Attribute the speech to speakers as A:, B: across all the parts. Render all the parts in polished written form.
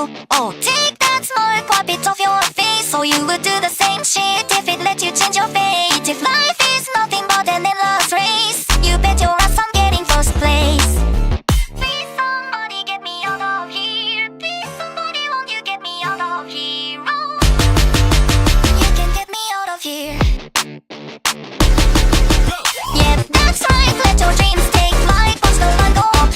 A: real. Oh, take that smirk, wipe it off your face. So you would do the same shit if it let you change your fate. If life is nothing but an endless race, you bet your ass I'm getting first place. Please somebody get me out of here. Please somebody, won't you get me out of here? Oh, you can get me out of here. Yeah, that's right, let your dreams take flight. Watch the line go up,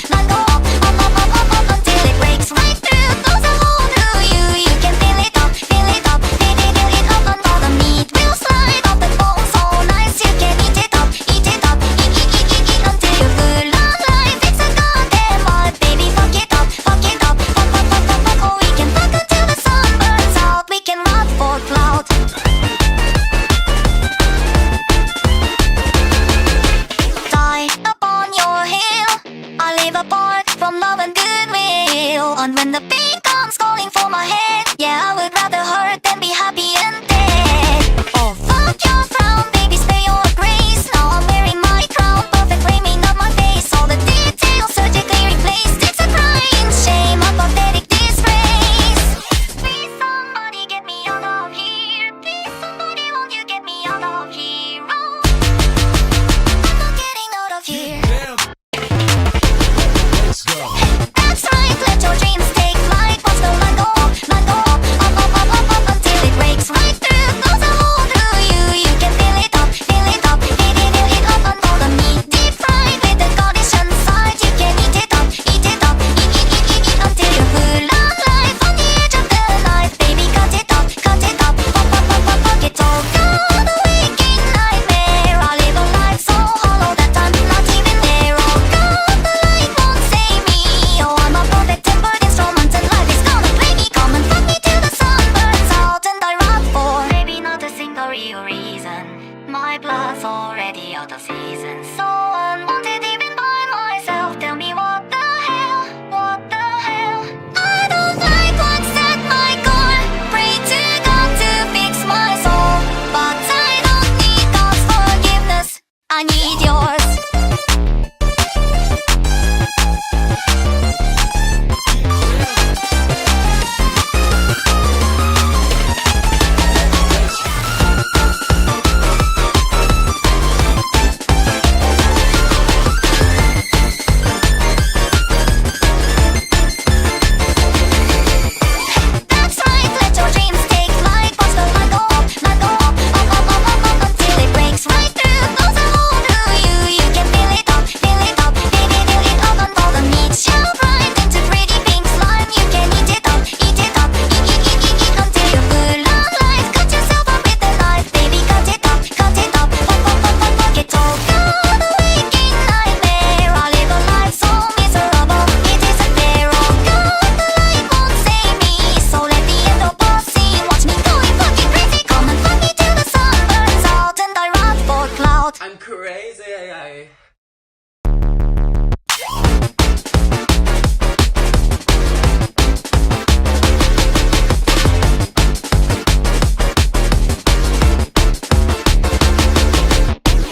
A: until it breaks right through. Close a hole through you, you can feel it up, feel it up, feel it up. And all the meat will slide off the bone so nice you can eat it up, eat it up, eat until you're full of life. It's a goddamn art, baby, fuck it up, fuck it up, fuck. Oh, we can fuck until the sun burns out. We can rock for clout. Upon your hill, I live apart from love and goodwill. And when the pain comes calling for my head, yeah, I would rather hurt than be happy and dead. Oh, fuck your frown, baby, spare your grace. Now I'm wearing my crown, perfect framing of my face. All the details surgically replaced. It's a crying shame, a pathetic disgrace. Please somebody get me out of here. Please somebody, won't you get me out of here? Oh, I'm not getting out of here.
B: Let's go.
A: That's right, let your dreams take flight. Watch the line go up, until it breaks right through. Close a hole through you, you can feel it up, feel it up. And all the meat deep fried with the condition side. You can eat it up, until you're full of life. On the edge of the knife, baby, cut it up, fuck it all. God, a waking nightmare. I live a life so hollow that I'm not even there. Oh God, the light won't save me. Oh, I'm a perfect tempered instrument and life is gonna play me. Come and fuck me till the sun burns out and I rot for maybe not a single real reason. My blood's already out of season, so unwanted even by myself. Tell me what the hell, what the hell? I don't like what's at my core. Pray to God to fix my soul, but I don't need God's forgiveness, I need yours. That's right, let your dreams take flight. Watch the line go up, until it breaks right through. Close a hole through you, you can feel it up, and all the meat shall grind into pretty pink slime. You can eat it up, until you're full of life. Cut yourself up with a knife, baby, cut it up, fuck it all. God, a waking nightmare. I live a life so miserable, it isn't fair. Oh God, the light won't save me, so let the end of the scene. Watch me going fucking crazy. Come and fuck me till the sun burns out and I rot for clout.
B: I'm crazy.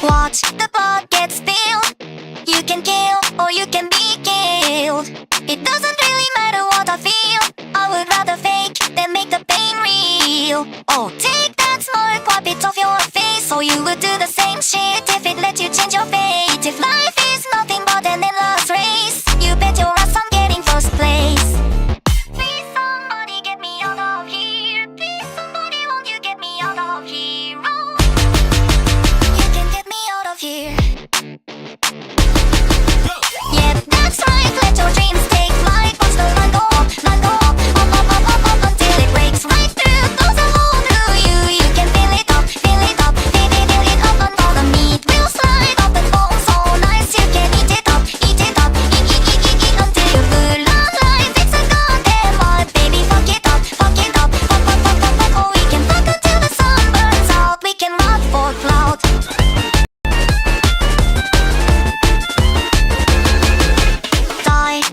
A: Watch the blood get spilled. You can kill or you can be killed. It doesn't really matter what I feel. I would rather fake than make the pain real. Oh, take that smirk, wipe it off your face. So you would do the same shit if it let you change your fate. If life is nothing but an endless race, you bet your ass I'm getting first place. Please somebody get me out of here. Please somebody, won't you get me out of here? Oh, you can get me out of here. Yeah, that's right, let your dreams take flight. Watch the line go up, until it breaks right through. Close a hole through you, you can feel it up, and all the meat will slide off the bone so nice you can eat it up, until you're full of life. It's a goddamn art, baby, fuck it up, fuck. Oh, we can fuck until the sun burns out. We can rock for clout.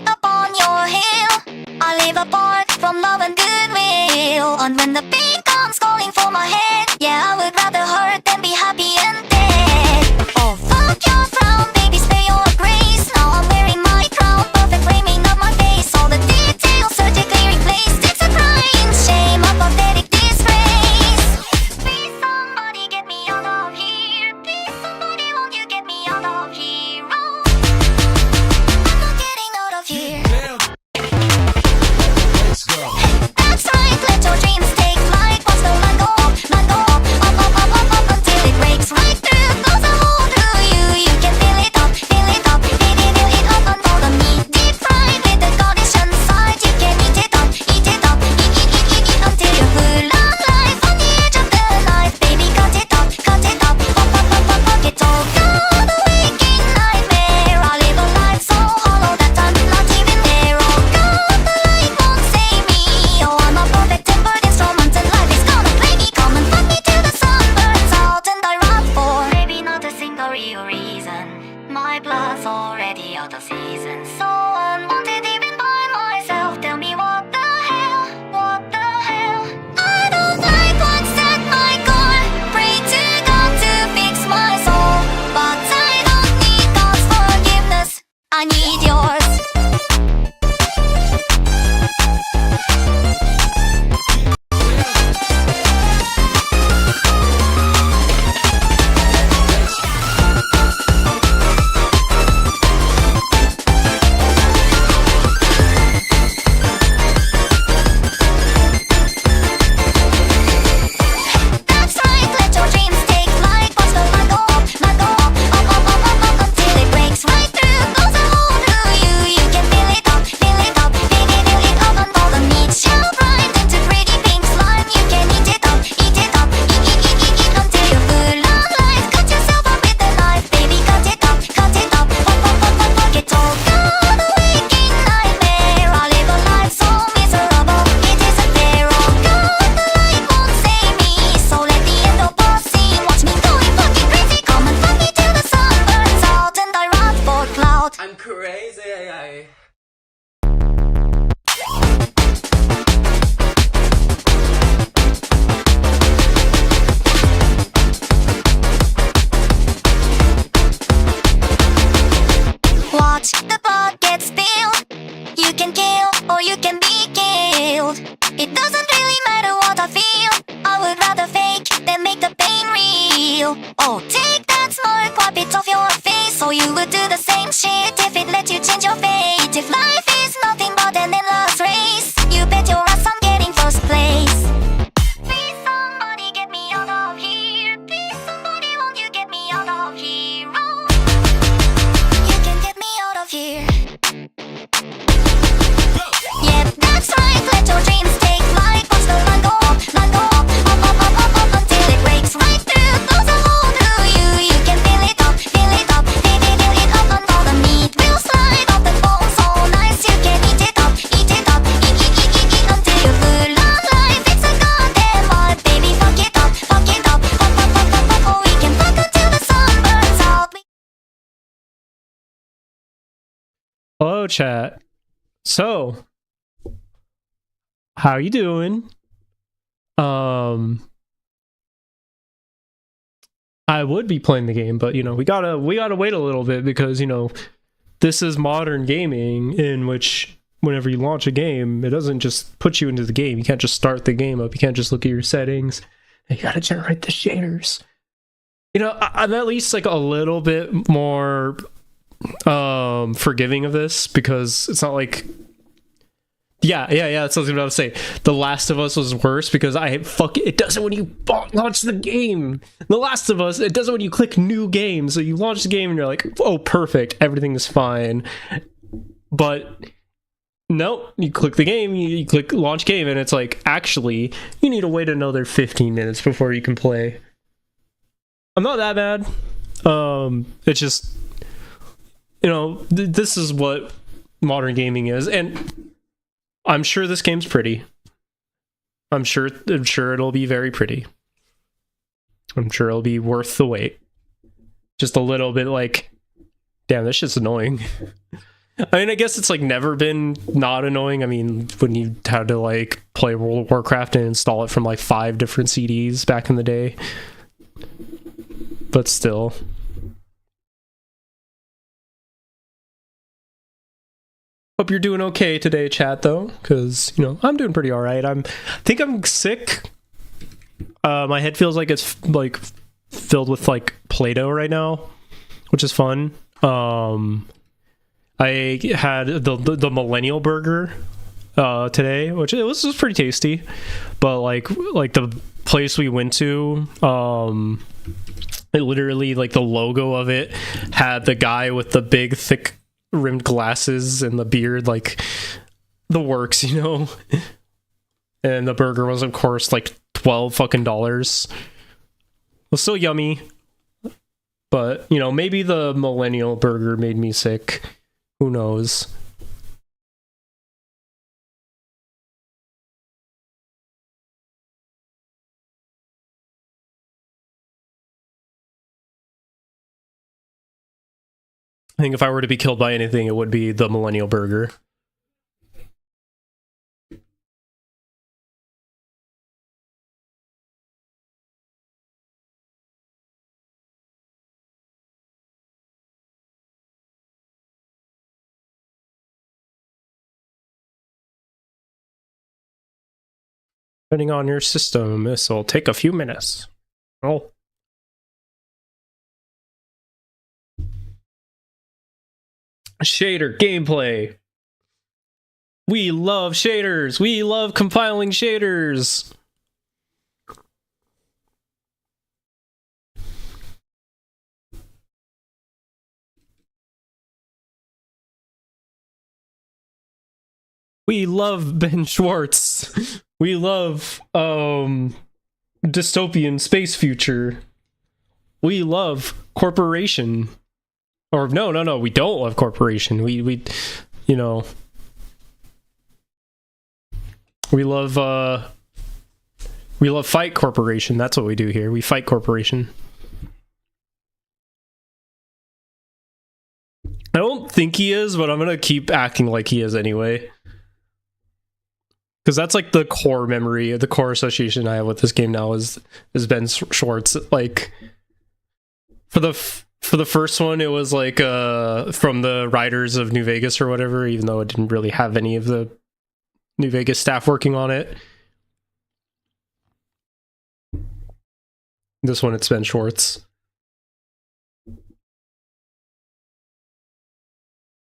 A: Upon your hill, I live apart from love and goodwill. And when the pain comes calling for my head, yeah, I would rather hurt than be happy and dead. Oh, fuck your frown, baby, spare your grace. Now I'm wearing my crown, perfect framing of my face. All the details surgically replaced. It's or you can be killed. It doesn't really matter what I feel. I would rather fake than make the pain real. Oh, take that smirk, wipe it off your face. So you would do the same shit if it let you change your fate. If life is nothing but an endless race, you bet your ass I'm getting first place. Please somebody get me out of here. Please somebody, won't you get me out of here? Oh, you can get me out of here. Yeah, that's right, let your dreams take flight. Watch the line go up, until it breaks right through. Close a hole through you, you can feel it up, feel it up, feel it up until the meat will slide off the bone so nice you can eat it up, eat until you're full of life. It's a goddamn art, baby, fuck it up, oh, we can fuck until the sun burns out.
B: Hello, chat. So, how you doing? I would be playing the game, but you know, we gotta wait a little bit because, you know, this is modern gaming in which whenever you launch a game, it doesn't just put you into the game. You can't just start the game up. You can't just look at your settings. You gotta generate the shaders. You know, I'm at least like a little bit more forgiving of this because it's not like yeah, that's what I was about to say. The Last of Us was worse because it does it when you launch the game. The Last of Us, it does it when you click new game. So you launch the game and you're like, oh, perfect, everything is fine. But no, you click the game, you click launch game, and it's like, actually, you need to wait another 15 minutes before you can play. I'm not that bad. It's just, you know, this is what modern gaming is, and I'm sure this game's pretty. I'm sure it'll be very pretty. I'm sure it'll be worth the wait. Just a little bit like, damn, this shit's annoying. I mean, I guess it's like never been not annoying. I mean, when you had to like play World of Warcraft and install it from like 5 different CDs back in the day. But still. Hope you're doing okay today, chat, though, because, you know, I'm doing pretty all right. I think I'm sick. My head feels like it's like filled with like Play-Doh right now, which is fun. I had the Millennial Burger today, which it was pretty tasty, but like the place we went to, it literally, like, the logo of it had the guy with the big thick rimmed glasses and the beard, like the works, you know. And the burger was, of course, like $12 It was still yummy, but, you know, maybe the Millennial Burger made me sick. Who knows? I think if I were to be killed by anything, it would be the Millennial Burger. Depending on your system, this will take a few minutes. Oh. Shader gameplay. We love shaders. We love compiling shaders. We love Ben Schwartz. We love dystopian space future. We love corporation. Or no, we don't love corporation. We you know, we love fight corporation. That's what we do here. We fight corporation. I don't think he is, but I'm gonna keep acting like he is anyway. Because that's like the core memory, the core association I have with this game now is Ben Schwartz. Like, for the first one, it was like from the writers of New Vegas or whatever, even though it didn't really have any of the New Vegas staff working on it. This one, it's Ben Schwartz.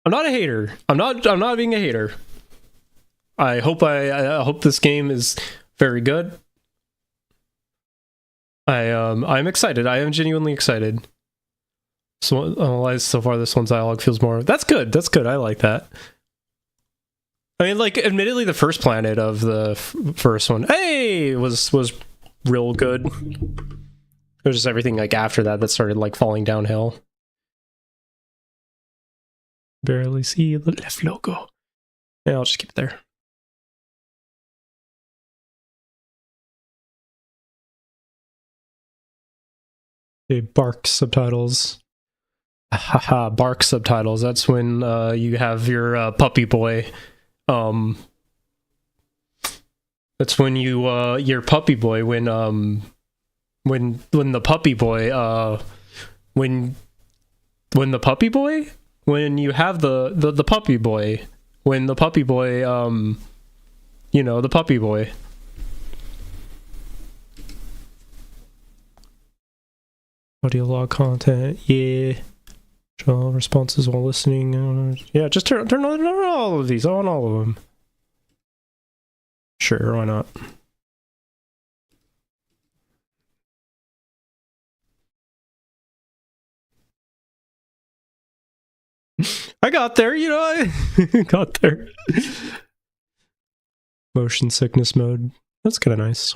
B: I'm not a hater. I'm not being a hater. I hope this game is very good. I'm excited. I am genuinely excited. So far this one's dialogue feels more. That's good. That's good. I like that. I mean, like, admittedly, the first planet of the first one, hey, was real good. It was just everything like after that started like falling downhill. Barely see the left logo. Yeah, I'll just keep it there. Okay, Bark subtitles. Haha, Bark subtitles. That's when you have your puppy boy. That's when you your puppy boy when the puppy boy when the puppy boy when you have the puppy boy when the puppy boy you know, the puppy boy. Audio log content, yeah. Show responses while listening. Yeah, just turn on all of these, on all of them. Sure, why not? I got there, you know, I got there. Motion sickness mode. That's kind of nice.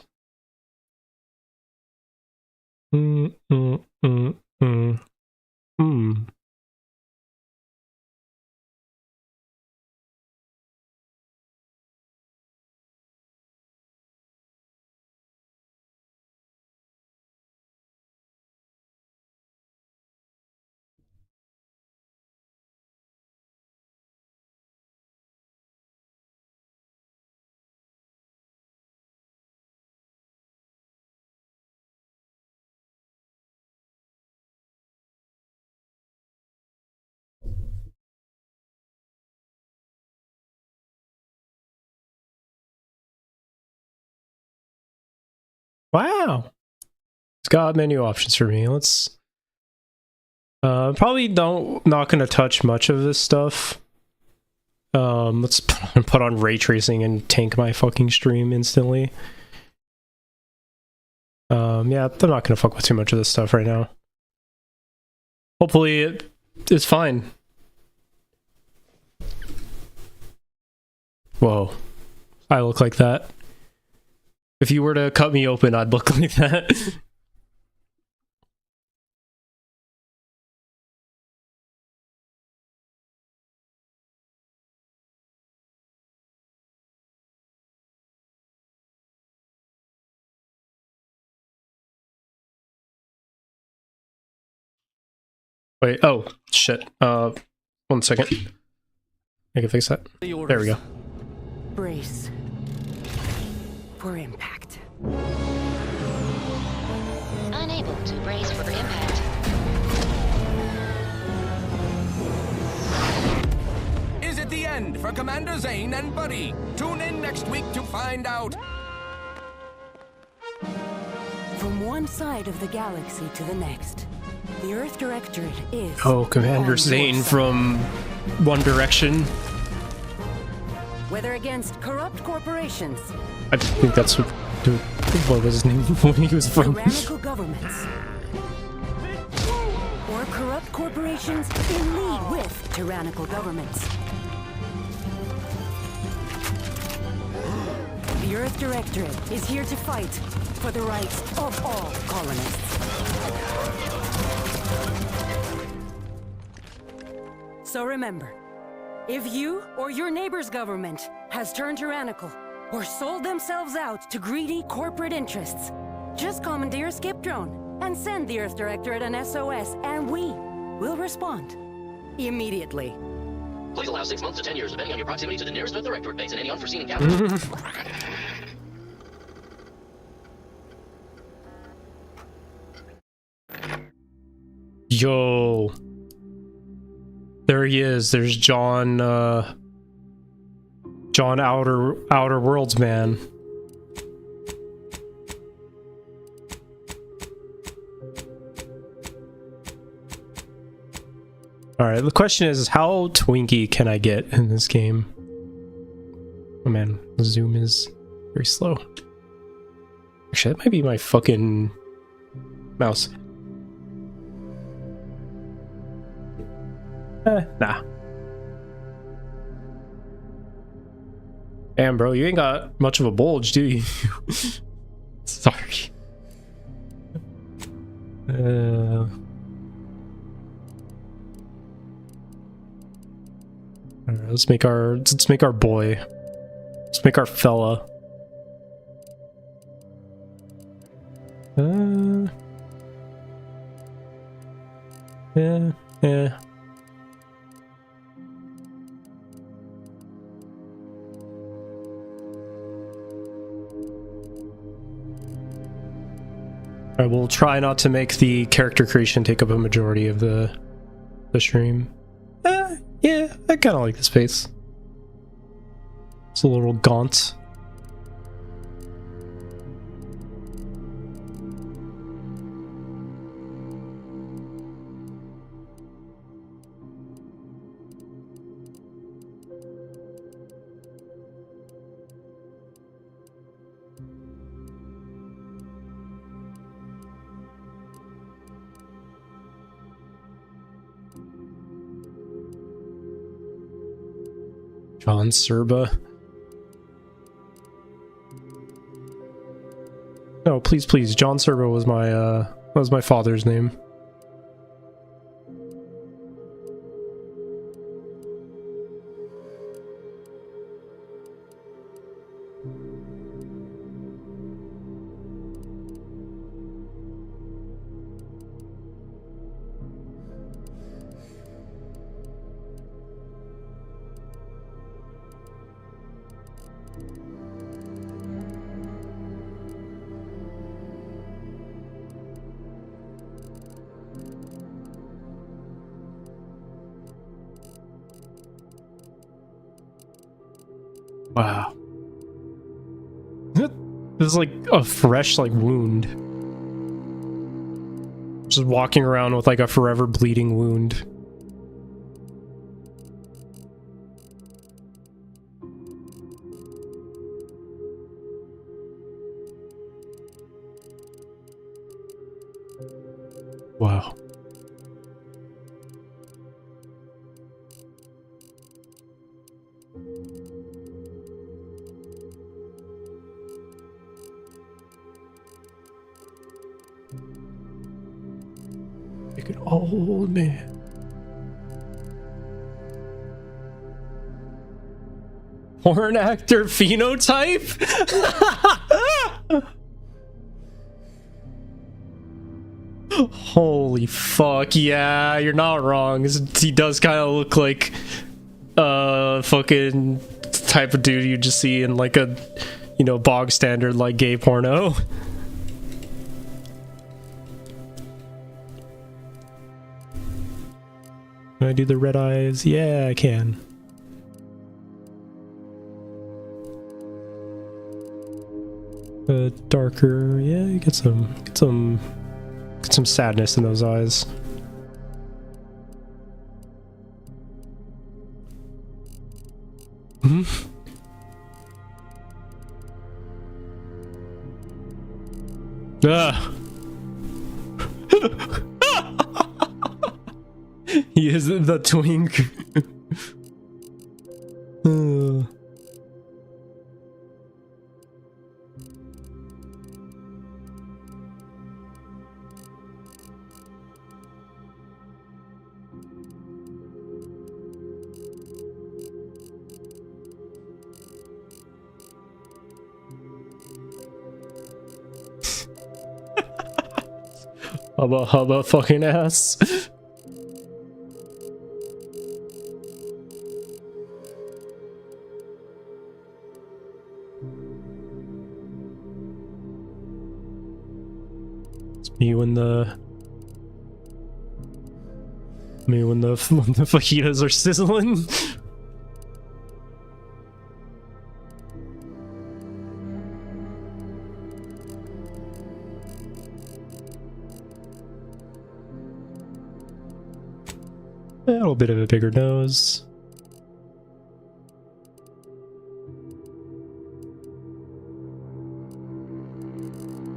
B: Wow. It's got menu options for me. Let's probably not gonna touch much of this stuff. Let's put on ray tracing and tank my fucking stream instantly. Yeah, I'm not gonna fuck with too much of this stuff right now. Hopefully it's fine. Whoa. I look like that. If you were to cut me open, I'd look like that. Wait, oh, shit. 1 second. I can fix that. There we go.
C: Brace for impact.
D: Unable to brace for impact.
E: Is it the end for Commander Zane and Buddy? Tune in next week to find out.
C: From one side of the galaxy to the next, the Earth Directorate is.
B: Oh, Commander
C: on
B: Zane
C: your side.
B: from One Direction.
C: Whether against corrupt corporations,
B: I think that's what was his name when he was from.
C: tyrannical governments, or corrupt corporations in league with tyrannical governments. The Earth Directorate is here to fight for the rights of all colonists. So remember, if you or your neighbor's government has turned tyrannical or sold themselves out to greedy corporate interests, just commandeer a skip drone and send the Earth Directorate an SOS, and we will respond immediately.
F: Please allow 6 months to 10 years, depending on your proximity to the nearest Earth Directorate base and any unforeseen encounters.
B: Yo. There he is. There's John John Outer Worlds man. Alright, the question is how twinky can I get in this game? Oh man, the zoom is very slow. Actually, that might be my fucking mouse. Nah. Damn, bro, you ain't got much of a bulge, do you? Sorry. Alright, let's make our boy. Let's make our fella. Yeah. I will try not to make the character creation take up a majority of the stream. Yeah, I kind of like this face. It's a little gaunt. John Serba. No, please, please. John Serba was my father's name. Wow. This is like a fresh wound. Just walking around with like a forever bleeding wound. Wow. Like an old man. Porn actor phenotype? Holy fuck, yeah, you're not wrong. He does kind of look like fucking type of dude you just see in like a, you know, bog standard like gay porno. Can I do the red eyes? Yeah, I can. Darker, yeah, you get some sadness in those eyes. Hmm? Ah. He is the twink. Hubba fucking ass. It's me when the fajitas are sizzling. A little bit of a bigger nose.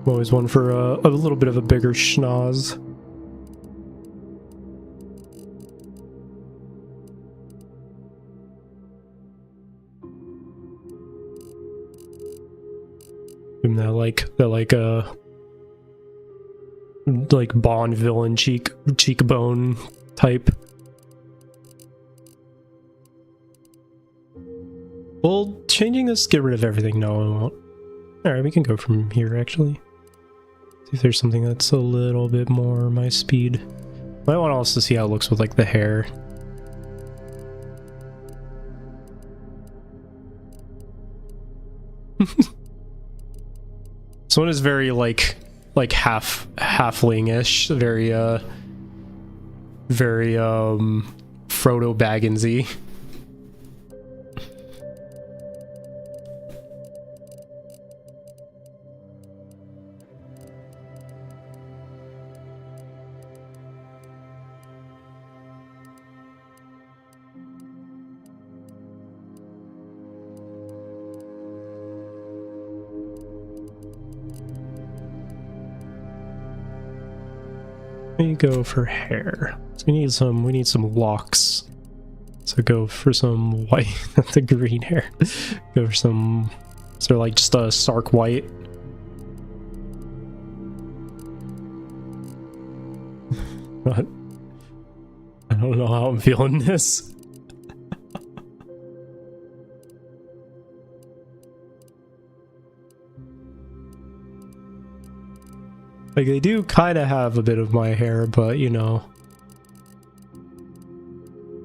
B: Always one for a little bit of a bigger schnoz. And that like Bond villain cheekbone type. Well, changing this, get rid of everything. No, I won't. Alright, we can go from here actually. See if there's something that's a little bit more my speed. Might want to also see how it looks with like the hair. This one is very like halfling-ish, very Frodo Bagginsy. We go for hair. So we need some locks. So go for some white, not the green hair. Go for some, so like just a stark white. I don't know how I'm feeling this. Like, they do kind of have a bit of my hair, but, you know,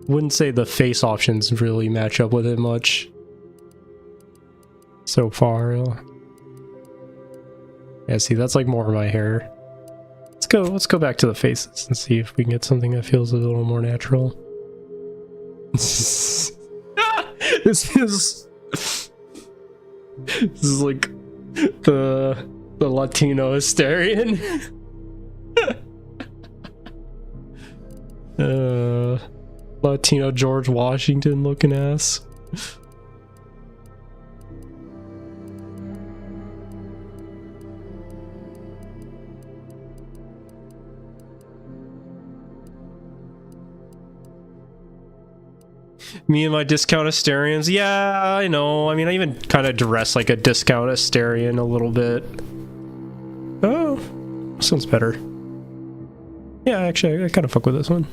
B: wouldn't say the face options really match up with it much so far. Yeah, see, that's like more of my hair. Let's go back to the faces and see if we can get something that feels a little more natural. This is like the Latino hysterian. Latino George Washington looking ass. Me and my discount Asterians. Yeah, I know. I mean, I even kind of dress like a discount Asterian a little bit. Oh, sounds better. Yeah, actually, I kind of fuck with this one.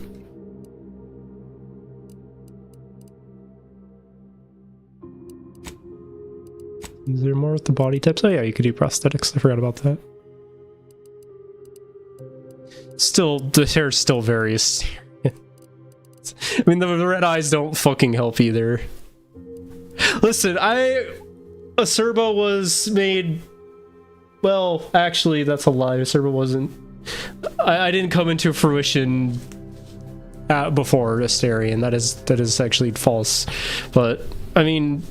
B: Is there more with the body types? Oh yeah, you could do prosthetics. I forgot about that. Still, the hair's still very Asterian. I mean, the red eyes don't fucking help either. Listen, Acerbo was made... Well, actually, that's a lie. Acerbo wasn't... I didn't come into fruition before Asterian. That is actually false. But, I mean...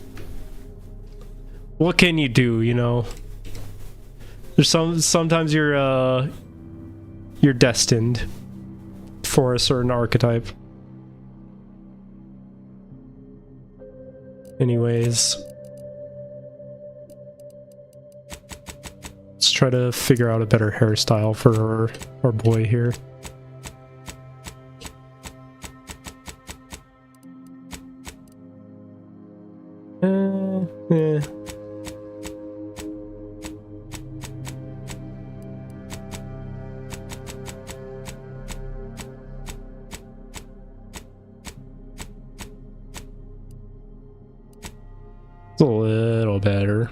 B: What can you do, you know? There's sometimes you're destined for a certain archetype. Anyways, let's try to figure out a better hairstyle for our boy here. A little better.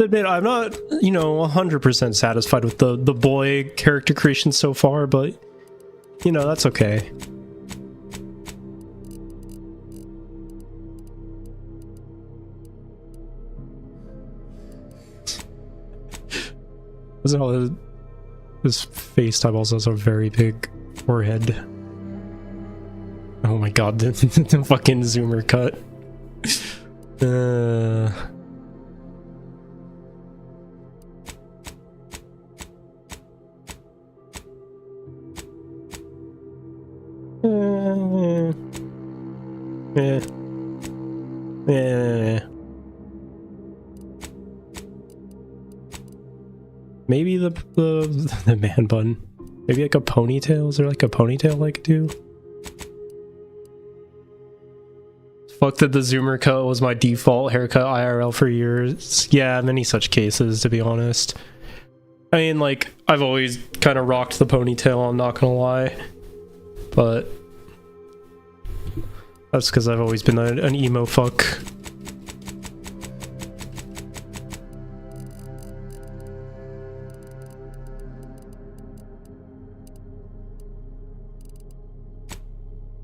B: Admit I'm not, 100% satisfied with the boy character creation so far, but that's okay. His face type also has a very big forehead. Oh my god, the fucking zoomer cut. Maybe the man bun. Maybe like a ponytail. Is there like a ponytail I could do? Fuck that the zoomer cut was my default haircut IRL for years. Yeah, many such cases, to be honest. I mean, like, I've always kind of rocked the ponytail, I'm not gonna lie. But that's because I've always been an emo fuck.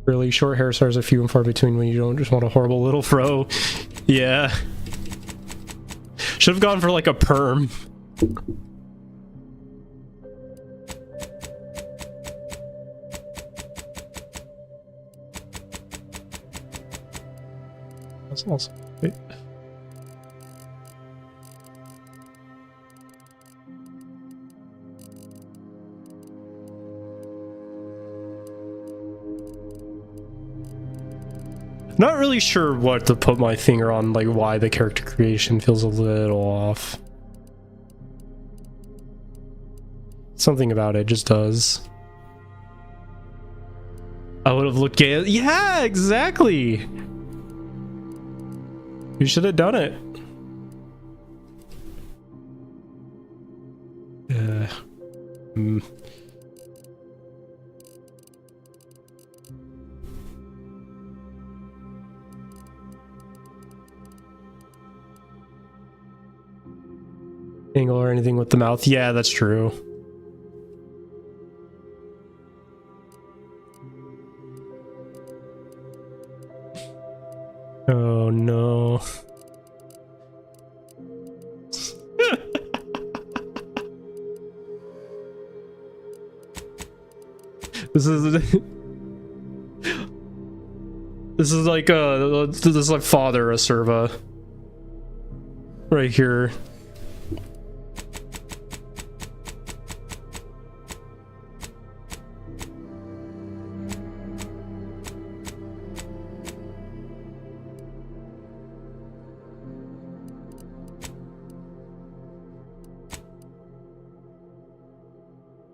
B: Really short hairstyles are few and far between when you don't just want a horrible little fro. Yeah. Should have gone for like a perm. That's also wait. Not really sure what to put my finger on, like why the character creation feels a little off. Something about it just does. I would have looked gay. Yeah, exactly. You should have done it. Angle or anything with the mouth. Yeah, that's true. Oh no. This is like Father Acerva right here.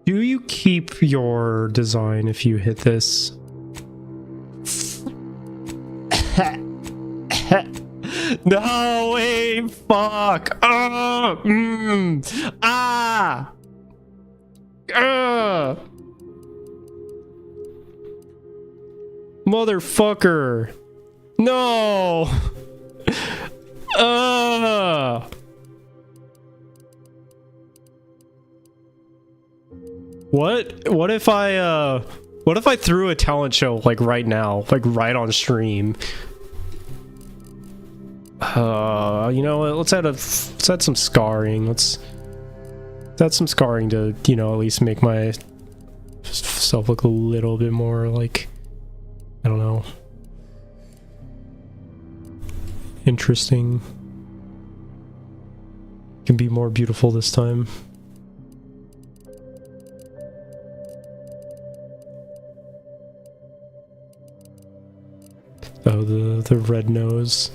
B: Do you keep your design if you hit this? No way! Fuck! Motherfucker! No! What if I threw a talent show like right now, like right on stream? You know what? Let's add some scarring. Let's add some scarring to, at least make myself look a little bit more like, I don't know, interesting. Can be more beautiful this time. Oh, the red nose.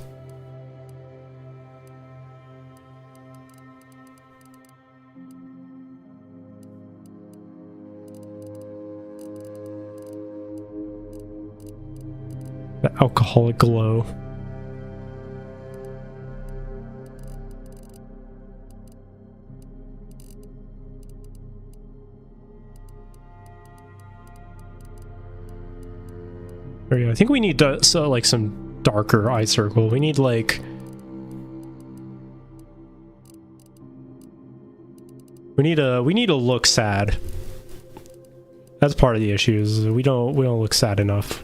B: The alcoholic glow. I think we need like some darker eye circle. We need like We need to look sad. That's part of the issues. We don't look sad enough.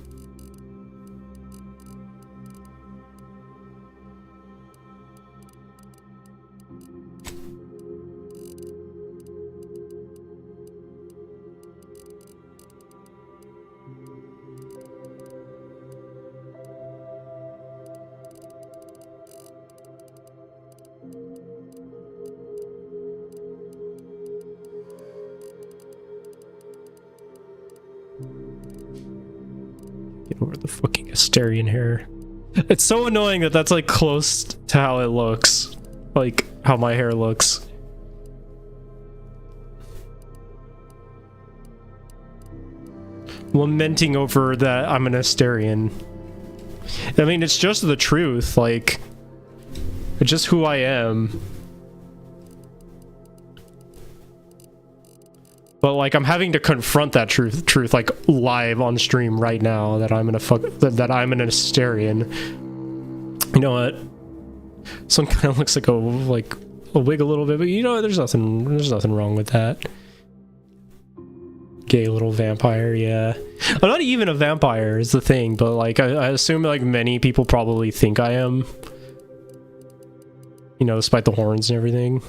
B: Get over the fucking Asterian hair. It's so annoying that that's like close to how it looks. Like how my hair looks. Lamenting over that I'm an Asterian. I mean, it's just the truth. Like, it's just who I am. But like, I'm having to confront that truth like live on stream right now that I'm that I'm an Asterian. You know what? Some kind of looks like a wig a little bit, but you know, there's nothing wrong with that. Gay little vampire, yeah. I'm not even a vampire is the thing, but like I assume like many people probably think I am. You know, despite the horns and everything.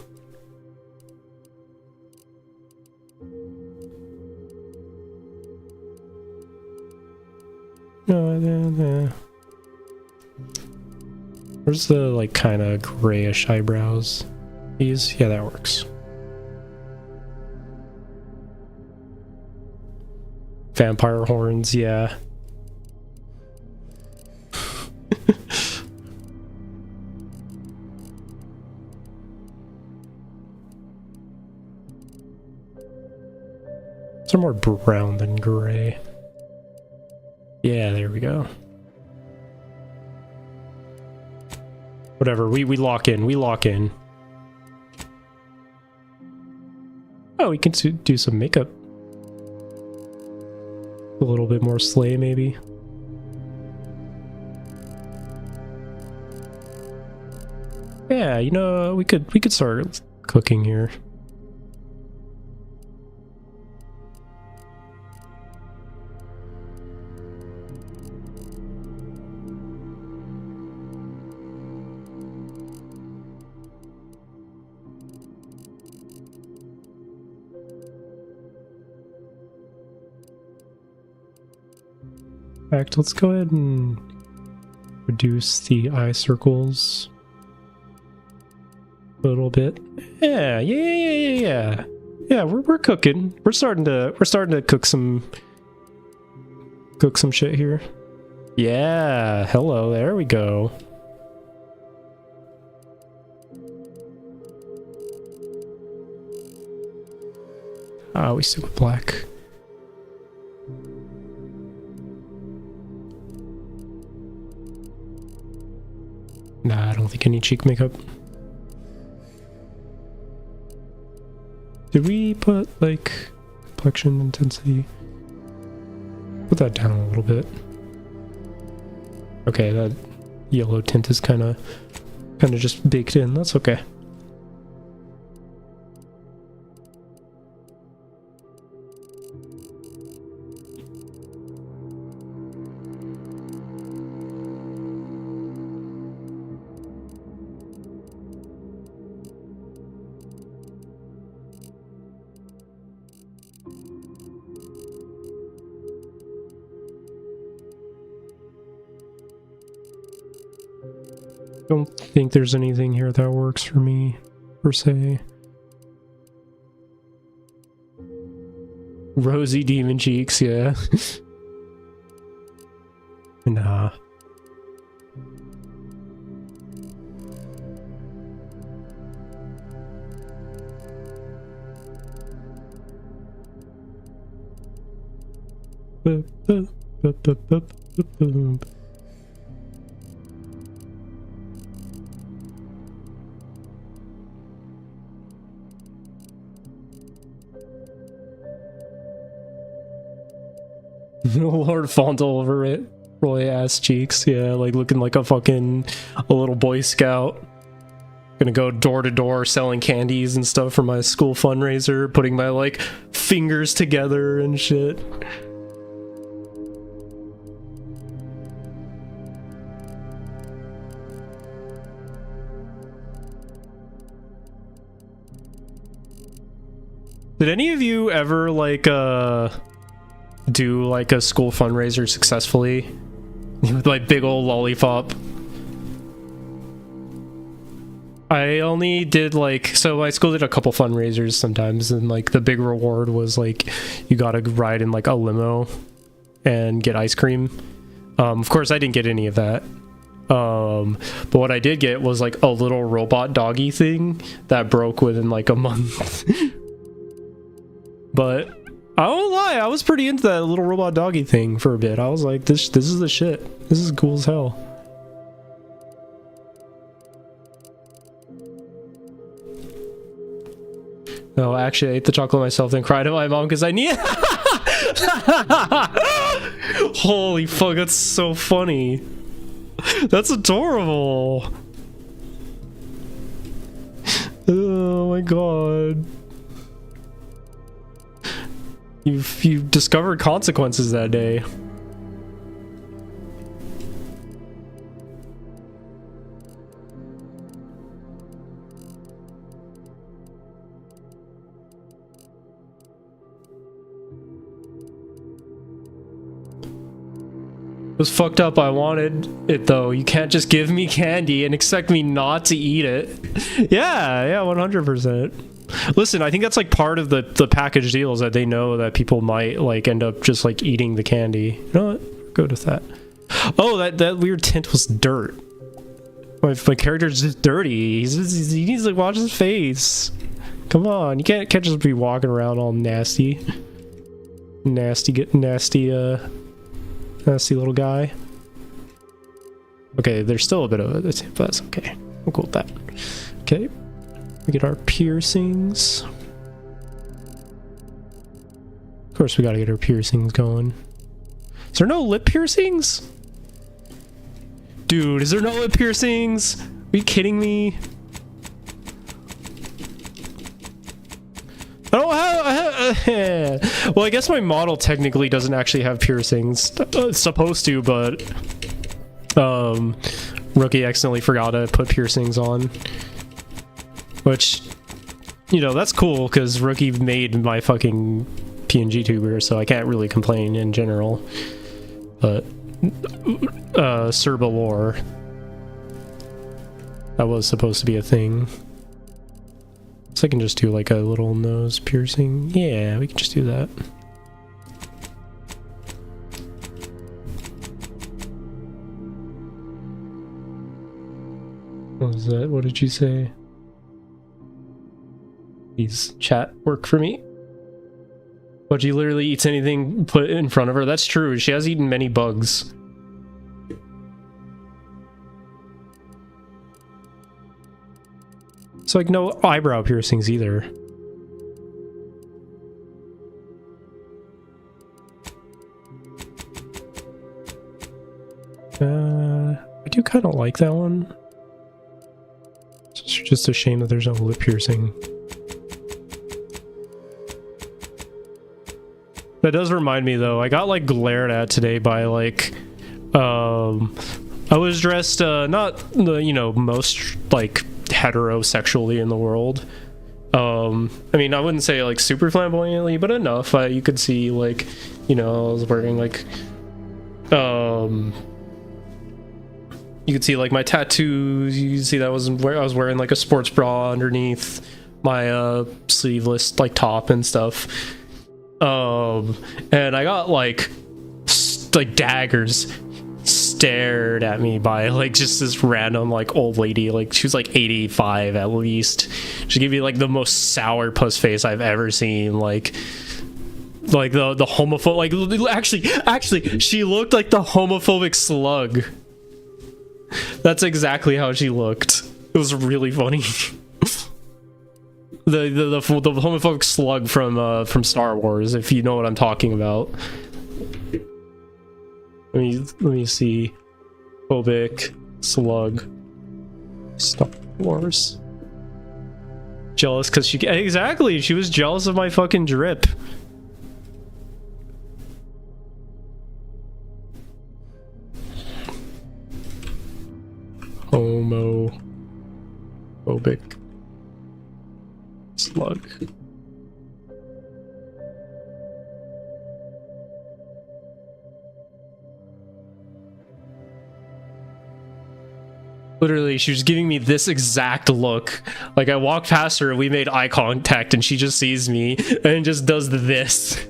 B: Where's the like kind of grayish eyebrows? These? Yeah, that works. Vampire horns, yeah. Some more brown than gray. Yeah, there we go. Whatever, we lock in, Oh, we can do some makeup. A little bit more slay, maybe. Yeah, you know, we could start cooking here. In fact, let's go ahead and reduce the eye circles a little bit. Yeah. Yeah, we're cooking. We're starting to cook some shit here. Yeah, hello, there we go. We stick with black. Nah, I don't think I need cheek makeup. Did we put, like, complexion intensity? Put that down a little bit. Okay, that yellow tint is kind of just baked in. That's okay. Don't think there's anything here that works for me, per se. Rosy demon cheeks, yeah. Nah. Lord Fauntleroy ass cheeks, yeah, like looking like a little boy scout. Gonna go door to door selling candies and stuff for my school fundraiser, putting my like fingers together and shit. Did any of you ever like do like a school fundraiser successfully with like big old lollipop? I only did like, so my school did a couple fundraisers sometimes, and like the big reward was like you got to ride in like a limo and get ice cream. Of course I didn't get any of that. But what I did get was like a little robot doggy thing that broke within like a month. But I won't lie, I was pretty into that little robot doggy thing for a bit. I was like, this is the shit. This is cool as hell. No, actually, I ate the chocolate myself, then cried at my mom because I need. Holy fuck, that's so funny. That's adorable. Oh my god. You've discovered consequences that day. It was fucked up. I wanted it though. You can't just give me candy and expect me not to eat it. Yeah, 100%. Listen, I think that's like part of the package deals, that they know that people might like end up just like eating the candy. You know what? Good with that. Oh, that weird tint was dirt. My character's just dirty. He needs to wash his face. Come on, you can't just be walking around all nasty. Nasty little guy. Okay, there's still a bit of it, but that's okay. We'll go with that. Okay, we get our piercings. Of course, we gotta get our piercings going. Is there no lip piercings? Dude, is there no lip piercings? Are you kidding me? I don't have. Well, I guess my model technically doesn't actually have piercings. It's supposed to, but Rookie accidentally forgot to put piercings on. Which, you know, that's cool because Rookie made my fucking PNG tuber, so I can't really complain in general. But Serbalore, that was supposed to be a thing. So I can just do like a little nose piercing. Yeah, we can just do that. What was that? What did you say? These chat work for me. But she literally eats anything put in front of her. That's true. She has eaten many bugs. So like no eyebrow piercings either. I do kind of like that one. It's just a shame that there's no lip piercing. That does remind me though, I got like glared at today by like I was dressed not the, you know, most like heterosexually in the world. I mean, I wouldn't say like super flamboyantly, but enough. You could see like, you know, I was wearing like you could see like my tattoos. You could see that I was wearing like a sports bra underneath my sleeveless like top and stuff. And I got like daggers stared at me by like just this random like old lady. Like she was like 85 at least. She gave me like the most sour puss face I've ever seen. Like the homophobe, like actually she looked like the homophobic slug. That's exactly how she looked. It was really funny. the homophobic slug from Star Wars, if you know what I'm talking about. Let me see. Phobic slug. Star Wars. Jealous because she... Exactly, she was jealous of my fucking drip. Homophobic slug. Literally, she was giving me this exact look. Like, I walked past her, we made eye contact, and she just sees me and just does this.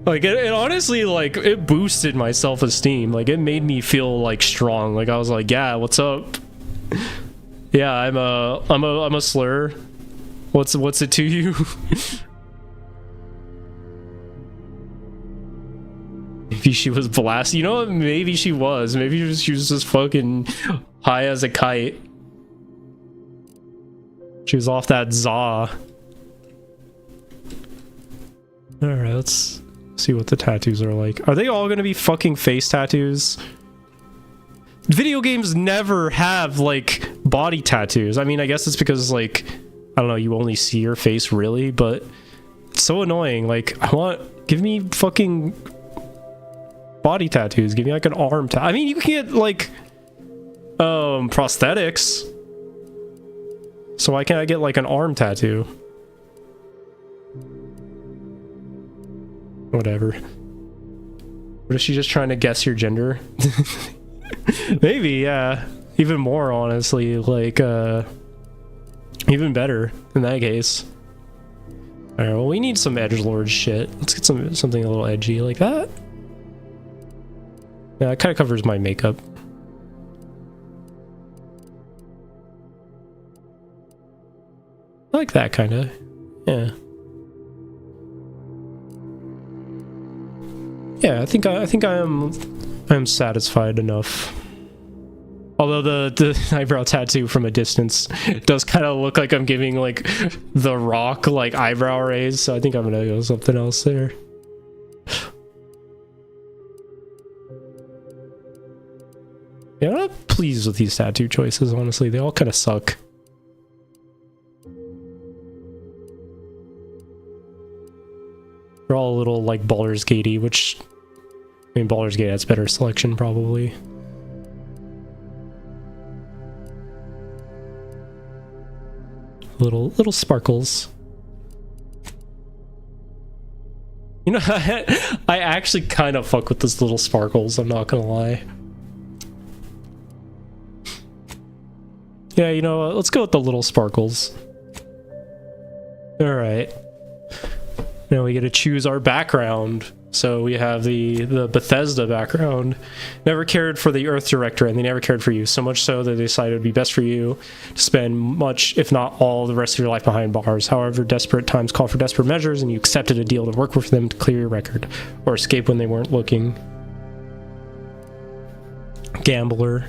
B: Like, it honestly, like, it boosted my self-esteem. Like, it made me feel, like, strong. Like, I was like, yeah, what's up? Yeah, I'm a slur. What's it to you? Maybe she was blasted. You know what? Maybe she was. Maybe she was just fucking high as a kite. She was off that za. Alright, let's see what the tattoos are like. Are they all gonna be fucking face tattoos? Video games never have, like, body tattoos. I mean, I guess it's because, like, I don't know, you only see your face, really, but it's so annoying. Like, give me fucking body tattoos. Give me, like, an arm tattoo. I mean, you can get, like, prosthetics. So why can't I get, like, an arm tattoo? Whatever. What is she just trying to guess your gender? Maybe, yeah. Even more, honestly. Like, even better in that case. Alright, well, we need some edgelord shit. Let's get something a little edgy like that. Yeah, it kind of covers my makeup. I like that kind of. Yeah. Yeah, I think I am satisfied enough. Although the eyebrow tattoo from a distance does kind of look like I'm giving, like, The Rock, like, eyebrow raise, so I think I'm gonna go something else there. Yeah, I'm not pleased with these tattoo choices, honestly. They all kind of suck. They're all a little, like, Baldur's Gate-y, which... I mean, Baldur's Gate has better selection, probably. Little sparkles. You know, I actually kind of fuck with those little sparkles, I'm not gonna lie. Yeah, you know what? Let's go with the little sparkles. Alright. Now we get to choose our background. So we have the Bethesda background. Never cared for the Earth Director, and they never cared for you. So much so that they decided it would be best for you to spend much, if not all, the rest of your life behind bars. However, desperate times call for desperate measures, and you accepted a deal to work with them to clear your record, or escape when they weren't looking. Gambler.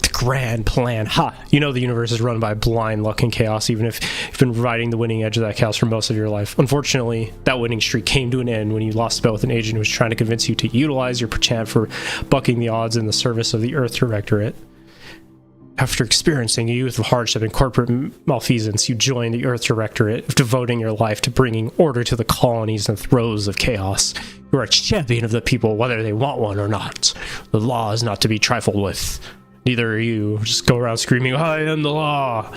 B: The grand plan. Ha! You know the universe is run by blind luck and chaos, even if you've been riding the winning edge of that chaos for most of your life. Unfortunately, that winning streak came to an end when you lost a bet with an agent who was trying to convince you to utilize your penchant for bucking the odds in the service of the Earth Directorate. After experiencing a youth of hardship and corporate malfeasance, you joined the Earth Directorate, devoting your life to bringing order to the colonies in the throes of chaos. You are a champion of the people, whether they want one or not. The law is not to be trifled with. Neither are you. Just go around screaming, I am the law.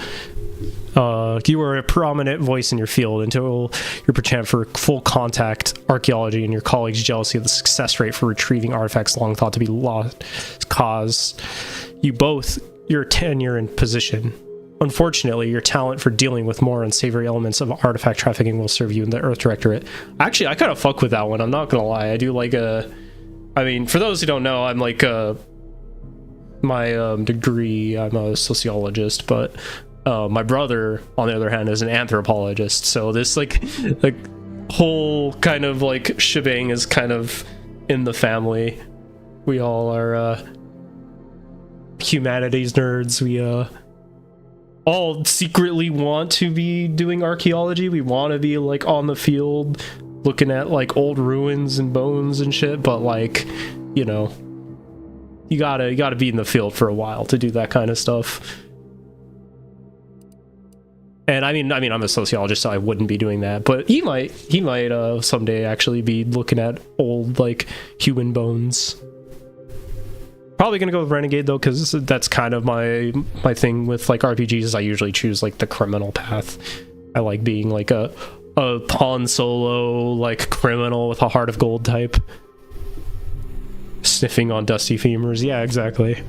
B: You were a prominent voice in your field until your penchant for full contact archaeology and your colleagues' jealousy of the success rate for retrieving artifacts long thought to be lost caused you both your tenure and position. Unfortunately, your talent for dealing with more unsavory elements of artifact trafficking will serve you in the Earth Directorate. Actually, I kind of fuck with that one. I'm not gonna lie. I do like I mean, for those who don't know, I'm like my degree, I'm a sociologist, but my brother, on the other hand, is an anthropologist. So this like whole kind of like shebang is kind of in the family. We all are humanities nerds. We all secretly want to be doing archaeology. We want to be like on the field looking at like old ruins and bones and shit, but like, you know, you gotta be in the field for a while to do that kind of stuff. And I mean, I'm a sociologist, so I wouldn't be doing that. But he might someday actually be looking at old like human bones. Probably gonna go with Renegade though, because that's kind of my thing with like RPGs. I usually choose like the criminal path. I like being like a pawn solo like criminal with a heart of gold type, sniffing on dusty femurs. Yeah, exactly.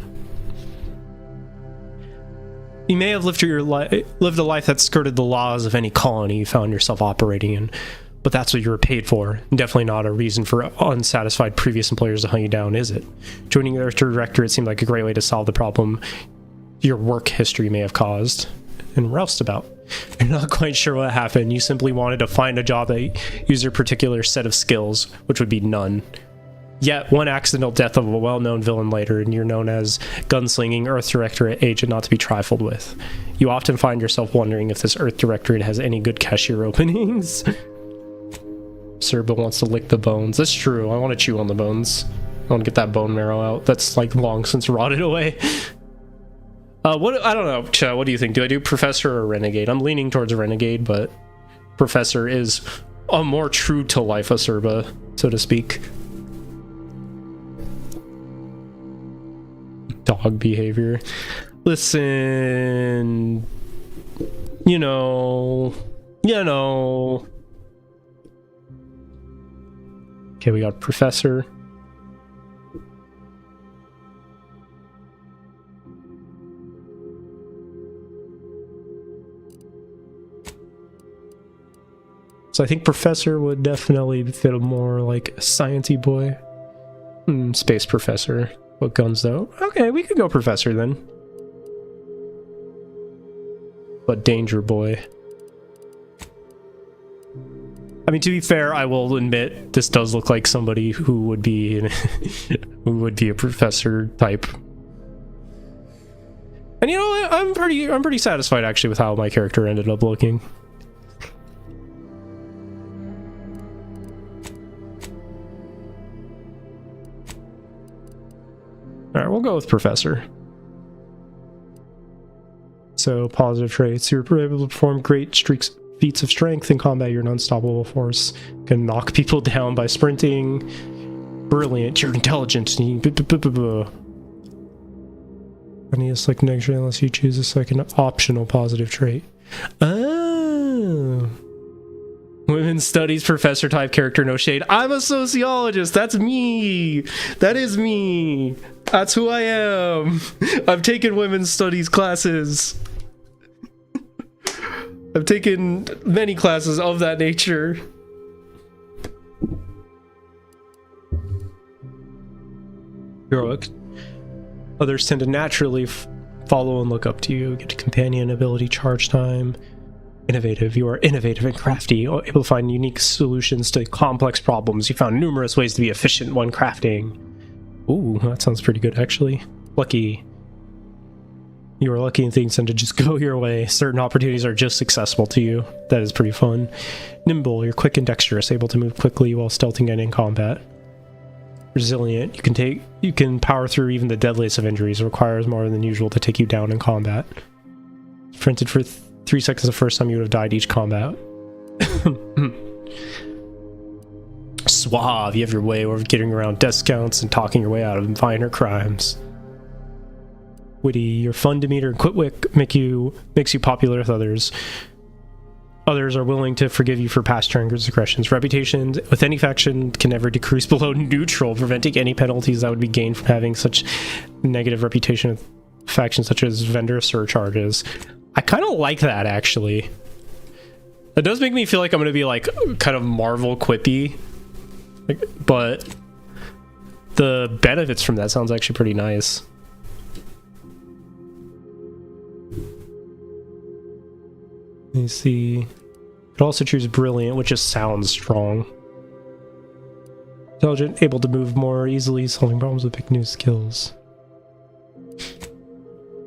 B: You may have lived a life that skirted the laws of any colony you found yourself operating in, but that's what you were paid for. Definitely not a reason for unsatisfied previous employers to hunt you down, is it? Joining the Earth Directorate seemed like a great way to solve the problem your work history may have caused and roused about. You're not quite sure what happened. You simply wanted to find a job that used your particular set of skills, which would be none. Yet, one accidental death of a well-known villain later, and you're known as gunslinging Earth Directorate agent not to be trifled with. You often find yourself wondering if this Earth Directorate has any good cashier openings. Serba wants to lick the bones. That's true. I want to chew on the bones. I want to get that bone marrow out. That's like long since rotted away. I don't know, Cha, what do you think? Do I do Professor or Renegade? I'm leaning towards Renegade, but Professor is a more true to life Acerba, so to speak. Dog behavior. Listen, you know. Okay, we got Professor. So I think Professor would definitely fit a more like sciencey boy. Space Professor. What guns though? Okay, we could go Professor then. But Danger Boy. I mean, to be fair, I will admit this does look like somebody who would be who would be a professor type. And you know what? I'm pretty satisfied actually with how my character ended up looking. Alright, we'll go with Professor. So, positive traits. You're able to perform great feats of strength in combat. You're an unstoppable force. Can knock people down by sprinting. Brilliant. You're intelligent. I need to select next trait unless you choose a second optional positive trait. Oh. Women's studies professor type character, no shade. I'm a sociologist. That's me. That is me. That's who I am. I've taken women's studies classes. I've taken many classes of that nature. Heroic. Others tend to naturally follow and look up to you. Get companion ability, charge time. Innovative. You are innovative and crafty, able to find unique solutions to complex problems. You found numerous ways to be efficient when crafting. Ooh, that sounds pretty good, actually. Lucky. You are lucky and things tend to just go your way. Certain opportunities are just accessible to you. That is pretty fun. Nimble. You're quick and dexterous, able to move quickly while stealthing and in combat. Resilient. You can power through even the deadliest of injuries. It requires more than usual to take you down in combat. Printed for 3 seconds the first time you would have died each combat. Suave, you have your way of getting around discounts and talking your way out of minor crimes. Witty, your fun demeanor and quick wit makes you popular with others. Others are willing to forgive you for past transgressions. Reputation with any faction can never decrease below neutral, preventing any penalties that would be gained from having such negative reputation with factions such as vendor surcharges. I kind of like that, actually. It does make me feel like I'm going to be like kind of Marvel quippy, but the benefits from that sounds actually pretty nice. Let me see. You could also choose Brilliant, which just sounds strong. Intelligent, able to move more easily, solving problems with big new skills.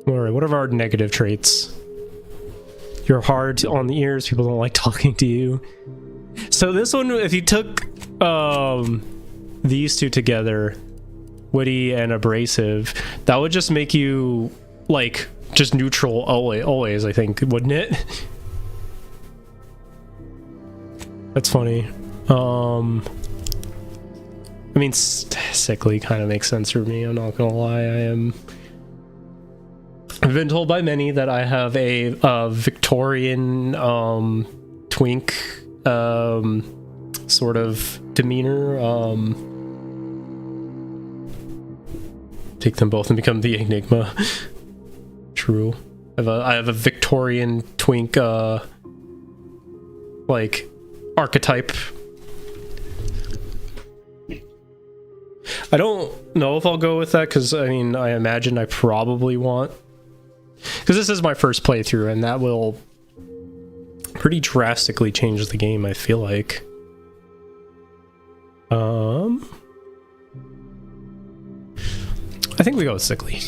B: Alright, what are our negative traits? You're hard on the ears, people don't like talking to you. So this one, if you took these two together, witty and abrasive, that would just make you like just neutral always, I think, wouldn't it? That's funny. I mean, sickly kind of makes sense for me. I'm not gonna lie. I've been told by many that I have a Victorian twink sort of demeanor. Take them both and become the Enigma. True. I have a Victorian twink like archetype. I don't know if I'll go with that because I mean I imagine I probably want, because this is my first playthrough and that will pretty drastically change the game, I feel like. I think we go with sickly.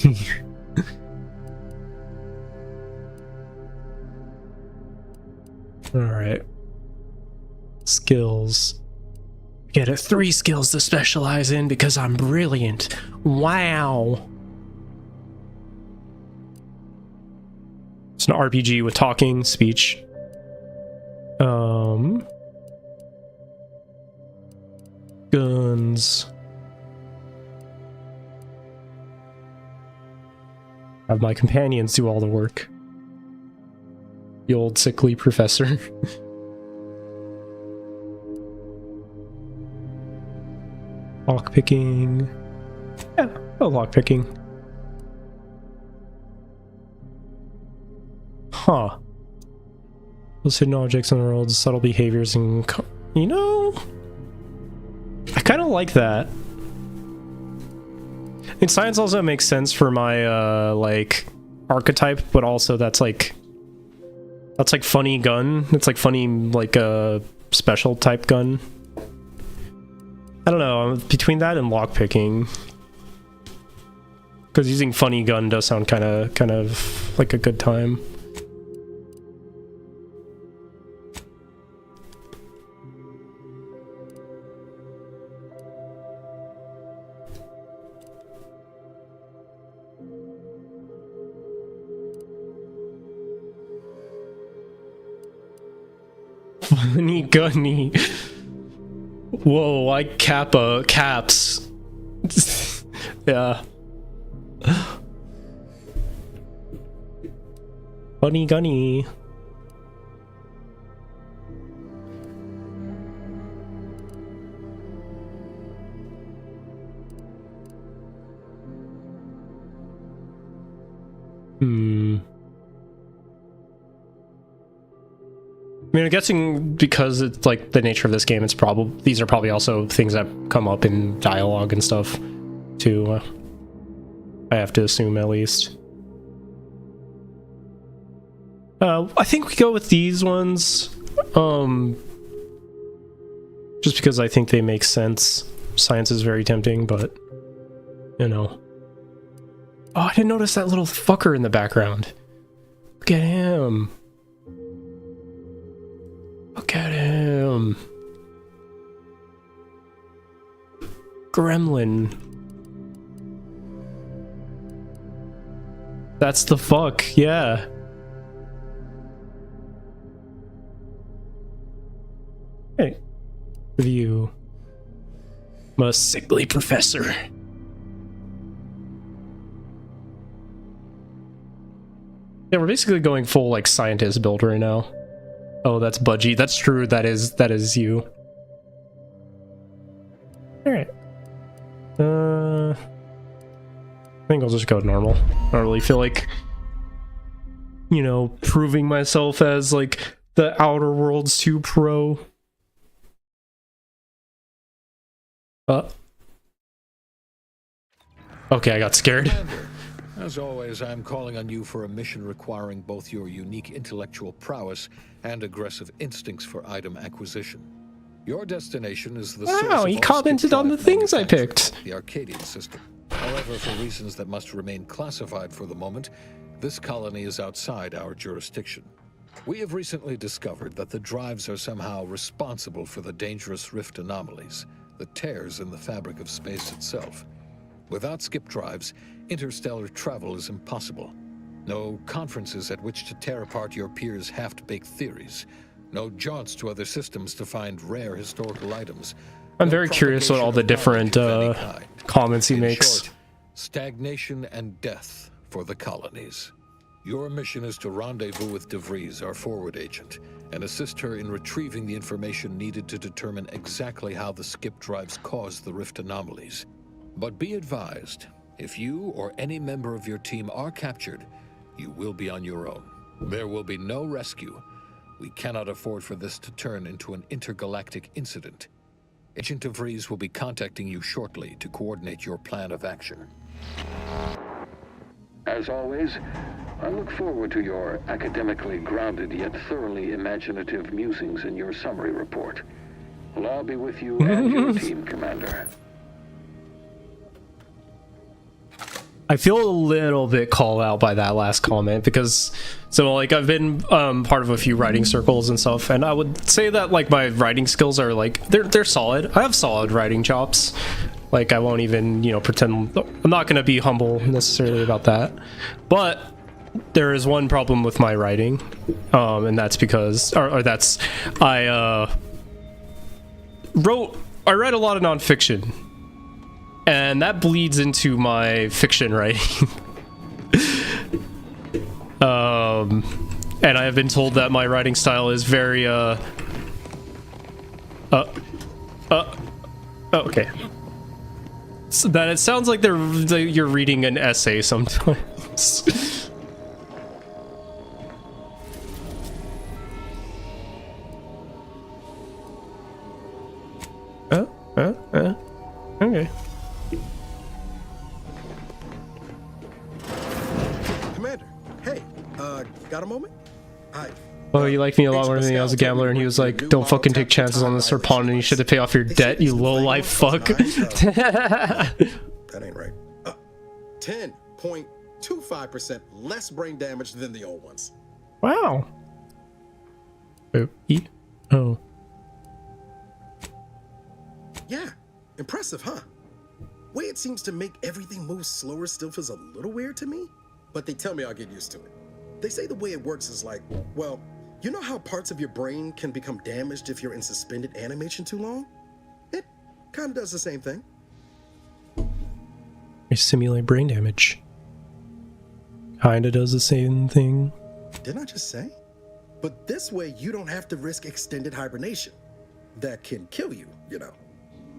B: All right. Skills. Get it 3 skills to specialize in because I'm brilliant. Wow. It's an RPG with talking, speech. Guns. Have my companions do all the work. The old sickly professor. Lockpicking. Yeah, lockpicking. Huh. Those hidden objects in the world, subtle behaviors, and you know, I kind of like that. And science also makes sense for my like archetype, but also that's like funny gun. It's like funny like a special type gun. I don't know, between that and lockpicking, because using funny gun does sound kind of like a good time. Funny gunny. Whoa, I caps. Yeah. Funny gunny. I mean, I'm guessing because it's like the nature of this game, these are probably also things that come up in dialogue and stuff too. I have to assume, at least. I think we go with these ones, just because I think they make sense. Science is very tempting, but you know. Oh, I didn't notice that little fucker in the background. Look at him. Look at him. Gremlin. That's the fuck, yeah. Hey. Review. I'm a sickly professor. Yeah, we're basically going full like scientist build right now. Oh, that's Budgie. That's true. That is you. All right. I think I'll just go normal. I don't really feel like, you know, proving myself as like the Outer Worlds 2 pro. Okay, I got scared.
G: As always, I'm calling on you for a mission requiring both your unique intellectual prowess and aggressive instincts for item acquisition. Your destination is the source
B: Wow,
G: of
B: he
G: all
B: commented on the
G: skip drive
B: things I
G: manufacturing,
B: picked.
G: the Arcadian system. However, for reasons that must remain classified for the moment, this colony is outside our jurisdiction. We have recently discovered that the drives are somehow responsible for the dangerous rift anomalies, the tears in the fabric of space itself. Without skip drives, interstellar travel is impossible. No conferences at which to tear apart your peers' half-baked theories. No jaunts to other systems to find rare historical items.
B: I'm
G: No
B: very curious what all the
G: propagation
B: different
G: of knowledge of any kind.
B: comments he
G: In
B: makes.
G: short, stagnation and death for the colonies. Your mission is to rendezvous with DeVries, our forward agent, and assist her in retrieving the information needed to determine exactly how the skip drives caused the rift anomalies. But be advised, if you or any member of your team are captured, you will be on your own. There will be no rescue. We cannot afford for this to turn into an intergalactic incident. Agent DeVries will be contacting you shortly to coordinate your plan of action.
H: As always, I look forward to your academically grounded yet thoroughly imaginative musings in your summary report. Well, I'll be with you and your team, Commander.
B: I feel a little bit called out by that last comment because, so like I've been part of a few writing circles and stuff, and I would say that like my writing skills are like they're solid. I have solid writing chops. Like I won't even pretend. I'm not gonna be humble necessarily about that, but there is one problem with my writing, and that's because or that's I write a lot of nonfiction. And that bleeds into my fiction writing. And I have been told that my writing style is very, okay. So that it sounds like you're reading an essay sometimes. Okay.
I: Got a moment?
B: Oh, you like me a lot more than I was a gambler, and he was like, don't fucking take chances on this or pawn, and you should have paid off your debt, you low-life fuck.
I: That ain't right. 10.25% less brain damage than the old ones.
B: Wow. Oh.
I: Yeah, impressive, huh? Way it seems to make everything move slower still feels a little weird to me, but they tell me I'll get used to it. They say the way it works is like, well, you know how parts of your brain can become damaged if you're in suspended animation too long? It kind of does the same thing.
B: I simulate brain damage. Kinda does the same thing.
I: Didn't I just say? But this way you don't have to risk extended hibernation. That can kill you, you know.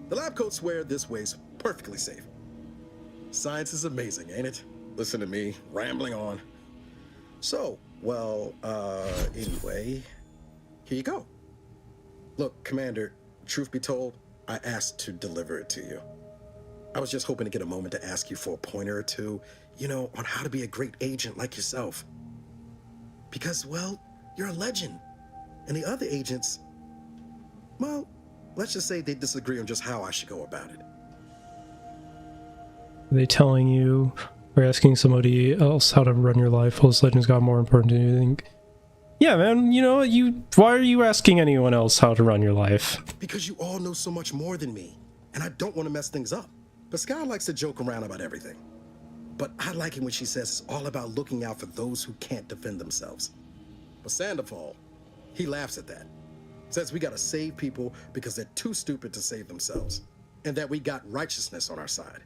I: The lab coats swear this way's perfectly safe. Science is amazing, ain't it? Listen to me, rambling on. So, well, anyway, here you go. Look, Commander, truth be told, I asked to deliver it to you. I was just hoping to get a moment to ask you for a pointer or two, on how to be a great agent like yourself. Because, well, you're a legend. And the other agents, well, let's just say they disagree on just how I should go about it.
B: Are they telling you or asking somebody else how to run your life? Those legends got more important than you think. Yeah, man, why are you asking anyone else how to run your life?
I: Because you all know so much more than me, and I don't want to mess things up. But Sky likes to joke around about everything. But I like it when she says it's all about looking out for those who can't defend themselves. But Sandoval, he laughs at that. Says we gotta save people because they're too stupid to save themselves. And that we got righteousness on our side.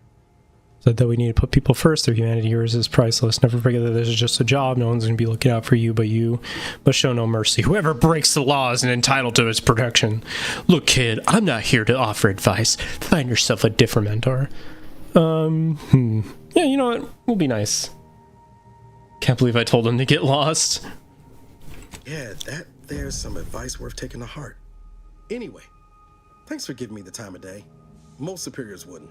B: Said that we need to put people first. Their humanity here is priceless. Never forget that this is just a job. No one's going to be looking out for you, but you must show no mercy. Whoever breaks the law is entitled to its protection. Look, kid, I'm not here to offer advice. Find yourself a different mentor. Yeah, you know what? We'll be nice. Can't believe I told him to get lost.
I: Yeah, there's some advice worth taking to heart. Anyway, thanks for giving me the time of day. Most superiors wouldn't.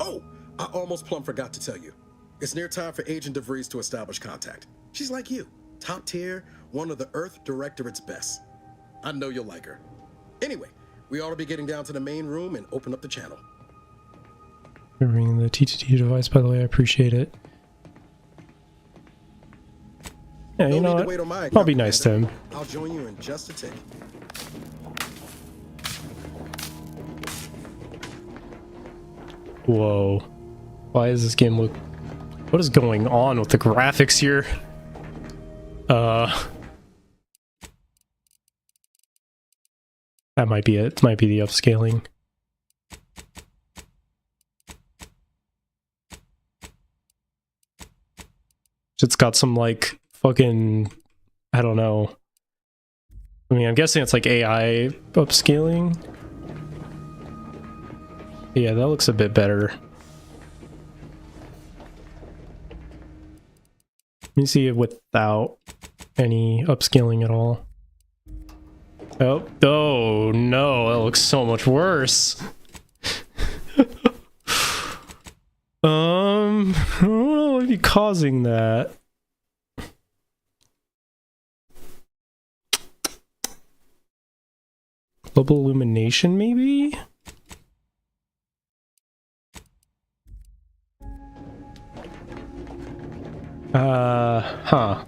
I: Oh! I almost plumb forgot to tell you. It's near time for Agent DeVries to establish contact. She's like you, top tier, one of the Earth Directorate's best. I know you'll like her. Anyway, we ought to be getting down to the main room and open up the channel.
B: You're ringing the T2T device, by the way. I appreciate it. Yeah, you know what? I'll be nice to him.
I: I'll join you in just a tick.
B: Whoa. Why does this game look... What is going on with the graphics here? That might be it. Might be the upscaling. It's got some like fucking, I don't know. I mean, I'm guessing it's like AI upscaling. Yeah, that looks a bit better. Let me see it without any upscaling at all. Oh, oh no, that looks so much worse. I don't know what would be causing that. Global illumination, maybe? Huh.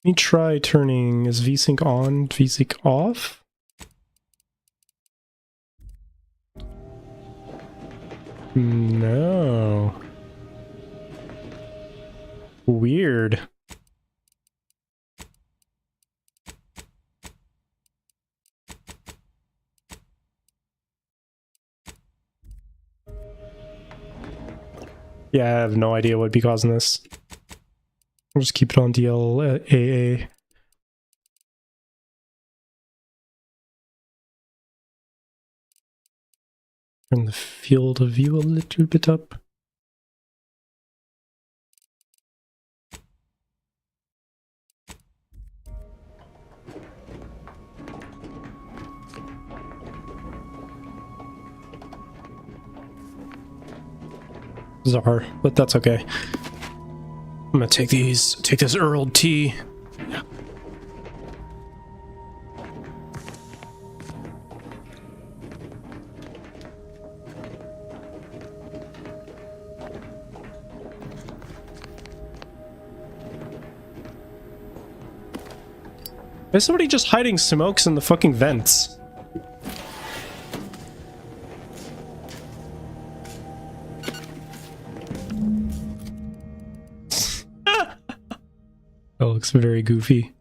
B: Let me try turning, is VSync on, VSync off? No. Weird. Yeah, I have no idea what would be causing this. I'll just keep it on DLAA. Turn the field of view a little bit up. Bizarre, but that's okay. I'm gonna take this Earl tea. Is somebody just hiding smokes in the fucking vents? That looks very goofy.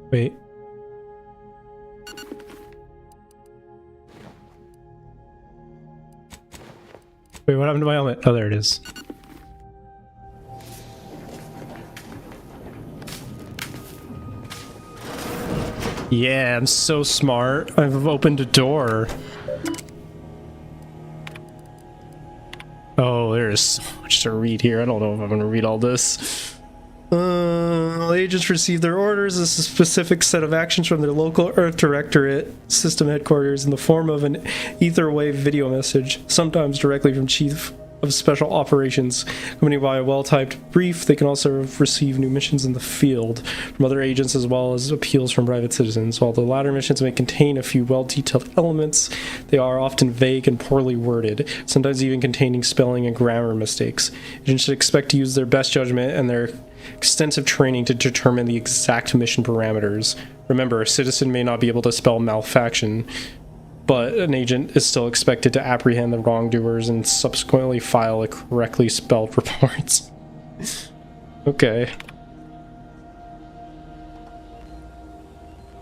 B: Wait. Wait, what happened to my helmet? Oh, there it is. Yeah, I'm so smart. I've opened a door. Oh, there's so much to read here. I don't know if I'm going to read all this. Agents receive their orders as a specific set of actions from their local Earth Directorate system headquarters in the form of an ether wave video message, sometimes directly from Chief of Special Operations. Accompanied by a well-typed brief, they can also receive new missions in the field from other agents as well as appeals from private citizens. While the latter missions may contain a few well-detailed elements, they are often vague and poorly worded, sometimes even containing spelling and grammar mistakes. Agents should expect to use their best judgment and their extensive training to determine the exact mission parameters. Remember, a citizen may not be able to spell malfaction, but an agent is still expected to apprehend the wrongdoers and subsequently file a correctly spelled report. Okay.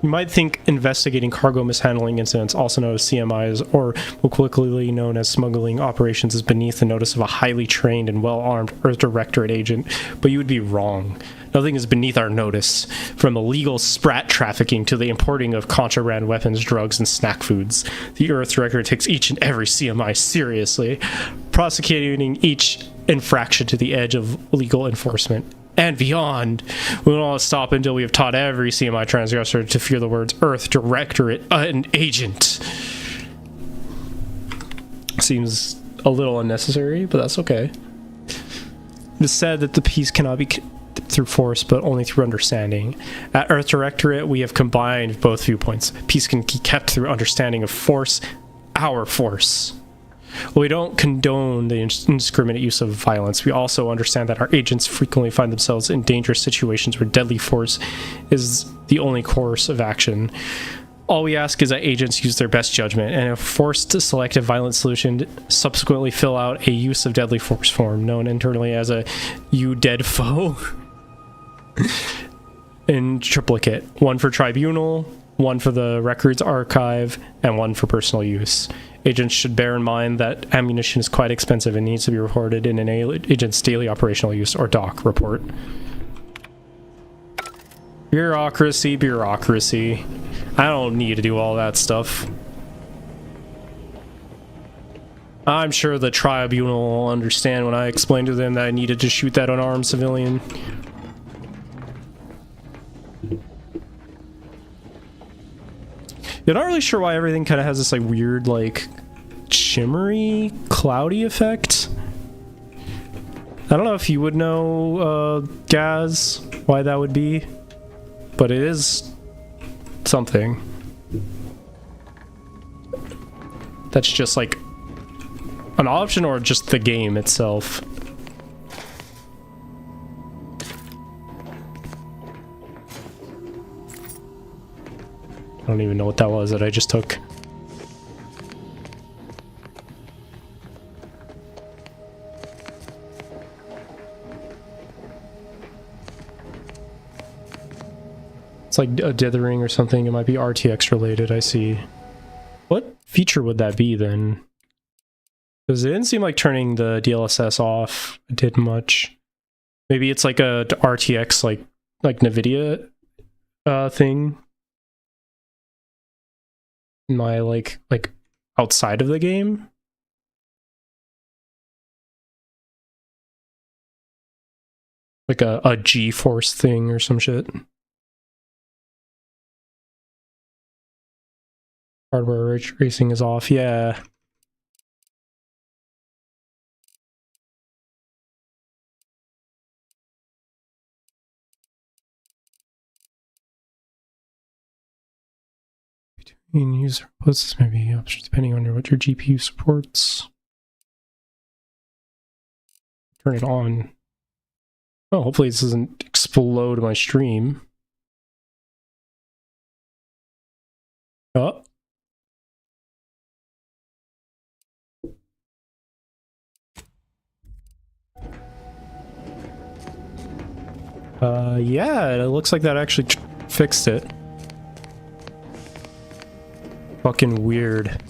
B: You might think investigating cargo mishandling incidents, also known as CMIs, or more colloquially known as smuggling operations, is beneath the notice of a highly trained and well-armed Earth Directorate agent, but you would be wrong. Nothing is beneath our notice, from illegal sprat trafficking to the importing of contraband weapons, drugs, and snack foods. The Earth Directorate takes each and every CMI seriously, prosecuting each infraction to the edge of legal enforcement and beyond. We will not stop until we have taught every CMI transgressor to fear the words Earth Directorate and agent. Seems a little unnecessary, but that's okay. It is said that the peace cannot be through force, but only through understanding. At Earth Directorate, we have combined both viewpoints. Peace can be kept through understanding of force, our force. While we don't condone the indiscriminate use of violence, we also understand that our agents frequently find themselves in dangerous situations where deadly force is the only course of action. All we ask is that agents use their best judgment, and if forced to select a violent solution, subsequently fill out a use of deadly force form, known internally as a "you dead foe" in triplicate. One for tribunal, one for the records archive, and one for personal use. Agents should bear in mind that ammunition is quite expensive and needs to be reported in an agent's daily operational use or DOC report. Bureaucracy, bureaucracy. I don't need to do all that stuff. I'm sure the tribunal will understand when I explain to them that I needed to shoot that unarmed civilian. You're not really sure why everything kind of has this like weird, like shimmery, cloudy effect. I don't know if you would know, Gaz, why that would be, but it is something. That's just like an option or just the game itself. I don't even know what that was that I just took. It's like a dithering or something. It might be RTX related, I see. What feature would that be then? Because it didn't seem like turning the DLSS off did much. Maybe it's like a RTX like NVIDIA thing. My like outside of the game. Like a GeForce thing or some shit. Hardware ray tracing is off, yeah. Between user inputs, this may be options depending on what your GPU supports. Turn it on. Oh, hopefully this doesn't explode my stream. Oh. Yeah, it looks like that actually fixed it. Fucking weird.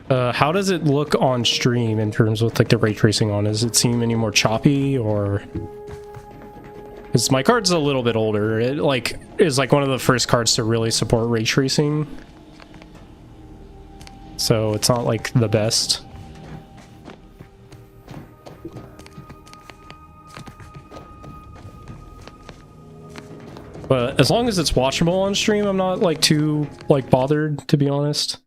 B: How does it look on stream in terms of like the ray tracing on? Does it seem any more choppy or? Because my card's a little bit older. It like is like one of the first cards to really support ray tracing. So it's not like the best. But as long as it's watchable on stream, I'm not like too like bothered, to be honest.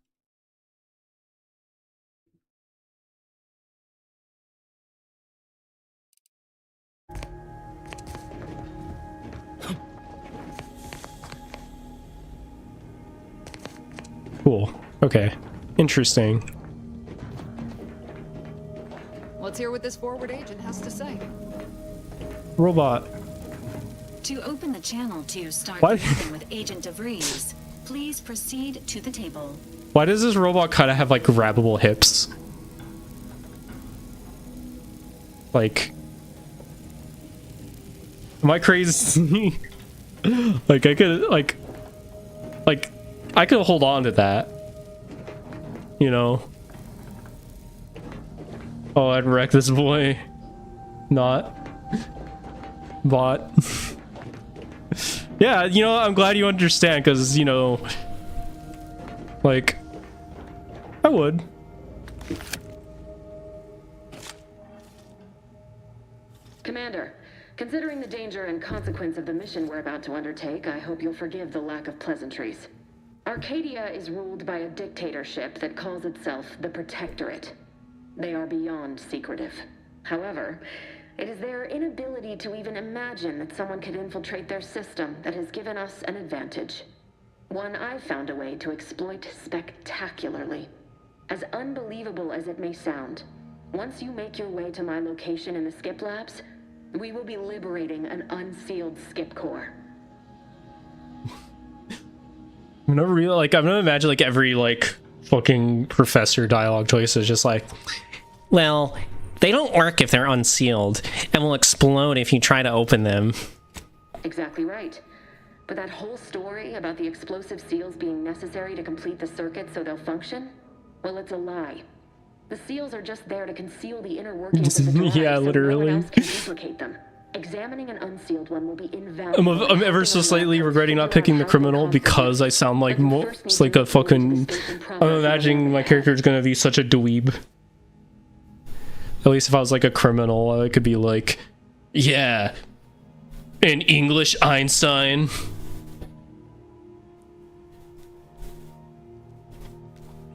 B: Cool. Okay. Interesting.
J: Let's hear what this forward agent has to say.
B: Robot.
K: To open the channel to start
B: What?
K: connecting with Agent DeVries, please proceed to the table.
B: Why does this robot kind of have like grabbable hips? Like, am I crazy? Like I could like I could hold on to that, you know. Oh, I'd wreck this boy. Not bot. Yeah, you know, I'm glad you understand, because, you know, like, I would.
L: Commander, considering the danger and consequence of the mission we're about to undertake, I hope you'll forgive the lack of pleasantries. Arcadia is ruled by a dictatorship that calls itself the Protectorate. They are beyond secretive. However, it is their inability to even imagine that someone could infiltrate their system that has given us an advantage. One I've found a way to exploit spectacularly. As unbelievable as it may sound, once you make your way to my location in the Skip Labs, we will be liberating an unsealed Skip Core.
B: I'm gonna imagine like every like fucking professor dialogue choice is just like, well, they don't work if they're unsealed and will explode if you try to open them.
L: Exactly right. But that whole story about the explosive seals being necessary to complete the circuit so they'll function, well, it's a lie. The seals are just there to conceal the inner workings of the drive
B: Yeah,
L: so
B: literally.
L: no one else can duplicate them. Examining an unsealed one will be invaluable.
B: I'm ever so slightly regretting not picking the criminal because I sound like it's like a fucking. I'm imagining my character is gonna be such a dweeb. At least if I was like a criminal, I could be like, yeah, an English Einstein.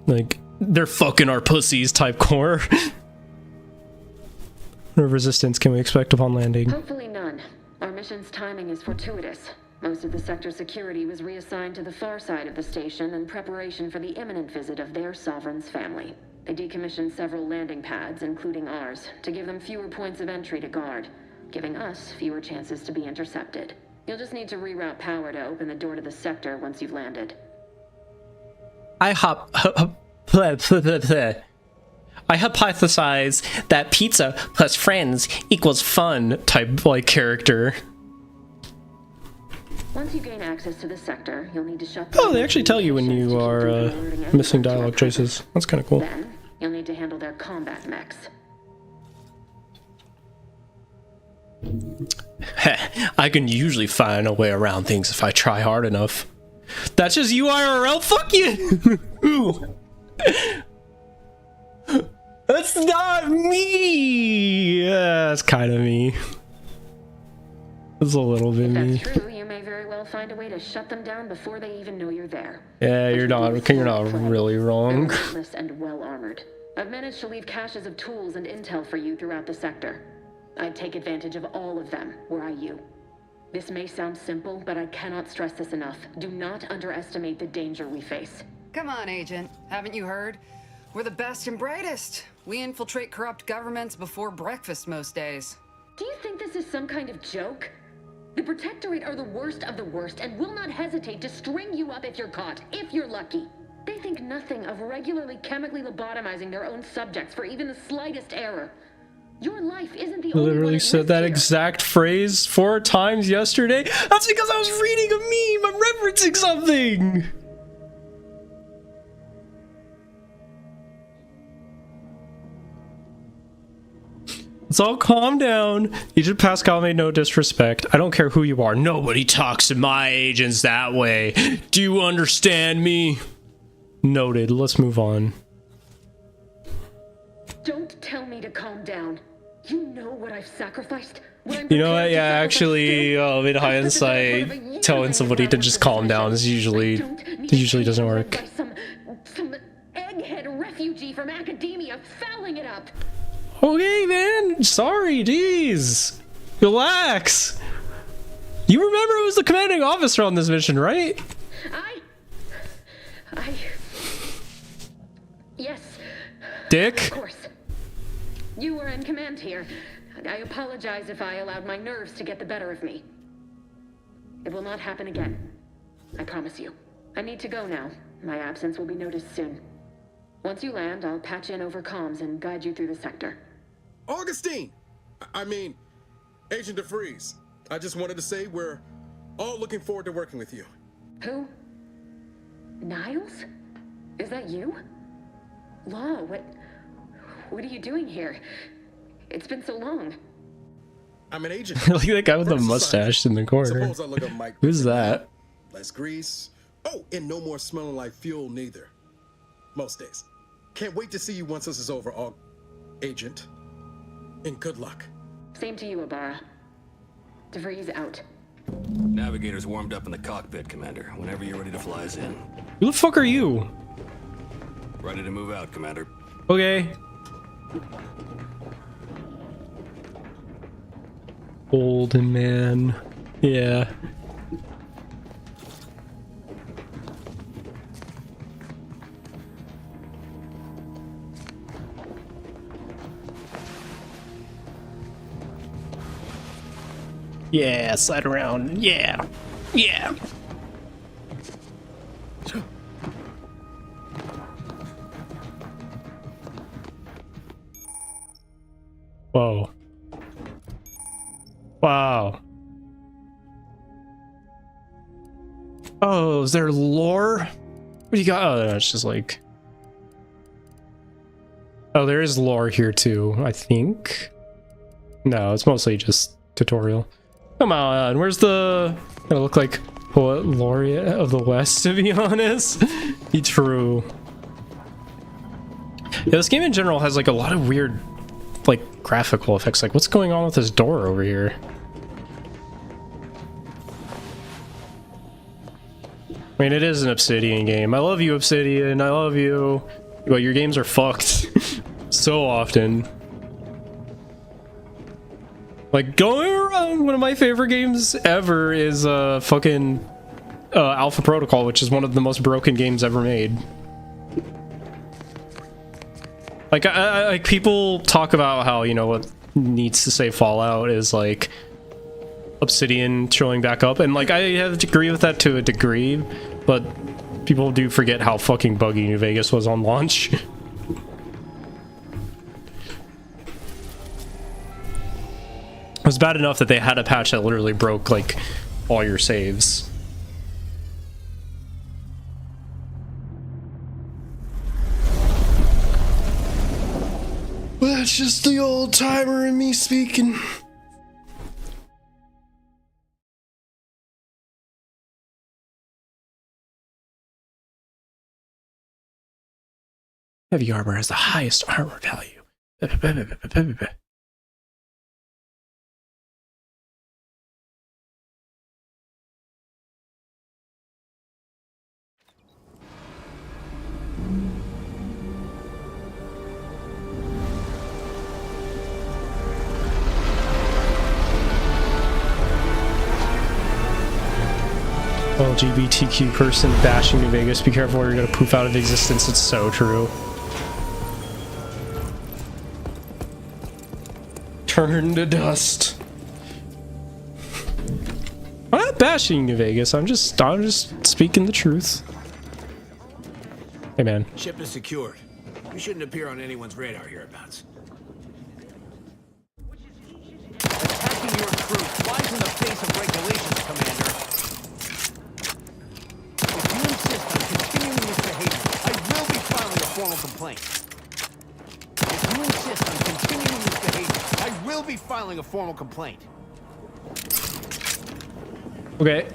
B: Like, they're fucking our pussies type core. What resistance can we expect upon landing?
L: Hopefully none. Our mission's timing is fortuitous. Most of the sector's security was reassigned to the far side of the station in preparation for the imminent visit of their sovereign's family. They decommissioned several landing pads, including ours, to give them fewer points of entry to guard, giving us fewer chances to be intercepted. You'll just need to reroute power to open the door to the sector once you've landed.
B: I hypothesize that pizza plus friends equals fun type like character.
L: Once you gain access to the sector, you'll need to shut.
B: Oh, they actually tell you when you are missing dialogue choices. That's kind of cool.
L: Then you'll need to handle their combat mechs.
B: I can usually find a way around things if I try hard enough. That's just you IRL. Fuck you. That's not me. Yeah, that's kind of me. It's a little bit me.
L: If that's true, you may very well find a way to shut them down before they even know you're there.
B: Yeah, you're not really wrong.
L: They're relentless and well armored. I've managed to leave caches of tools and intel for you throughout the sector. I'd take advantage of all of them, were I you. This may sound simple, but I cannot stress this enough. Do not underestimate the danger we face.
J: Come on, Agent. Haven't you heard? We're the best and brightest. We infiltrate corrupt governments before breakfast most days.
L: Do you think this is some kind of joke? The Protectorate are the worst of the worst and will not hesitate to string you up if you're caught, if you're lucky. They think nothing of regularly chemically lobotomizing their own subjects for even the slightest error. Your life isn't the only one
B: Literally
L: at
B: said
L: risk
B: that
L: here.
B: exact phrase 4 times yesterday. That's because I was reading a meme. I'm referencing something. So calm down. Agent Pascal made no disrespect. I don't care who you are. Nobody talks to my agents that way. Do you understand me? Noted. Let's move on.
L: Don't tell me to calm down. You know what I've sacrificed.
B: You know what? Yeah, actually, in hindsight, telling somebody to just calm down is usually doesn't work.
L: By some egghead refugee from academia fouling it up.
B: Okay, man. Sorry, jeez. Relax. You remember who was the commanding officer on this mission, right?
L: Yes.
B: Dick?
L: Of course. You were in command here. I apologize if I allowed my nerves to get the better of me. It will not happen again. I promise you. I need to go now. My absence will be noticed soon. Once you land, I'll patch in over comms and guide you through the sector.
I: Augustine! I mean, Agent DeFreeze. I just wanted to say we're all looking forward to working with you.
L: Who? Niles? Is that you? Law, what are you doing here? It's been so long.
I: I'm an agent.
B: Like that guy with the mustache in the corner.
I: Suppose I look up Mike.
B: Who's that?
I: Less grease. Oh, and no more smelling like fuel neither. Most days. Can't wait to see you once this is over, Agent. And good luck.
L: Same to you, Ibarra. DeVries out.
E: Navigator's warmed up in the cockpit, Commander. Whenever you're ready to fly us in.
B: Who the fuck are you?
E: Ready to move out, Commander.
B: Okay. Golden man. Yeah. Yeah, slide around. Yeah. Yeah. Wow. Oh, is there lore? What do you got? Oh, no, it's just like... Oh, there is lore here too, I think. No, it's mostly just tutorial. Come on, where's the... Gonna look like Poet Laureate of the West, to be honest. Be true. Yeah, this game in general has like a lot of weird, like, graphical effects. Like, what's going on with this door over here? I mean, it is an Obsidian game. I love you, Obsidian. I love you. But your games are fucked so often. Like, going around, one of my favorite games ever is fucking Alpha Protocol, which is one of the most broken games ever made. Like, like people talk about how, you know, what needs to say Fallout is like Obsidian showing back up, and like I have to agree with that to a degree, but people do forget how fucking buggy New Vegas was on launch. It was bad enough that they had a patch that literally broke like all your saves. Well, that's just the old timer in me speaking. Heavy armor has the highest armor value. LGBTQ person bashing New Vegas. Be careful or you're gonna poof out of existence. It's so true. Turn to dust. I'm not bashing New Vegas. I'm just speaking the truth. Hey man.
M: Ship is secured. You shouldn't appear on anyone's radar hereabouts. Attacking your crew flies in the face of regulations, Commander. If you insist on continuing this behavior, I will be filing a formal complaint. If you insist on continuing this behavior, I will be filing a formal complaint.
B: Okay.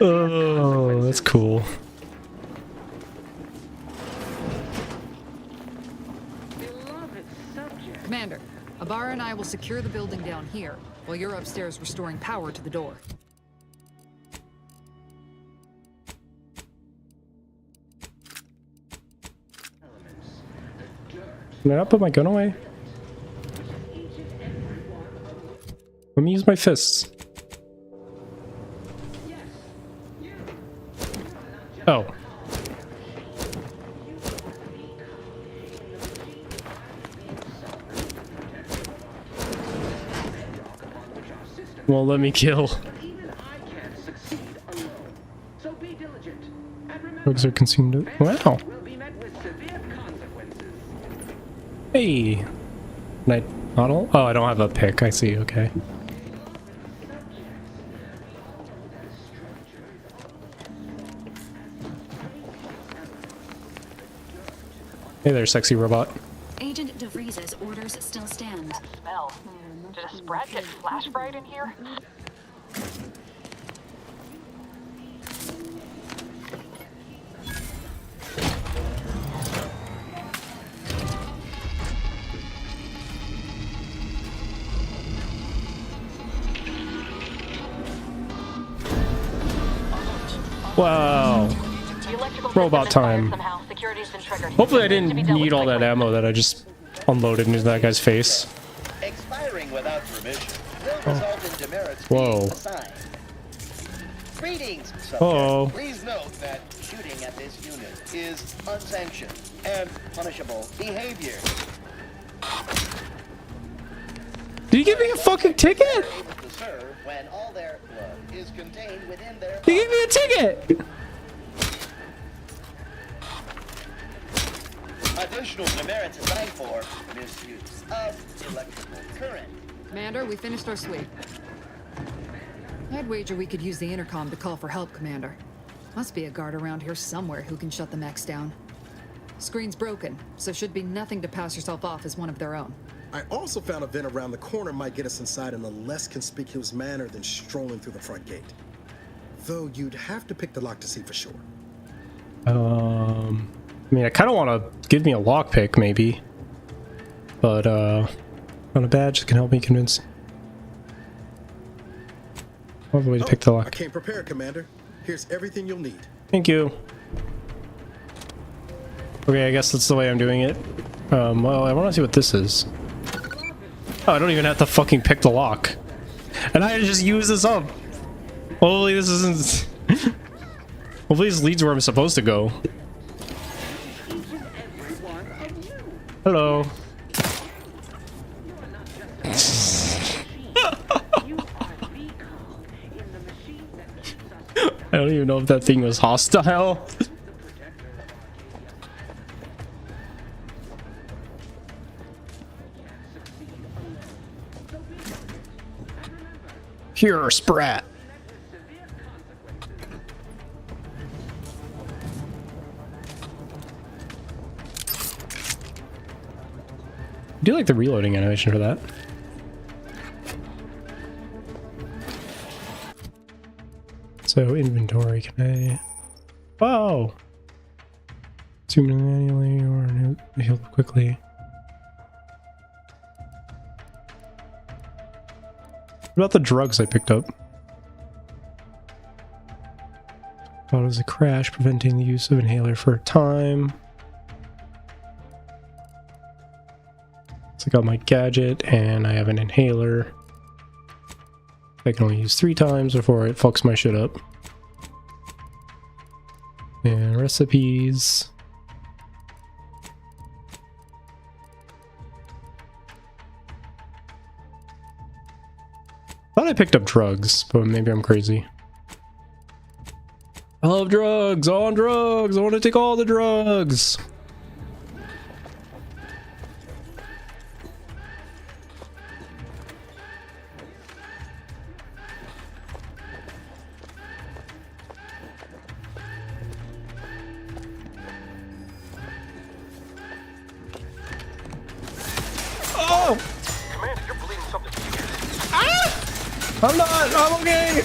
B: Oh, that's cool.
J: Commander, Abara and I will secure the building down here, while you're upstairs restoring power to the door.
B: Did I not put my gun away? Let me use my fists. Oh. Well, let me kill. Drugs are consumed. Wow. Hey. Night model? Oh, I don't have a pick. I see. Okay. Hey there, sexy robot.
K: Agent DeVries's orders still stand.
N: Smell. Did a spread get flash fried in here?
B: Wow. Robot time. Hopefully I didn't need all that ammo that I just unloaded into that guy's face.
O: Expiring without permission will result in demerits
B: Whoa.
O: being assigned. Greetings, subject.
B: Uh-oh.
O: Please note that shooting at this unit is unsanctioned and punishable behavior.
B: Did you give me a fucking ticket?
O: Able to serve when all their blood is contained within their.
B: You gave me a ticket.
O: Additional demerits assigned for misuse of electrical current.
J: Commander, we finished our sweep. I'd wager we could use the intercom to call for help, Commander. Must be a guard around here somewhere who can shut the mechs down. Screen's broken, so should be nothing to pass yourself off as one of their own.
I: I also found a vent around the corner might get us inside in a less conspicuous manner than strolling through the front gate. Though you'd have to pick the lock to see for sure.
B: I mean, I kind of want to give me a lockpick, maybe. But, on a badge that can help me convince. I have a way to pick the lock.
I: I came prepared, Commander. Here's everything you'll need.
B: Thank you. Okay, I guess that's the way I'm doing it. Well, I want to see what this is. Oh, I don't even have to fucking pick the lock. And I just use this up. Hopefully this isn't... Hopefully this leads where I'm supposed to go. Hello. I don't even know if that thing was hostile. Here, Sprat. I do like the reloading animation for that. So inventory, can I? Wow. Zoom in manually or heal quickly. What about the drugs I picked up? Autos a crash, preventing the use of inhaler for a time. So I got my gadget and I have an inhaler. I can only use 3 times before it fucks my shit up. And recipes. Thought I picked up drugs, but maybe I'm crazy. I love drugs! On drugs! I want to take all the drugs! Oh!
M: Commander, you're bleeding something serious.
B: Ah! I'm not! I'm okay!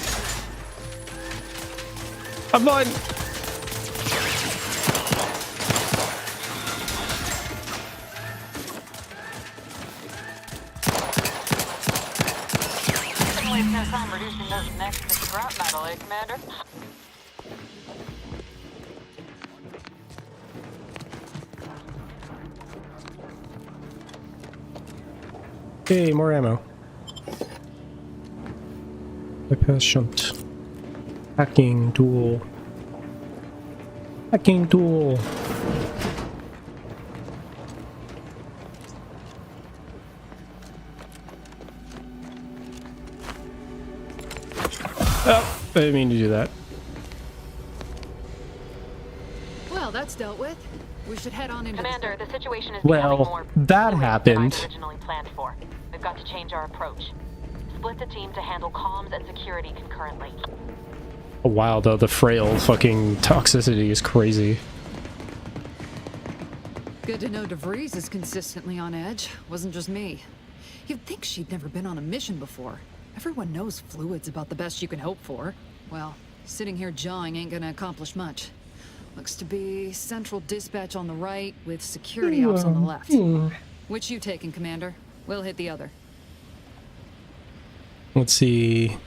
B: I'm fine!
N: Couldn't waste no time reducing those necks to scrap metal, eh, Commander?
B: Okay, more ammo. Bypass shunt. Hacking tool. Hacking tool. Oh, I didn't mean to do that.
J: Well, that's dealt with. We should head on into
N: Commander, the situation is
B: Well,
N: becoming more
B: that
N: fluid
B: happened.
N: than I'd originally planned for. We've got to change our approach. Split the team to handle comms and security concurrently.
B: Oh, wow, though, the frail fucking toxicity is crazy.
J: Good to know DeVries is consistently on edge. Wasn't just me. You'd think she'd never been on a mission before. Everyone knows fluid's about the best you can hope for. Well, sitting here jawing ain't gonna accomplish much. Looks to be central dispatch on the right with security ops on the left. Which you taking, Commander? We'll hit the other.
B: Let's see.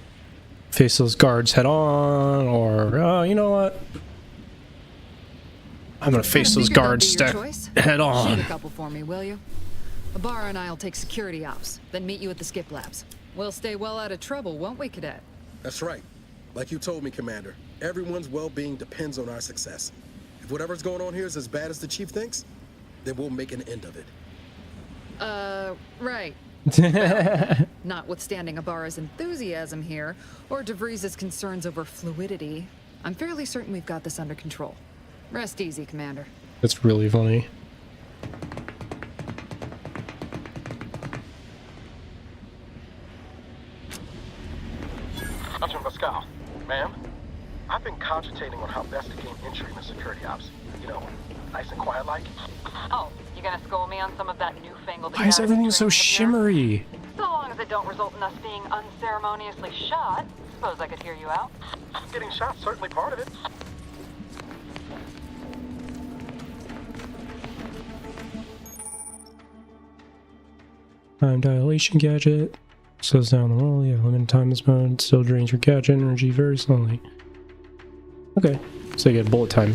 B: Face those guards head on, or oh, you know what? I'm gonna face those guards head
J: Shoot
B: on.
J: a couple for me, will you? Ibarra and I'll take security ops, then meet you at the skip labs. We'll stay well out of trouble, won't we, Cadet?
I: That's right. Like you told me, Commander, everyone's well-being depends on our success. If whatever's going on here is as bad as the Chief thinks, then we'll make an end of it.
J: Right. Well, notwithstanding Ibarra's enthusiasm here, or DeVries' concerns over fluidity, I'm fairly certain we've got this under control. Rest easy, Commander.
B: That's really funny.
P: cogitating on how best to gain entry into security ops. You know, nice and quiet like.
N: Oh, you gonna school me on some of that newfangled...
B: Why is everything so shimmery?
N: So long as it don't result in us being unceremoniously shot, suppose I could hear you out.
P: Getting shot, certainly part of it.
B: Time dilation gadget. Slows down the roll. Yeah, limited time is mode. Still drains your gadget energy very slowly. Okay, so you get bullet time.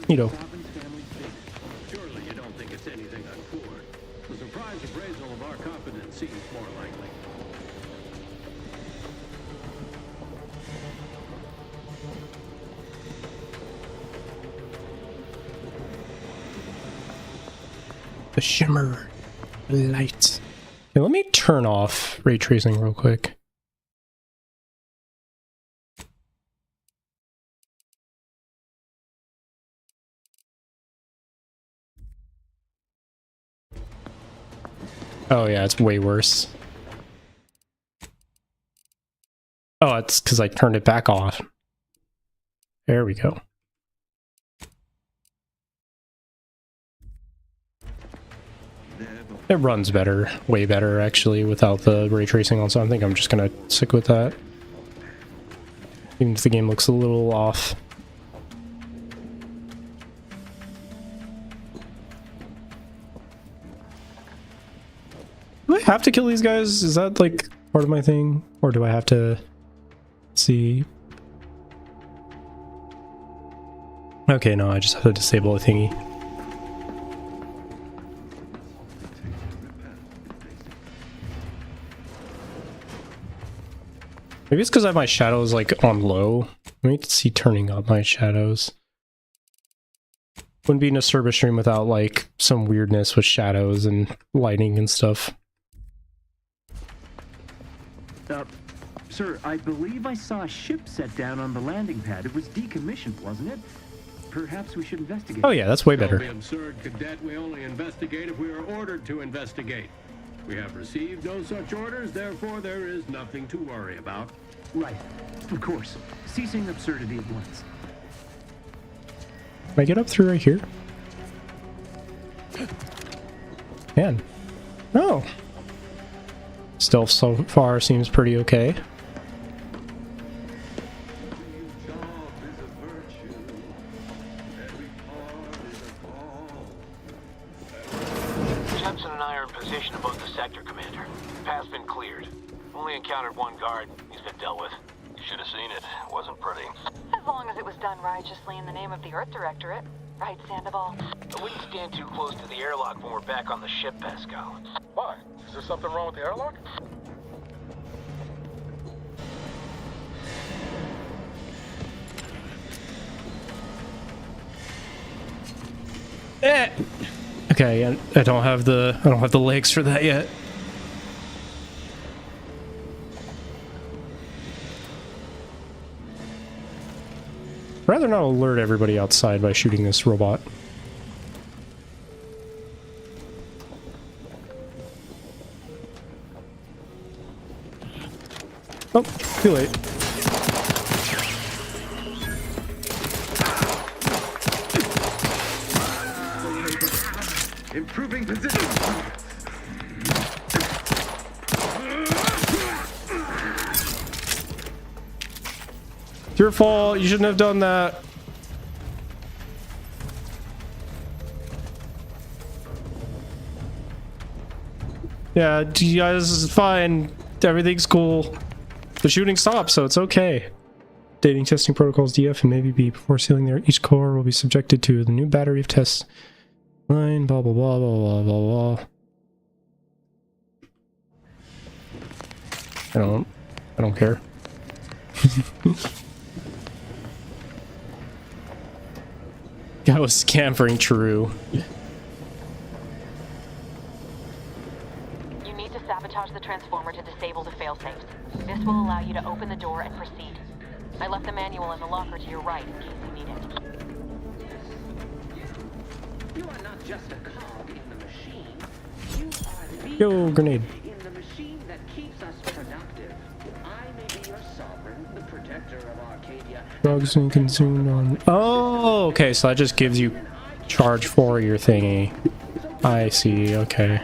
B: Neato.
Q: Surely you don't think it's anything untoward. The surprise appraisal of our competence seems more likely.
B: The shimmer. The light. Okay, let me turn off ray tracing real quick. Oh yeah, it's way worse. Oh, it's because I turned it back off. There we go. It runs better, way better actually, without the ray tracing on, so I think I'm just gonna stick with that. Even if the game looks a little off. Do I have to kill these guys? Is that like part of my thing? Or do I have to see? Okay, no, I just have to disable a thingy. Maybe it's because I have my shadows like on low. Let me see turning up my shadows. Wouldn't be in a service stream without like some weirdness with shadows and lighting and stuff.
R: Sir, I believe I saw a ship set down on the landing pad. It was decommissioned, wasn't it? Perhaps we should investigate.
B: Oh yeah, that's way better.
Q: Don't be absurd, Cadet. We only investigate if we are ordered to investigate. We have received no such orders, therefore there is nothing to worry about.
R: Right. Of course. Ceasing absurdity at once.
B: Can I get up through right here? Man. Oh. Stealth so far seems pretty okay.
S: Jensen and I are in position above the sector, Commander. Path's been cleared. Only encountered one guard. He's been dealt with. You should have seen it. It wasn't pretty.
N: As long as it was done righteously in the name of the Earth Directorate. Right, Sandoval?
S: I wouldn't stand too close to the airlock when we're back on the ship, Pascal.
P: Why? Is there something wrong with the airlock?
B: Okay, I don't have the legs for that yet. I'd rather not alert everybody outside by shooting this robot. Oh, too late.
R: Improving position.
B: It's your fault. You shouldn't have done that. Yeah, you guys, is fine. Everything's cool. The shooting stopped, so it's okay. Dating testing protocols DF and maybe B before sealing there. Each core will be subjected to the new battery of tests. Line, blah, blah, blah, blah, blah, blah, blah. I don't care. Guy was scampering true.
N: You need to sabotage the transformer to disable the failsafes. This will allow you to open the door and proceed. I left the manual in the locker to your right in case you need it.
O: You are not just a cog in the machine. You are the
B: Yo, grenade.
O: in the machine that keeps us productive. I may be your sovereign, the protector
B: oxygen consumed on. Oh, okay. So that just gives you charge for your thingy. I see. Okay.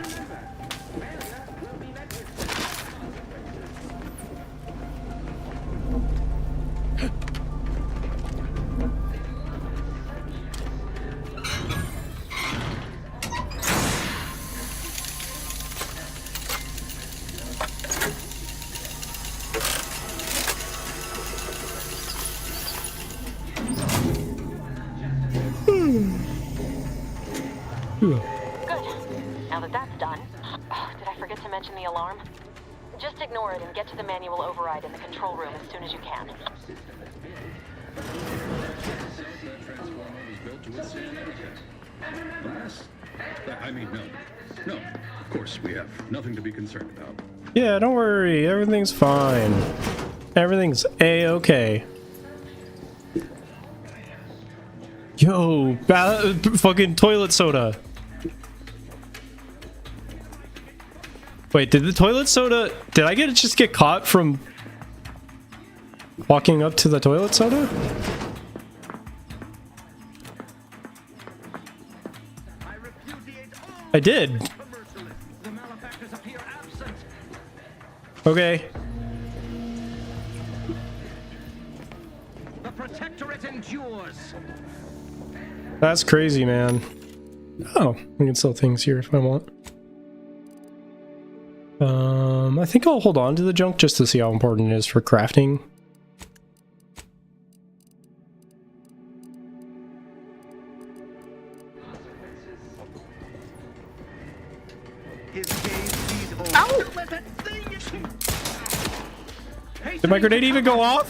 N: Good. Now that that's done, did I forget to mention the alarm? Just ignore it and get to the manual override in the control room as soon as you can.
Q: I mean, no. Of course, we have nothing to be concerned about.
B: Yeah, don't worry. Everything's fine. Everything's A-okay. Yo, fucking toilet soda. Wait, did the toilet soda... Did I just get caught from walking up to the toilet soda? I did. Okay.
M: The Protectorate endures.
B: That's crazy, man. Oh, we can sell things here if I want. I think I'll hold on to the junk just to see how important it is for crafting. Ow! Did my grenade even go off?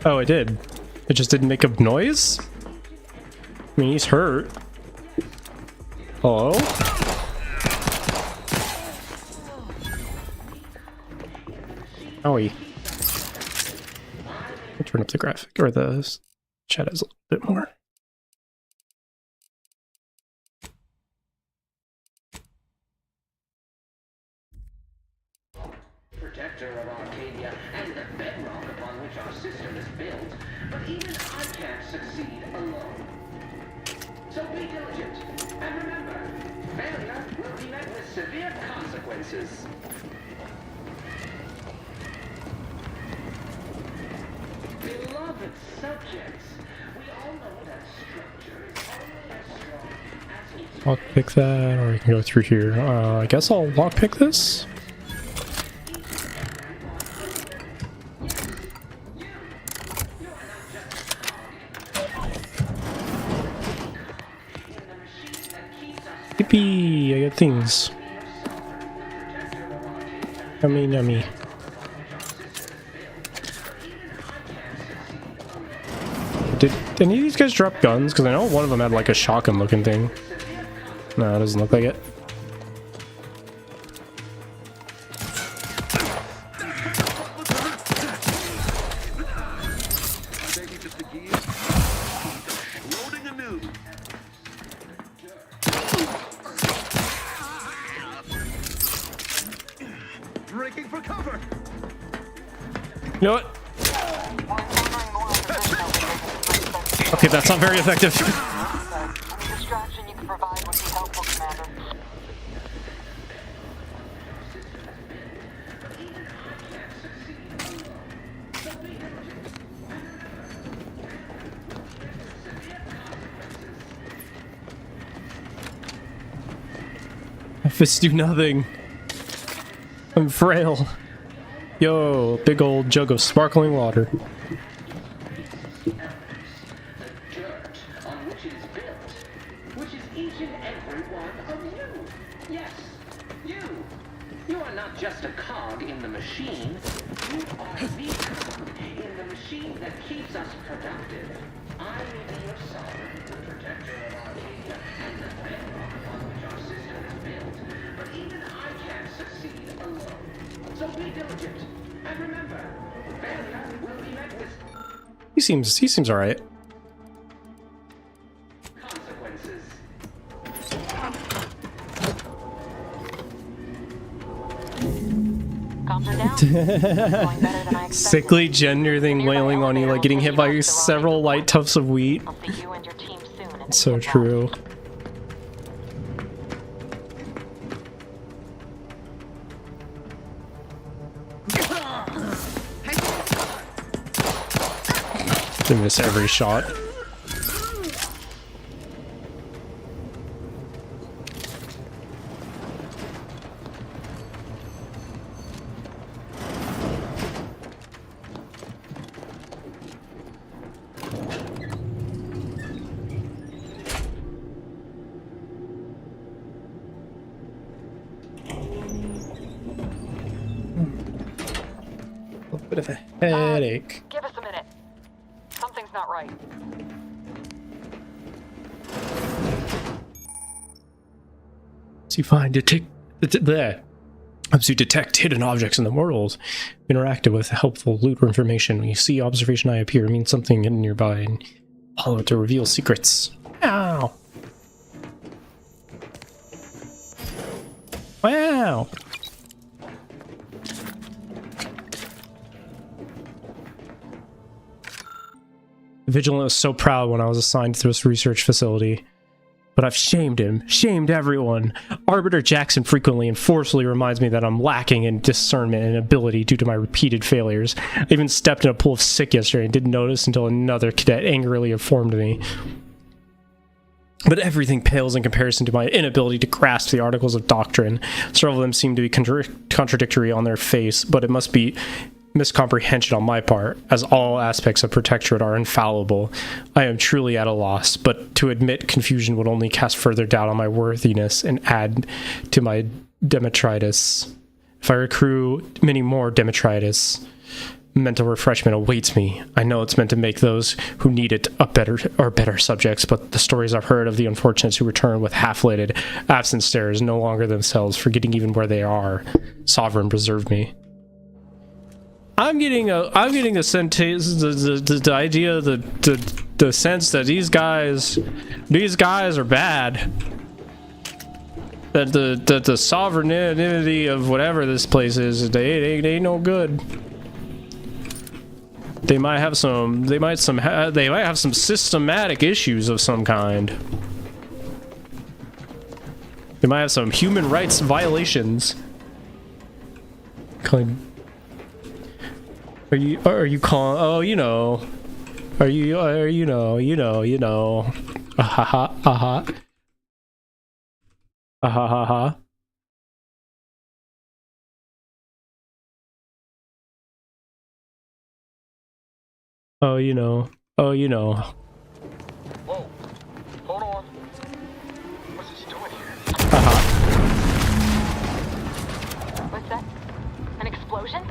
B: Oh, it did. It just didn't make a noise? I mean, he's hurt. Hello? Owie. I'll turn up the graphic, or the shadows a little bit more.
O: Protector of Arcadia and the bedrock upon which our system is built, but even I can't succeed alone. So be diligent, and remember, failure will be met with severe consequences. Beloved subjects, we all know that structure is only as strong as its...
B: Lockpick that, or I can go through here. I guess I'll lockpick this. Yippee! I got things. Yummy, yummy. Did any of these guys drop guns? Because I know one of them had like a shotgun looking thing. No, it doesn't look like it.
M: Breaking for cover.
B: You know what? Okay, that's not very effective.
N: Any distraction you can provide would be helpful, Commander.
B: My fists do nothing. I'm frail. Yo, big old jug of sparkling water.
O: Just a cog in the machine. You are the cog in the machine that keeps us productive. I may be your sovereign, the protector of Arcadia, and the bedrock upon which our system is built. But even I can't succeed alone. So be diligent. And remember, failure will be met with...
B: He seems alright.
O: consequences.
N: Comms
B: Sickly gender thing wailing on you, like getting hit by several light tufts of wheat. It's so true. I miss every shot. A bit of a headache.
N: Give us a minute. Something's not right.
B: So you find as you detect hidden objects in the world, interactive with helpful loot or information. When you see observation eye appear, it means something hidden nearby, and follow it to reveal secrets. Ow! Wow! Vigilant was so proud when I was assigned to this research facility. But I've shamed him. Shamed everyone. Arbiter Jackson frequently and forcefully reminds me that I'm lacking in discernment and ability due to my repeated failures. I even stepped in a pool of sick yesterday and didn't notice until another cadet angrily informed me. But everything pales in comparison to my inability to grasp the articles of doctrine. Several of them seem to be contradictory on their face, but it must be miscomprehension on my part, as all aspects of Protectorate are infallible. I am truly at a loss, but to admit confusion would only cast further doubt on my worthiness and add to my Demetritus. If I accrue many more Demetritus, mental refreshment awaits me. I know it's meant to make those who need it better subjects, but the stories I've heard of the unfortunates who return with half-lidded, absent stares, no longer themselves, forgetting even where they are. Sovereign, preserve me. I'm getting the sense that these guys are bad. That the sovereignty of whatever this place is, they ain't no good. They might have some systematic issues of some kind. They might have some human rights violations. Are you calling? Oh, you know. You know. Aha, aha. Aha, ha, ha. Oh, you know. Oh, you know.
P: Whoa. Hold on. What's this doing here?
B: Aha.
N: What's that? An explosion?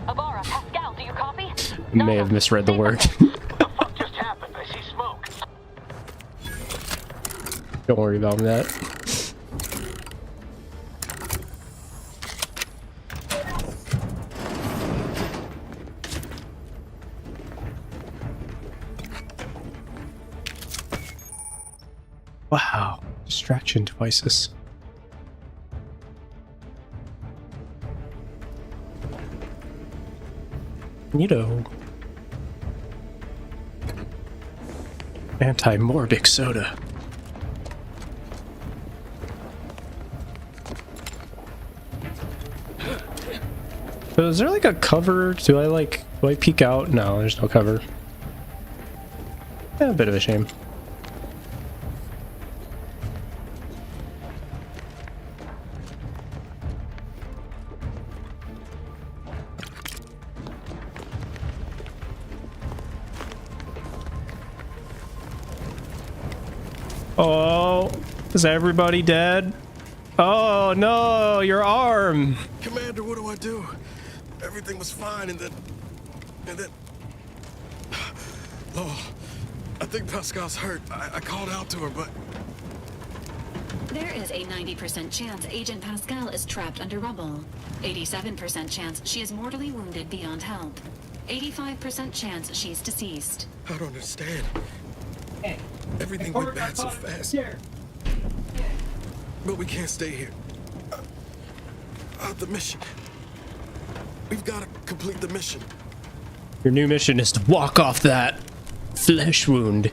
N: Avara, Pascal, do you copy?
B: May have misread the word.
S: What the fuck just happened? I see smoke.
B: Don't worry about that. Wow. Distraction devices. You know. Anti-morbic soda. So is there like a cover? Do I peek out? No, there's no cover. Yeah, a bit of a shame. Oh, is everybody dead? Oh no, your arm!
I: Commander, what do I do? Everything was fine, and then... Oh, I think Pascal's hurt. I called out to her, but...
K: There is a 90% chance Agent Pascal is trapped under rubble. 87% chance she is mortally wounded beyond help. 85% chance she's deceased.
I: I don't understand. Everything went bad so fast. But we can't stay here. The mission. We've got to complete the mission.
B: Your new mission is to walk off that flesh wound,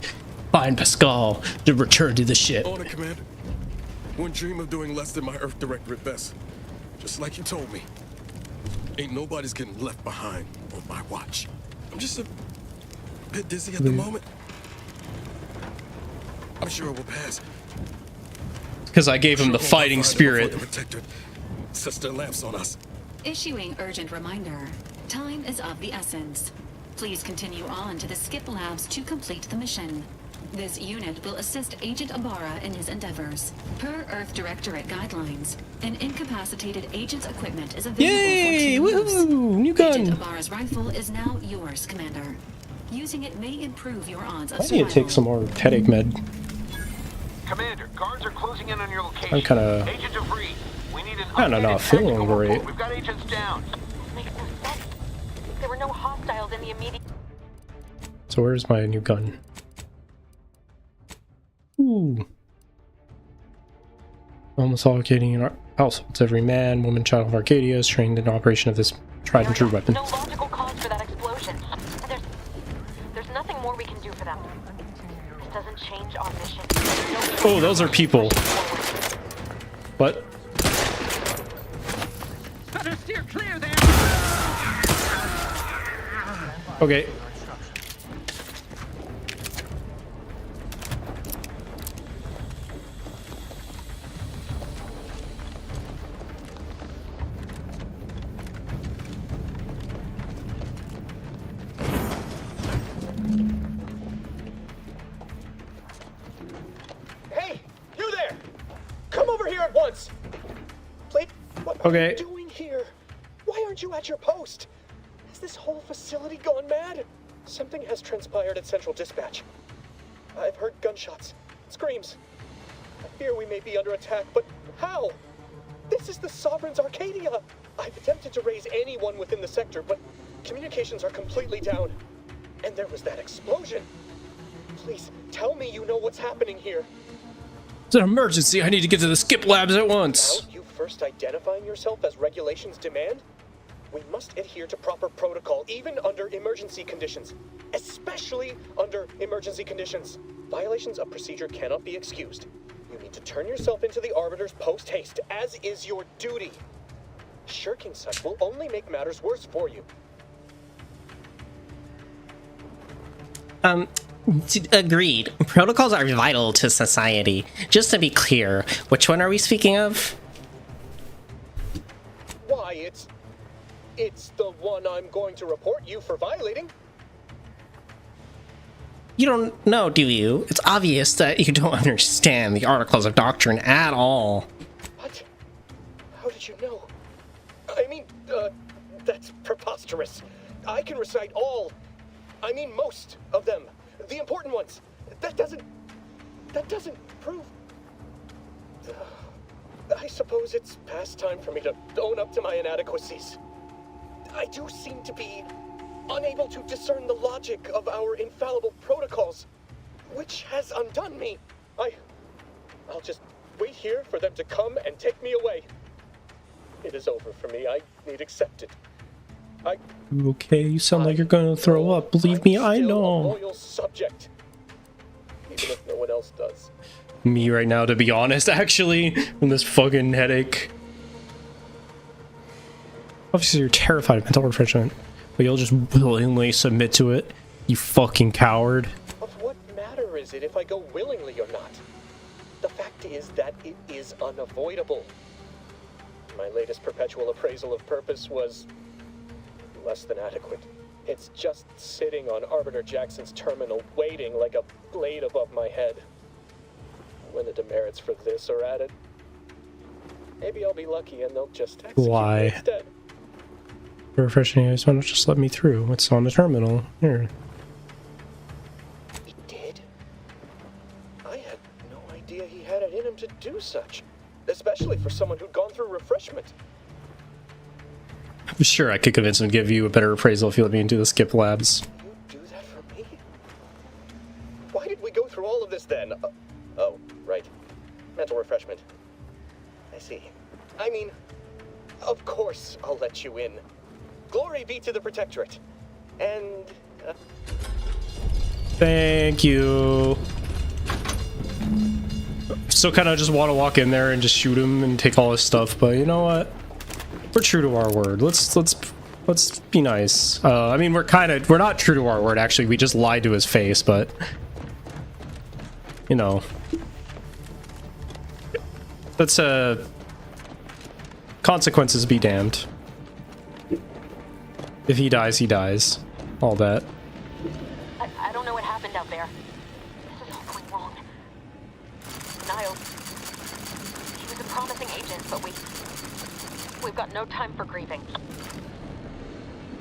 B: find Pascal, to return to the ship.
I: On it, Commander. Wouldn't dream of doing less than my Earth Directorate best. Just like you told me. Ain't nobody's getting left behind on my watch. I'm just a bit dizzy at the moment. I'm sure it will pass.
B: Because I gave him the fighting spirit.
I: The protector sets their lamps on us.
K: Issuing urgent reminder. Time is of the essence. Please continue on to the Skip Labs to complete the mission. This unit will assist Agent Ibarra in his endeavors. Per Earth Directorate guidelines, an incapacitated agent's equipment is available
B: Yay!
K: for use.
B: Woohoo! New gun!
K: Agent Ibarra's rifle is now yours, Commander. Using it may improve your odds of
B: I
K: survival.
B: need to take some more headache med.
S: Commander, guards are closing in on your location.
B: I'm kinda...
S: Agent DeVries, we need an
B: I don't know,
S: updated
B: feeling
S: tactical
B: great.
S: report. We've got agents down.
N: Makes no sense. There were no hostiles in the immediate.
B: So where's my new gun? Ooh. Almost all Arcadian households. Every man, woman, child of Arcadia is trained in operation of this tried and true weapon.
N: No logical cause for that explosion. There's nothing more we can do for them. This doesn't change our mission.
B: Oh, those are people. What?
M: Better steer clear there.
B: Okay.
T: Hey, you there! Come over here at once! Blake, what are
B: Okay.
T: you doing here? Why aren't you at your post? Has this whole facility gone mad? Something has transpired at Central Dispatch. I've heard gunshots, screams. I fear we may be under attack, but how? This is the Sovereign's Arcadia! I've attempted to raise anyone within the sector, but communications are completely down. And there was that explosion. Please, tell me you know what's happening here.
B: It's an emergency. I need to get to the Skip Labs at once.
T: Without you first identifying yourself as regulations demand, we must adhere to proper protocol, even under emergency conditions. Especially under emergency conditions. Violations of procedure cannot be excused. You need to turn yourself into the Arbiter's post-haste, as is your duty. Shirking such will only make matters worse for you.
U: Agreed. Protocols are vital to society. Just to be clear, which one are we speaking of?
T: Why, it's the one I'm going to report you for violating.
U: You don't know, do you? It's obvious that you don't understand the Articles of Doctrine at all.
T: What? How did you know? I mean, that's preposterous. I can recite most of them. The important ones. That doesn't prove... I suppose it's past time for me to own up to my inadequacies. I do seem to be unable to discern the logic of our infallible protocols, which has undone me. I'll just wait here for them to come and take me away. It is over for me. I need accepted.
B: Okay, you sound like you're gonna throw up. Believe me, I
T: A
B: know.
T: loyal subject, even if no one else does.
B: Me right now, to be honest, actually, from this fucking headache. Obviously, you're terrified of mental refreshment, but you'll just willingly submit to it. You fucking coward.
T: Of what matter is it if I go willingly or not? The fact is that it is unavoidable. My latest perpetual appraisal of purpose was less than adequate. It's just sitting on Arbiter Jackson's terminal, waiting like a blade above my head. When the demerits for this are added, maybe I'll be lucky and they'll just execute
B: Why?
T: me instead.
B: Refreshing eyes, why don't you just let me through? It's on the terminal. Here.
T: He did? I had no idea he had it in him to do such, especially for someone who'd gone through refreshment.
B: I'm sure I could convince him to give you a better appraisal if you let me into the Skip Labs.
T: Do that for me? Why did we go through all of this then? Oh, right. Mental refreshment. I see. I mean, of course I'll let you in. Glory be to the Protectorate. And,
B: Thank you. Still kind of just want to walk in there and just shoot him and take all his stuff, but you know what? We're true to our word. Let's be nice. I mean, we're not true to our word, actually. We just lied to his face, but you know, let's consequences be damned. If he dies, he dies. All that.
N: I don't know what happened out there. This is all going wrong. Niles, he was a promising agent, but we've got no time for grieving.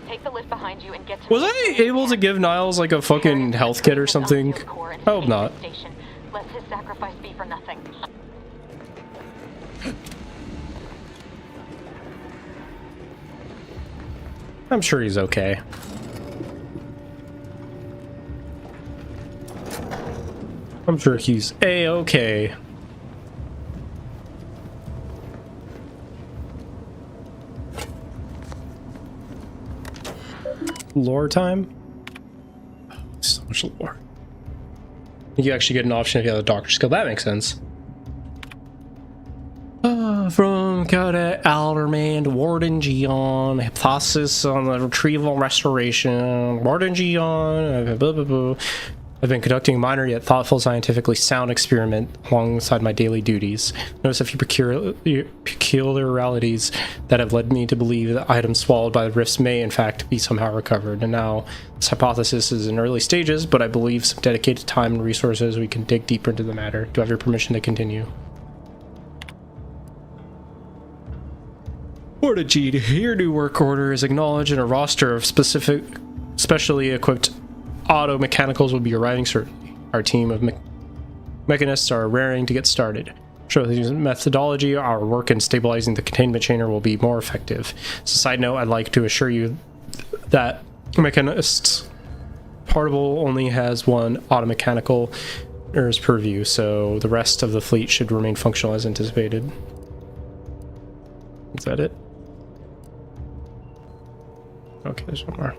N: Take the lift behind you and get to.
B: Was I able to give Niles like a fucking health kit or something? I hope not.
N: Let his sacrifice be for nothing.
B: I'm sure he's okay. I'm sure he's A-okay. Lore time? Oh, so much lore. You actually get an option if you have a doctor skill. That makes sense. From Cadet Alderman to Warden Gion, hypothesis on the retrieval and restoration. Warden Gion, blah, blah, blah. I've been conducting a minor yet thoughtful, scientifically sound experiment alongside my daily duties. Notice a few peculiarities that have led me to believe that items swallowed by the rifts may in fact be somehow recovered. And now this hypothesis is in early stages, but I believe some dedicated time and resources we can dig deeper into the matter. Do I have your permission to continue? Order G, your new work order is acknowledged, and a roster of specially equipped auto mechanicals will be arriving shortly. Our team of mechanists are raring to get started. Show the methodology, our work in stabilizing the containment chamber will be more effective. As a side note, I'd like to assure you that mechanists portable only has one auto mechanical purview, so the rest of the fleet should remain functional as anticipated. Is that it? Okay, there's one more.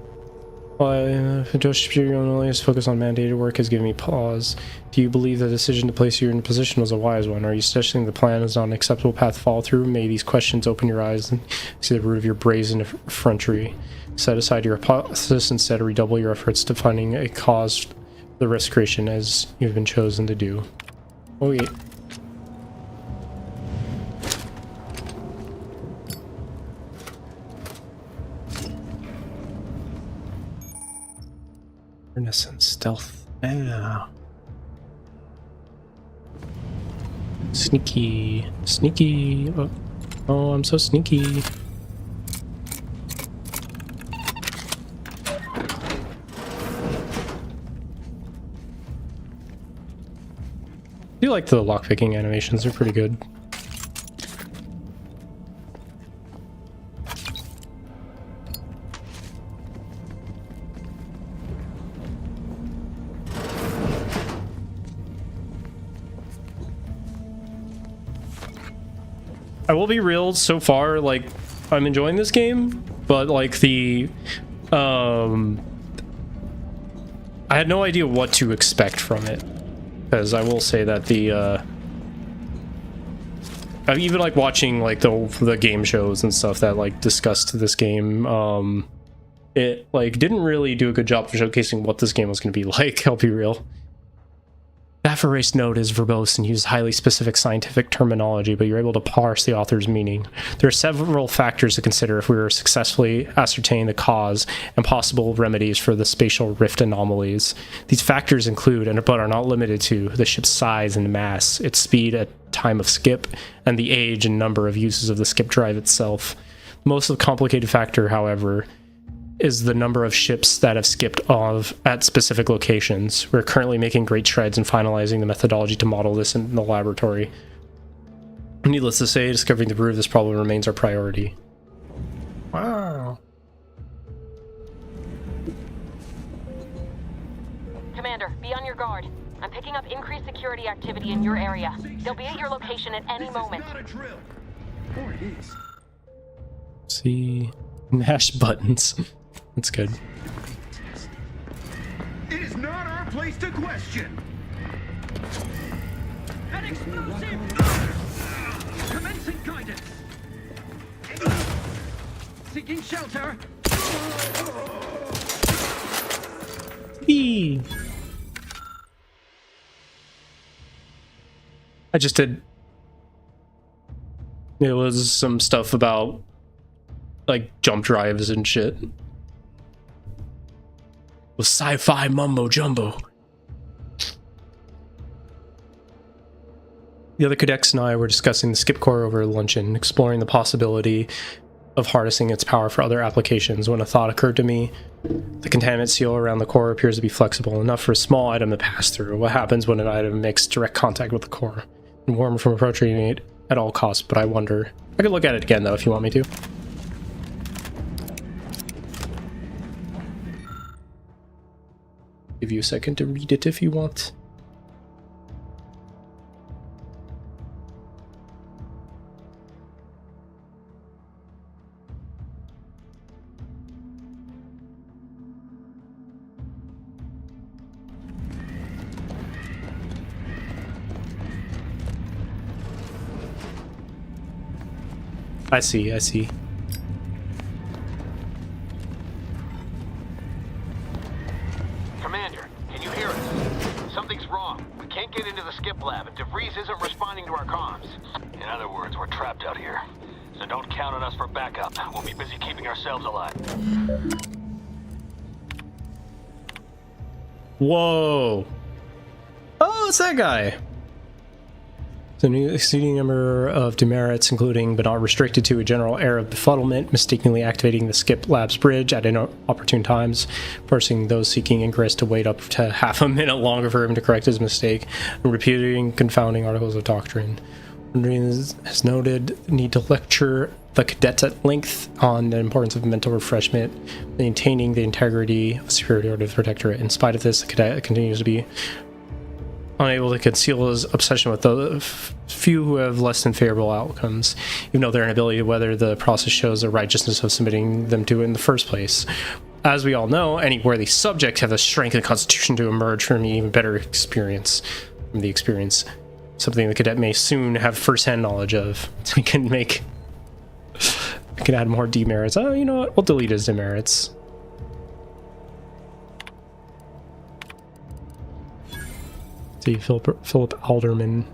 B: Well, Josh's focus on mandated work has given me pause. Do you believe the decision to place you in a position was a wise one? Are you suggesting the plan is not an acceptable path to follow through? May these questions open your eyes and see the root of your brazen effrontery. Set aside your hypothesis, instead redouble your efforts to finding a cause for the risk creation as you've been chosen to do. Oh yeah. Renaissance stealth. Yeah. Sneaky. Sneaky. Oh, I'm so sneaky. I do like the lockpicking animations, they're pretty good. I will be real, so far, like, I'm enjoying this game, but, like, I had no idea what to expect from it. Because I will say that I've even, like, watching, like, the game shows and stuff that, like, discussed this game, it, like, didn't really do a good job of showcasing what this game was going to be like, I'll be real. The Aphorace note is verbose and uses highly specific scientific terminology, but you're able to parse the author's meaning. There are several factors to consider if we were to successfully ascertain the cause and possible remedies for the spatial rift anomalies. These factors include, but are not limited to, the ship's size and mass, its speed at time of skip, and the age and number of uses of the skip drive itself. The most complicated factor, however, is the number of ships that have skipped off at specific locations. We're currently making great strides in finalizing the methodology to model this in the laboratory. Needless to say, discovering the root of this problem remains our priority. Wow.
N: Commander, be on your guard. I'm picking up increased security activity in your area. They'll be at your location at any moment.
B: See. Mash buttons. That's good.
M: It is not our place to question. An explosive! Commencing guidance. Seeking shelter.
B: Eee. I just did. It was some stuff about like jump drives and shit. It was sci-fi mumbo jumbo. The other cadets and I were discussing the skip core over luncheon, exploring the possibility of harnessing its power for other applications when a thought occurred to me. The containment seal around the core appears to be flexible enough for a small item to pass through. What happens when an item makes direct contact with the core? And warm from approaching it at all costs, but I wonder. I could look at it again though if you want me to. Give you a second to read it if you want. I see, I see.
S: Commander, can you hear us? Something's wrong. We can't get into the skip lab, and DeVries isn't responding to our comms. In other words, we're trapped out here. So don't count on us for backup. We'll be busy keeping ourselves alive.
B: Whoa. Oh, it's that guy. The new exceeding number of demerits, including but not restricted to a general air of befuddlement, mistakenly activating the skip lab's bridge at inopportune times, forcing those seeking ingress to wait up to half a minute longer for him to correct his mistake, and repeating confounding articles of doctrine. Has noted need to lecture the cadets at length on the importance of mental refreshment, maintaining the integrity of superiority of the protectorate. In spite of this, the cadet continues to be unable to conceal his obsession with the few who have less than favorable outcomes, even though their inability to weather the process shows the righteousness of submitting them to it in the first place. As we all know, any worthy subjects have the strength and constitution to emerge from an even better experience from the experience, something the cadet may soon have first-hand knowledge of. We can add more demerits. Oh, you know what? We'll delete his demerits. See, Philip Alderman.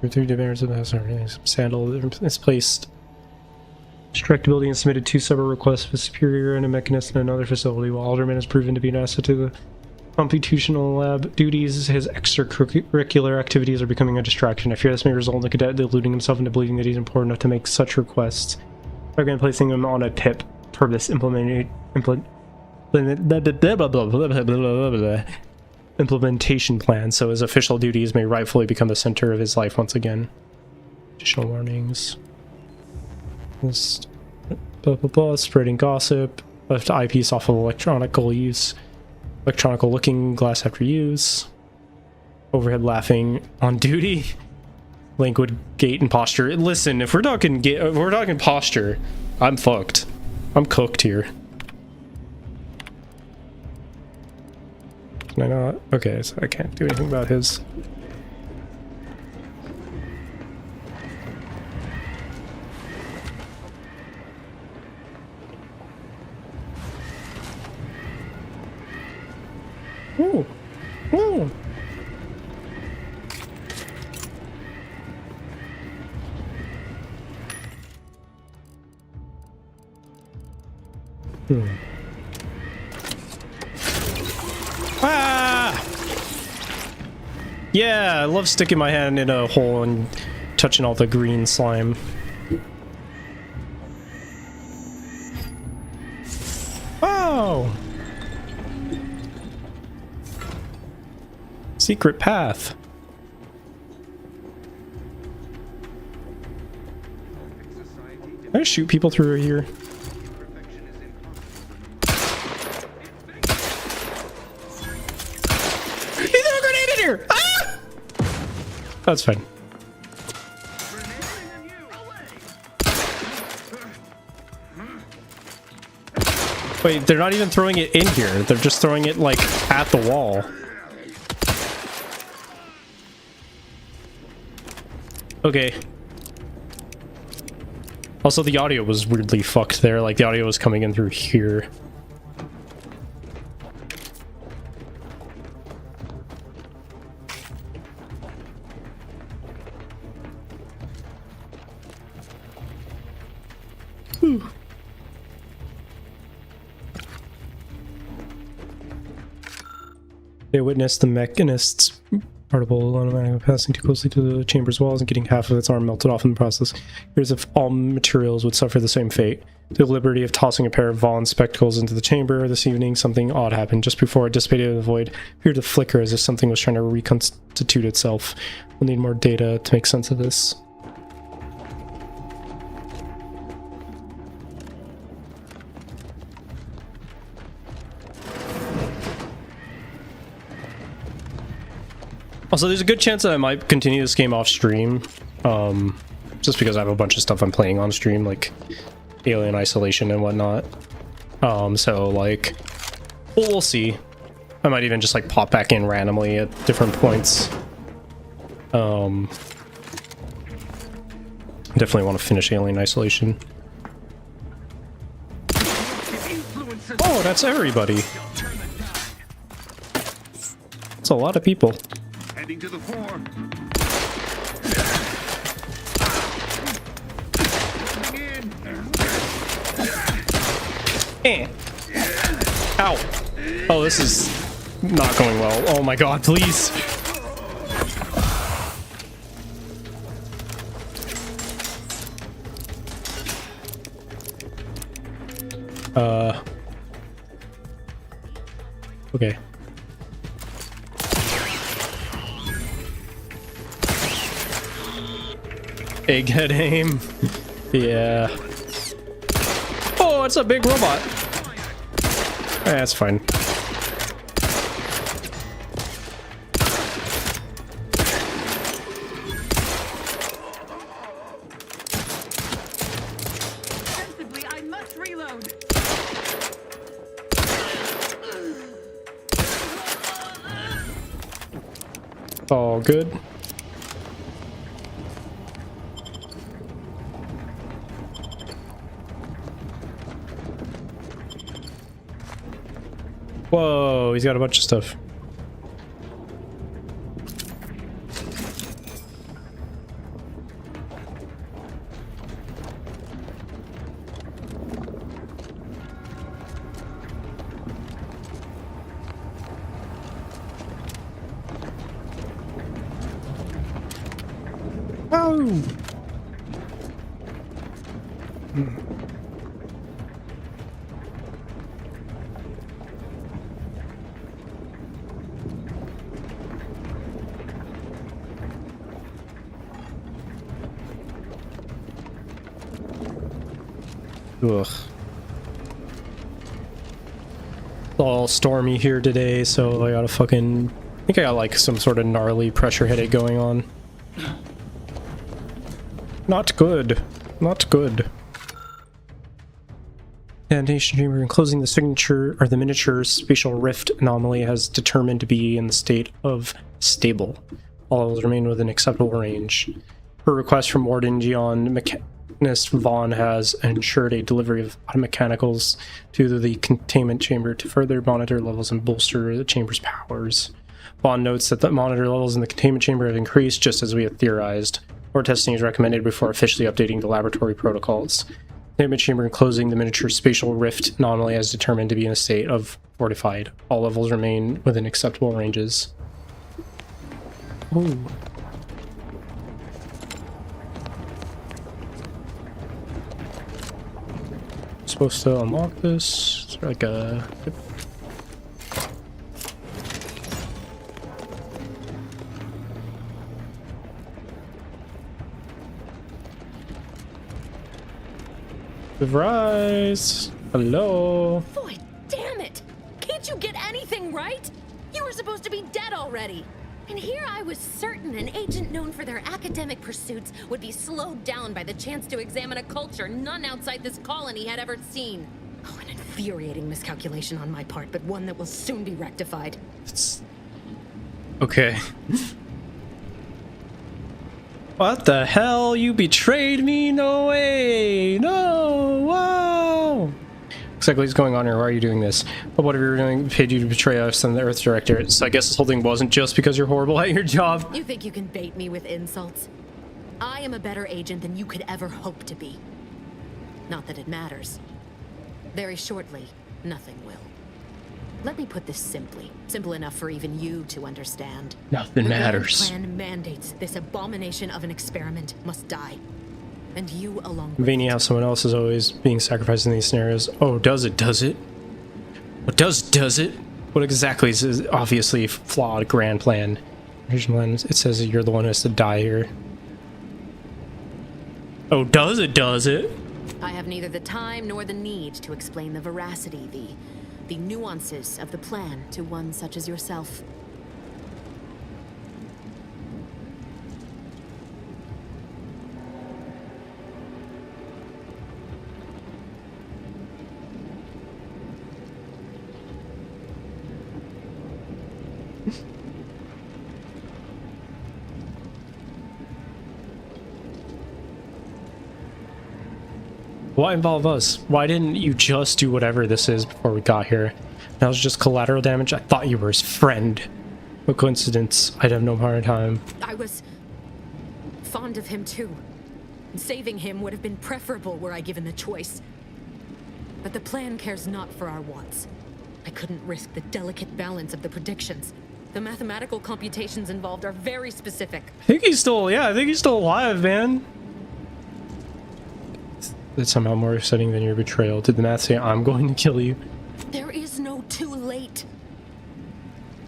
B: For 3 demerits of the Sandal is placed. Distractibility and submitted 2 separate requests for superior and a mechanist in another facility. While Alderman has proven to be an asset to the computational lab duties, his extracurricular activities are becoming a distraction. I fear this may result in the cadet deluding himself into believing that he's important enough to make such requests. Again, placing him on a tip for this implementation plan, so his official duties may rightfully become the center of his life once again. Additional warnings. This spreading gossip. Left eyepiece off of electronical looking glass after use. Overhead laughing on duty. Languid gait and posture. Listen, if we're talking posture, I'm fucked. I'm cooked here. Can I not? Okay, so I can't do anything about his. Ooh. Ooh. Ah! Yeah, I love sticking my hand in a hole and touching all the green slime. Oh! Secret path. Can I shoot people through here? Ah! That's fine. Wait, they're not even throwing it in here. They're just throwing it, like, at the wall. Okay. Also, the audio was weirdly fucked there. Like, the audio was coming in through here. Whew. They witnessed the mechanists particle automatically passing too closely to the chamber's walls and getting half of its arm melted off in the process. Here's if all materials would suffer the same fate. The liberty of tossing a pair of Vaughn spectacles into the chamber this evening, something odd happened. Just before it dissipated in the void, appeared to flicker as if something was trying to reconstitute itself. We'll need more data to make sense of this. Also, there's a good chance that I might continue this game off stream, just because I have a bunch of stuff I'm playing on stream, like Alien Isolation and whatnot. So, like, we'll see. I might even just, like, pop back in randomly at different points. Definitely want to finish Alien Isolation. Oh, that's everybody. That's a lot of people.
M: Heading to the floor.
B: Ow. Oh, this is not going well. Oh my god, please. Okay. Egghead aim. Yeah. Oh, it's a big robot. That's fine.
J: I must reload.
B: All good. Whoa, he's got a bunch of stuff. Oh. Ugh. It's all stormy here today, so I gotta fucking... I think I got like some sort of gnarly pressure headache going on. Not good. Not good. Detonation chamber enclosing the signature or the miniature spatial rift anomaly has determined to be in the state of stable. All levels remain within acceptable range. Per request from Warden Gion, Mechanist Vaughn has ensured a delivery of mechanicals to the containment chamber to further monitor levels and bolster the chamber's powers. Vaughn notes that the monitor levels in the containment chamber have increased just as we had theorized. More testing is recommended before officially updating the laboratory protocols. Containment chamber enclosing the miniature spatial rift anomaly has determined to be in a state of fortified. All levels remain within acceptable ranges. Ooh. Supposed to unlock this. Is there like a... Rise. Hello.
N: Boy, damn it! Can't you get anything right? You were supposed to be dead already. And here I was certain an agent known for their academic pursuits would be slowed down by the chance to examine a culture none outside this colony had ever seen. Oh, an infuriating miscalculation on my part, but one that will soon be rectified.
B: Okay. What the hell? You betrayed me? No way! No! Whoa! Exactly what's going on here? Why are you doing this? But whatever you're doing paid you to betray us and the Earth Director. So I guess this whole thing wasn't just because you're horrible at your job.
N: You think you can bait me with insults? I am a better agent than you could ever hope to be. Not that it matters. Very shortly, nothing will. Let me put this simply. Simple enough for even you to understand.
B: Nothing matters.
N: The plan mandates this abomination of an experiment must die. And you along with
B: Convenient how someone else is always being sacrificed in these scenarios. Oh, does it? Does it? What does it? What exactly is this obviously flawed grand plan? It says that you're the one who has to die here. Oh, does it? Does it?
N: I have neither the time nor the need to explain the veracity, the nuances of the plan to one such as yourself.
B: Why involve us? Why didn't you just do whatever this is before we got here? That was just collateral damage. I thought you were his friend. What coincidence. I'd have no hard time.
N: I was fond of him too. Saving him would have been preferable were I given the choice. But the plan cares not for our wants. I couldn't risk the delicate balance of the predictions. The mathematical computations involved are very specific.
B: I think he's still alive, man. That's somehow more upsetting than your betrayal. Did the math say I'm going to kill you?
N: There is no too late.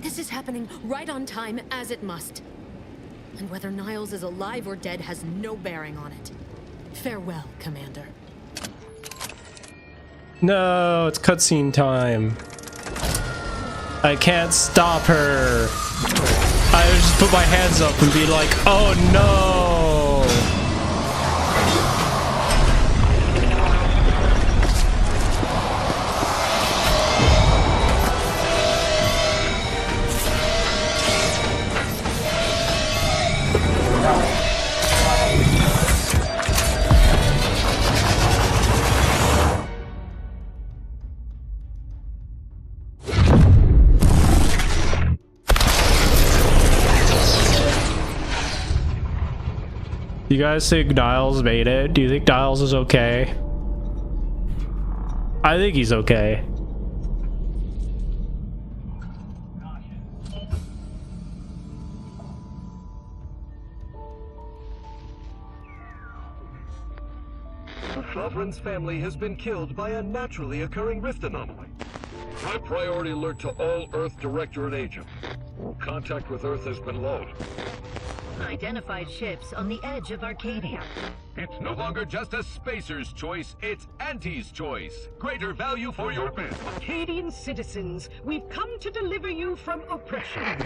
N: This is happening right on time, as it must. And whether Niles is alive or dead has no bearing on it. Farewell, Commander.
B: No, it's cutscene time. I can't stop her. I would just put my hands up and be like, oh no! You guys think Niles made it? Do you think Niles is okay? I think he's okay.
A: The Sovereign's family has been killed by a naturally occurring rift anomaly. High priority alert to all Earth Directorate agents. Contact with Earth has been low.
V: Identified ships on the edge of Arcadia.
A: It's no longer just a spacer's choice, it's Auntie's choice. Greater value for your bid.
V: Arcadian citizens, we've come to deliver you from oppression.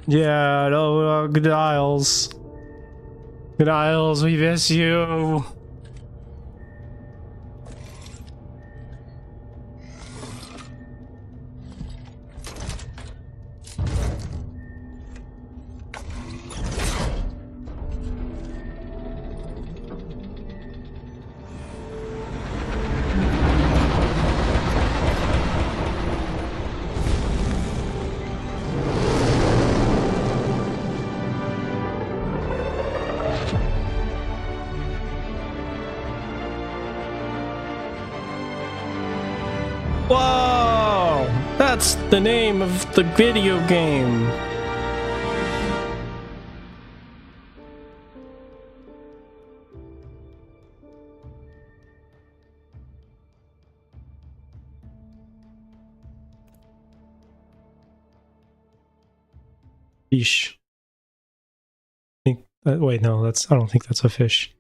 B: Yeah, no, Niles. Niles, we miss you. Whoa! That's the name of the video game. Fish. Wait, no, I don't think that's a fish.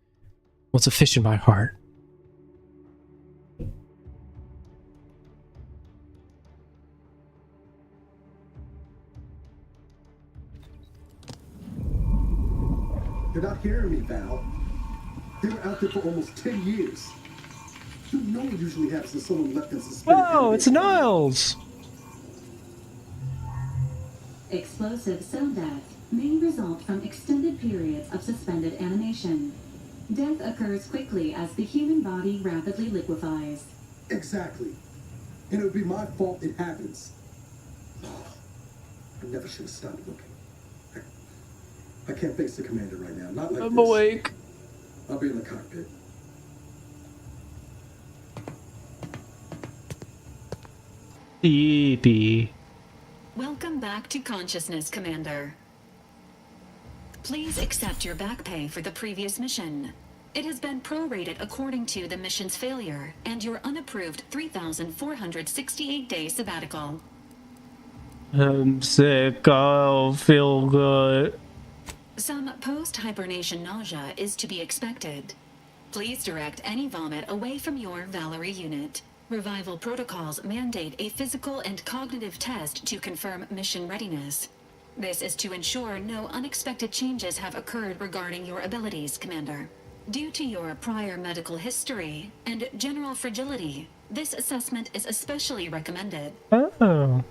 B: What's a fish in my heart?
I: You're not hearing me, Val. They were out there for almost 10 years. You know what usually happens when someone left in suspended
B: Whoa, it's Niles!
K: Explosive cell death may result from extended periods of suspended animation. Death occurs quickly as the human body rapidly liquefies.
I: Exactly. And it would be my fault it happens. I never should have stopped looking. I can't face the commander right now. Not like
B: I'm
I: this.
B: awake.
I: I'll be in the cockpit.
B: Yippee.
K: Welcome back to consciousness, Commander. Please accept your back pay for the previous mission. It has been prorated according to the mission's failure and your unapproved 3,468-day sabbatical.
B: I'm sick. I'll feel good.
K: Some post-hibernation nausea is to be expected. Please direct any vomit away from your Valerie unit. Revival protocols mandate a physical and cognitive test to confirm mission readiness. This is to ensure no unexpected changes have occurred regarding your abilities, Commander. Due to your prior medical history and general fragility, this assessment is especially recommended.
B: Oh.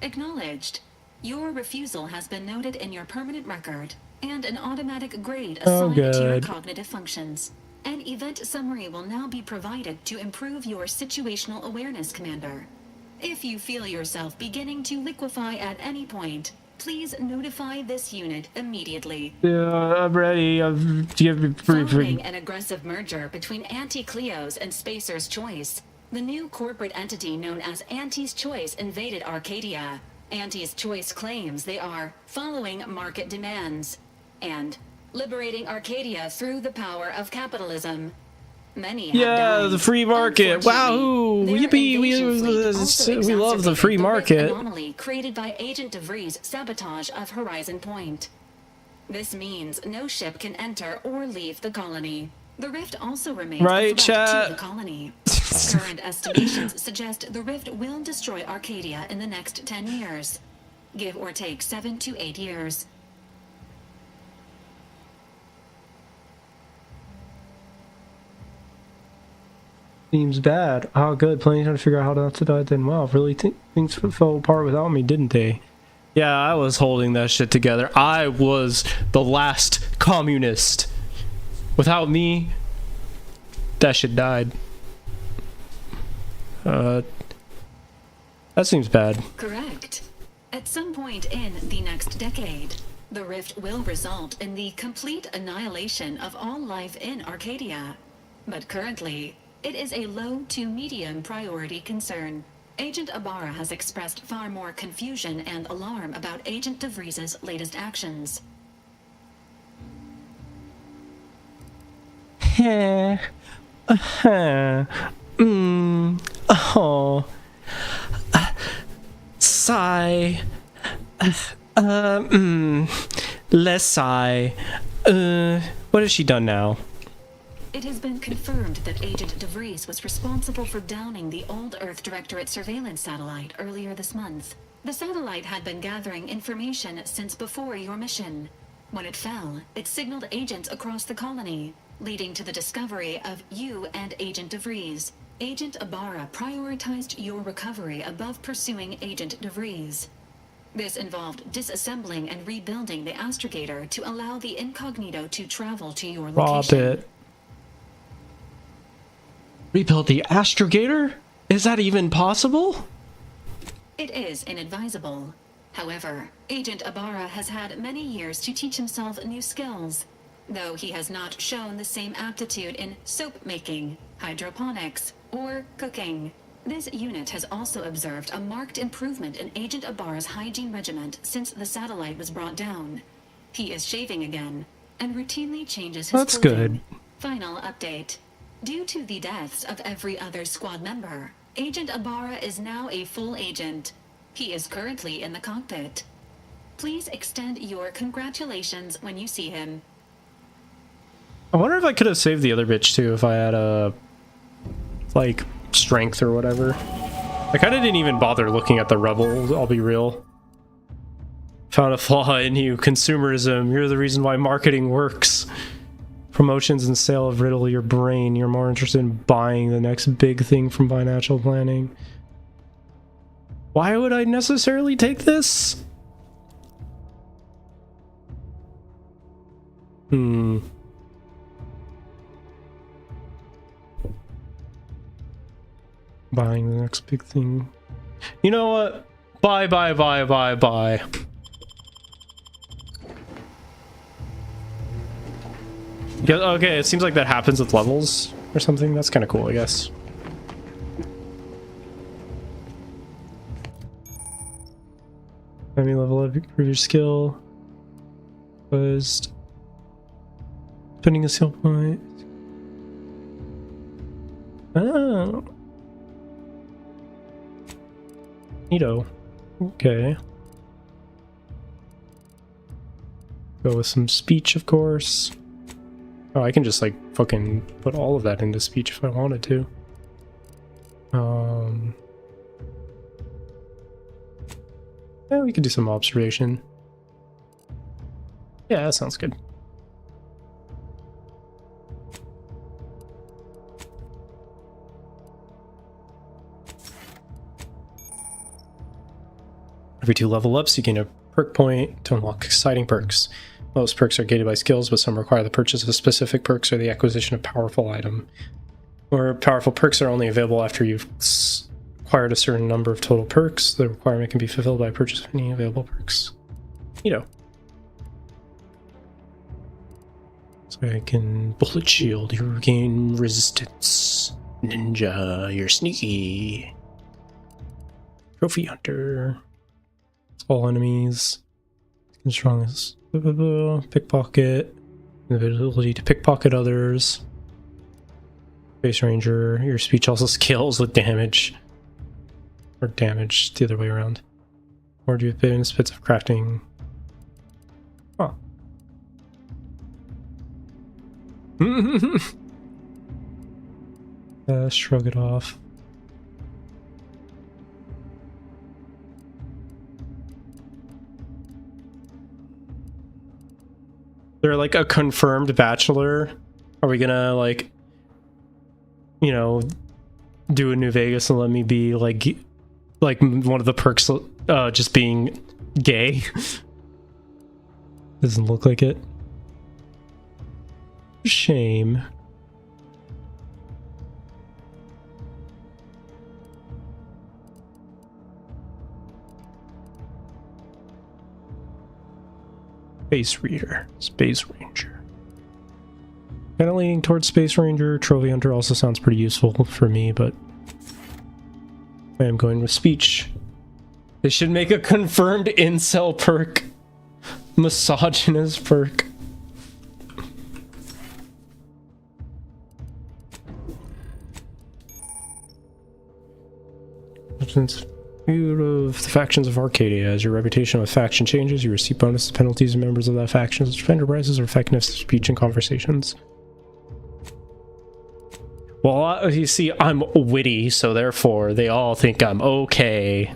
K: Acknowledged. Your refusal has been noted in your permanent record, and an automatic grade
B: Oh,
K: assigned to your
B: good.
K: cognitive functions. An event summary will now be provided to improve your situational awareness, Commander. If you feel yourself beginning to liquefy at any point, please notify this unit immediately.
B: Yeah, I'm ready.
K: Following an aggressive merger between Anti-Cleo's and Spacer's Choice, the new corporate entity known as Anti's Choice invaded Arcadia. Anti's Choice claims they are following market demands and liberating Arcadia through the power of capitalism. Many have died.
B: the free market. Wow, yippee! We love the free market.
K: Anomaly created by Agent DeVries' sabotage of Horizon Point. This means no ship can enter or leave the colony. The rift also remains
B: Right,
K: a threat
B: chat?
K: to the colony. Current estimations suggest the rift will destroy Arcadia in the next 10 years. Give or take 7 to 8 years.
B: Seems bad. Oh, good. Planning trying to figure out how not to die then. Wow, really things fell apart without me, didn't they? Yeah, I was holding that shit together. I was the last communist. Without me, that shit died. That seems bad.
K: Correct. At some point in the next decade, the rift will result in the complete annihilation of all life in Arcadia. But currently, it is a low to medium priority concern. Agent Ibarra has expressed far more confusion and alarm about Agent DeVries' latest actions.
B: Sigh. Less sigh. What has she done now?
K: It has been confirmed that Agent DeVries was responsible for downing the Old Earth Directorate surveillance satellite earlier this month. The satellite had been gathering information since before your mission. When it fell, it signaled agents across the colony, leading to the discovery of you and Agent DeVries. Agent Ibarra prioritized your recovery above pursuing Agent DeVries. This involved disassembling and rebuilding the astrogator to allow the incognito to travel to your location.
B: Rob it. Rebuild the astrogator? Is that even possible?
K: It is inadvisable. However, Agent Ibarra has had many years to teach himself new skills, though he has not shown the same aptitude in soap making, hydroponics, or cooking. This unit has also observed a marked improvement in Agent Ibarra's hygiene regiment since the satellite was brought down. He is shaving again, and routinely changes his
B: That's
K: clothing.
B: good.
K: Final update. Due to the deaths of every other squad member, Agent Ibarra is now a full agent. He is currently in the cockpit. Please extend your congratulations when you see him.
B: I wonder if I could have saved the other bitch too if I had a like strength or whatever. I kind of didn't even bother looking at the rebels, I'll be real. Found a flaw in you, consumerism. You're the reason why marketing works. Promotions and sale have riddled your brain. You're more interested in buying the next big thing from financial planning. Why would I necessarily take this? Buying the next big thing. You know what? Bye. Yeah, okay, it seems like that happens with levels or something. That's kind of cool, I guess. Enemy level up, improve your skill. Closed. Spending a skill point. Oh. Neato. Okay. Go with some speech, of course. Oh, I can just like fucking put all of that into speech if I wanted to. Yeah, we could do some observation. Yeah, that sounds good. Every 2 level ups, you gain a perk point to unlock exciting perks. Most perks are gated by skills, but some require the purchase of specific perks or the acquisition of powerful item. Or powerful perks are only available after you've acquired a certain number of total perks. The requirement can be fulfilled by purchase of any available perks. You know. So I can bullet shield, you regain resistance. Ninja, you're sneaky. Trophy hunter. All enemies. Strongest. Pickpocket. The ability to pickpocket others. Space Ranger. Your speech also scales with damage. Or damage, the other way around. Or do you have benefits of crafting? Huh. Shrug it off. They're like a confirmed bachelor. Are we gonna like, you know, do a New Vegas and let me be like one of the perks just being gay? Doesn't look like it. Shame. Space Ranger. Kind of leaning towards Space Ranger. Trophy Hunter also sounds pretty useful for me, but I am going with speech. They should make a confirmed incel perk. Misogynist perk. Since view of the factions of Arcadia, as your reputation of a faction changes, you receive bonuses, penalties, and members of that faction, such as enterprises or effectiveness of speech and conversations. Well, you see, I'm witty, so therefore they all think I'm okay.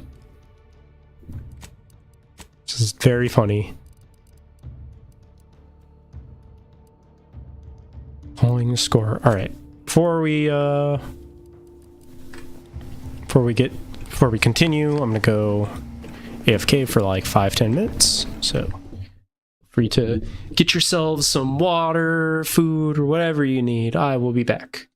B: This is very funny. Following the score. All right. Before we continue, I'm gonna go AFK for like 5-10 minutes. So free to get yourselves some water, food, or whatever you need. I will be back.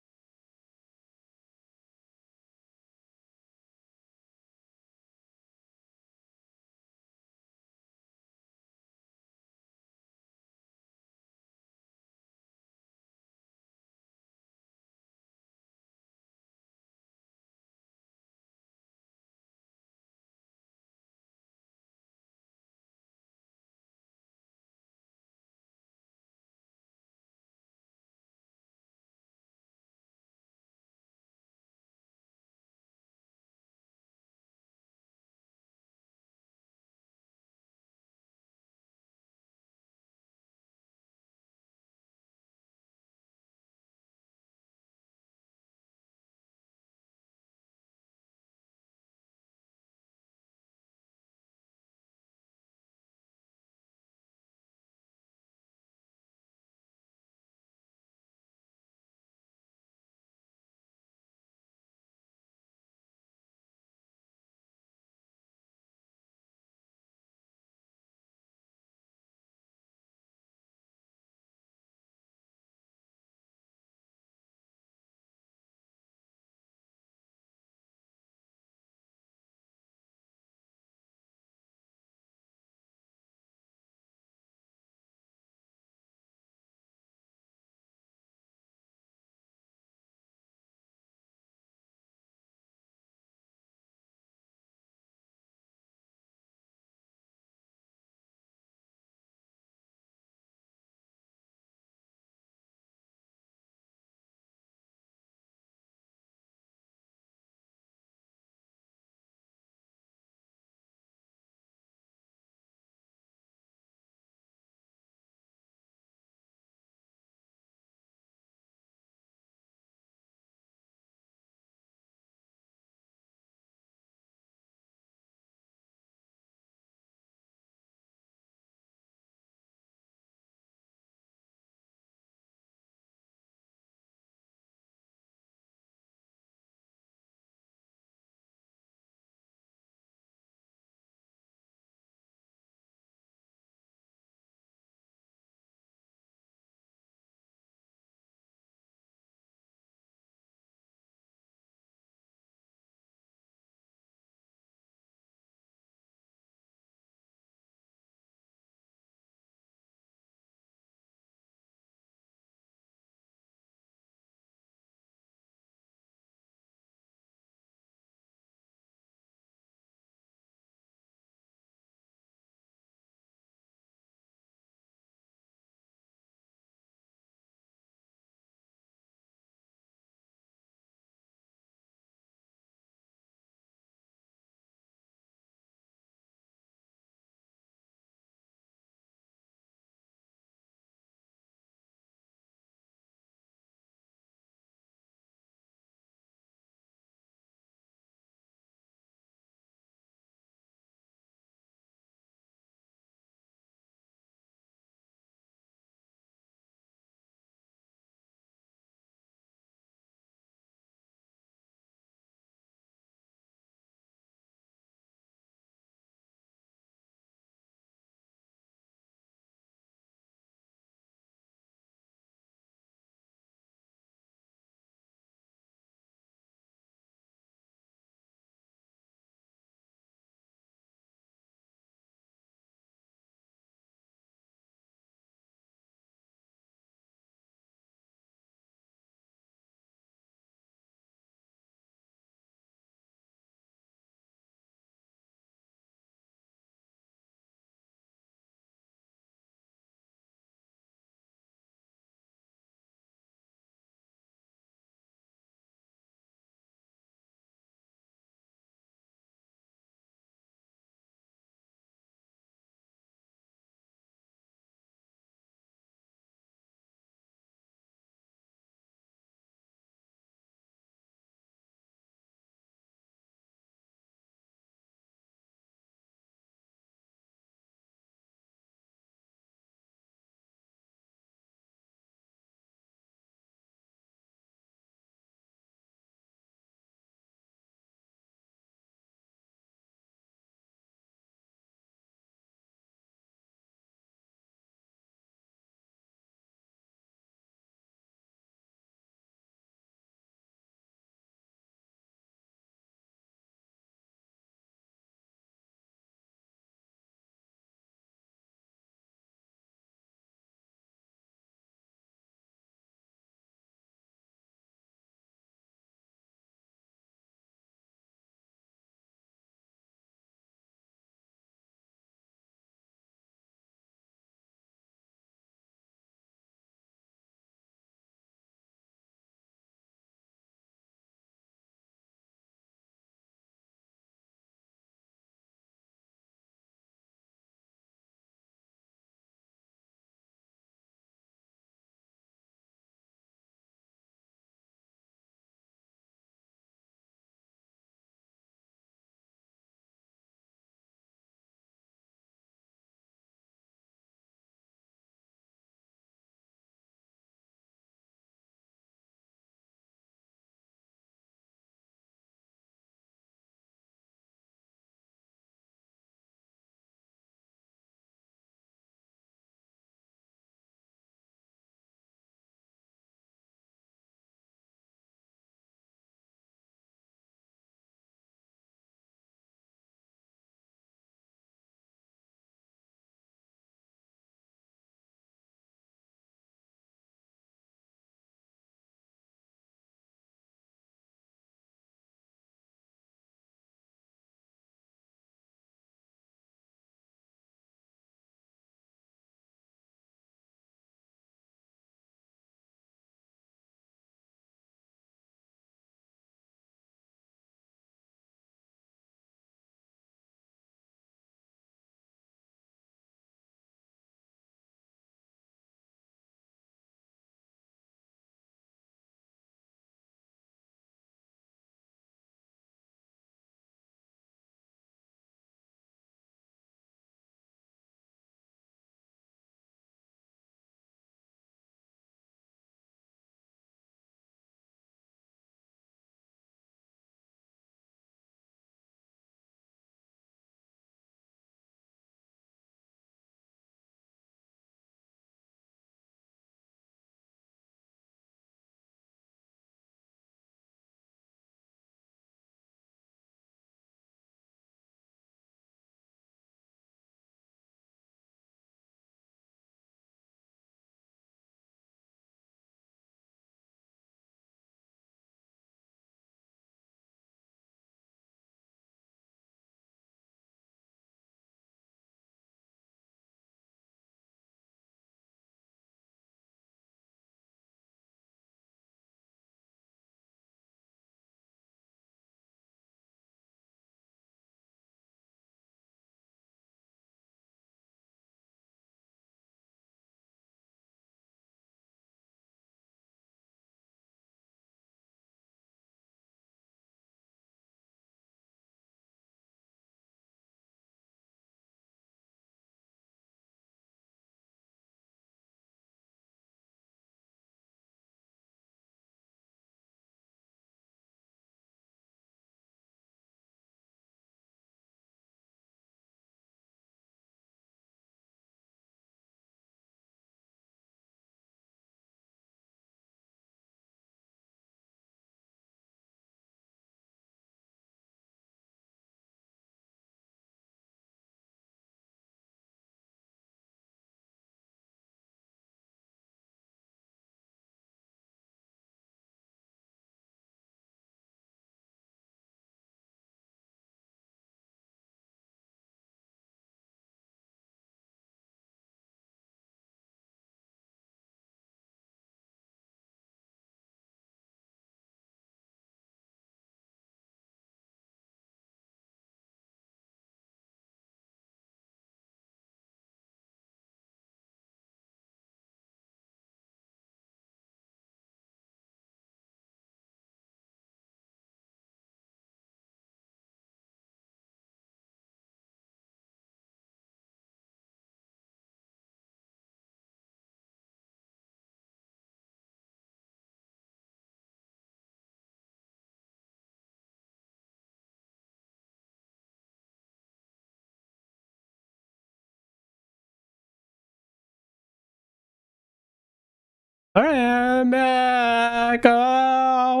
B: Alright, I'm back. Oh,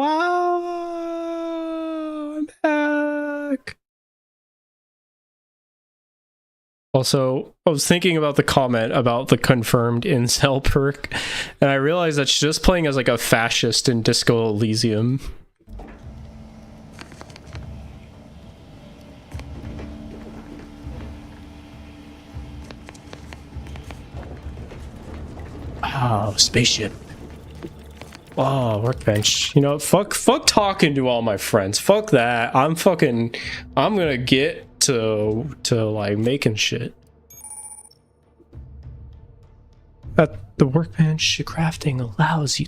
B: I'm back. Also, I was thinking about the comment about the confirmed incel perk, and I realized that she's just playing as like a fascist in Disco Elysium. Oh, spaceship. Oh, workbench. You know, fuck talking to all my friends. Fuck that. I'm gonna get to like making shit. At the workbench, crafting allows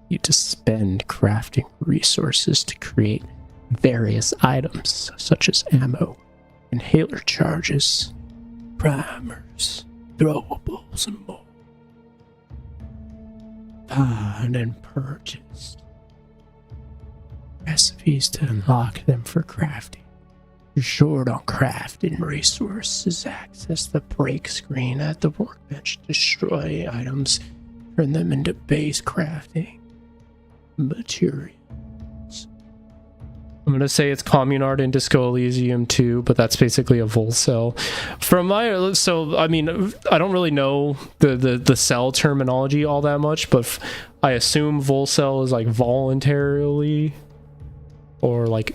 B: you to spend crafting resources to create various items such as ammo, inhaler charges, primers, throwables, and more. Found and purchased recipes to unlock them for crafting. You're short on crafting resources. Access the break screen at the workbench. Destroy items. Turn them into base crafting materials. I'm gonna say it's Communard in Disco Elysium too, but that's basically a vol cell. From my I mean, I don't really know the cell terminology all that much, but I assume vol cell is like voluntarily, or like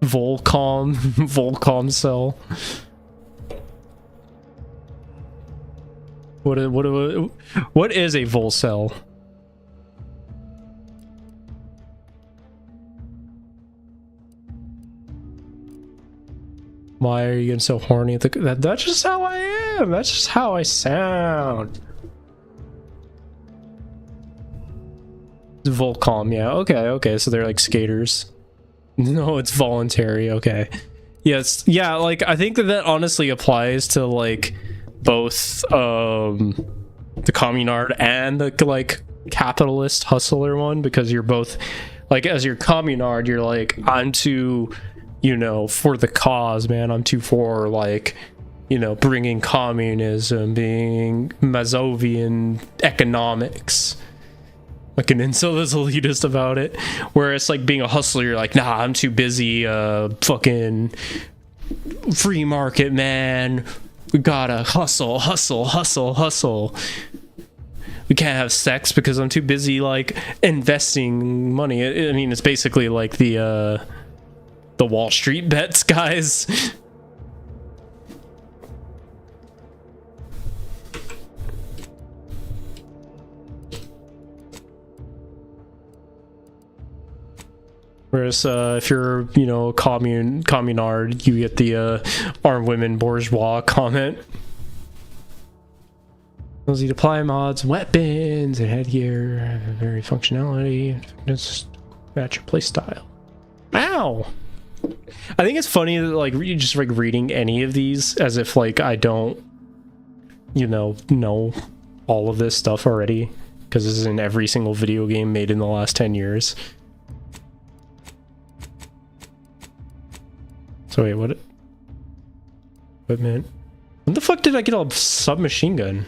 B: Volcom cell. What is a vol cell? Why are you getting so horny? That's just how I am. That's just how I sound. Volcom, yeah. Okay. So they're like skaters. No, it's voluntary. Okay. Yes. Yeah. Like I think that honestly applies to like both the communard and the like capitalist hustler one, because you're both like, as your communard, you're like, I'm too, you know, for the cause, man. I'm too for like, you know, bringing communism, being Mazovian economics. Like an incel that's elitist about it. Whereas like being a hustler, you're like, nah, I'm too busy, fucking free market, man. We gotta hustle. We can't have sex because I'm too busy like investing money. I mean, it's basically like the Wall Street bets guys. Whereas if you're, you know, communard, you get the armed women bourgeois comment. Ability to apply mods, weapons, and headgear, very functionality. Just match your playstyle. Ow! I think it's funny that like just like reading any of these as if like I don't, you know all of this stuff already, because this is in every single video game made in the last 10 years. So wait, what? Equipment. When the fuck did I get a submachine gun?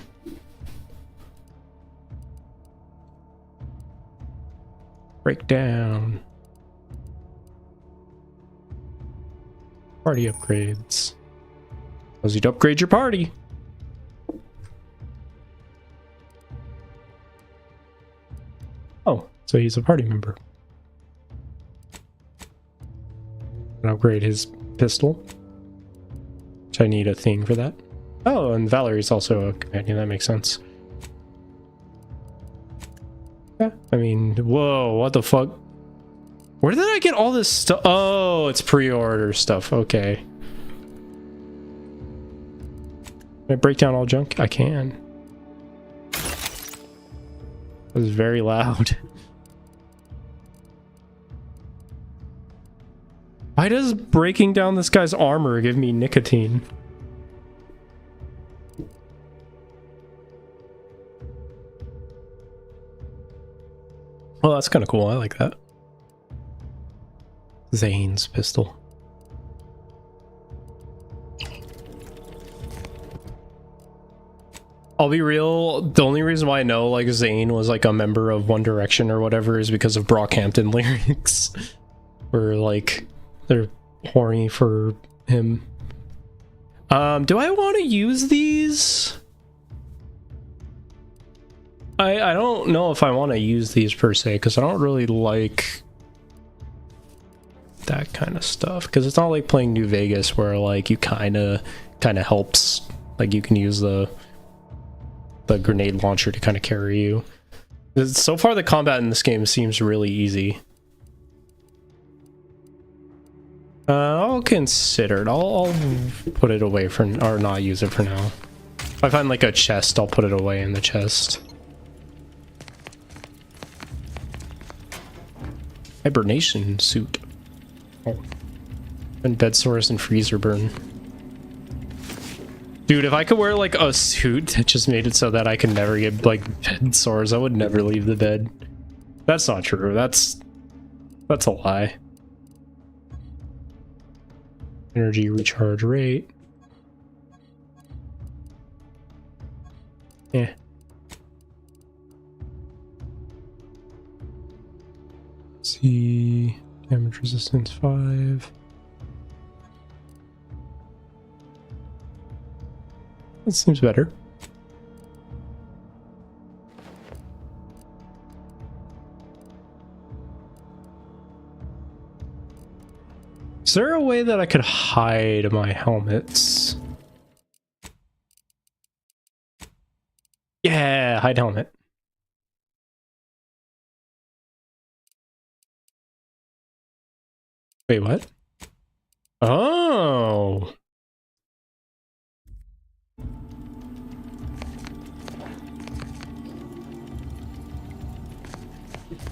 B: Breakdown. Party upgrades. Allows you to upgrade your party. Oh, so he's a party member. And upgrade his pistol, which I need a thing for that. Oh, and Valerie's also a companion. That makes sense. Yeah, I mean, whoa, what the fuck? Where did I get all this stuff? Oh, it's pre-order stuff. Okay. Can I break down all junk? I can. That was very loud. Why does breaking down this guy's armor give me nicotine? Well, that's kind of cool. I like that. Zane's pistol. I'll be real, the only reason why I know like Zayn was like a member of One Direction or whatever is because of Brockhampton lyrics. Where like they're horny for him. Do I want to use these? I don't know if I want to use these per se, because I don't really like that kind of stuff, because it's not like playing New Vegas where like you kind of helps, like you can use the grenade launcher to kind of carry you. So far the combat in this game seems really easy. I'll consider it. I'll put it away for, or not use it for now. If I find like a chest, I'll put it away in the chest. Hibernation suit. Oh. And bed sores and freezer burn. Dude, if I could wear like a suit that just made it so that I could never get like bed sores, I would never leave the bed. That's not true. That's a lie. Energy recharge rate. Yeah. See, damage resistance 5. That seems better. Is there a way that I could hide my helmets? Yeah, hide helmet. Wait, what? Oh.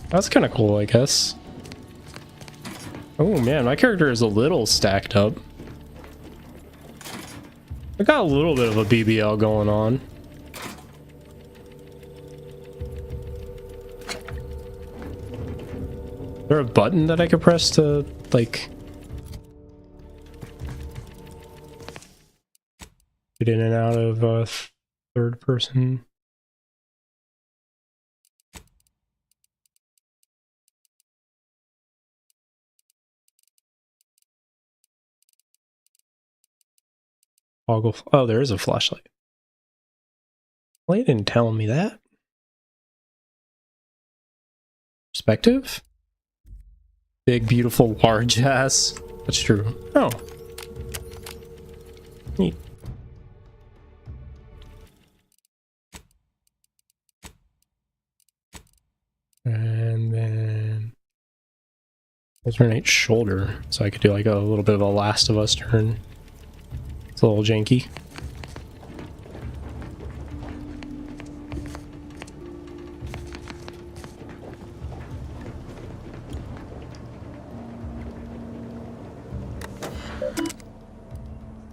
B: That's kind of cool, I guess. Oh man, my character is a little stacked up. I got a little bit of a BBL going on. Is there a button that I could press to, like, get in and out of third person? Toggle. Oh, there is a flashlight. Well, you didn't tell me that. Perspective? Big, beautiful, large ass. That's true. Oh. Neat. And then alternate shoulder. So I could do like a little bit of a Last of Us turn. It's a little janky.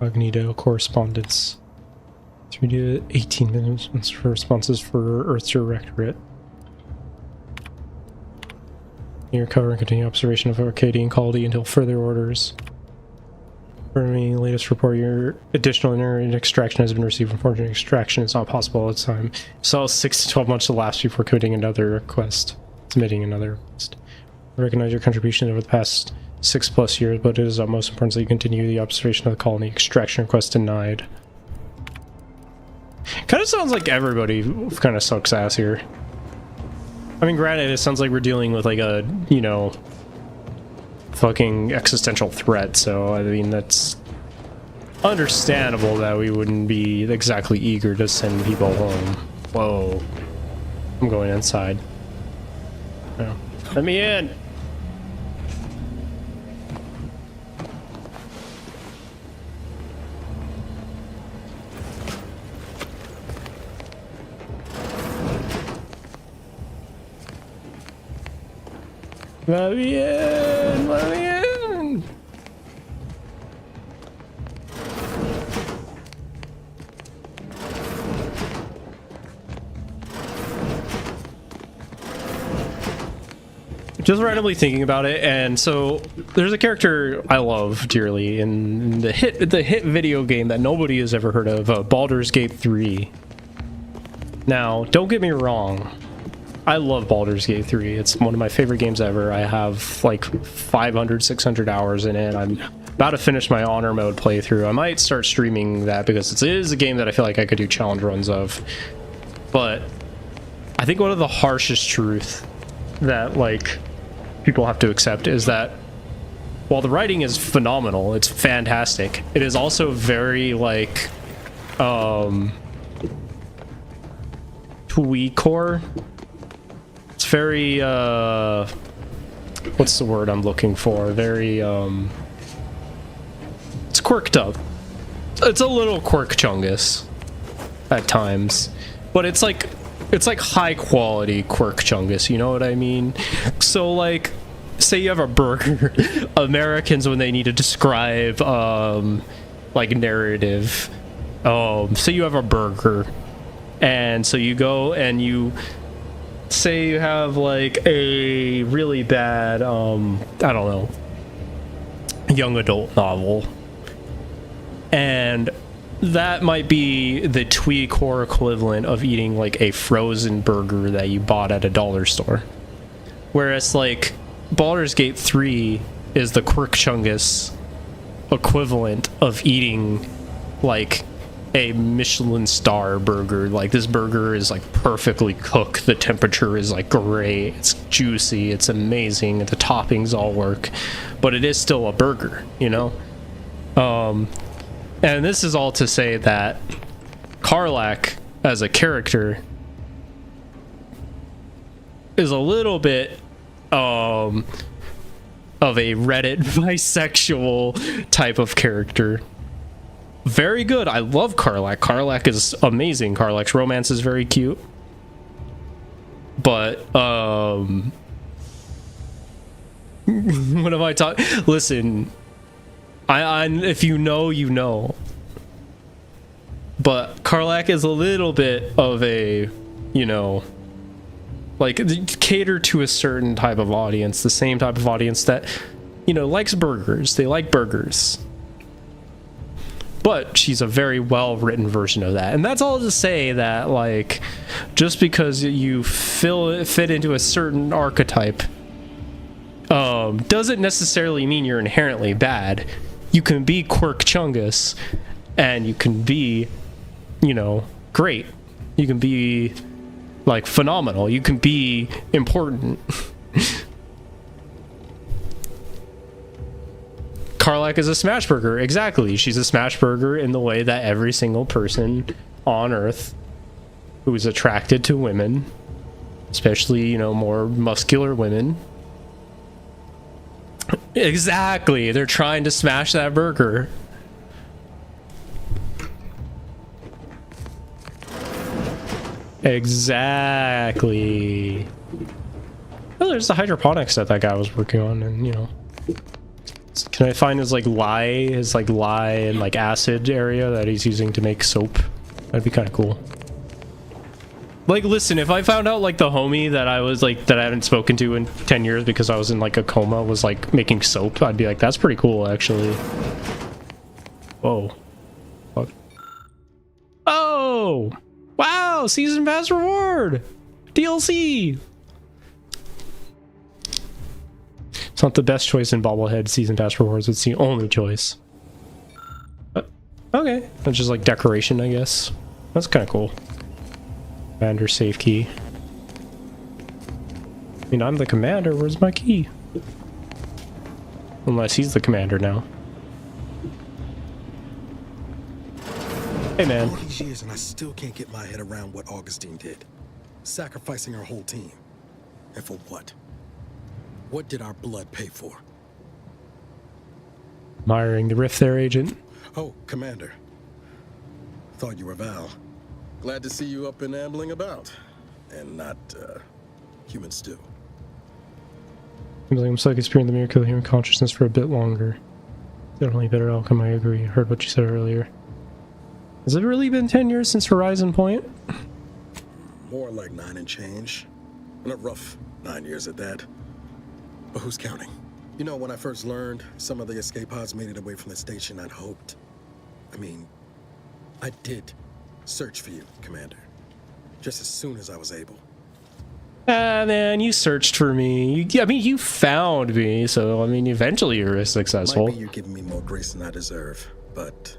B: Magneto correspondence. 3 to 18 minutes for responses for Earth's Directorate. You recover and continue observation of Arcadian quality until further orders. Confirming the latest report, your additional internet extraction has been received. Unfortunately, extraction is not possible at the time. So 6 to 12 months to last before committing another request. Submitting another request. I recognize your contribution over the past 6+ years, but it is of most importance that you continue the observation of the colony. Extraction request denied. Kind of sounds like everybody kind of sucks ass here. I mean, granted, it sounds like we're dealing with like a, you know, fucking existential threat, so I mean, that's understandable that we wouldn't be exactly eager to send people home. Whoa. I'm going inside. Oh. Let me in! Let me in! Let me in! Just randomly thinking about it, and so there's a character I love dearly in the hit video game that nobody has ever heard of, Baldur's Gate 3. Now, don't get me wrong. I love Baldur's Gate 3. It's one of my favorite games ever. I have like 500, 600 hours in it. I'm about to finish my honor mode playthrough. I might start streaming that because it is a game that I feel like I could do challenge runs of. But I think one of the harshest truths that like people have to accept is that while the writing is phenomenal, it's fantastic, it is also very like twee-core. It's very what's the word I'm looking for? Very it's quirked up. It's a little quirk-chungus at times, but it's like high quality quirk-chungus, you know what I mean? So like, say you have a burger. Americans, when they need to describe like narrative, say you have a burger, and so you go and you say you have like a really bad I don't know, young adult novel, and that might be the twee-core equivalent of eating like a frozen burger that you bought at a dollar store. Whereas like Baldur's Gate 3 is the quirk-chungus equivalent of eating like a Michelin star burger. Like, this burger is like perfectly cooked, the temperature is like great, it's juicy, it's amazing, the toppings all work, but it is still a burger, you know? And this is all to say that Karlach as a character is a little bit of a Reddit bisexual type of character. Very good. I love Karlach. Karlach is amazing. Karlach's romance is very cute. But what am I talking? Listen, I if you know, you know. But Karlach is a little bit of a, you know, like, cater to a certain type of audience, the same type of audience that, you know, likes burgers. They like burgers. But she's a very well-written version of that. And that's all to say that, like, just because you fit into a certain archetype doesn't necessarily mean you're inherently bad. You can be quirk-chungus, and you can be, you know, great. You can be, like, phenomenal. You can be important. Karlach is a smash burger. Exactly. She's a smash burger in the way that every single person on Earth who is attracted to women, especially, you know, more muscular women. Exactly. They're trying to smash that burger. Exactly. Oh, there's the hydroponics that guy was working on, and, you know. Can I find his lye and like acid area that he's using to make soap? That'd be kind of cool. Like, listen, if I found out like the homie that I was like that I haven't spoken to in 10 years because I was in like a coma was like making soap, I'd be like, that's pretty cool, actually. Whoa. Fuck. Oh! Wow! Season pass reward! DLC! It's not the best choice in bobblehead season pass rewards, it's the only choice. Okay, that's just like decoration, I guess. That's kind of cool. Commander safe key. I mean, I'm the commander, where's my key? Unless he's the commander now. Hey man.
I: All these years and I still can't get my head around what Augustine did. Sacrificing her whole team. And for what? What did our blood pay for?
B: Admiring the rift there, Agent.
I: Oh, Commander. Thought you were Val. Glad to see you up and ambling about. And not, human stew.
B: Seems like I'm stuck experiencing the miracle of human consciousness for a bit longer. Definitely a better outcome, I agree. Heard what you said earlier. Has it really been 10 years since Horizon Point?
I: More like 9 and change. And a rough 9 years at that. But who's counting? You know, when I first learned some of the escape pods made it away from the station, I'd hoped. I mean, I did search for you, Commander. just as soon as I was able.
B: Ah, man, you searched for me. I mean, you found me, so I mean, eventually you're successful.
I: Might be you're giving me more grace than I deserve, but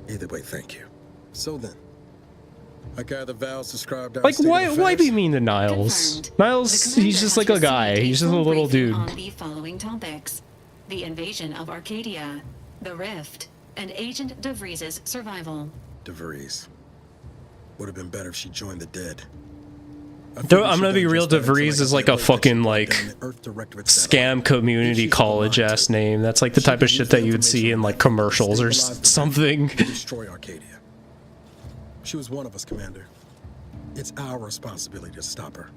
I: either way, thank you. So then, I gather Val's described our
B: Like,
I: state of
B: why be
I: affairs?
B: mean to Niles?
K: Confirmed.
B: Niles, he's just like a guy. He's just a little dude.
K: On the following topics: the invasion of Arcadia, the Rift, and Agent DeVries' survival.
I: DeVries. Would have been better if she joined the dead.
B: I'm gonna be real, DeVries is like a fucking like scam community college ass name. That's like the type of shit that you would see in like commercials or something.
I: Destroy Arcadia. She was one of us, Commander. It's our responsibility to stop her.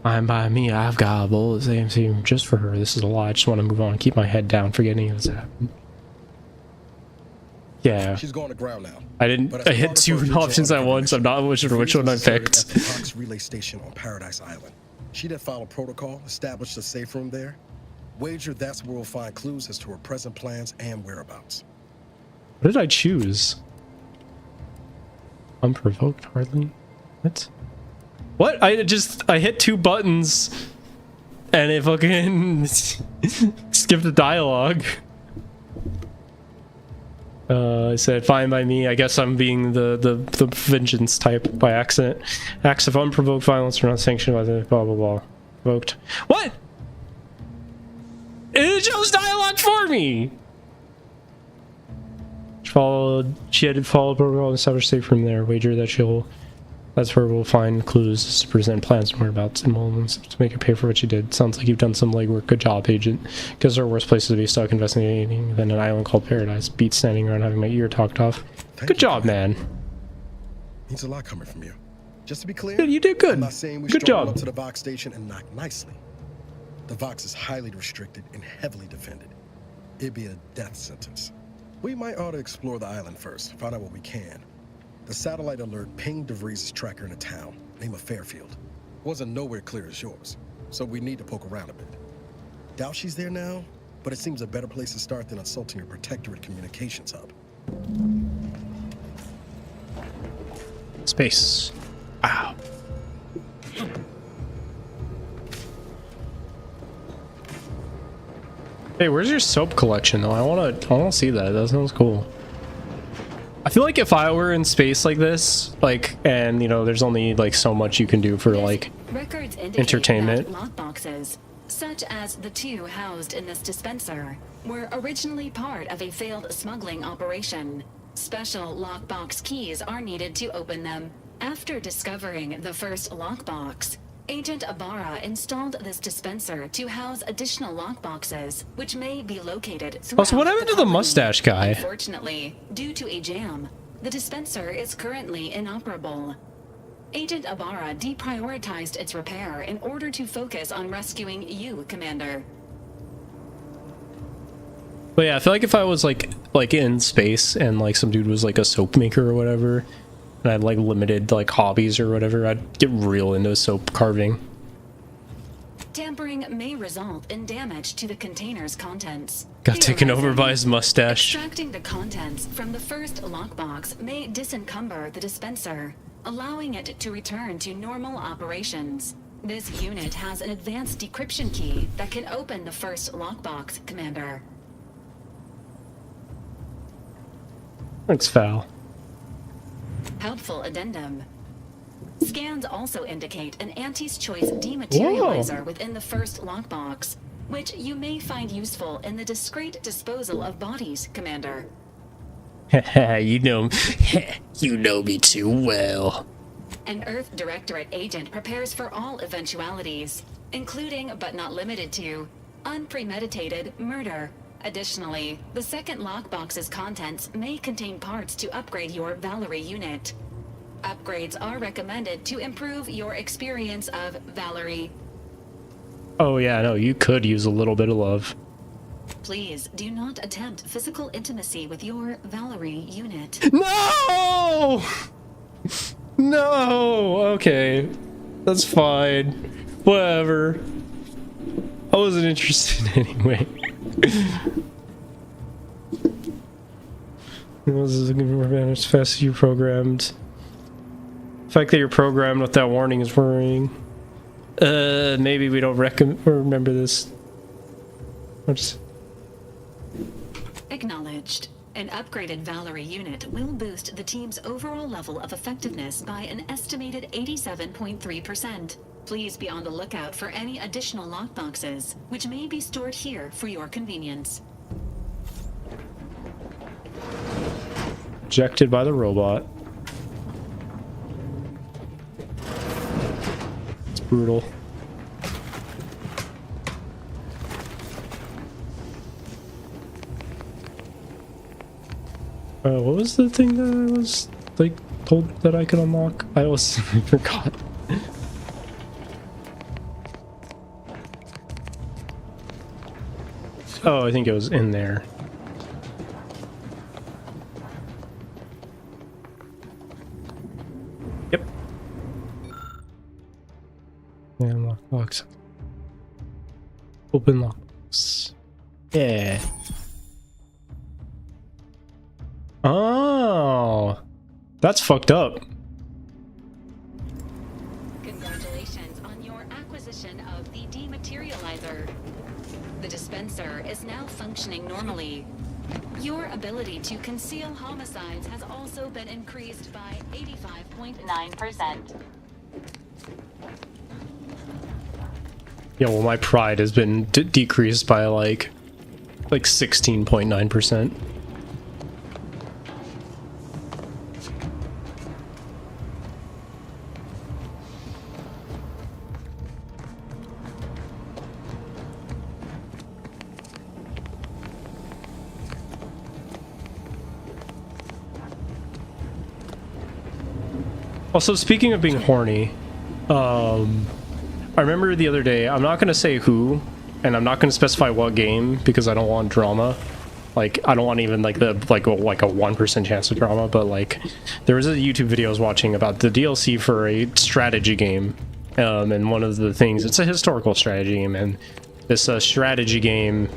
B: I'm by me. I've got a bullet AMC just for her. This is a lie. I just want to move on. Keep my head down. Forget any of this happened. Yeah.
I: She's going to ground now.
B: I hit two options at once. I'm not sure which one I picked.
I: At the Fox relay station on Paradise Island. She did follow protocol, established a safe room there. Wager that's where we'll find clues as to her present plans and whereabouts.
B: What did I choose? Unprovoked, hardly. What? What? I hit two buttons and it fucking skipped the dialogue. I said, fine by me. I guess I'm being the vengeance type by accident. Acts of unprovoked violence are not sanctioned by the blah blah blah. Provoked. What? It chose dialogue for me! She had followed protocol and established safe room there. Wager that that's where we'll find clues to present plans and whereabouts and moments to make her pay for what she did. Sounds like you've done some legwork. Good job, Agent. Because there are worse places to be stuck investigating than an island called Paradise. Beat standing around having my ear talked off. Good job, man.
I: Means a lot coming from you. Just to be clear,
B: you did good.
I: I'm not saying we
B: Good
I: stroll
B: job.
I: up to the Vox station and knock nicely. The Vox is highly restricted and heavily defended. It'd be a death sentence. We might ought to explore the island first, find out what we can. The satellite alert pinged DeVries' tracker in a town, name of Fairfield. Wasn't nowhere clear as yours, so we need to poke around a bit. Doubt she's there now, but it seems a better place to start than assaulting your protectorate communications hub.
B: Space. Wow. Hey, where's your soap collection though? I wanna see that. That sounds cool. I feel like if I were in space like this, like, and you know, there's only like so much you can do for like
K: Records indicate
B: entertainment.
K: that lockboxes, such as the two housed in this dispenser, were originally part of a failed smuggling operation. Special lockbox keys are needed to open them. After discovering the first lockbox, Agent Ibarra installed this dispenser to house additional lockboxes, which may be located throughout
B: Also, what happened to the mustache guy?
K: Unfortunately, due to a jam, the dispenser is currently inoperable. Agent Ibarra deprioritized its repair in order to focus on rescuing you, Commander.
B: But yeah, I feel like if I was like in space and like some dude was like a soap maker or whatever, and I had like limited like hobbies or whatever, I'd get real into soap carving.
K: Tampering may result in damage to the container's contents.
B: Got taken over by his mustache.
K: Extracting the contents from the first lockbox may disencumber the dispenser, allowing it to return to normal operations. This unit has an advanced decryption key that can open the first lockbox, Commander.
B: Thanks, Val.
K: Helpful addendum. Scans also indicate an Auntie's Choice dematerializer within the first lockbox, which you may find useful in the discreet disposal of bodies, Commander.
B: you know me too well.
K: An Earth Directorate agent prepares for all eventualities, including but not limited to unpremeditated murder. Additionally, the second lockbox's contents may contain parts to upgrade your Valerie unit. Upgrades are recommended to improve your experience of Valerie.
B: Oh yeah, no, you could use a little bit of love.
K: Please do not attempt physical intimacy with your Valerie unit.
B: No! No! Okay. That's fine. Whatever. I wasn't interested anyway. This is as fast as you programmed. The fact that you're programmed with that warning is worrying. Maybe we don't remember this.
K: Acknowledged. An upgraded Valerie unit will boost the team's overall level of effectiveness by an estimated 87.3%. Please be on the lookout for any additional lockboxes, which may be stored here for your convenience.
B: Rejected by the robot. It's brutal. What was the thing that I was like told that I could unlock? I almost forgot. Oh, I think it was in there. Yep. Yeah, unlock box. Open lockbox. Yeah. Oh, that's fucked up.
K: Congratulations on your acquisition of the dematerializer. The dispenser is now functioning normally. Your ability to conceal homicides has also been increased by 85.9%.
B: Yeah, well, my pride has been decreased by like 16.9%. Also, speaking of being horny, I remember the other day, I'm not going to say who, and I'm not going to specify what game, because I don't want drama. Like, I don't want even, like, a 1% chance of drama, but, like, there was a YouTube video I was watching about the DLC for a strategy game, and one of the things, it's a historical strategy game, and this strategy game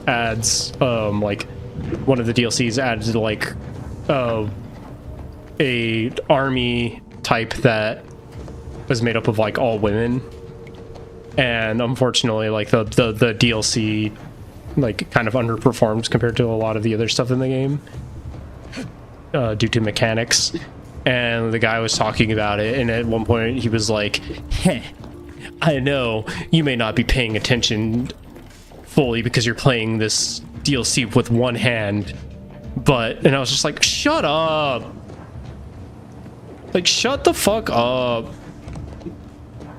B: adds, like, one of the DLCs adds, like, a army type that was made up of like all women, and unfortunately like the DLC like kind of underperformed compared to a lot of the other stuff in the game due to mechanics. And the guy was talking about it, and at one point he was like, "Heh, I know you may not be paying attention fully because you're playing this DLC with one hand, but," and I was just like, shut up. Like, shut the fuck up.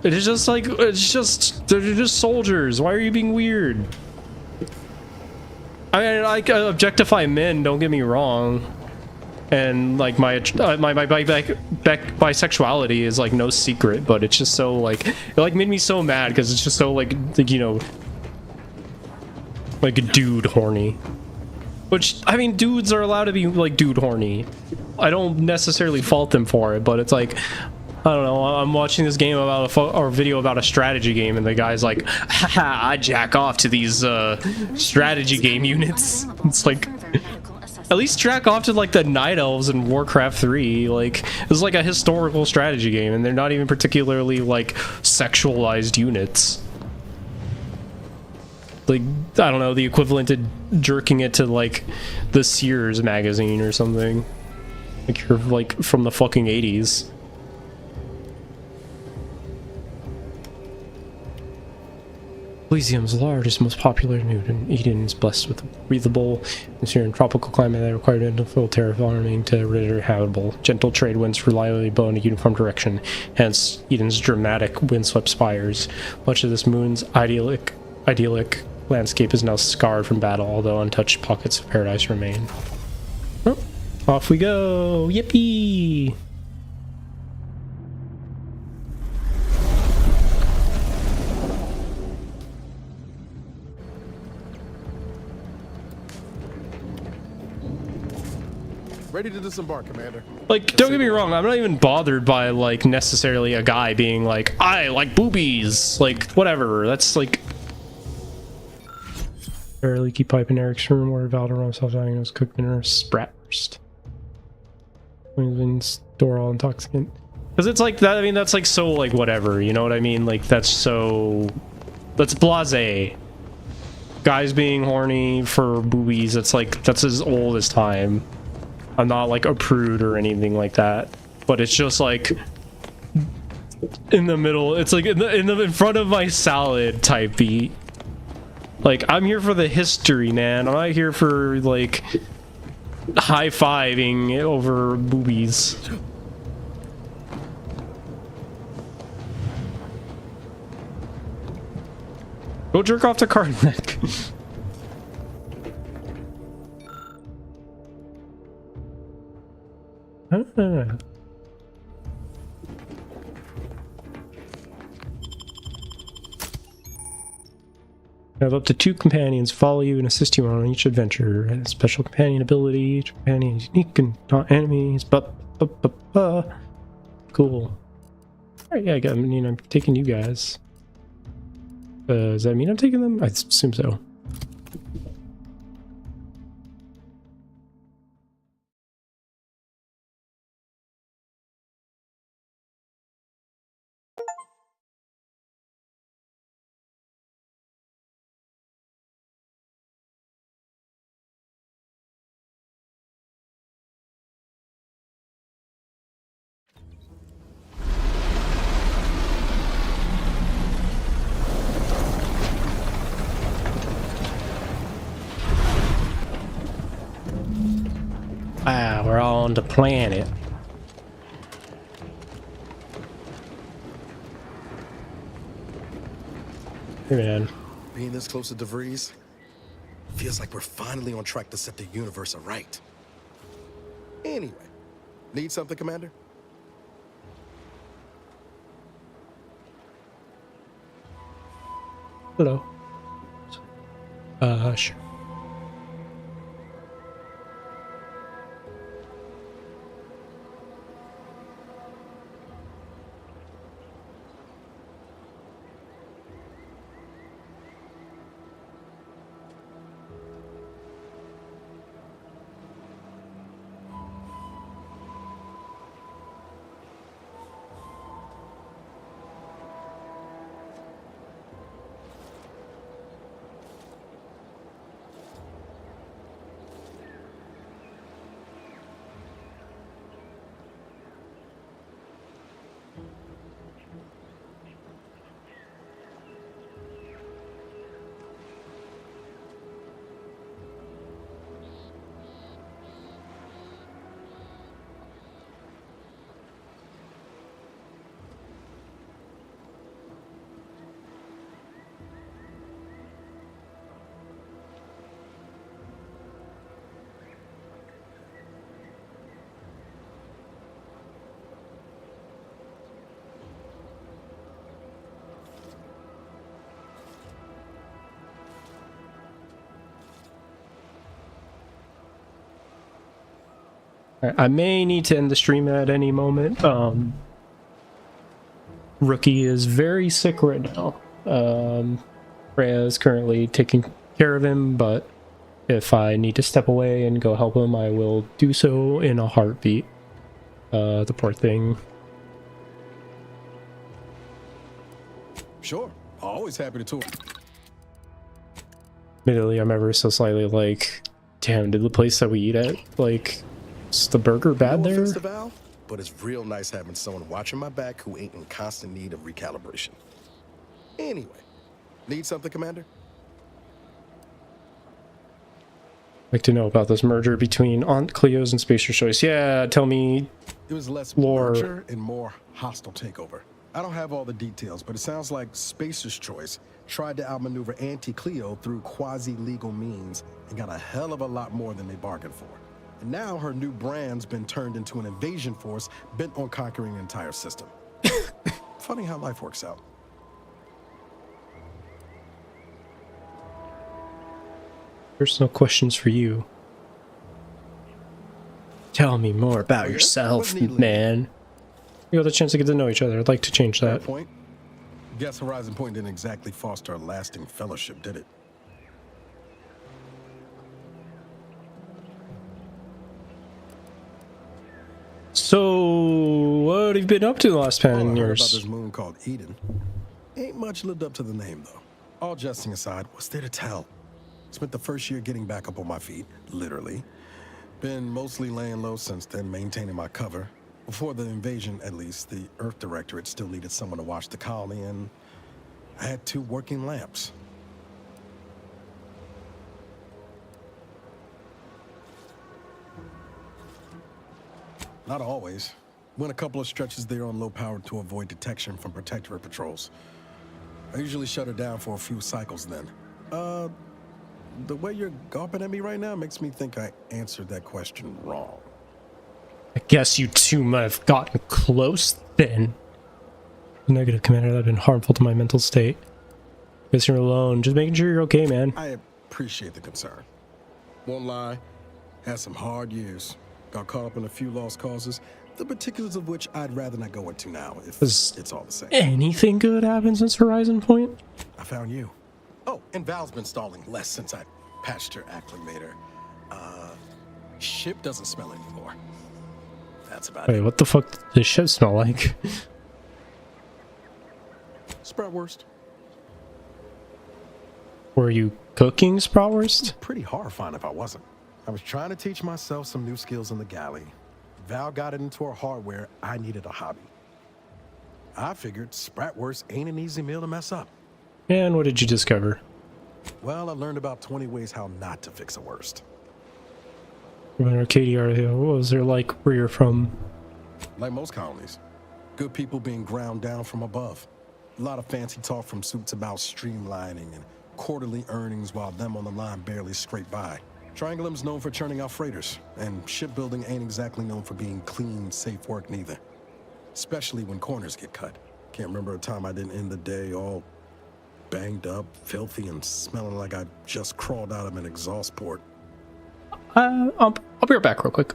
B: It's just like, they're just soldiers. Why are you being weird? I mean, I objectify men, don't get me wrong. And like my bisexuality is like no secret, but it's just so like, it like made me so mad because it's just so like, you know, like dude horny. Which, I mean, dudes are allowed to be like dude horny. I don't necessarily fault them for it, but it's like, I don't know, I'm watching this game about or video about a strategy game, and the guy's like, haha, I jack off to these strategy game units. It's like, at least jack off to like the Night Elves in Warcraft 3. Like, this is like a historical strategy game, and they're not even particularly like sexualized units. Like, I don't know, the equivalent to jerking it to like the Sears magazine or something. Like you're like from the fucking 80s. Elysium's largest, most popular nude, and Eden is blessed with a breathable atmosphere and tropical climate that required full terraforming to render it habitable. Gentle trade winds reliably blow in a uniform direction, hence Eden's dramatic windswept spires. Much of this moon's idyllic landscape is now scarred from battle, although untouched pockets of paradise remain. Oh, off we go! Yippee!
I: Ready to disembark, Commander.
B: Like, don't get me wrong, I'm not even bothered by, like, necessarily a guy being like, I like boobies, like, whatever, that's, like... Barely keep pipe in Eric's room where Valderrama self-diagnosed cooked dinner sprat. first. Store all intoxicant. Because it's like that. I mean, that's like so like whatever. You know what I mean? Like that's blasé. Guys being horny for boobies. That's like that's as old as time. I'm not like a prude or anything like that. But it's just like in the middle. It's like in front of my salad type beat. Like I'm here for the history, man. I'm not here for like high-fiving over boobies. Go jerk off to Cardneck. You have up to 2 companions follow you and assist you on each adventure. And special companion ability. Each companion is unique and not enemies. Cool. Alright, yeah, I mean, I'm taking you guys. Does that mean I'm taking them? I assume so. Wow, we're all on the planet. Hey, man.
I: Being this close to DeVries feels like we're finally on track to set the universe aright. Anyway, need something, Commander?
B: Hello. Sure. I may need to end the stream at any moment. Rookie is very sick right now. Freya is currently taking care of him, but if I need to step away and go help him, I will do so in a heartbeat. The poor thing.
I: Sure, always happy to tour.
B: Admittedly, I'm ever so slightly like, damn, did the place that we eat at, like, is the burger bad there?
I: Val, but it's real nice having someone watching my back who ain't in constant need of recalibration. Anyway, need something, Commander?
B: I'd like to know about this merger between Aunt Cleo's and Spacer's Choice. Yeah, tell me.
I: It was less
B: lore.
I: merger and more hostile takeover. I don't have all the details, but it sounds like Spacer's Choice tried to outmaneuver Auntie Cleo through quasi-legal means and got a hell of a lot more than they bargained for. And now her new brand's been turned into an invasion force bent on conquering the entire system. Funny how life works out.
B: Personal questions for you. Tell me more about yourself, man. We got the chance to get to know each other. I'd like to change that.
I: Point. Guess Horizon Point didn't exactly foster a lasting fellowship, did it?
B: So, what have you been up to the last
I: All I
B: 10
I: heard about
B: years?
I: this moon called Eden. Ain't much lived up to the name, though. All jesting aside, what's there to tell? Spent the first year getting back up on my feet, literally. Been mostly laying low since then, maintaining my cover. Before the invasion, at least, the Earth Directorate still needed someone to watch the colony, and I had 2 working lamps. Not always. Went a couple of stretches there on low power to avoid detection from Protectorate patrols. I usually shut her down for a few cycles then. The way you're gawping at me right now makes me think I answered that question wrong.
B: I guess you two might have gotten close then. Negative, Commander. That'd been harmful to my mental state. Guess you're alone. Just making sure you're okay, man.
I: I appreciate the concern. Won't lie, had some hard years. Got caught up in a few lost causes, the particulars of which I'd rather not go into now, if it's all the same.
B: Anything good happened since Horizon Point?
I: I found you. Oh, and Val's been stalling less since I patched her acclimator. Ship doesn't smell anymore. That's about
B: Wait,
I: it.
B: what the fuck does this ship smell like?
I: Spratwurst.
B: Were you cooking Spratwurst?
I: Pretty horrifying if I wasn't. I was trying to teach myself some new skills in the galley. Val got it into her hardware. I needed a hobby. I figured Spratwurst ain't an easy meal to mess up.
B: And what did you discover?
I: Well, I learned about 20 ways how not to fix a worst.
B: When Arcadia, what was there like where you're from?
I: Like most colonies. Good people being ground down from above. A lot of fancy talk from suits about streamlining and quarterly earnings while them on the line barely scrape by. Triangulum's known for churning out freighters, and shipbuilding ain't exactly known for being clean, safe work neither. Especially when corners get cut. Can't remember a time I didn't end the day all banged up, filthy, and smelling like I just crawled out of an exhaust port.
B: I'll be right back real quick.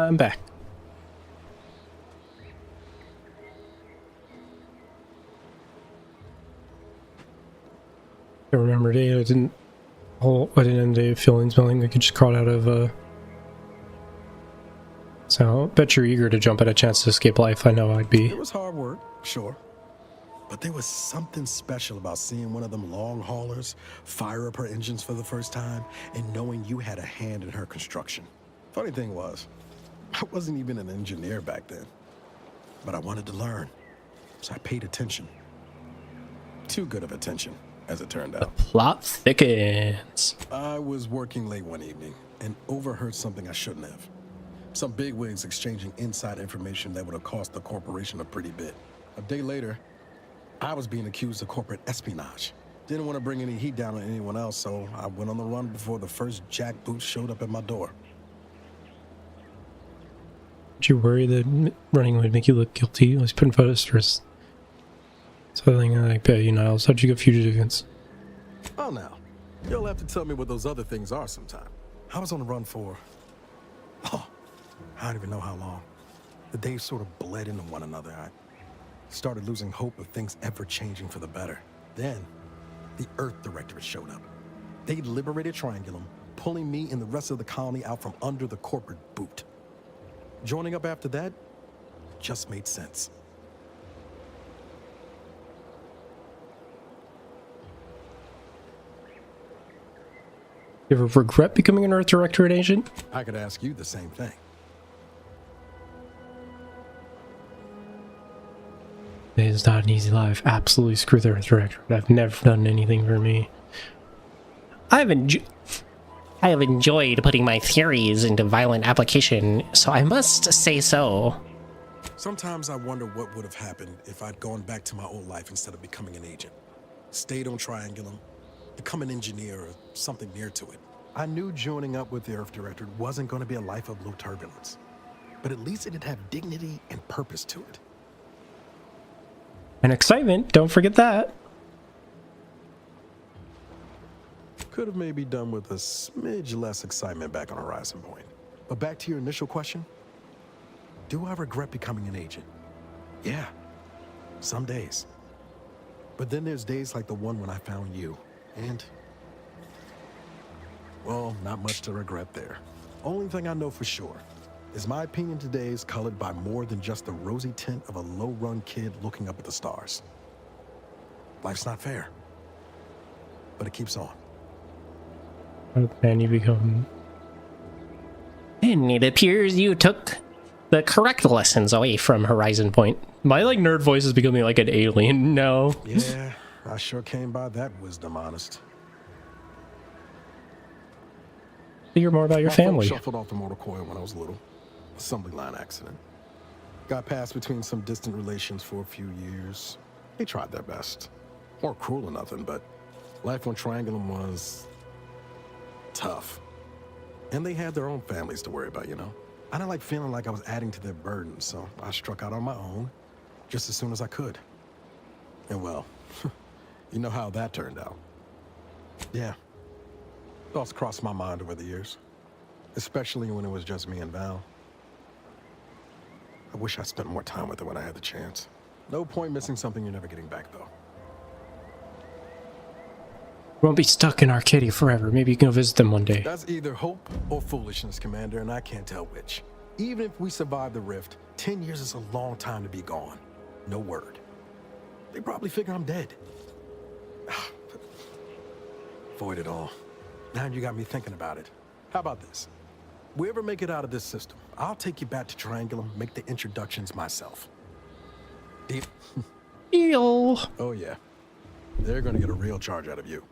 B: I'm back. I remember a day I didn't end the day feeling smelling like I just crawled out of so I bet you're eager to jump at a chance to escape life. I know I'd be.
I: It was hard work, sure. But there was something special about seeing one of them long haulers fire up her engines for the first time and knowing you had a hand in her construction. Funny thing was, I wasn't even an engineer back then. But I wanted to learn, so I paid attention. Too good of attention, as it turned out.
B: The plot thickens.
I: I was working late one evening and overheard something I shouldn't have. Some bigwigs exchanging inside information that would have cost the corporation a pretty bit. A day later, I was being accused of corporate espionage. Didn't want to bring any heat down on anyone else, so I went on the run before the first jackboot showed up at my door.
B: Did you worry that running would make you look guilty? I was putting posters. Something like that, you know, how'd you get fugitive against?
I: Oh, now. You'll have to tell me what those other things are sometime. I was on the run for... Oh, I don't even know how long. The days sort of bled into one another. I started losing hope of things ever changing for the better. Then, the Earth Directorate showed up. They liberated Triangulum, pulling me and the rest of the colony out from under the corporate boot. Joining up after that just made sense.
B: You ever regret becoming an Earth Directorate agent?
I: I could ask you the same thing.
B: It is not an easy life. Absolutely screw the Earth Directorate. I've never done anything for me.
U: I have enjoyed putting my theories into violent application, so I must say so.
I: Sometimes I wonder what would have happened if I'd gone back to my old life instead of becoming an agent. Stayed on Triangulum, become an engineer or something near to it. I knew joining up with the Earth Directorate wasn't going to be a life of low turbulence, but at least it'd have dignity and purpose to it.
B: And excitement, don't forget that.
I: Could have maybe done with a smidge less excitement back on Horizon Point. But back to your initial question, do I regret becoming an agent? Yeah, some days. But then there's days like the one when I found you, and... well, not much to regret there. Only thing I know for sure is my opinion today is colored by more than just the rosy tint of a low-run kid looking up at the stars. Life's not fair, but it keeps on.
B: Man, you become...
U: And it appears you took the correct lessons away from Horizon Point.
B: My, like, nerd voice is becoming like an alien now.
I: Yeah, I sure came by that wisdom, honest.
B: Hear more about your family.
I: I shuffled off the motor coil when I was little. Assembly line accident. Got passed between some distant relations for a few years. They tried their best. Weren't cruel or nothing, but life on Triangulum was... tough. And they had their own families to worry about, you know? I didn't like feeling like I was adding to their burden, so I struck out on my own just as soon as I could. And well, you know how that turned out. Yeah. Thoughts crossed my mind over the years, especially when it was just me and Val. I wish I spent more time with her when I had the chance. No point missing something you're never getting back, though.
B: Won't be stuck in Arcadia forever. Maybe you can go visit them one day.
I: That's either hope or foolishness, Commander, and I can't tell which. Even if we survive the rift, 10 years is a long time to be gone. No word. They probably figure I'm dead. Void it all. Now you got me thinking about it. How about this? We ever make it out of this system, I'll take you back to Triangulum, make the introductions myself. Deal?
B: Deal.
I: Oh yeah. They're gonna get a real charge out of you.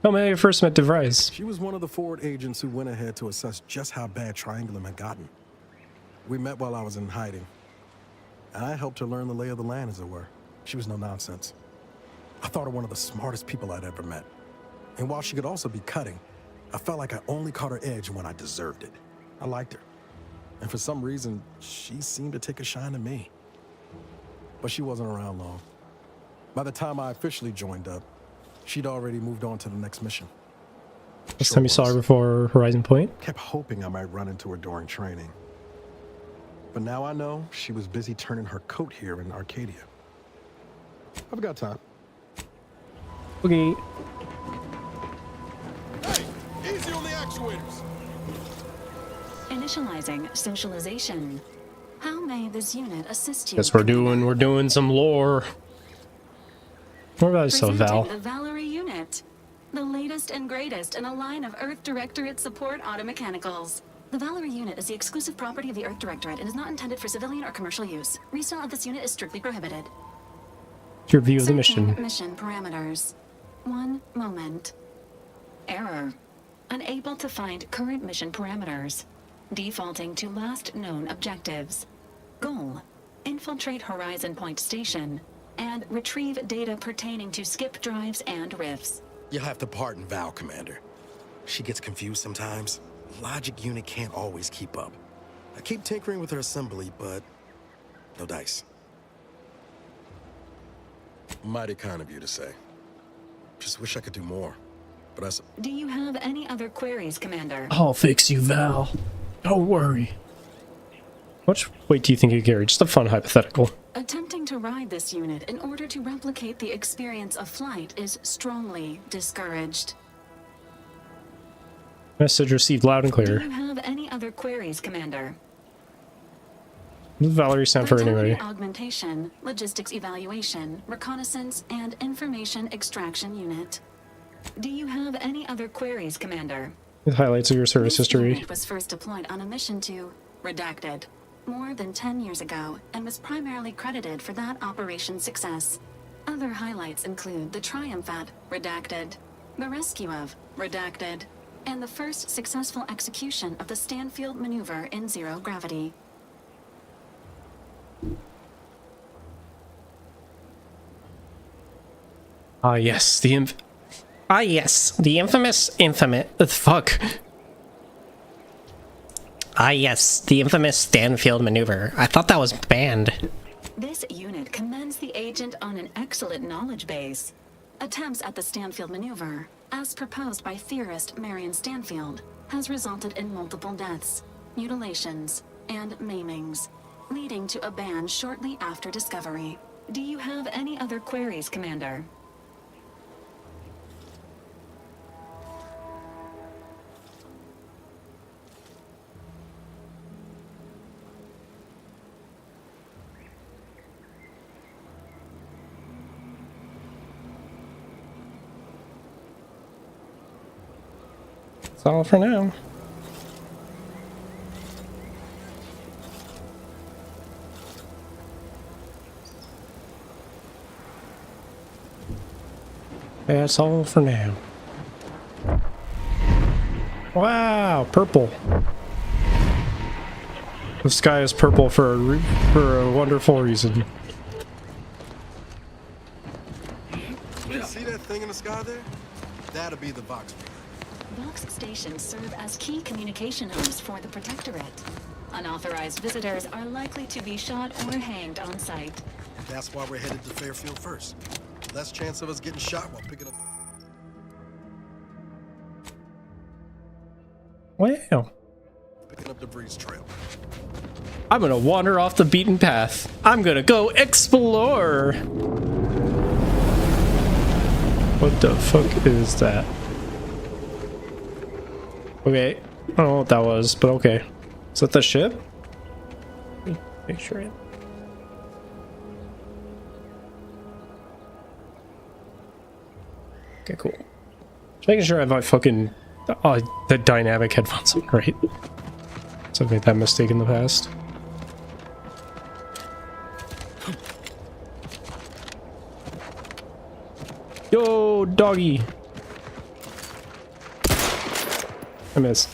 B: Oh man, I first met DeVries.
I: She was one of the forward agents who went ahead to assess just how bad Triangulum had gotten. We met while I was in hiding, and I helped her learn the lay of the land, as it were. She was no nonsense. I thought her one of the smartest people I'd ever met. And while she could also be cutting, I felt like I only caught her edge when I deserved it. I liked her. And for some reason, she seemed to take a shine to me. But she wasn't around long. By the time I officially joined up, she'd already moved on to the next mission.
B: Last time you saw her before Horizon Point?
I: Kept hoping I might run into her during training. But now I know she was busy turning her coat here in Arcadia. I've got time.
B: Okay.
I: Hey, easy on the actuators.
K: Initializing socialization. How may this unit assist you?
B: Guess we're doing some lore. What about so Val?
K: The Valerie unit. The latest and greatest in a line of Earth Directorate support automechanicals. The Valerie unit is the exclusive property of the Earth Directorate and is not intended for civilian or commercial use. Resale of this unit is strictly prohibited.
B: Your view of the mission.
K: Mission parameters. 1 moment. Error. Unable to find current mission parameters. Defaulting to last known objectives. Goal. Infiltrate Horizon Point Station and retrieve data pertaining to skip drives and rifts.
C: You'll have to pardon Val, Commander. She gets confused sometimes. Logic unit can't always keep up. I keep tinkering with her assembly, but no dice. Mighty kind of you to say. Just wish I could do more, but I...
K: Do you have any other queries, Commander?
B: I'll fix you, Val. Don't worry. How much weight do you think you carry? Just a fun hypothetical.
K: Attempting to ride this unit in order to replicate the experience of flight is strongly discouraged.
B: Message received loud and clear.
K: Do you have any other queries, Commander?
B: What does Valerie stand for anyway?
K: Augmentation, logistics evaluation, reconnaissance, and information extraction unit. Do you have any other queries, Commander?
B: With highlights of your service history.
K: It was first deployed on a mission to Redacted more than 10 years ago and was primarily credited for that operation's success. Other highlights include the triumph at Redacted, the rescue of Redacted, and the first successful execution of the Stanfield maneuver in zero gravity.
B: Ah yes, the infamous fuck.
U: Ah yes, the infamous Stanfield maneuver. I thought that was banned.
K: This unit commends the agent on an excellent knowledge base. Attempts at the Stanfield maneuver, as proposed by theorist Marion Stanfield, has resulted in multiple deaths, mutilations, and maimings, leading to a ban shortly after discovery. Do you have any other queries, Commander?
B: That's all for now. That's all for now. Wow, purple. The sky is purple for a wonderful reason.
C: See that thing in the sky there? That'll be the Vox.
K: Vox stations serve as key communication hubs for the Protectorate. Unauthorized visitors are likely to be shot or hanged on site.
C: That's why we're headed to Fairfield first. Less chance of us getting shot while picking up...
B: Wow.
C: Picking up the breeze trail.
B: I'm gonna wander off the beaten path. I'm gonna go explore. What the fuck is that? Okay, I don't know what that was, but okay. Is that the ship? Make sure. Okay, cool. Just making sure I have my fucking the dynamic headphones on, right? So I've made that mistake in the past. Yo, doggy. I missed.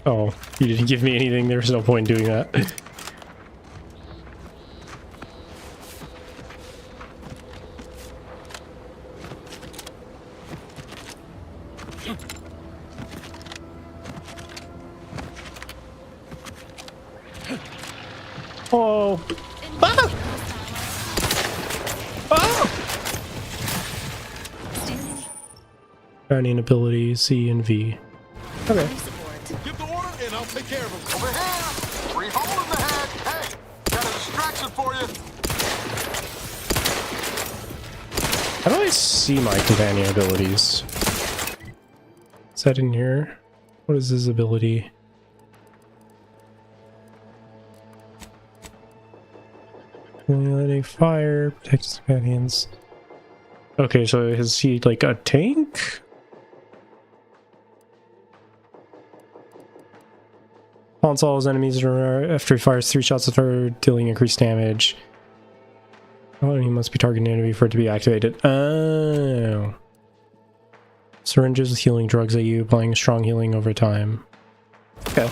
B: Oh, you didn't give me anything. There's no point in doing that. Oh. Ah! Companion ability C and V. Okay.
D: Give the order and I'll take care of him. Over here! 3 hole in the head! Hey! Got a distraction for you!
B: How do I see my companion abilities? Is that in here? What is his ability? Letting fire, protect his companions. Okay, so is he like a tank? Taunts all his enemies after he fires 3 shots of fire, dealing increased damage. Oh, he must be targeting an enemy for it to be activated. Oh. Syringes with healing drugs at you, applying strong healing over time. Okay.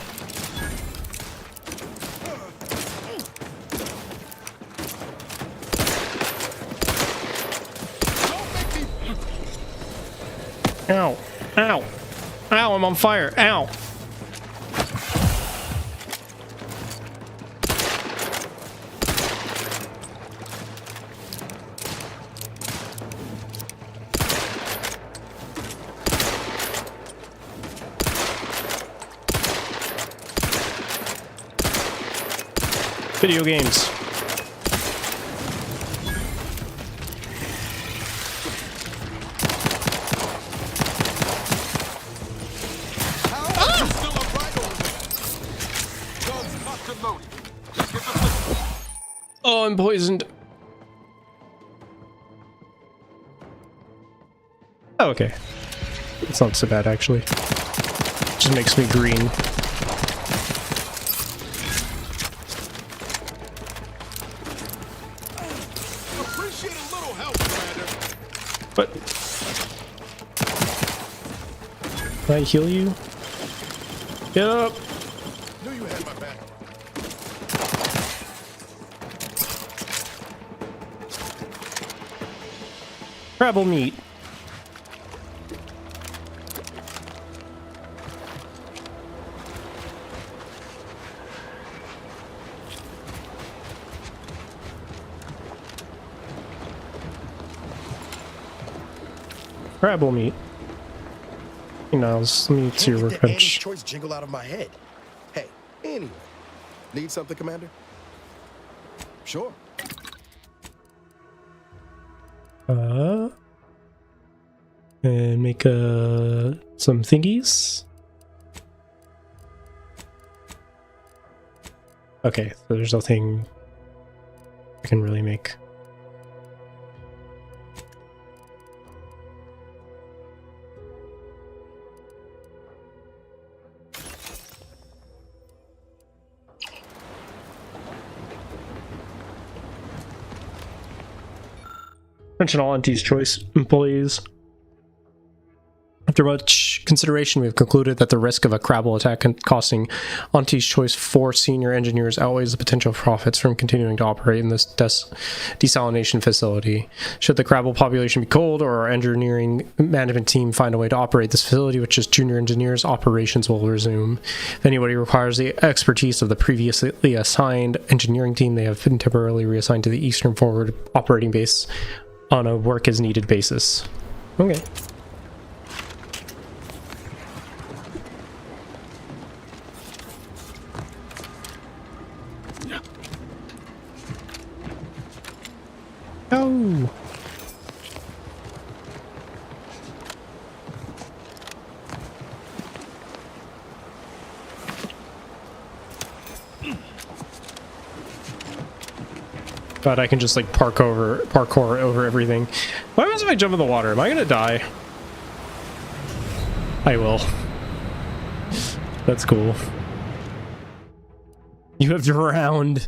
B: Ow! Ow! Ow, I'm on fire! Ow! Video games. Oh, I'm poisoned. Oh, okay. It's not so bad, actually. Just makes me green. What? Can I heal you? Get up!
D: Knew you had my back.
B: Crabble meat. Crabble meat. You know, let me see your workbench.
C: Choice jingle out of my head. Hey, anyway. Need something, Commander? Sure.
B: And make some thingies. Okay, so there's nothing I can really make. Mention all Auntie's Choice employees. After much consideration, we have concluded that the risk of a Crabble attack costing Auntie's Choice 4 senior engineers outweighs the potential profits from continuing to operate in this desalination facility. Should the Crabble population be cold, or our engineering management team find a way to operate this facility with just junior engineers, operations will resume. If anybody requires the expertise of the previously assigned engineering team, they have been temporarily reassigned to the Eastern Forward operating base on a work-as-needed basis. Okay. Oh. But I can just like parkour over everything. What happens if I jump in the water? Am I gonna die? I will. That's cool. You have drowned.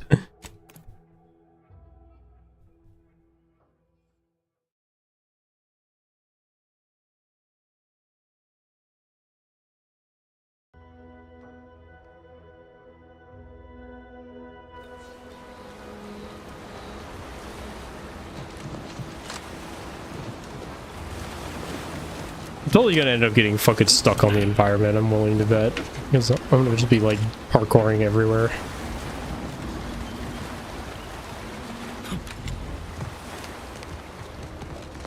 B: I'm totally gonna end up getting fucking stuck on the environment, I'm willing to bet. Because I'm gonna just be like parkouring everywhere.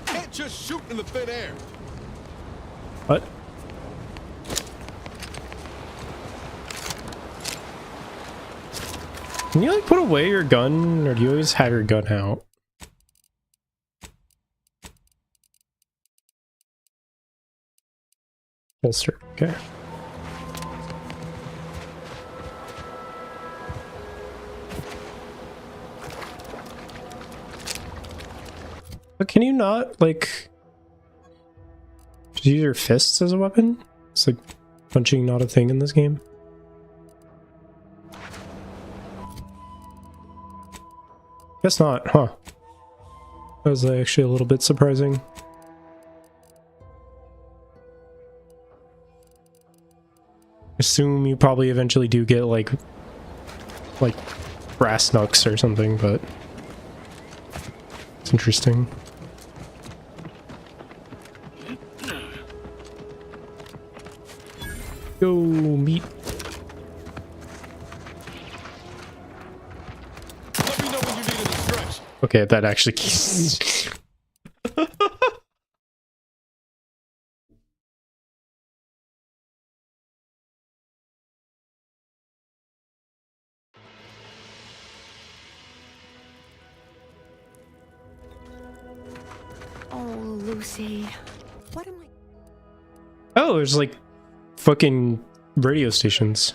D: Can't just shoot in the thin air.
B: What? Can you like put away your gun, or do you always have your gun out? Holster, okay. But can you not, like, just use your fists as a weapon? It's like punching not a thing in this game. Guess not, huh? That was actually a little bit surprising. Assume you probably eventually do get like brass knucks or something, but it's interesting. Go meat.
D: Let me know when you need a stretch.
B: Okay, that actually keeps.
F: Oh, Lucy. What am I?
B: Oh, there's like fucking radio stations.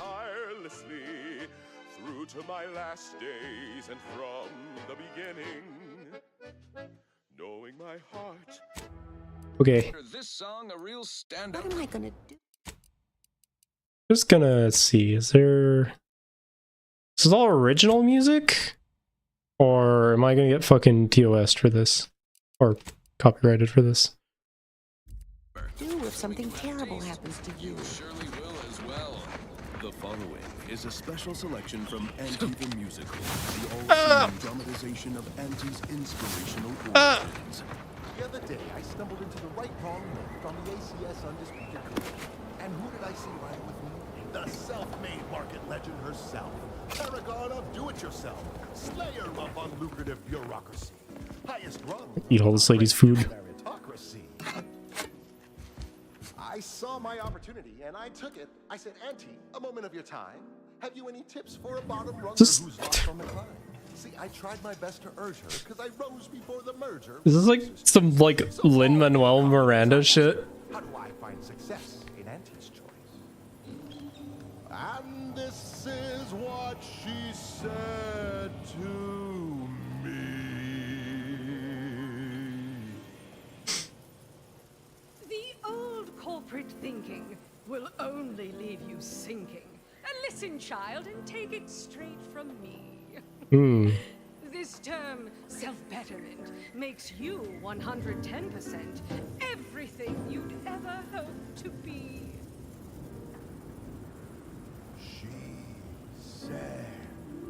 G: Through to my last days and from the beginning, knowing my heart.
B: Okay.
E: This song a real stand
F: What am I gonna do?
B: Just gonna see, is there... This is all original music? Or am I gonna get fucking TOS'd for this? Or copyrighted for this?
F: Do if something terrible happens to you.
E: Surely will as well.
W: The following is a special selection from Auntie the Musical, the all-seeing dramatization of Auntie's inspirational origins.
D: The other day, I stumbled into the right wrong note on the ACS Undisputed Group. And who did I see riding with me? The self-made market legend herself. Paragon of do-it-yourself. Slayer of unlucrative bureaucracy. Highest rung.
B: Eat all this lady's food.
D: Meritocracy. I saw my opportunity and I took it. I said, Auntie, a moment of your time. Have you any tips for a bottom runner who's lost on the climb? See, I tried my best to urge her because I rose before the merger.
B: Is this like some like Lin-Manuel Miranda shit?
D: How do I find success in Auntie's choice? And this is what she said to me.
V: The old corporate thinking will only leave you sinking. Listen, child, and take it straight from me. This term, self-betterment, makes you 110% everything you'd ever hope to be.
D: She said,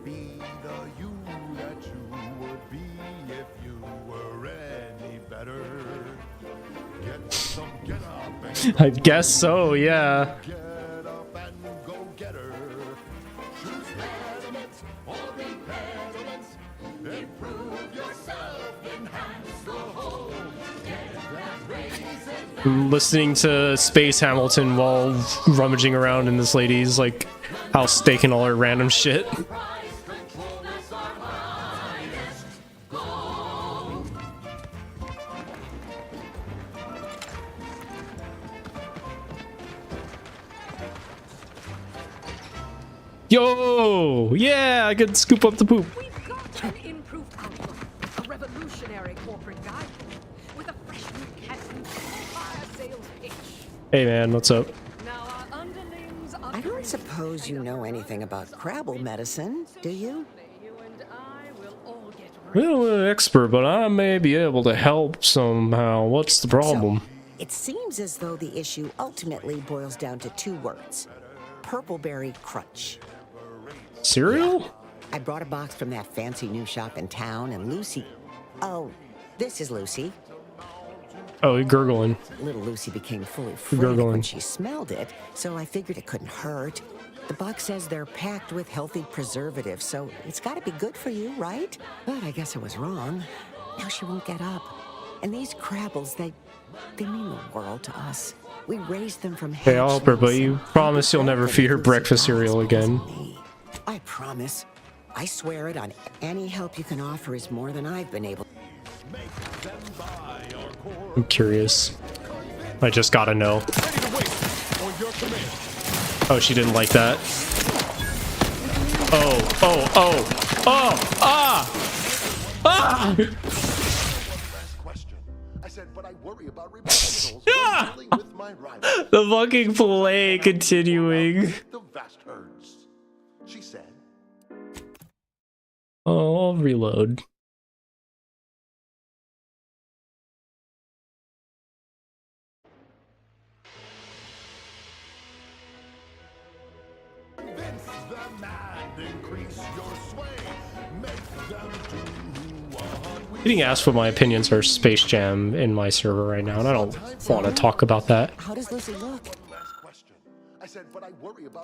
D: be the you that you would be if you were any better. Get some get up and
B: I guess so, yeah.
D: get up and go get her. Choose pediments or impediments. Improve yourself, enhance the whole. Get that raise and
B: Listening to Space Hamilton while rummaging around in this lady's like house, staking all her random shit. Yo, yeah, I could scoop up the poop.
V: We've got an improved outlook, a revolutionary corporate guide with a fresh new cast and fire sales pitch.
B: Hey man, what's up?
V: Now our underlings are
F: I don't suppose you know anything about Crabble medicine, do you?
V: you and I will all get
B: Well, I'm an expert, but I may be able to help somehow. What's the problem?
F: It seems as though the issue ultimately boils down to two words. Purpleberry Crunch.
B: Cereal?
F: I brought a box from that fancy new shop in town, and Lucy... Oh, this is Lucy.
B: Oh, you're gurgling.
F: Little Lucy became fully frantic
B: Gurgling.
F: when she smelled it, so I figured it couldn't hurt. The box says they're packed with healthy preservatives, so it's got to be good for you, right? But I guess I was wrong. Now she won't get up. And these crabbles, they mean the world to us. We raised them from
B: Hey, I'll help her, but you promise you'll never feed her breakfast cereal again.
F: I promise. I swear it on any help you can offer is more than I've been able.
B: I'm curious. I just gotta know. Oh, she didn't like that. Ah! The fucking play continuing.
D: She said,
B: Oh, I'll reload. Getting asked what my opinions are Space Jam in my server right now, and I don't want to talk about that.
F: How does Lucy look?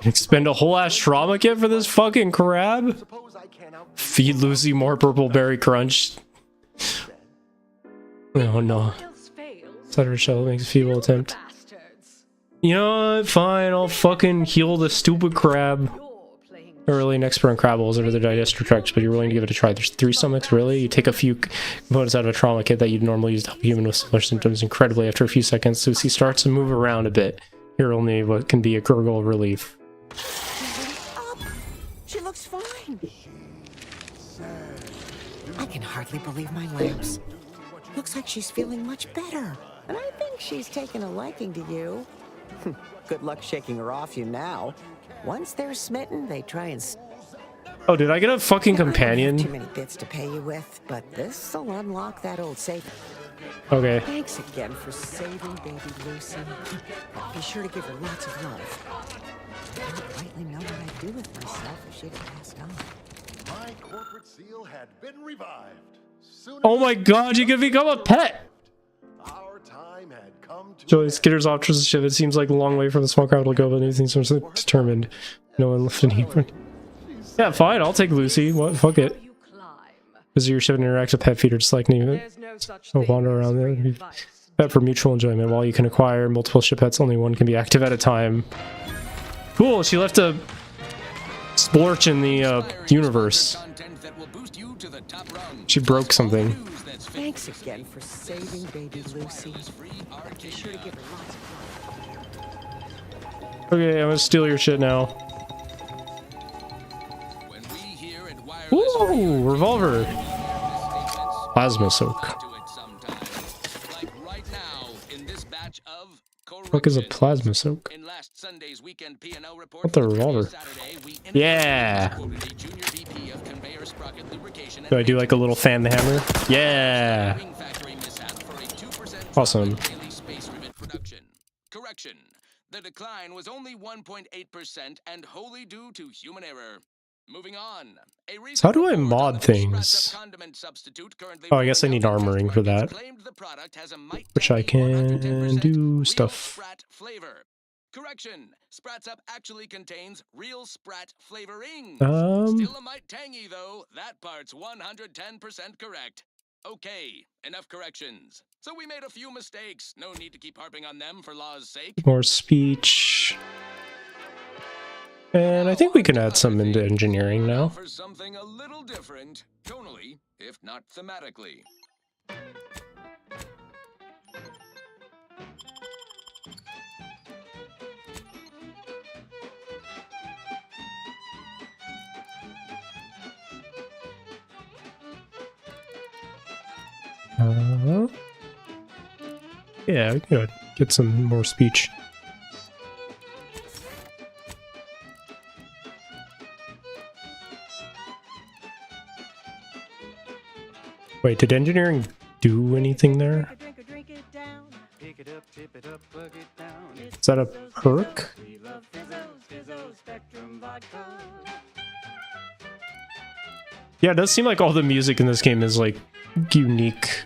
B: Expend a whole ass trauma kit for this fucking crab? Feed Lucy more purple berry crunch. Oh no. Cider shell makes a feeble attempt. You know what? Fine, I'll fucking heal the stupid crab. Early and expert on crabbles or the digester tracts, but you're willing to give it a try. There's 3 stomachs, really? You take a few components out of a trauma kit that you'd normally use to help a human with similar symptoms. Incredibly, after a few seconds, Lucy starts to move around a bit. Here only what can be a gurgle of relief.
F: She looks fine. I can hardly believe my lamps. Looks like she's feeling much better. And I think she's taken a liking to you. Good luck shaking her off you now. Once they're smitten, they try and...
B: Oh, did I get a fucking
F: I don't have
B: companion?
F: too many bits to pay you with, but this'll unlock that old safe.
B: Okay.
F: Thanks again for saving baby Lucy. Be sure to give her lots of love. I don't rightly know what I'd do with myself if she'd have passed on.
D: my corporate seal had been revived.
B: Oh my god, you can become a pet!
D: Our time had come to
B: Joey skitters off towards the ship. It seems like a long way from the small crowd will go, but anything seems determined. No one left any. Yeah, fine, I'll take Lucy. What? Fuck it. Visit your ship and interact with pet feeder just like me. So wander around there. Pet for mutual enjoyment. While you can acquire multiple ship pets, only one can be active at a time. Cool, she left a splorch in the universe. She broke something.
F: Thanks again for saving baby Lucy. Be sure to give her lots of love.
B: Okay, I'm gonna steal your shit now. Ooh, revolver. Plasma soak. What is a plasma soak? What the revolver? Yeah. Do I do like a little fan the hammer? Yeah. Awesome.
E: Correction. The decline was only 1.8% and wholly due to human error. Moving on.
B: So how do I mod things? Oh, I guess I need armoring for that. Which I can do stuff.
E: Correction. Sprats Up actually contains real Sprat flavoring.
B: Still
E: a mite tangy though. That part's 110% correct. Okay, enough corrections. So we made a few mistakes. No need to keep harping on them for law's sake.
B: More speech. And I think we can add some into engineering now.
E: For something a little different, tonally, if not thematically.
B: Yeah, we could get some more speech. Wait, did engineering do anything there? Is that a perk? Yeah, it does seem like all the music in this game is like unique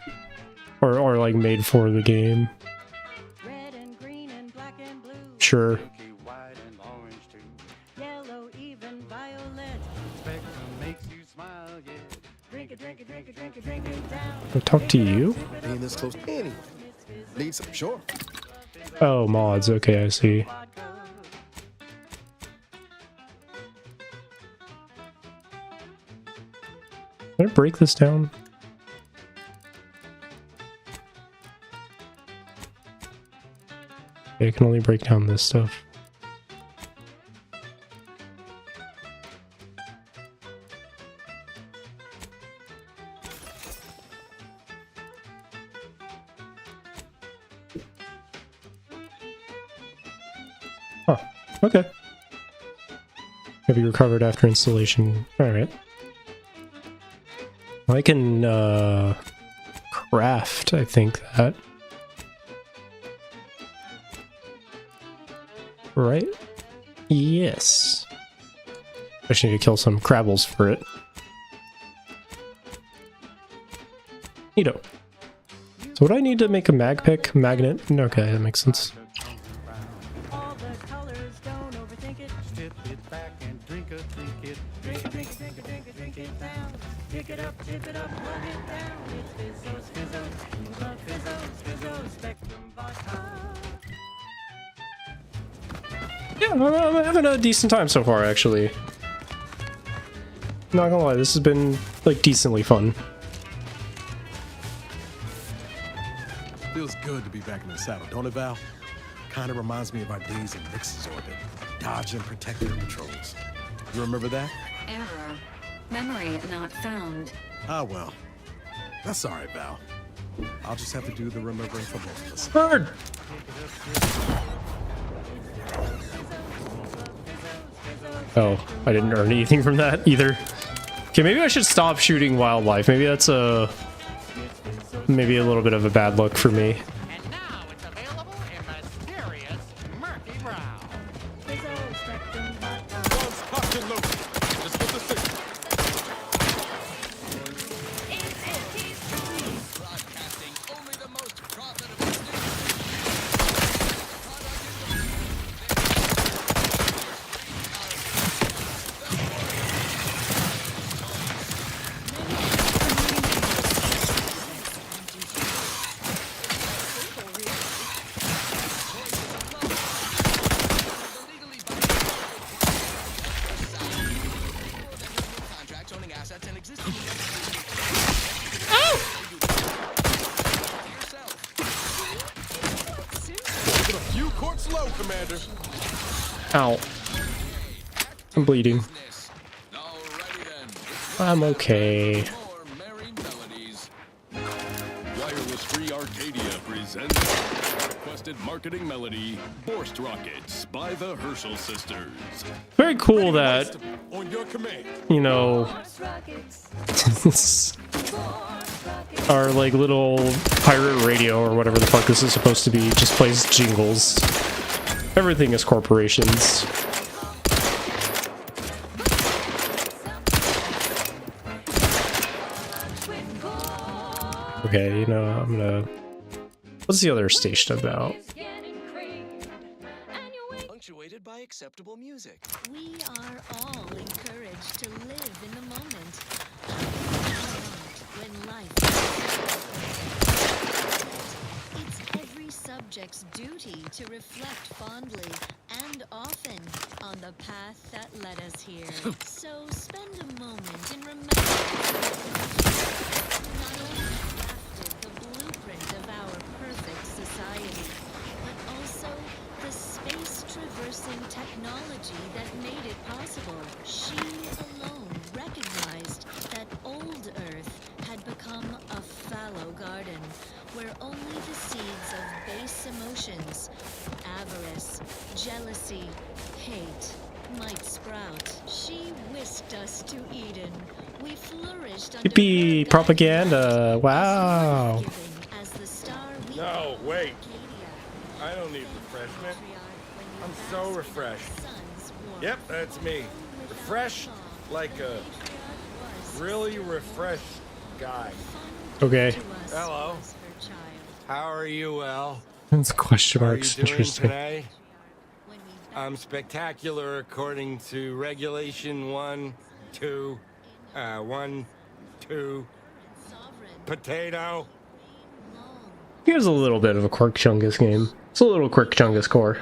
B: or like made for the game. Sure. I'll talk to you?
I: Being this close anyway. Need some, sure.
B: Oh, mods. Okay, I see. Can I break this down? Okay, I can only break down this stuff. Huh. Okay. Have you recovered after installation? Alright. I can, craft, I think, that. Right? Yes. I just need to kill some crabbles for it. Neato. So would I need to make a mag pick? Magnet? Okay, that makes sense. Yeah, I'm having a decent time so far, actually. Not gonna lie, this has been, like, decently fun.
I: Feels good to be back in the saddle, don't it, Val? Kinda reminds me of our days in Nix's orbit, dodging protector patrols. You remember that?
K: Error. Memory not found.
I: Ah, well. That's alright, Val. I'll just have to do the remembering for both of us.
B: Bird! Oh, I didn't earn anything from that either. Okay, maybe I should stop shooting wildlife. Maybe that's maybe a little bit of a bad look for me. Ow. I'm bleeding. I'm okay.
W: Wireless Free Arcadia presents requested marketing melody, Forced Rockets by the Herschel Sisters.
B: Very cool that, you know, our like little pirate radio or whatever the fuck this is supposed to be just plays jingles. Everything is corporations. Okay, you know, I'm gonna... What's the other station about?
H: Punctuated by acceptable music.
L: We are all encouraged to live in the moment. When life it's every subject's duty to reflect fondly and often on the path that led us here. So spend a moment in remembering not only crafted the blueprint of our perfect society, but also the space-traversing technology that made it possible. She alone recognized that old Earth had become a fallow garden, where only the seeds of base emotions, avarice, jealousy, hate, might sprout. She whisked us to Eden. We flourished under
B: Hippie propaganda. Wow.
L: as the star we
R: No, wait. I don't need refreshment. I'm so refreshed. Yep, that's me. Refreshed like a really refreshed guy.
B: Okay.
R: Hello. How are you, El?
B: That's question
R: How are
B: marks.
R: you doing
B: Interesting.
R: today? I'm spectacular according to regulation 1, 2, 1, 2. Potato.
B: Here's a little bit of a Quirk Chungus game. It's a little Quirk Chungus core.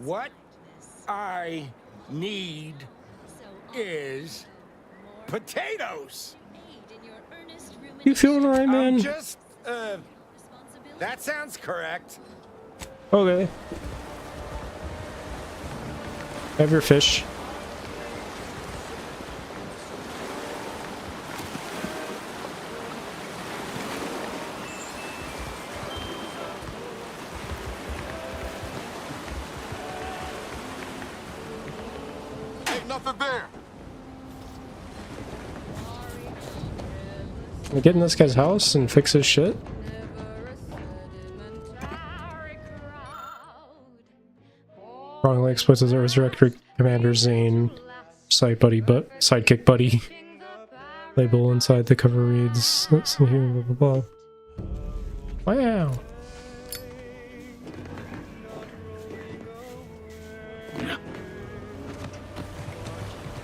R: What I need is potatoes.
B: You feeling alright, man?
R: Just, that sounds correct.
B: Okay. Have your fish.
D: Ain't nothing there.
B: Can we get in this guy's house and fix his shit? Wrongly exploits as resurrected Commander Zane. Sidekick buddy. Label inside the cover reads. Let's see here, blah blah blah. Wow.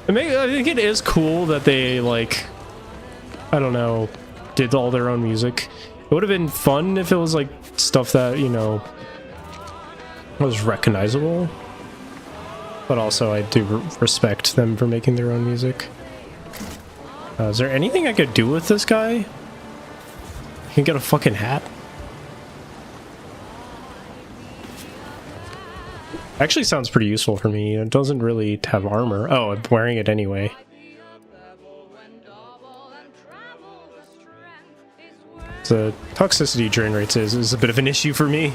B: I think it is cool that they, like, I don't know, did all their own music. It would have been fun if it was like stuff that, you know, was recognizable. But also I do respect them for making their own music. Is there anything I could do with this guy? I can get a fucking hat. Actually sounds pretty useful for me. It doesn't really have armor. Oh, I'm wearing it anyway. The toxicity drain rates is a bit of an issue for me.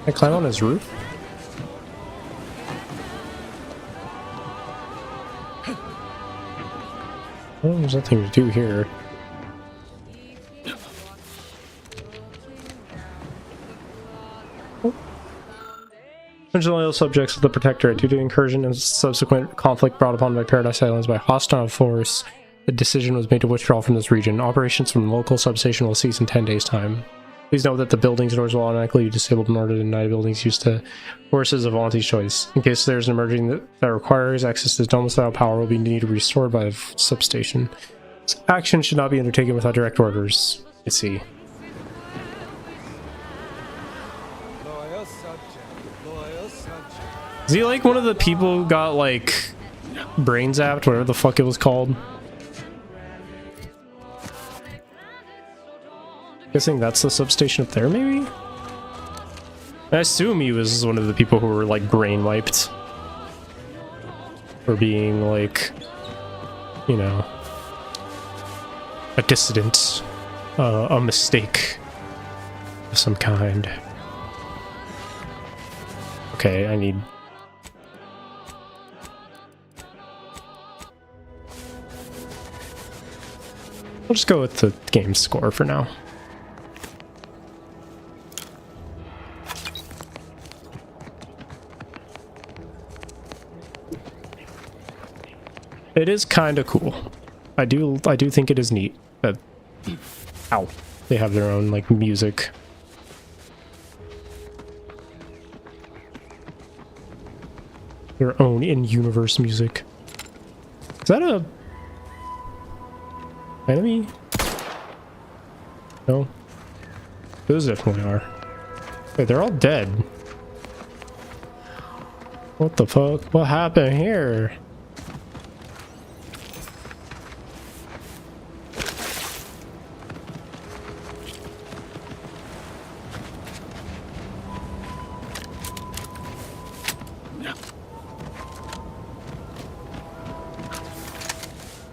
B: Can I climb on his roof? Oh, there's nothing to do here. Original subjects of the Protectorate due to incursion and subsequent conflict brought upon by Paradise Islands by hostile force. The decision was made to withdraw from this region. Operations from the local substation will cease in 10 days' time. Please note that the building's doors will automatically be disabled in order to deny buildings used to forces of Aunty's choice. In case there's an emergency that requires access to domicile, power will be needed restored by the substation. This action should not be undertaken without direct orders. Let's see. Is he like one of the people who got like brain zapped, whatever the fuck it was called? Guessing that's the substation up there, maybe? I assume he was one of the people who were like brain wiped for being like, you know, a dissident, a mistake of some kind. Okay, I need... I'll just go with the game score for now. It is kind of cool. I do think it is neat that ow, they have their own like music. Their own in-universe music. Is that a enemy? No. Those definitely are. Wait, they're all dead. What the fuck? What happened here?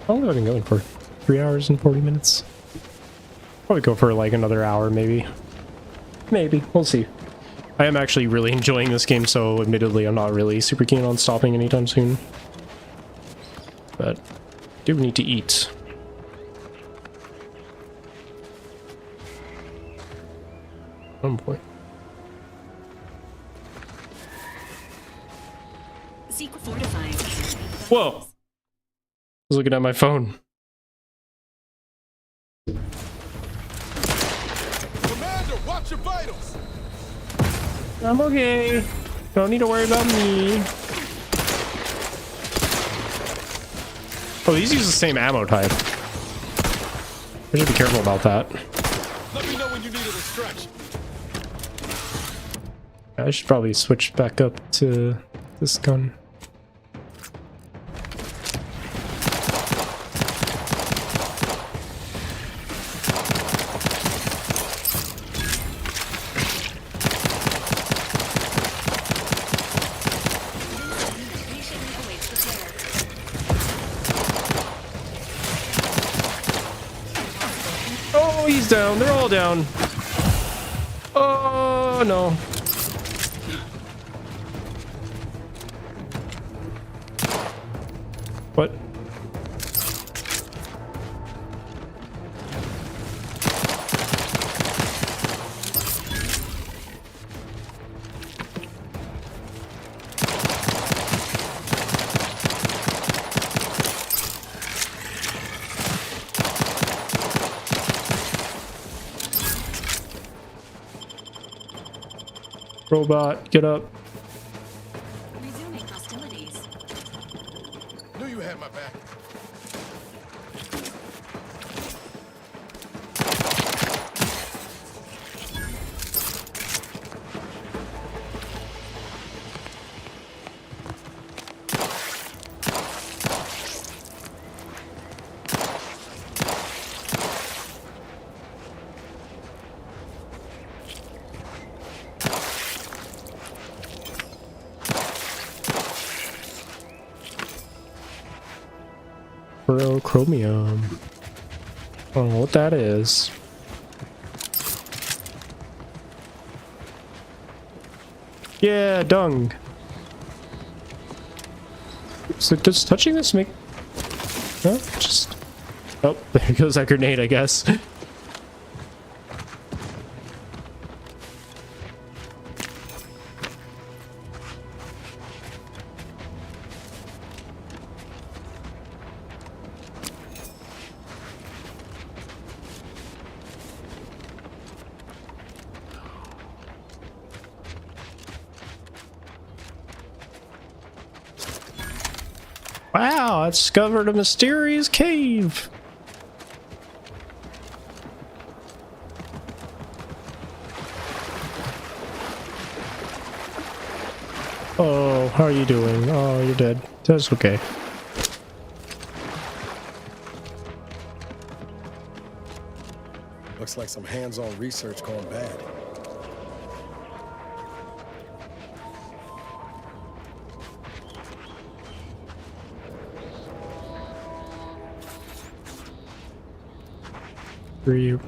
B: How long have I been going for? 3 hours and 40 minutes? Probably go for like another hour, maybe. Maybe. We'll see. I am actually really enjoying this game, so admittedly I'm not really super keen on stopping anytime soon. But I do need to eat. Oh boy.
K: Secret fortified.
B: Whoa! I was looking at my phone.
D: Commander, watch your vitals!
B: I'm okay. Don't need to worry about me. Oh, these use the same ammo type. I should be careful about that.
R: Let me know when you needed a stretch.
B: I should probably switch back up to this gun. Oh, he's down. They're all down. Oh, no. What? Robot, get up.
K: Resuming hostilities.
R: Knew you had my back.
B: Chromium. I don't know what that is. Yeah, dung. So does touching this make... No, just... Oh, there goes that grenade, I guess. Wow, I discovered a mysterious cave. Oh, how are you doing? Oh, you're dead. That's okay.
I: Looks like some hands-on research going bad.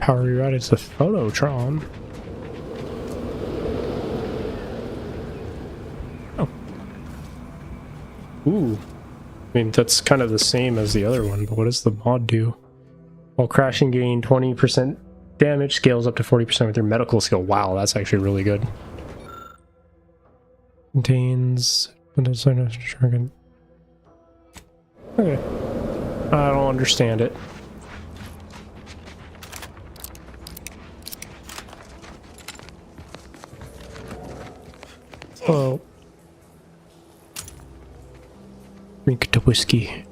B: Power rerouted to Phototron. Oh. Ooh. I mean, that's kind of the same as the other one, but what does the mod do? While crashing, gain 20% damage, scales up to 40% with your medical skill. Wow, that's actually really good. Contains... Okay. I don't understand it. Oh. Drink the whiskey.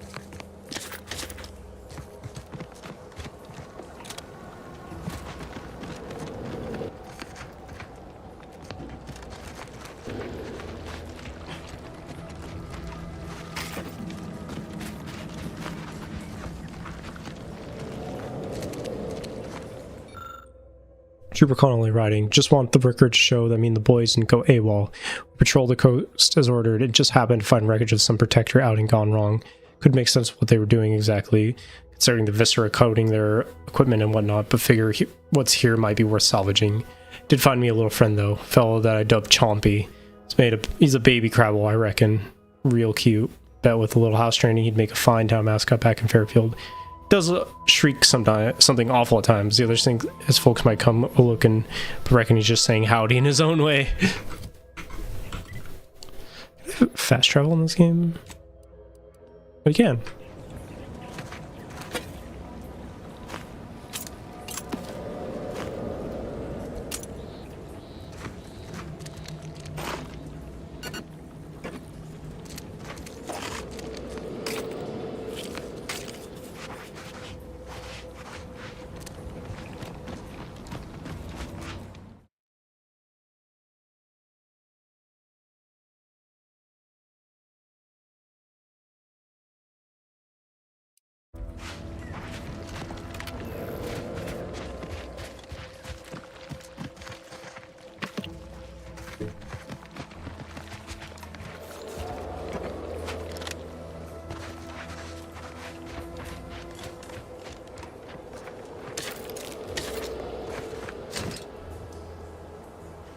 B: Trooper Connolly writing, just want the record to show that the boys didn't go AWOL. Patrol the coast as ordered. It just happened to find wreckage of some protector outing gone wrong. Could make sense of what they were doing exactly, considering the Viscera coating their equipment and whatnot, but figure what's here might be worth salvaging. Did find me a little friend though, fellow that I dubbed Chompy. He's a baby Crabble, I reckon. Real cute. Bet with a little house training he'd make a fine town mascot back in Fairfield. Does shriek something awful at times. The others think his folks might come looking, but reckon he's just saying howdy in his own way. Fast travel in this game? But you can.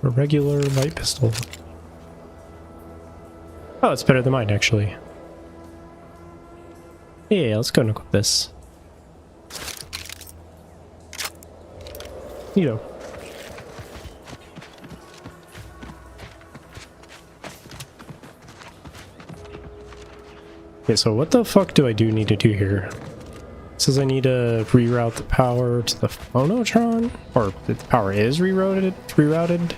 B: A regular light pistol. Oh, it's better than mine, actually. Yeah, let's go and equip this. You know. Okay, so what the fuck do I need to do here? It says I need to reroute the power to the phonotron, or the power is rerouted.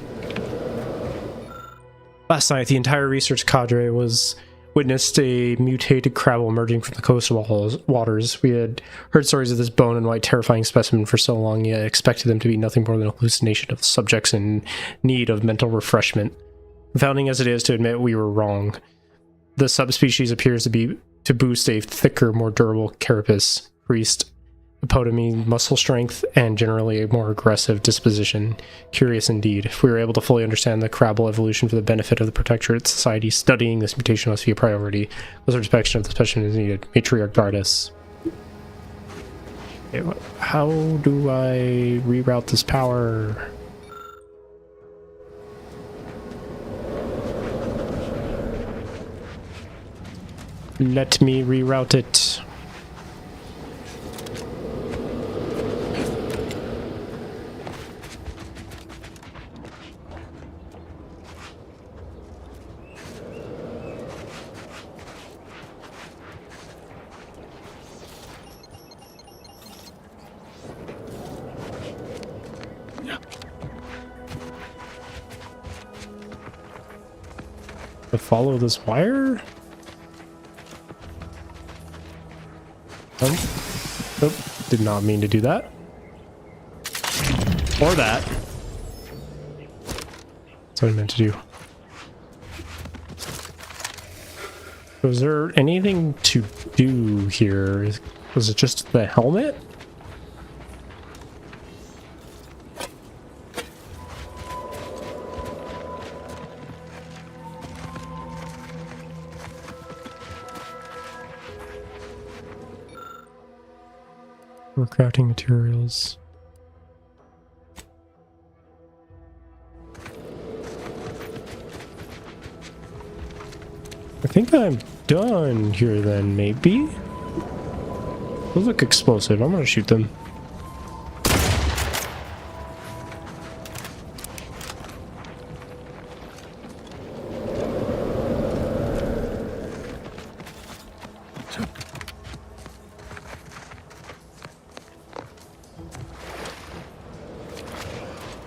B: Last night, the entire research cadre witnessed a mutated crabble emerging from the coastal waters. We had heard stories of this bone and white terrifying specimen for so long, yet expected them to be nothing more than a hallucination of subjects in need of mental refreshment. Confounding as it is to admit we were wrong. The subspecies appears to boost a thicker, more durable carapace, increased apotemy, muscle strength, and generally a more aggressive disposition. Curious indeed. If we were able to fully understand the crabble evolution for the benefit of the Protectorate Society, studying this mutation must be a priority. Closer inspection of the specimen is needed. Matriarch Dardis. Okay, how do I reroute this power? Let me reroute it. To follow this wire? Oh, did not mean to do that. Or that. That's what I meant to do. Was there anything to do here? Was it just the helmet? Or crafting materials. I think I'm done here then, maybe? Those look explosive. I'm gonna shoot them.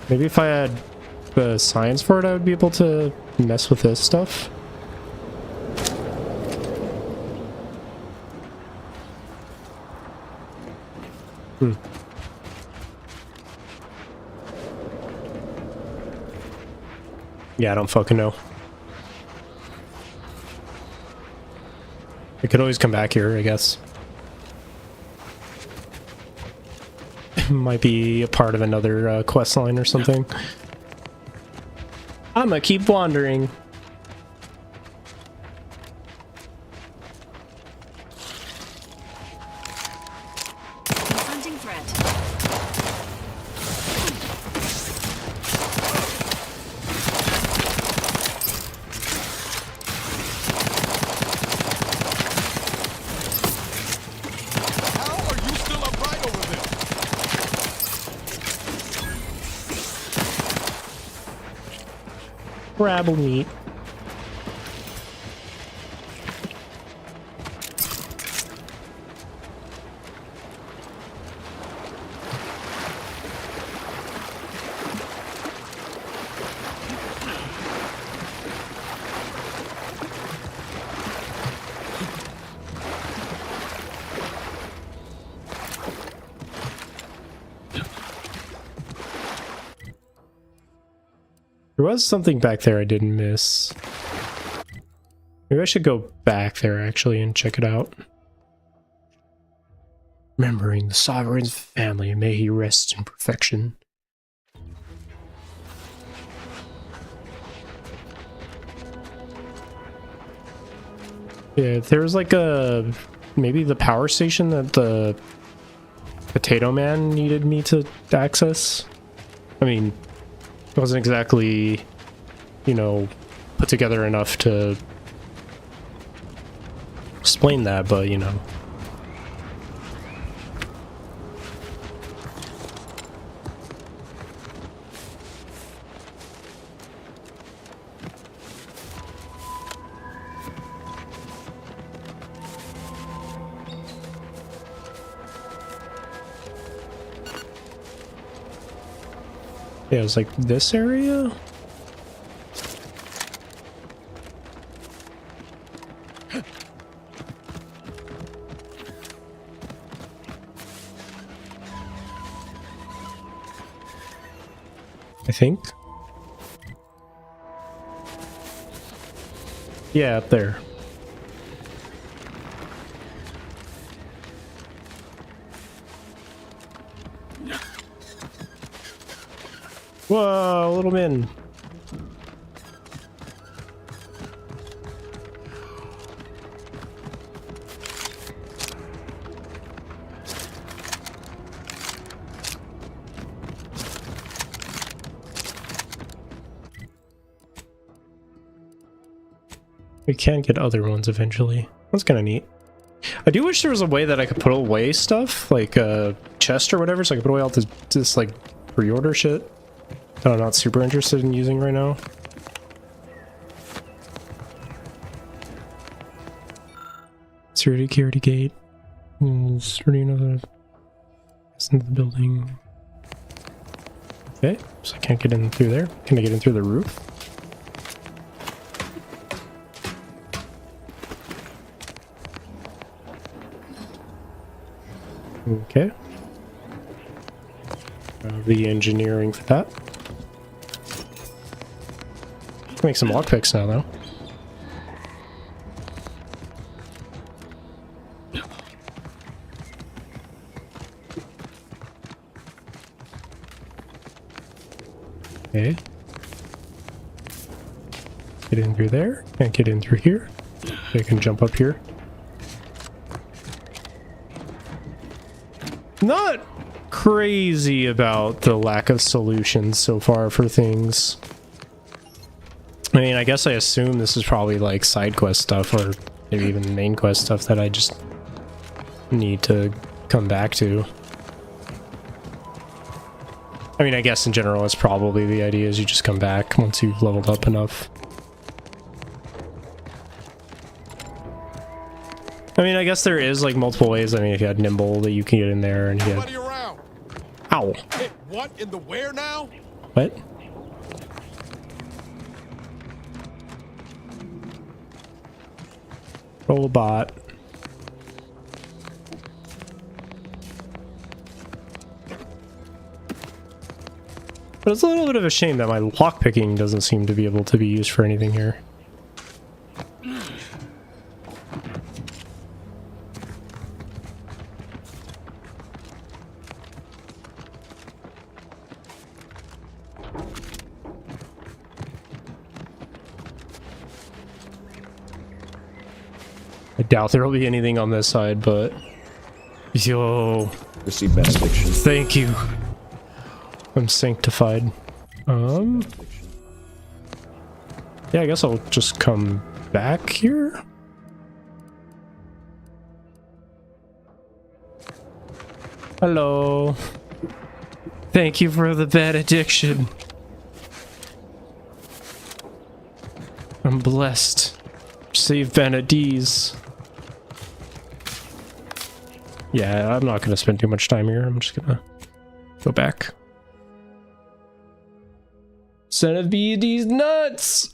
B: Maybe if I had the science for it, I would be able to mess with this stuff. Yeah, I don't fucking know. I could always come back here, I guess. Might be a part of another quest line or something. I'm gonna keep wandering.
K: Confronting threat.
D: How are you still upright over there?
B: Rabble meat. There was something back there I didn't miss. Maybe I should go back there actually and check it out. Remembering the sovereign's family, may he rest in perfection. Yeah, there's like maybe the power station that the Potato Man needed me to access. I mean, it wasn't exactly, you know, put together enough to explain that, but you know. Yeah, it's like this area. I think. Yeah, up there. Whoa, little min. We can get other ones eventually. That's kind of neat. I do wish there was a way that I could put away stuff, like a chest or whatever, so I could put away all this like pre-order shit that I'm not super interested in using right now. Security gate. Starting another into the building. Okay, so I can't get in through there. Can I get in through the roof? Okay. The engineering for that. Make some lockpicks now, though. Okay. Get in through there. Can't get in through here. I can jump up here. Not crazy about the lack of solutions so far for things. I mean, I guess I assume this is probably like side quest stuff or maybe even main quest stuff that I just need to come back to. I mean, I guess in general it's probably the idea is you just come back once you've leveled up enough. I mean, I guess there is like multiple ways. I mean, if you had Nimble that you can get in there and you get... Ow!
D: Hey, what in the where now?
B: What? Robot. But it's a little bit of a shame that my lockpicking doesn't seem to be able to be used for anything here. I doubt there will be anything on this side, but... Yo.
O: Receive benediction.
B: Thank you. I'm sanctified. Yeah, I guess I'll just come back here. Hello. Thank you for the benediction. I'm blessed. Save Benedies. Yeah, I'm not gonna spend too much time here. I'm just gonna go back. Son of these nuts!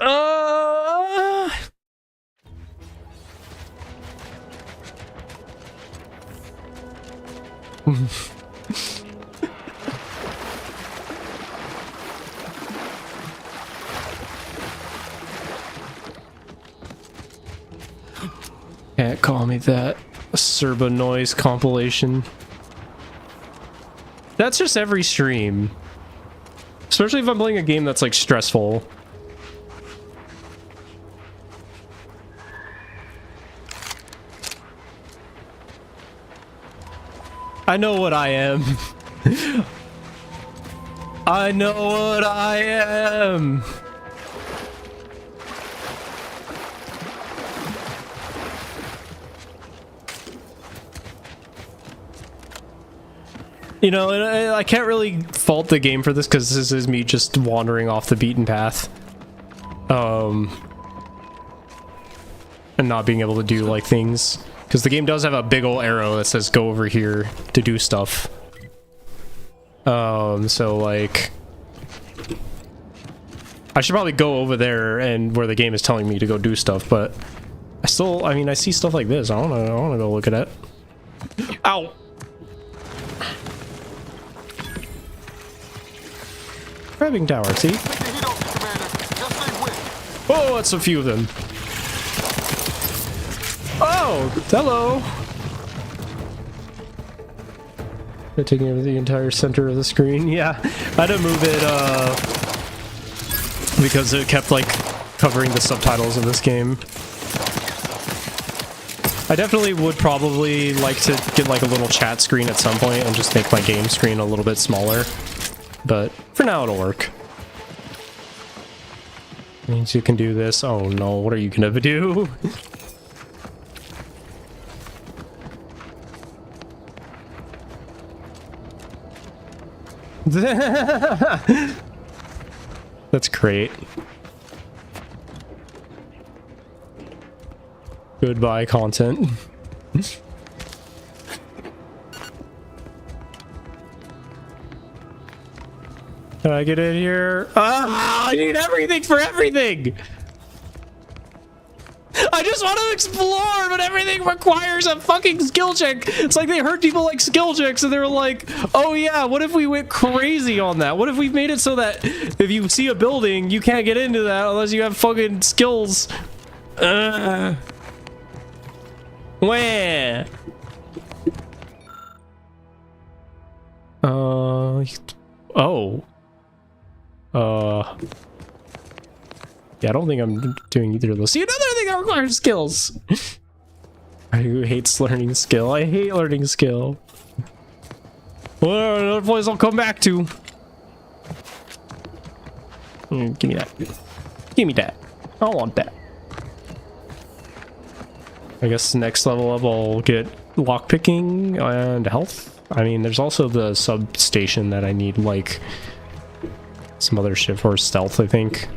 B: Can't call me that. A Serba noise compilation. That's just every stream. Especially if I'm playing a game that's like stressful. I know what I am. I know what I am. You know, and I can't really fault the game for this because this is me just wandering off the beaten path. And not being able to do, like, things. Because the game does have a big ol' arrow that says go over here to do stuff. So, like... I should probably go over there and where the game is telling me to go do stuff, but... I mean, I see stuff like this. I wanna go look at it. Ow! Grabbing tower, see? Oh, that's a few of them. Oh, hello. They're taking over the entire center of the screen. Yeah, I had to move it because it kept like covering the subtitles in this game. I definitely would probably like to get like a little chat screen at some point and just make my game screen a little bit smaller. But for now, it'll work. Means you can do this. Oh no, what are you gonna do? That's great. Goodbye, content. Can I get in here? Ah, I need everything for everything! I just want to explore, but everything requires a fucking skill check. It's like they heard people like skill checks and they were like, oh yeah, what if we went crazy on that? What if we made it so that if you see a building, you can't get into that unless you have fucking skills? Where? Oh. Yeah, I don't think I'm doing either of those. See, another thing that requires skills. I hate learning skill. I hate learning skill. Well, another place I'll come back to. Give me that. Give me that. I want that. I guess next level up I'll get lockpicking and health. I mean, there's also the substation that I need, like, some other shit for stealth, I think.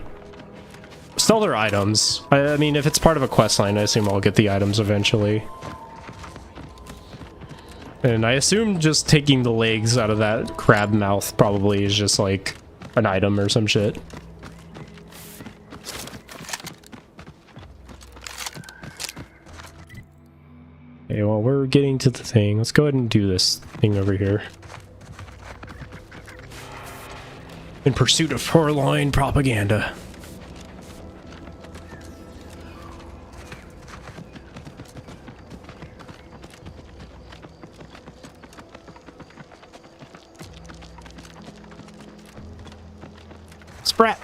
B: Stealth or items. I mean, if it's part of a quest line, I assume I'll get the items eventually. And I assume just taking the legs out of that crab mouth probably is just, like, an item or some shit. Okay, well, we're getting to the thing. Let's go ahead and do this thing over here. In pursuit of purloined propaganda. Sprat.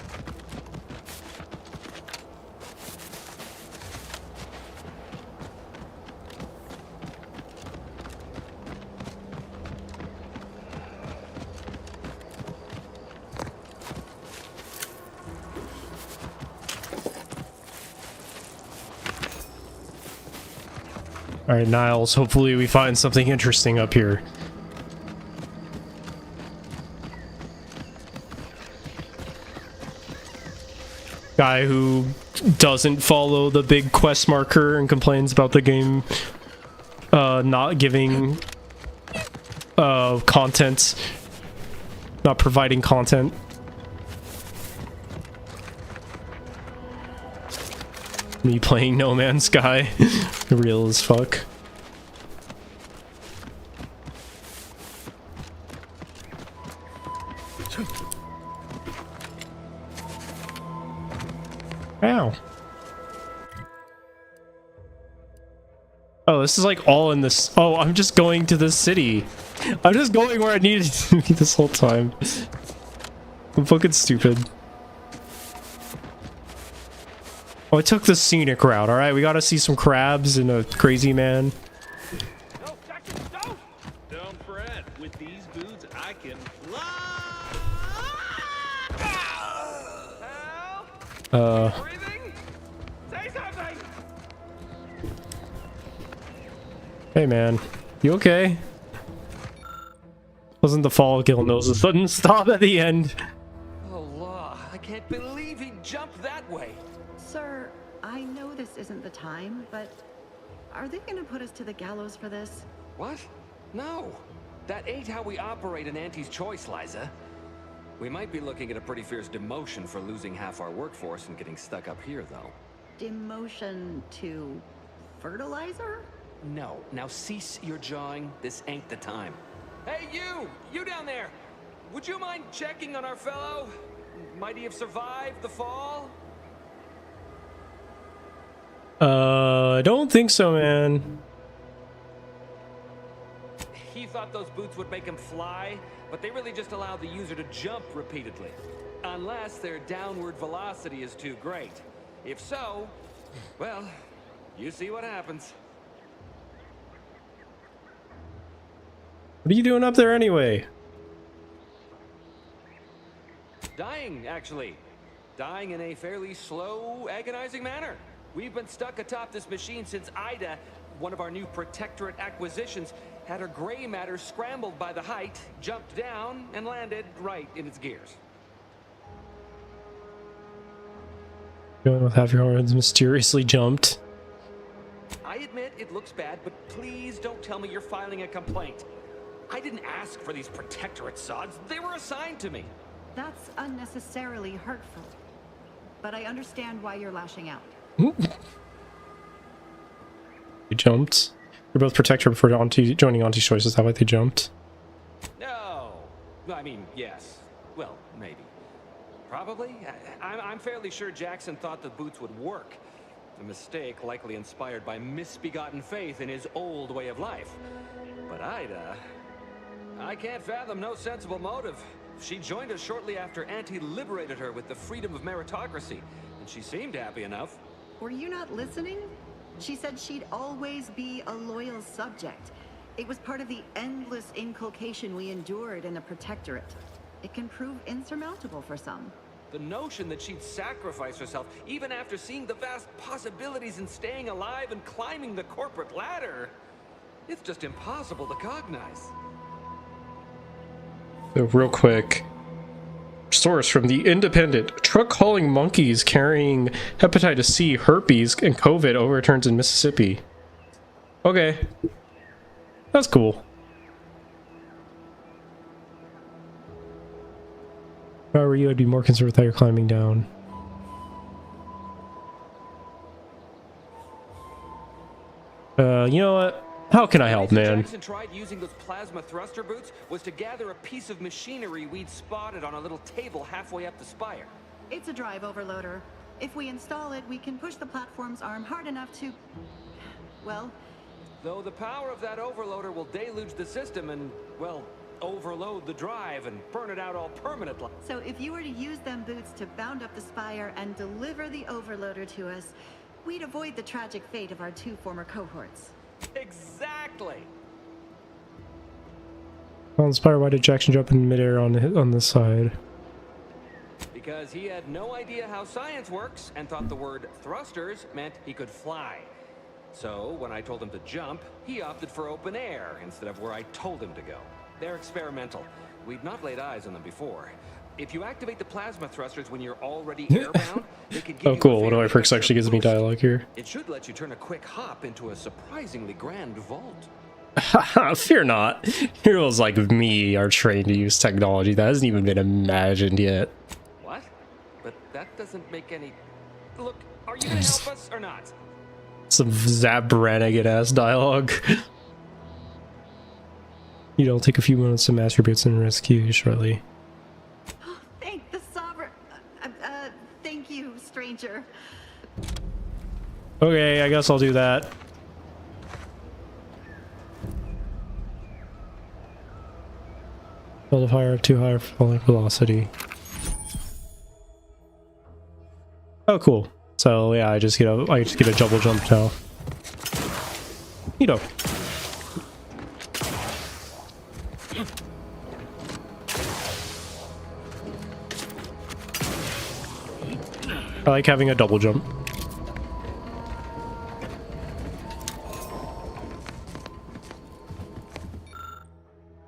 B: Alright, Niles, hopefully we find something interesting up here. Guy who doesn't follow the big quest marker and complains about the game not giving content, not providing content. Me playing No Man's Sky. Real as fuck. Ow. Oh, this is like all in this. Oh, I'm just going to this city. I'm just going where I needed to be this whole time. I'm fucking stupid. Oh, I took the scenic route. All right, we gotta see some crabs and a crazy man.
R: Down for
B: Hey man, you okay? Wasn't the fall kill nose a sudden stop at the end?
H: Oh, law. I can't believe he jumped that way.
O: Sir, I know this isn't the time, but are they gonna put us to the gallows for this?
H: What? No. That ain't how we operate in Auntie's Choice, Liza. We might be looking at a pretty fierce demotion for losing half our workforce and getting stuck up here, though.
O: Demotion to fertilizer?
H: No. Now cease your jawing. This ain't the time. Hey, you! You down there! Would you mind checking on our fellow? Might he have survived the fall?
B: I don't think so, man.
H: He thought those boots would make him fly, but they really just allow the user to jump repeatedly. Unless their downward velocity is too great. If so, well, you see what happens.
B: What are you doing up there anyway?
H: Dying, actually. Dying in a fairly slow, agonizing manner. We've been stuck atop this machine since Ida, one of our new Protectorate acquisitions, had her gray matter scrambled by the height, jumped down, and landed right in its gears.
B: Going with half your horns mysteriously jumped.
H: I admit it looks bad, but please don't tell me you're filing a complaint. I didn't ask for these Protectorate sods. They were assigned to me.
O: That's unnecessarily hurtful. But I understand why you're lashing out.
B: You jumped. You're both Protector before joining Auntie's Choice. Is that why they jumped?
H: No. I mean, yes. Well, maybe. Probably. I'm fairly sure Jackson thought the boots would work. A mistake likely inspired by misbegotten faith in his old way of life. But Ida... I can't fathom no sensible motive. She joined us shortly after Auntie liberated her with the freedom of meritocracy, and she seemed happy enough.
O: Were you not listening? She said she'd always be a loyal subject. It was part of the endless inculcation we endured in the Protectorate. It can prove insurmountable for some.
H: The notion that she'd sacrifice herself, even after seeing the vast possibilities in staying alive and climbing the corporate ladder, it's just impossible to cognize.
B: So real quick, source from The Independent: truck hauling monkeys carrying hepatitis C, herpes, and COVID overturns in Mississippi. Okay, that's cool. If I were you, I'd be more concerned with how you're climbing down. You know what? How can I help, man?
H: Jackson tried using those plasma thruster boots was to gather a piece of machinery we'd spotted on a little table halfway up the spire.
O: It's a drive overloader. If we install it, we can push the platform's arm hard enough to... well...
H: Though the power of that overloader will deluge the system and, well, overload the drive and burn it out all permanently.
O: So if you were to use them boots to bound up the spire and deliver the overloader to us, we'd avoid the tragic fate of our 2 former cohorts.
H: Exactly.
B: On the spire, why did Jackson jump in midair on the side?
H: Because he had no idea how science works and thought the word thrusters meant he could fly. So when I told him to jump, he opted for open air instead of where I told him to go. They're experimental. We'd not laid eyes on them before. If you activate the plasma thrusters when you're already airbound, they can give
B: oh, cool. What do I first actually gives me dialogue here?
H: It should let you turn a quick hop into a surprisingly grand vault.
B: Fear not. Heroes like me are trained to use technology that hasn't even been imagined yet.
H: What? But that doesn't make any... Look, are you gonna help us or not?
B: Some Zap Brannigan ass dialogue. You don't take a few moments to masturbate and rescue shortly.
O: Thank the Sovereign. Thank you, stranger.
B: Okay, I guess I'll do that. Build a fire up too high for falling velocity. Oh, cool. So yeah, I just get a double jump now. You know. I like having a double jump.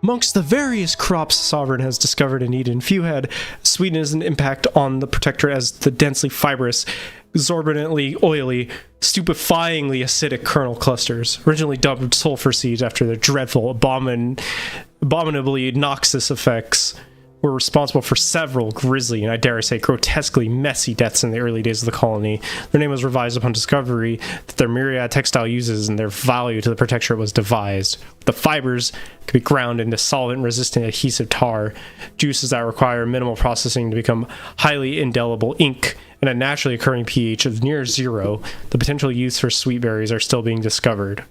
B: Amongst the various crops Sovereign has discovered in Eden, few had sweet as an impact on the Protectorate as the densely fibrous, exorbitantly oily, stupefyingly acidic kernel clusters, originally dubbed sulfur seeds after their dreadful, abominably noxious effects, were responsible for several grisly and I dare say grotesquely messy deaths in the early days of the colony. Their name was revised upon discovery that their myriad textile uses and their value to the Protectorate was devised. The fibers could be ground into solvent-resistant adhesive tar, juices that require minimal processing to become highly indelible ink, and a naturally occurring pH of near 0. The potential use for sweet berries are still being discovered.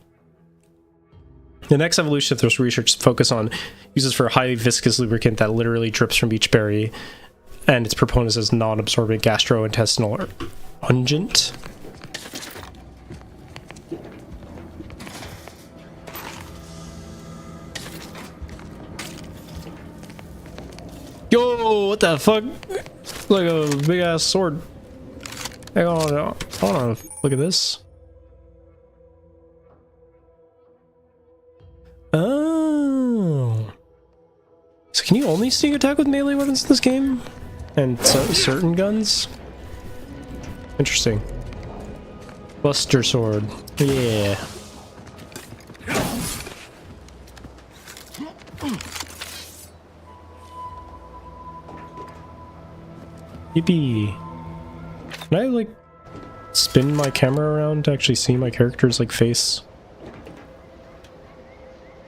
B: The next evolution of this research focus on uses for a highly viscous lubricant that literally drips from each berry, and its proponents as non-absorbent gastrointestinal unguent. Yo, what the fuck? It's like a big ass sword. Hang on, hold on, look at this. Oh. So can you only sneak attack with melee weapons in this game? And certain guns? Interesting. Buster sword. Yeah. Yippee. Can I like spin my camera around to actually see my character's like face?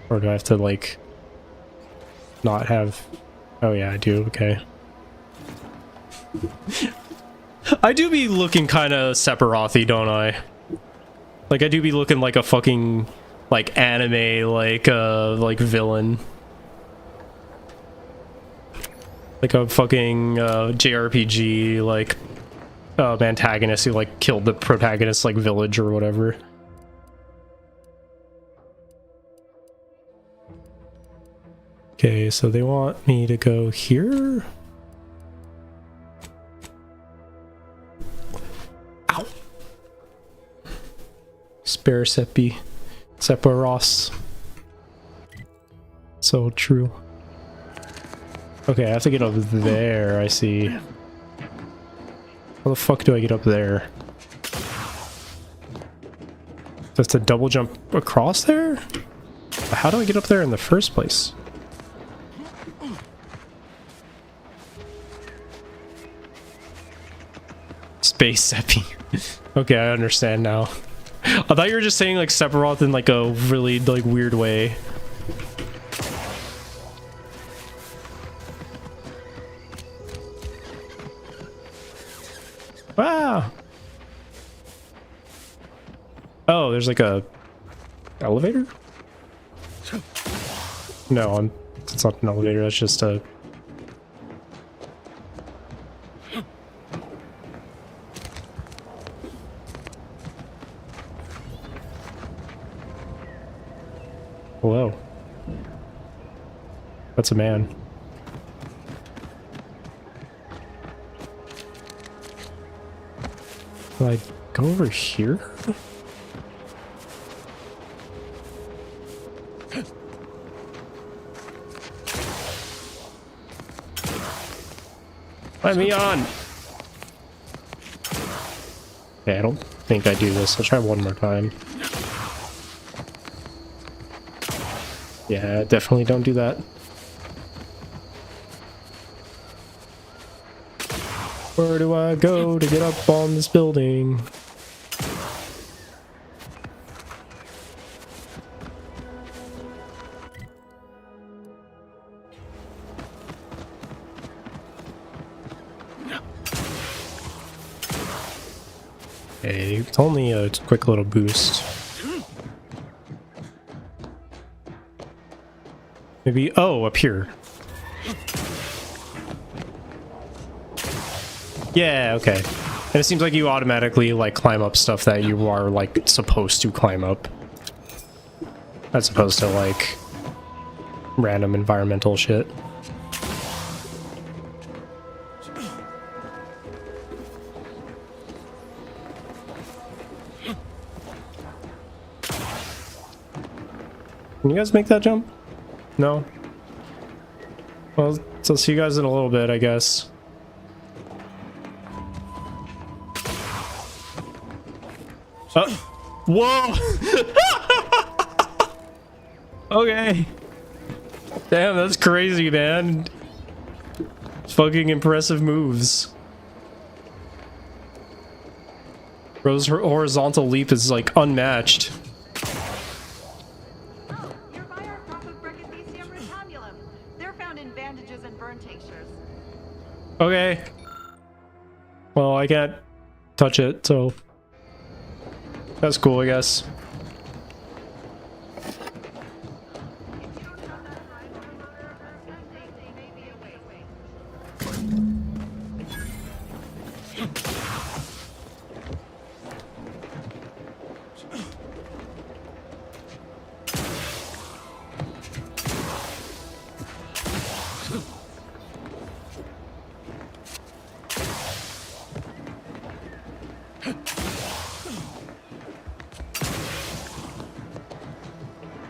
B: Or do I have to, like, not have... Oh, yeah, I do. Okay. I do be looking kind of Sephiroth-y, don't I? Like, I do be looking like a fucking, like, anime, like villain. Like a fucking JRPG, like, antagonist who, like, killed the protagonist's, like, village or whatever. Okay, so they want me to go here? Ow! Spare Seppi. Sephiroth. So true. Okay, I have to get up there, I see. How the fuck do I get up there? Just a double jump across there? How do I get up there in the first place? Space Seppi. Okay, I understand now. I thought you were just saying like Sephiroth in like a really like weird way. Wow. Oh, there's like a elevator? No, it's not an elevator, that's just a... Hello. That's a man. Will I go over here? Let me on! Okay, I don't think I do this. I'll try one more time. Yeah, definitely don't do that. Where do I go to get up on this building? Okay, it's only a quick little boost. Maybe, oh, up here. Yeah, okay. And it seems like you automatically, like, climb up stuff that you are, like, supposed to climb up. As opposed to, like, random environmental shit. Can you guys make that jump? No? Well, so see you guys in a little bit, I guess. Whoa! Okay. Damn, that's crazy, man. Fucking impressive moves. Bro's horizontal leap is like unmatched.
O: They're found in bandages and burn tinctures.
B: Okay. Well, I can't touch it, so that's cool, I guess.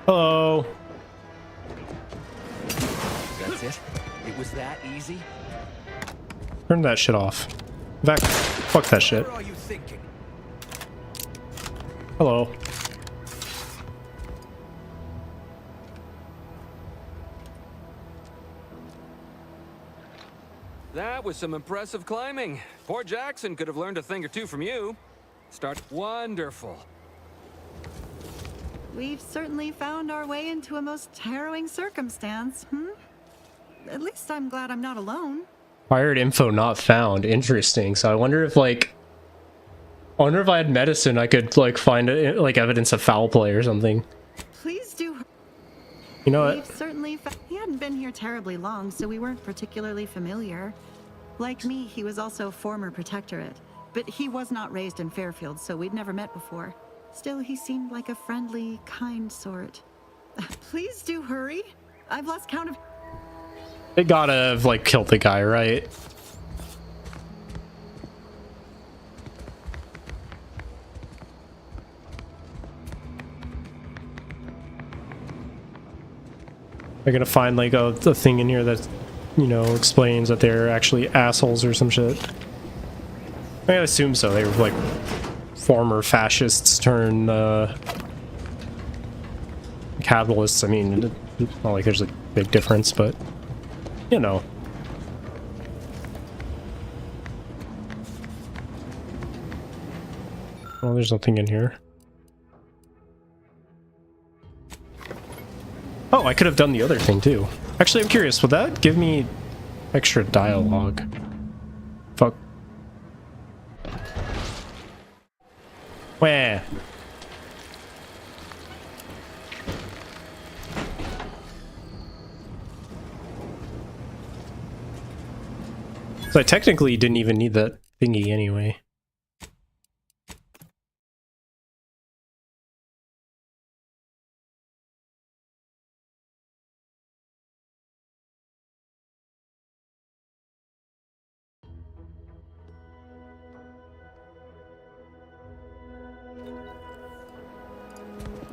B: Hello.
M: That's it? It was that easy?
B: Turn that shit off. In fact, fuck that shit.
M: What are you thinking?
B: Hello.
H: That was some impressive climbing. Poor Jackson could have learned a thing or two from you. Start wonderful.
O: We've certainly found our way into a most harrowing circumstance, At least I'm glad I'm not alone.
B: Fired info not found. Interesting. So I wonder if like, I wonder if I had medicine, I could like find like evidence of foul play or something.
O: Please do.
B: You know what?
O: We've certainly he hadn't been here terribly long, so we weren't particularly familiar. Like me, he was also former protectorate, but he was not raised in Fairfield, so we'd never met before. Still, he seemed like a friendly, kind sort. Please do hurry. I've lost count of...
B: They gotta have like killed the guy, right? They're gonna find like a thing in here that, you know, explains that they're actually assholes or some shit. I assume so. They were like former fascists turned capitalists. I mean, it's not like there's a big difference, but you know. Well, there's nothing in here. Oh, I could have done the other thing too. Actually, I'm curious, would that give me extra dialogue? Fuck. Where? So I technically didn't even need that thingy anyway.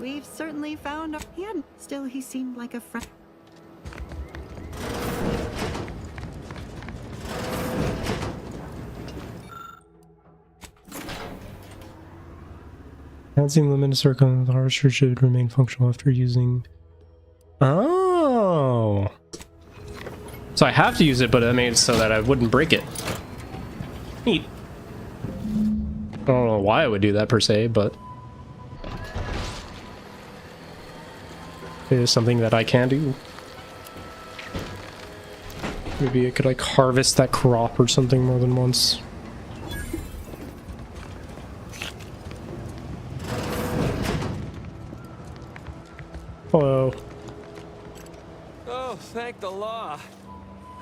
O: We've certainly found... Still, he seemed like a friend.
B: Enhancing limited circle, the harvester should remain functional after using... Oh! So I have to use it, but I made it so that I wouldn't break it. Neat. I don't know why I would do that per se, but... it is something that I can do. Maybe I could like harvest that crop or something more than once. Hello.
H: Oh, thank the law.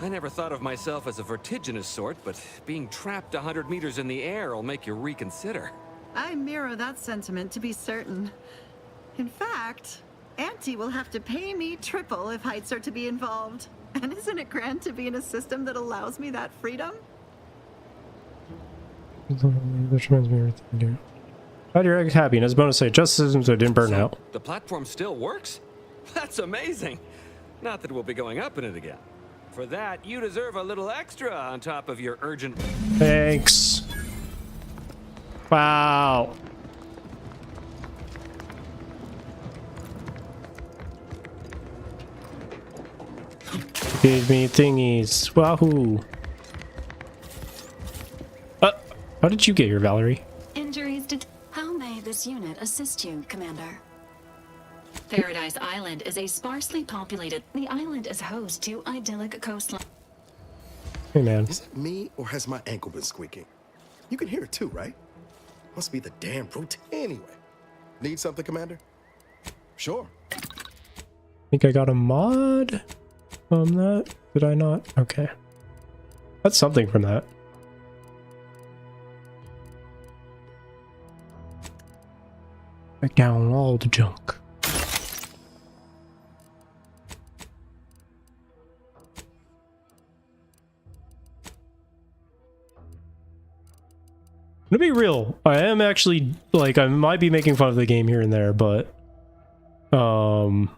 H: I never thought of myself as a vertiginous sort, but being trapped 100 meters in the air will make you reconsider.
O: I mirror that sentiment, to be certain. In fact, Auntie will have to pay me triple if heights are to be involved. And isn't it grand to be in a system that allows me that freedom?
B: Which reminds me of everything. Add your egg happiness bonus say just systems so it didn't burn out.
H: The platform still works? That's amazing. Not that we'll be going up in it again. For that, you deserve a little extra on top of your urgent...
B: Thanks. Wow. Gave me thingies. Wahoo. How did you get here, Valerie?
K: Injuries did. How may this unit assist you, Commander? Paradise Island is a sparsely populated. The island is host to idyllic coastline.
B: Hey, man.
C: Is it me, or has my ankle been squeaking? You can hear it too, right? Must be the damn routine. Anyway, need something, Commander? Sure.
B: Think I got a mod from that? Did I not? Okay. That's something from that. Back down all the junk. To be real, I am actually, like, I might be making fun of the game here and there, but oh,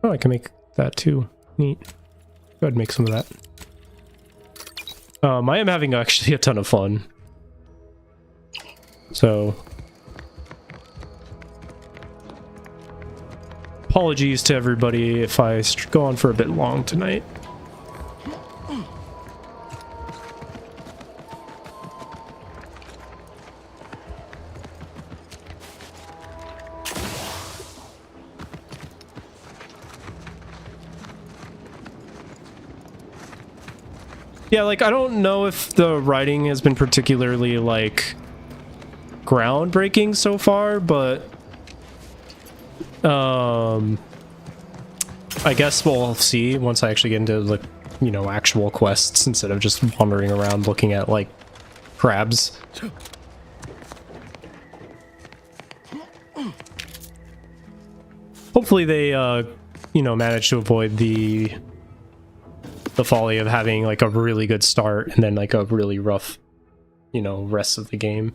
B: I can make that too. Neat. Go ahead and make some of that. I am having actually a ton of fun. So apologies to everybody if I go on for a bit long tonight. Yeah, like, I don't know if the writing has been particularly, like, groundbreaking so far, but I guess we'll see once I actually get into the, you know, actual quests instead of just wandering around looking at, like, crabs. Hopefully they, you know, manage to avoid the folly of having, like, a really good start and then, like, a really rough, you know, rest of the game.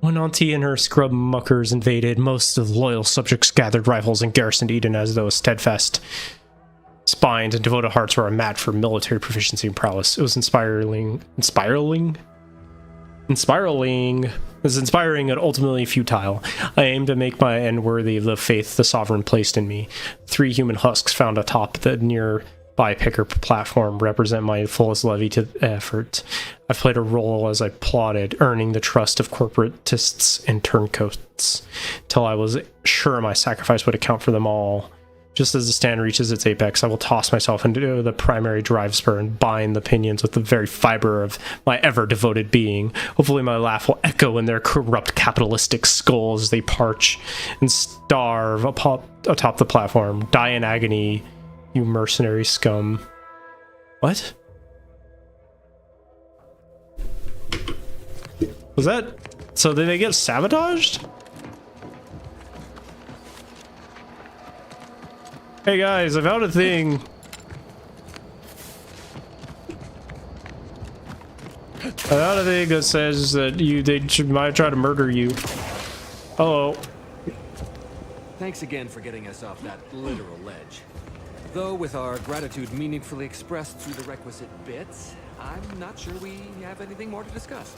B: When Auntie and her scrub muckers invaded, most of the loyal subjects gathered rifles and garrisoned Eden as though steadfast spines and devoted hearts were a match for military proficiency and prowess. It was inspiring. It was inspiring and ultimately futile. I aimed to make my end worthy of the faith the Sovereign placed in me. 3 human husks found atop the nearby picker platform represent my fullest levy to effort. I played a role as I plotted, earning the trust of corporatists and turncoats, till I was sure my sacrifice would account for them all. Just as the stand reaches its apex, I will toss myself into the primary drive spur and bind the pinions with the very fiber of my ever-devoted being. Hopefully my laugh will echo in their corrupt capitalistic skulls as they parch and starve atop the platform. Die in agony, you mercenary scum. What? Was that... So did they get sabotaged? Hey guys, I found a thing. I found a thing that says that they might try to murder you. Hello.
H: Thanks again for getting us off that literal ledge. Though with our gratitude meaningfully expressed through the requisite bits, I'm not sure we have anything more to discuss.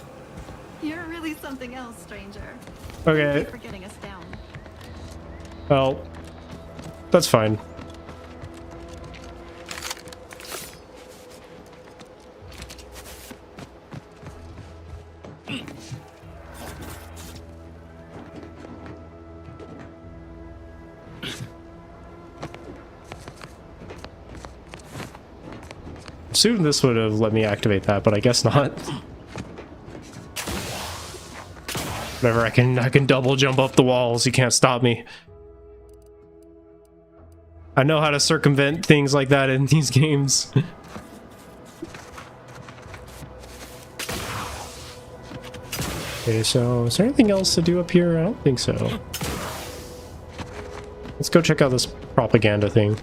O: You're really something else, stranger.
B: Okay.
O: Thank you for getting us down.
B: Well, that's fine. Soon this would have let me activate that, but I guess not. Whatever, I can double jump up the walls. You can't stop me. I know how to circumvent things like that in these games. Okay, so is there anything else to do up here? I don't think so. Let's go check out this propaganda thing.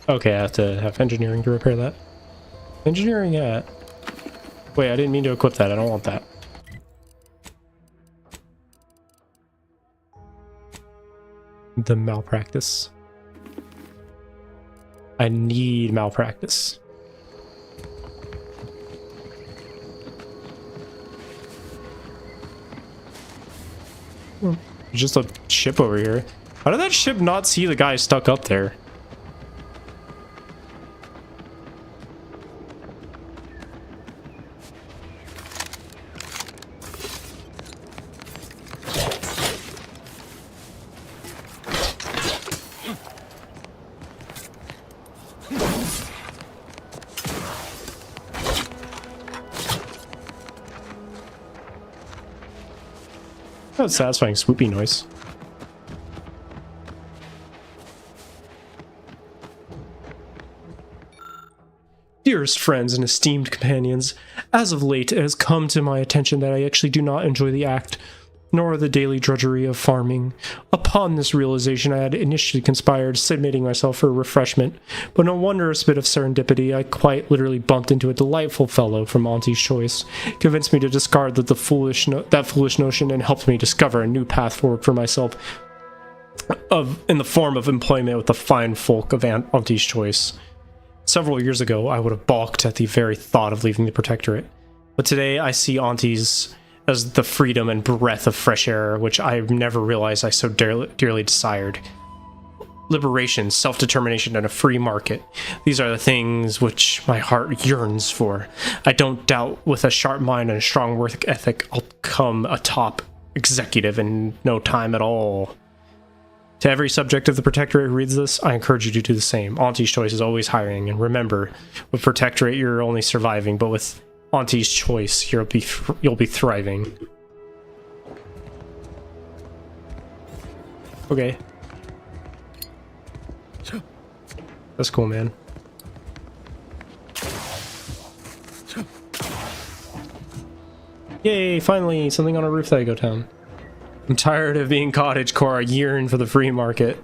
B: Okay, I have to have engineering to repair that. Engineering at... Wait, I didn't mean to equip that. I don't want that. The malpractice. I need malpractice. There's just a ship over here. How did that ship not see the guy stuck up there? That's a satisfying swoopy noise. Dearest friends and esteemed companions, as of late it has come to my attention that I actually do not enjoy the act, nor the daily drudgery of farming. Upon this realization, I had initially conspired submitting myself for refreshment, but no wondrous bit of serendipity, I quite literally bumped into a delightful fellow from Auntie's Choice, convinced me to discard that foolish notion, and helped me discover a new path forward for myself in the form of employment with the fine folk of Auntie's Choice. Several years ago, I would have balked at the very thought of leaving the Protectorate, but today I see Auntie's as the freedom and breath of fresh air which I never realized I so dearly desired. Liberation, self-determination, and a free market. These are the things which my heart yearns for. I don't doubt with a sharp mind and a strong work ethic I'll come a top executive in no time at all. To every subject of the Protectorate who reads this, I encourage you to do the same. Auntie's Choice is always hiring, and remember, with Protectorate you're only surviving, but with Auntie's Choice, you'll be thriving. Okay. That's cool, man. Yay, finally, something on a roof that I go down. I'm tired of being cottagecore. I yearn for the free market.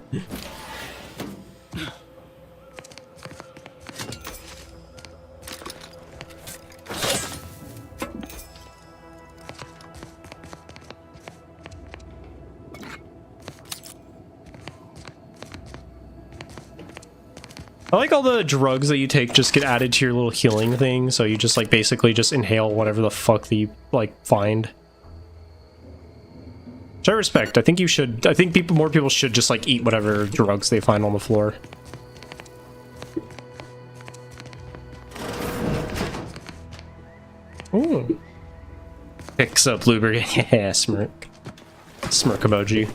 B: I like all the drugs that you take just get added to your little healing thing, so you just like basically just inhale whatever the fuck that you like find. Which I respect. I think you should. I think more people should just like eat whatever drugs they find on the floor. Ooh. Picks up blueberry. Yeah, smirk. Smirk emoji.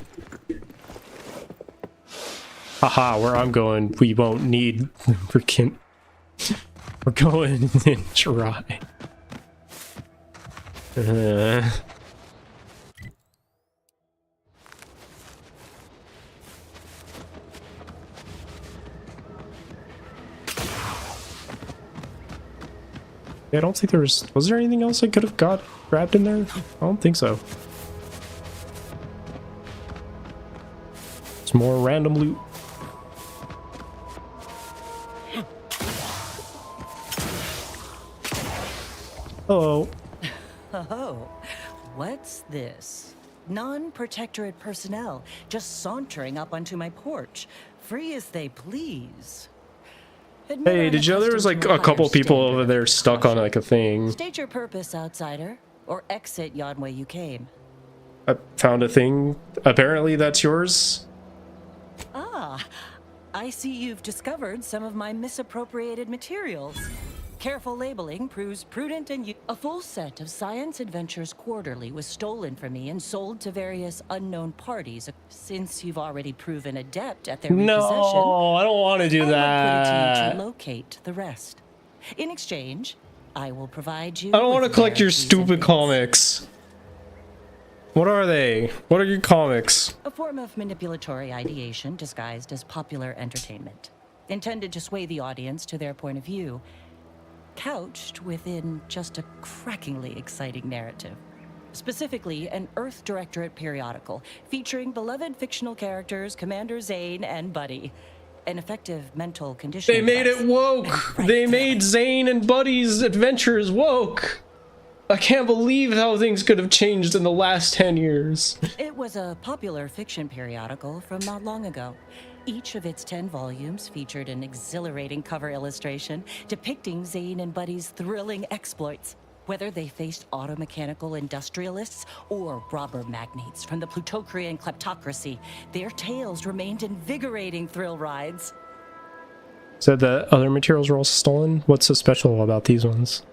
B: Haha, where I'm going, we won't need freaking. We're going in dry. Yeah, I don't think there was there anything else I could have grabbed in there? I don't think so. It's more random loot. Hello.
F: Oh, what's this? Non-Protectorate personnel just sauntering up onto my porch, free as they please.
B: Hey, did you know there was like a couple people over there stuck on like a thing?
F: State your purpose, outsider, or exit yon way you came.
B: I found a thing. Apparently that's yours.
F: Ah, I see you've discovered some of my misappropriated materials. Careful labeling proves prudent and a full set of Science Adventures Quarterly was stolen from me and sold to various unknown parties. Since you've already proven adept at their repossession,
B: No, I don't want to do
F: I
B: that.
F: would put it to you to locate the rest. In exchange, I will provide you.
B: I don't want to collect your stupid comics. What are they? What are your comics?
F: A form of manipulatory ideation disguised as popular entertainment, intended to sway the audience to their point of view, couched within just a crackingly exciting narrative.
P: Specifically, an Earth Directorate periodical featuring beloved fictional characters Commander Zane and Buddy. An effective mental conditioning
B: They made
P: device.
B: it woke. They made Zane and Buddy's adventures woke. I can't believe how things could have changed in the last 10 years.
P: It was a popular fiction periodical from not long ago. Each of its 10 volumes featured an exhilarating cover illustration depicting Zane and Buddy's thrilling exploits. Whether they faced automechanical industrialists or robber magnates from the Plutocrian kleptocracy, their tales remained invigorating thrill rides.
B: Said that other materials were also stolen? What's so special about these ones?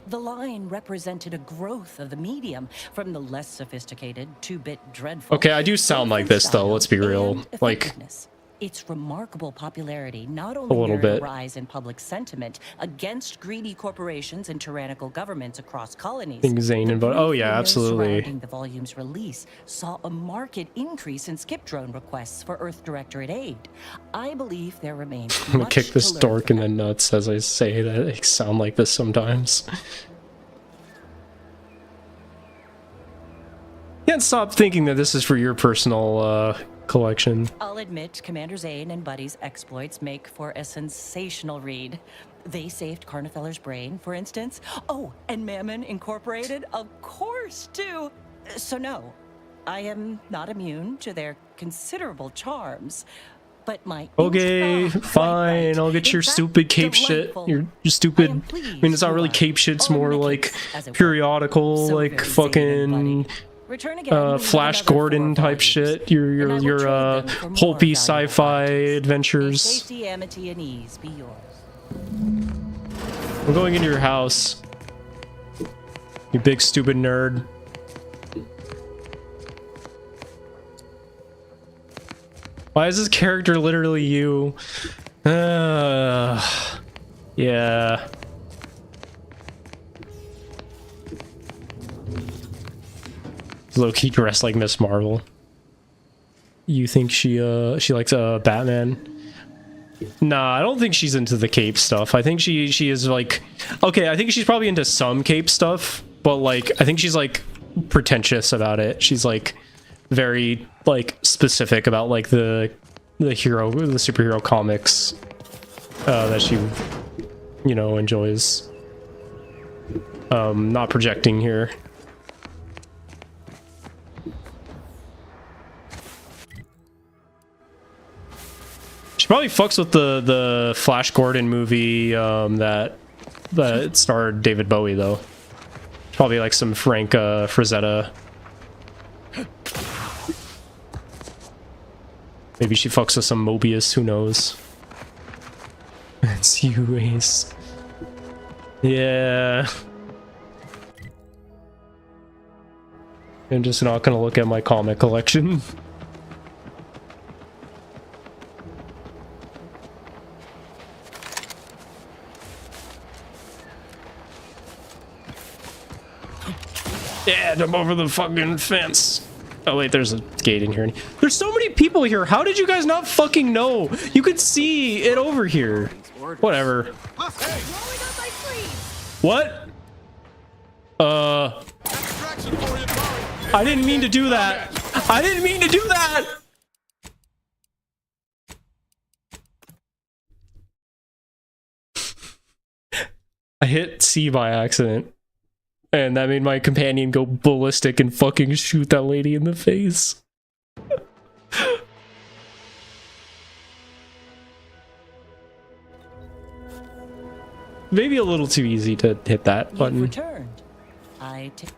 P: The line represented a growth of the medium from the less sophisticated 2-bit dreadful.
B: Okay, I do sound like this though, let's be real. Like,
P: its remarkable popularity not
B: a
P: only
B: little
P: mirrored
B: bit.
P: a rise in public sentiment against greedy corporations and tyrannical governments across colonies.
B: I think Zane and Buddy. Oh yeah, absolutely.
P: Surrounding the volume's release saw a marked increase in skip drone requests for Earth Directorate aid. I believe there remains
B: I'm gonna
P: much
B: kick this
P: to learn.
B: dork in the nuts as I say that I sound like this sometimes. Can't stop thinking that this is for your personal collection.
P: I'll admit, Commander Zane and Buddy's exploits make for a sensational read. They saved Carnifeller's brain, for instance. Oh, and Mammon Incorporated, of course, too. So no, I am not immune to their considerable charms. But my
B: Okay, fine, I'll get your stupid cape shit. Your stupid. I mean, it's not really cape shit, it's more like periodical, like fucking Flash Gordon type shit. Your pulpy sci-fi adventures.
P: safety, amity, and ease be yours.
B: I'm going into your house. You big stupid nerd. Why is this character literally you? Yeah. Low-key dressed like Miss Marvel. You think she likes Batman? Nah, I don't think she's into the cape stuff. I think she is like, okay, I think she's probably into some cape stuff, but like I think she's like pretentious about it. She's like very like specific about like the superhero comics that she enjoys. Not projecting here. She probably fucks with the Flash Gordon movie that starred David Bowie though. Probably like some Frank Frazetta. Maybe she fucks with some Mobius, who knows? It's you, Ace. Yeah. I'm just not gonna look at my comic collection. Yeah, jump over the fucking fence. Oh wait, there's a gate in here. There's so many people here. How did you guys not fucking know? You could see it over here. Whatever. What? I didn't mean to do that. I didn't mean to do that. I hit C by accident. And that made my companion go ballistic and fucking shoot that lady in the face. Maybe a little too easy to hit that button.
P: You've returned.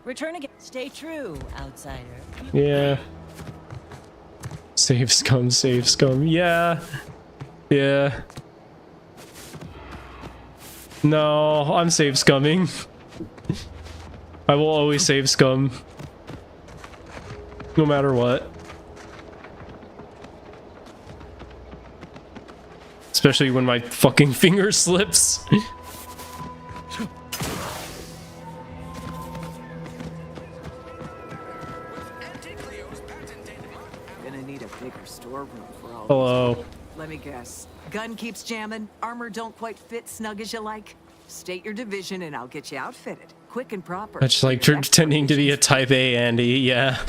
P: Return again. Stay true, outsider.
B: Yeah. Save scum, save scum. Yeah. Yeah. No, I'm save scumming. I will always save scum. No matter what. Especially when my fucking finger slips.
F: Gonna need a bigger storeroom for all.
B: Hello.
F: Let me guess. Gun keeps jamming. Armor don't quite fit snug as you like. State your division and I'll get you outfitted.
Q: quick and proper.
B: That's like pretending to be a type A Andy, yeah.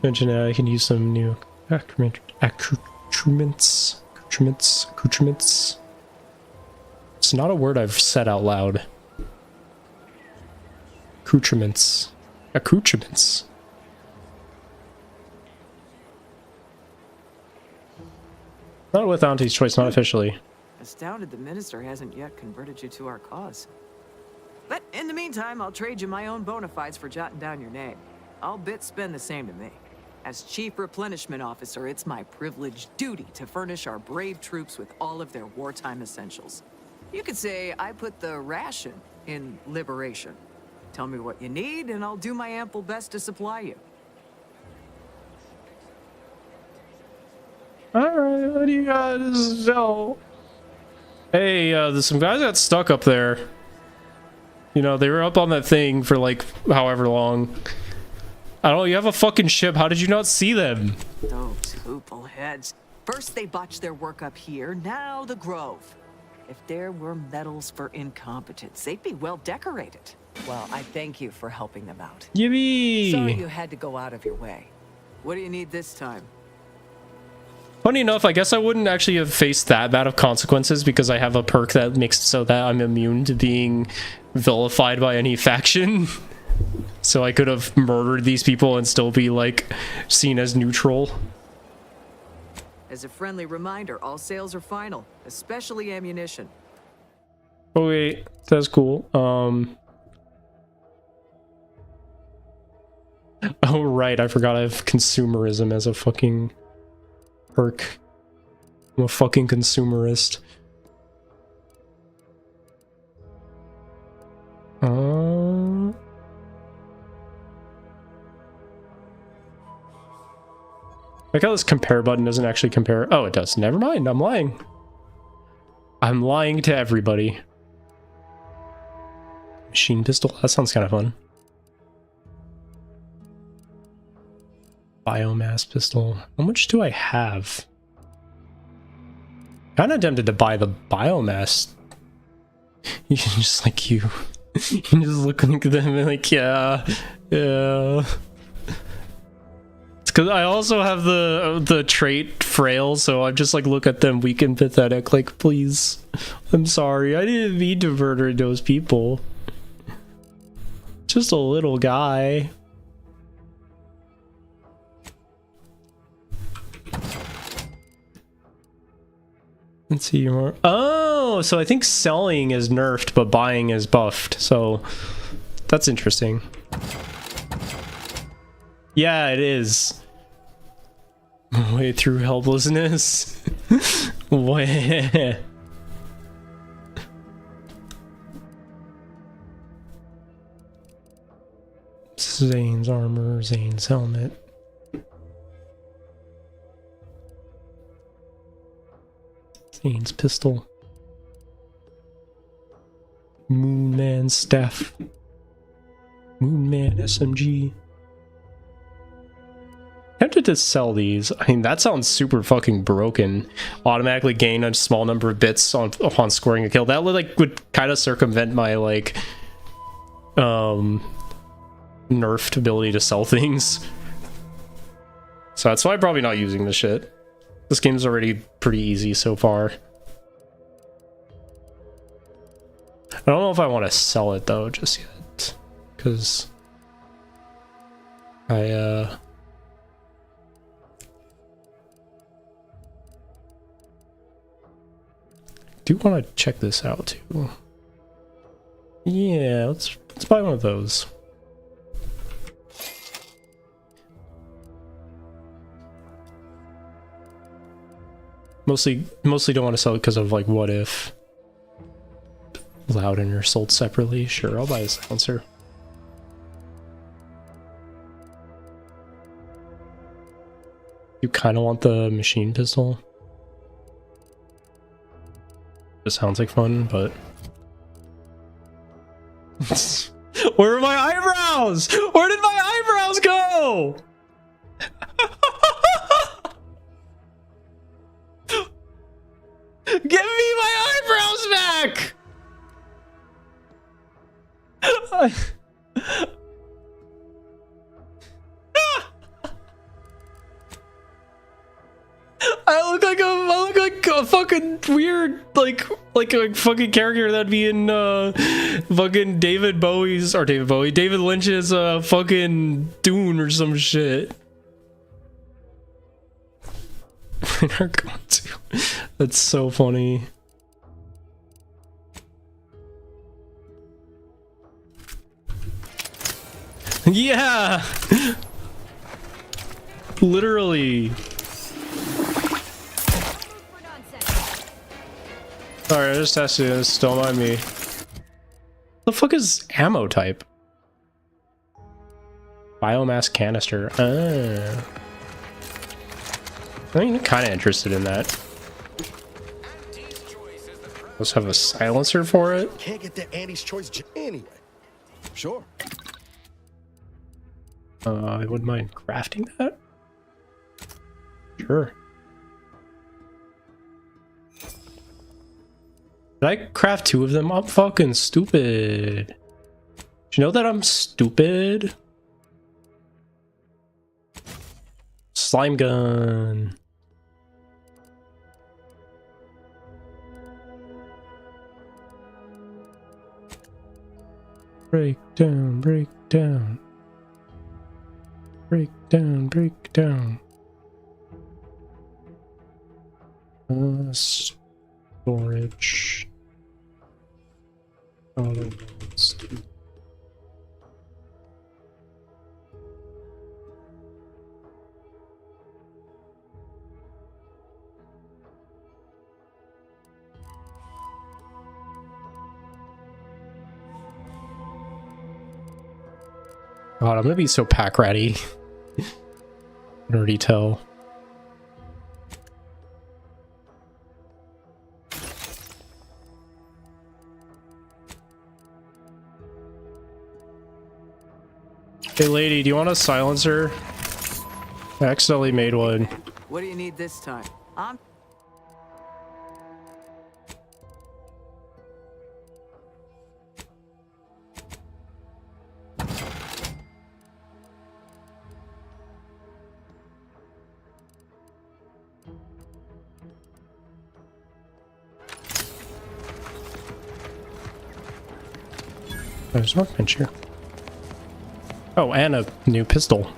B: Mention I can use some new accoutrements. It's not a word I've said out loud. Accoutrements. Not with Auntie's choice, not officially.
Q: Astounded the minister hasn't yet converted you to our cause. But in the meantime, I'll trade you my own bona fides for jotting down your name. I'll spend the same to me. As Chief Replenishment Officer, it's my privileged duty to furnish our brave troops with all of their wartime essentials. You could say I put the ration in liberation. Tell me what you need, and I'll do my ample best to supply you.
B: Alright, what do you guys sell? Hey, there's some guys got stuck up there. You know, they were up on that thing for like however long. I don't know, you have a fucking ship, how did you not see them?
Q: Those hoople heads. First they botched their work up here, now the Grove. If there were medals for incompetence, they'd be well decorated. Well, I thank you for helping them out.
B: Yippee!
Q: Sorry you had to go out of your way. What do you need this time?
B: Funny enough, I guess I wouldn't actually have faced that bad of consequences because I have a perk that makes it so that I'm immune to being vilified by any faction. So I could have murdered these people and still be, like, seen as neutral.
Q: As a friendly reminder, all sales are final, especially ammunition.
B: Oh wait, that's cool. Oh right, I forgot I have consumerism as a fucking perk. I'm a fucking consumerist. Like how this compare button doesn't actually compare. Oh, it does. Never mind. I'm lying. I'm lying to everybody. Machine pistol. That sounds kind of fun. Biomass pistol. How much do I have? Kind of tempted to buy the biomass. You just like you just look at them and like, yeah. It's because I also have the trait frail, so I just like look at them weak and pathetic, like, please, I'm sorry, I didn't mean to murder those people. Just a little guy. Let's see more. Oh, so I think selling is nerfed, but buying is buffed. So that's interesting. Yeah, it is. Way through helplessness. Way. Zane's armor, Zane's helmet. Zane's pistol. Moonman staff. Moonman SMG. Tempted to sell these. I mean, that sounds super fucking broken. Automatically gain a small number of bits upon scoring a kill. That would kind of circumvent my like nerfed ability to sell things. So that's why I'm probably not using this shit. This game's already pretty easy so far. I don't know if I want to sell it though just yet, because I do want to check this out too. Yeah, let's buy one of those. Mostly don't want to sell it because of like what if. Loud and are sold separately. Sure, I'll buy a silencer. You kind of want the machine pistol. It sounds like fun, but where are my eyebrows? Where did my eyebrows go? Give me my eyebrows back! I look like a fucking weird, like a fucking character that'd be in fucking David Lynch's fucking Dune or some shit. That's so funny. Yeah, literally. Sorry, I just tested this. Don't mind me. The fuck is ammo type? Biomass canister. I'm kind of interested in that. Let's have a silencer for it.
C: Can't get the Andy's choice anyway. Sure.
B: I wouldn't mind crafting that. Sure. Did I craft 2 of them? I'm fucking stupid. Do you know that I'm stupid? Slime gun. Break down, break down. Break down, break down. Storage. Oh, God, I'm gonna be so pack ratty. I can already tell. Hey lady, do you want a silencer? I accidentally made one.
Q: What do you need this time? I'm...
B: There's a workbench here. Oh, and a new pistol.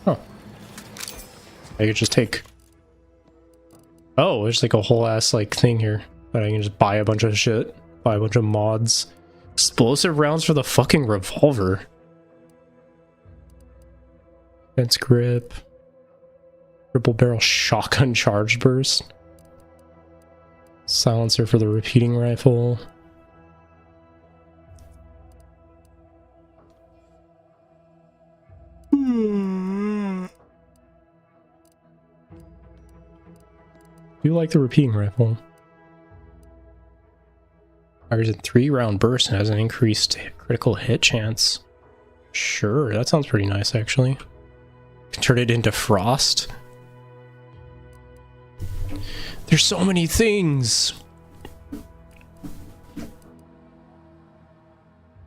B: Huh. I could just take... Oh, there's like a whole ass like thing here. That I can just buy a bunch of shit. Buy a bunch of mods. Explosive rounds for the fucking revolver. Fence grip. Triple barrel shotgun charge burst. Silencer for the repeating rifle. Do you like the repeating rifle? Fires in 3-round bursts and has an increased critical hit chance. Sure, that sounds pretty nice actually. Can turn it into frost. There's so many things.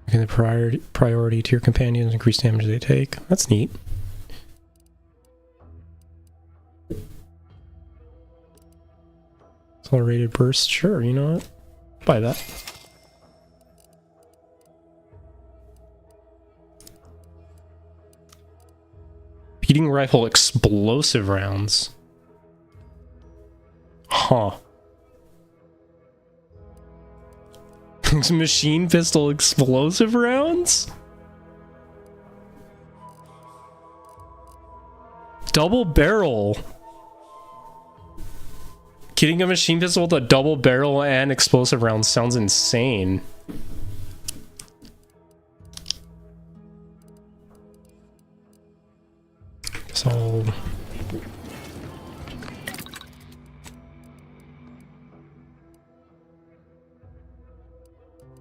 B: Okay, the priority to your companions, increase damage they take. That's neat. Accelerated burst, sure, you know what? Buy that. Beating rifle explosive rounds. Huh. Machine pistol explosive rounds? Double barrel. Getting a machine pistol with a double barrel and explosive rounds sounds insane. So...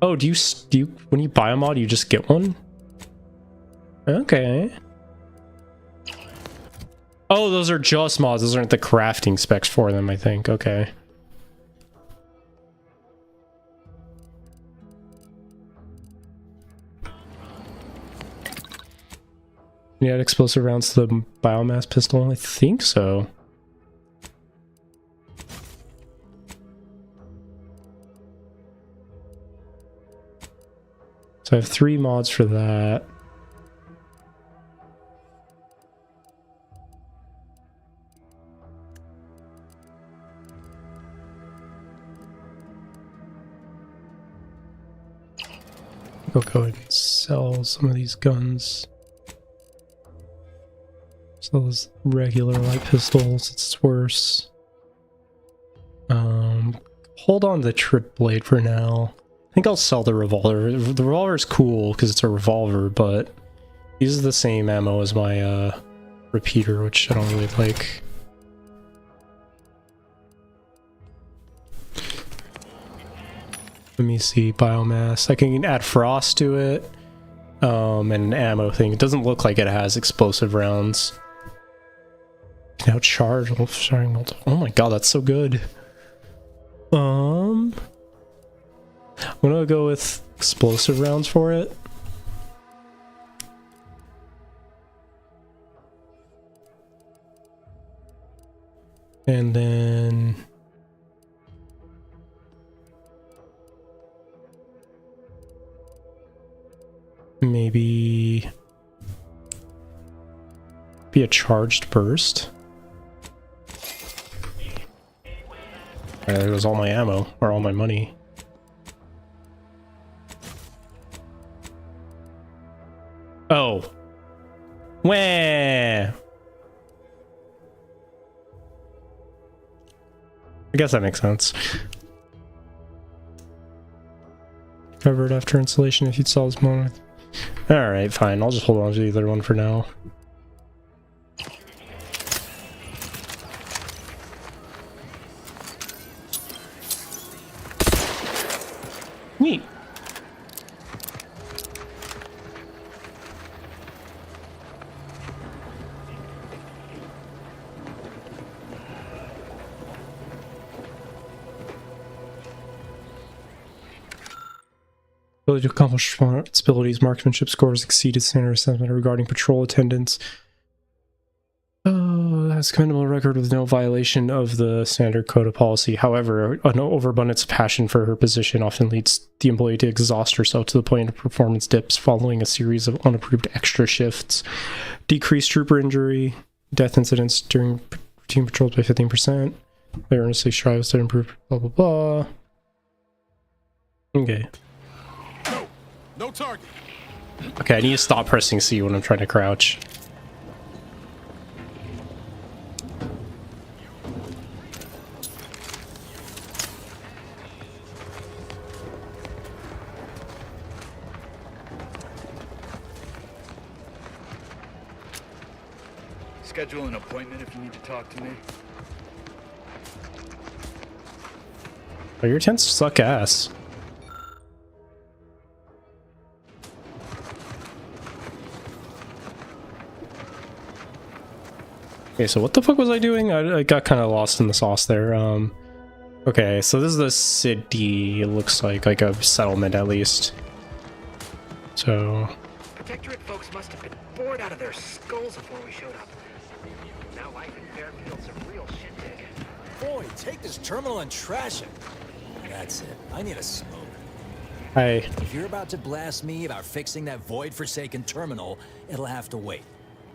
B: Oh, do you when you buy a mod, you just get one? Okay. Oh, those are just mods. Those aren't the crafting specs for them, I think. Okay. Can you add explosive rounds to the biomass pistol? I think so. So I have 3 mods for that. I'll go ahead and sell some of these guns. Sell those regular light pistols, it's worse. Hold on to the trip blade for now. I think I'll sell the revolver. The revolver is cool because it's a revolver, but it uses the same ammo as my repeater, which I don't really like. Let me see, biomass. I can add frost to it, and an ammo thing. It doesn't look like it has explosive rounds. Now charge. Oh my god, that's so good. I'm gonna go with explosive rounds for it. And then maybe be a charged burst. There goes all my ammo, or all my money. Oh. Wah! I guess that makes sense. Covered after installation if you'd solve this moment. Alright, fine. I'll just hold on to the other one for now. Neat. Ability to accomplish responsibilities, marksmanship scores exceeded standard assessment regarding patrol attendance. Has a commendable record with no violation of the standard code of policy. However, an overabundance of passion for her position often leads the employee to exhaust herself to the point of performance dips following a series of unapproved extra shifts. Decreased trooper injury, death incidents during routine patrols by 15%. They earnestly strives to improve, blah, blah, blah. Okay.
R: No target.
B: Okay, I need to stop pressing C when I'm trying to crouch.
J: Schedule an appointment if you need to talk to me.
B: Oh, your tents suck ass. Okay, so what the fuck was I doing? I got kind of lost in the sauce there. Okay, so this is the city. It looks like a settlement at least. So
S: Protectorate folks must have been bored out of their skulls before we showed up. Now life in Fairfield's a real shindig.
T: Boy, take this terminal and trash it. That's it. I need a smoke.
B: Hi.
T: If you're about to blast me about fixing that void-forsaken terminal, it'll have to wait.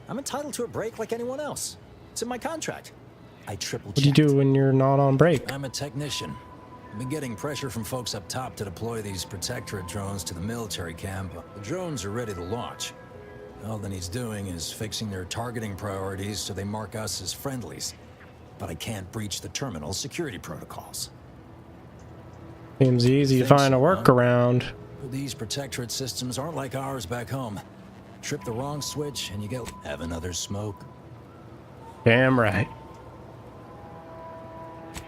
T: I'm entitled to a break like anyone else. It's in my contract. I triple checked.
B: What do you do when you're not on break?
T: I'm a technician. I've been getting pressure from folks up top to deploy these Protectorate drones to the military camp. The drones are ready to launch. All that he's doing is fixing their targeting priorities so they mark us as friendlies. But I can't breach the terminal's security protocols.
B: Seems easy to find a workaround.
T: These Protectorate systems aren't like ours back home. Trip the wrong switch and you get... Have another smoke?
B: Damn right.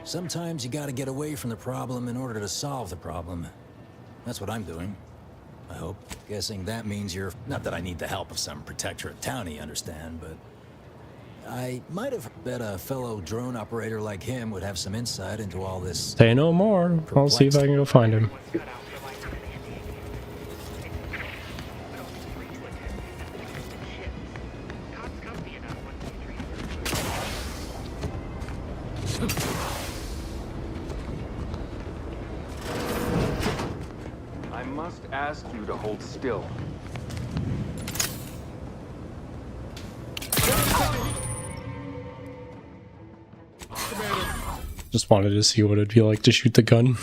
T: Sometimes you gotta get away from the problem in order to solve the problem. That's what I'm doing. I hope. Guessing that means you're... Not that I need the help of some Protectorate townie, understand, but... I might have bet a fellow drone operator like him would have some insight into all this...
B: Say no more. I'll see if I can go find him.
H: must ask you to hold still.
B: Just wanted to see what it'd be like to shoot the gun.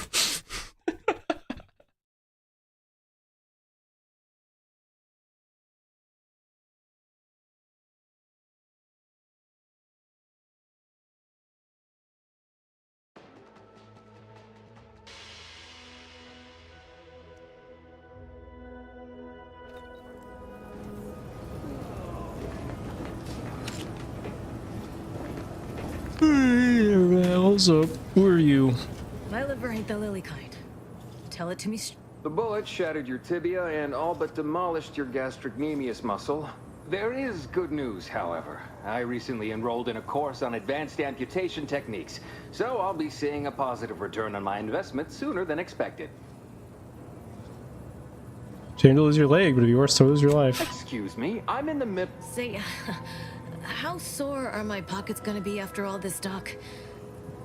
B: What's up? Who are you?
A: My liver ain't the lily kind. Tell it to me.
H: The bullet shattered your tibia and all but demolished your gastrocnemius muscle. There is good news, however. I recently enrolled in a course on advanced amputation techniques, so I'll be seeing a positive return on my investment sooner than expected.
B: Shame to lose your leg, but it'd be worse to lose your life.
H: Excuse me, I'm in the mid-
A: Say, how sore are my pockets gonna be after all this, Doc?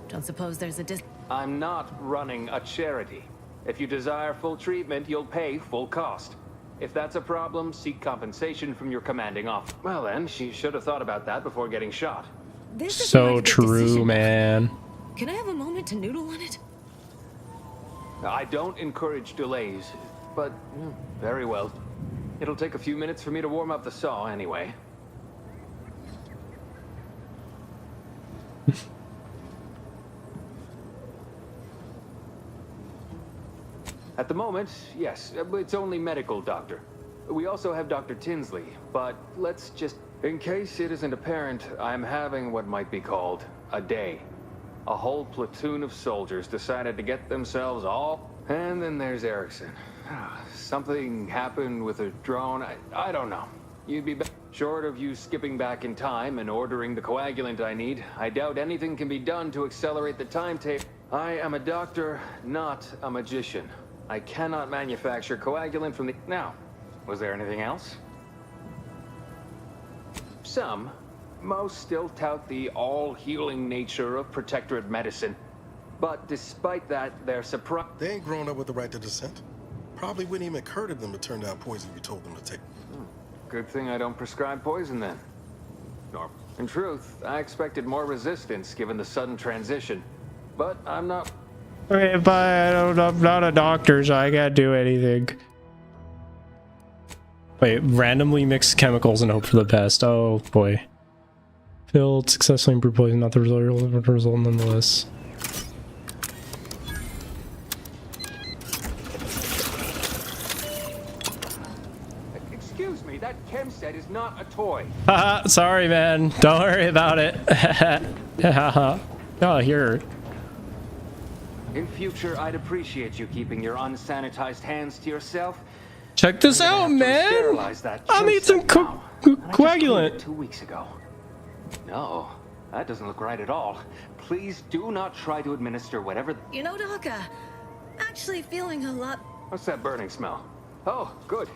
A: Don't suppose there's a
H: I'm not running a charity. If you desire full treatment, you'll pay full cost. If that's a problem, seek compensation from your commanding officer. Well then, she should have thought about that before getting shot.
A: This is
B: So
A: my
B: true,
A: decision.
B: man.
A: Can I have a moment to noodle on it?
H: I don't encourage delays, but very well. It'll take a few minutes for me to warm up the saw anyway. At the moment, yes, it's only medical, Doctor. We also have Dr. Tinsley, but let's just... In case it isn't apparent, I'm having what might be called a day. A whole platoon of soldiers decided to get themselves all... And then there's Erickson. Something happened with a drone, I don't know. You'd be short of you skipping back in time and ordering the coagulant I need. I doubt anything can be done to accelerate the timetable. I am a doctor, not a magician. I cannot manufacture coagulant from the... Now, was there anything else? Some. Most still tout the all-healing nature of protectorate medicine. But despite that, they're surprised...
C: They ain't grown up with the right to dissent. Probably wouldn't even occur to them to turn down poison you told them to take.
H: Good thing I don't prescribe poison then. Nor, in truth, I expected more resistance given the sudden transition. But I'm not...
B: Okay, but I'm not a doctor, so I can't do anything. Wait, randomly mix chemicals and hope for the best. Oh boy. Failed, successfully improved poison, not the result nonetheless.
H: Excuse me, that chem set is not a toy.
B: Haha, sorry man, don't worry about it. Oh, here.
H: In future, I'd appreciate you keeping your unsanitized hands to yourself.
B: Check this out, man! I made some coagulant
H: 2 weeks ago. No, that doesn't look right at all. Please do not try to administer whatever...
A: You know, Doc, actually feeling a lot...
H: What's that burning smell? Oh, good.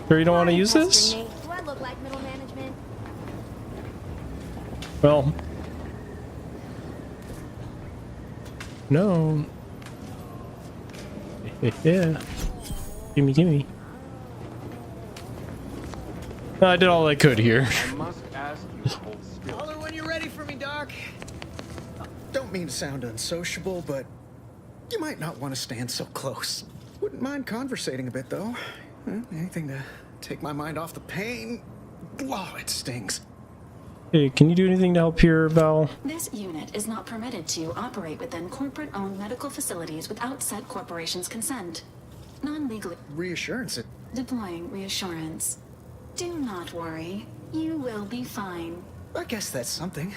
B: Sure you don't want to use this?
N: Do I look like middle management?
B: Well... No. Yeah. Gimme. I did all I could here.
H: I must ask you to hold still.
M: Holler when you're ready for me, Doc. Don't mean to sound unsociable, but you might not want to stand so close. Wouldn't mind conversating a bit, though. Anything to take my mind off the pain. Oh, it stings.
B: Hey, can you do anything to help here, Val?
K: This unit is not permitted to operate within corporate-owned medical facilities without said corporation's consent. Non-legally...
M: Reassurance.
K: Deploying reassurance. Do not worry. You will be fine.
M: I guess that's something.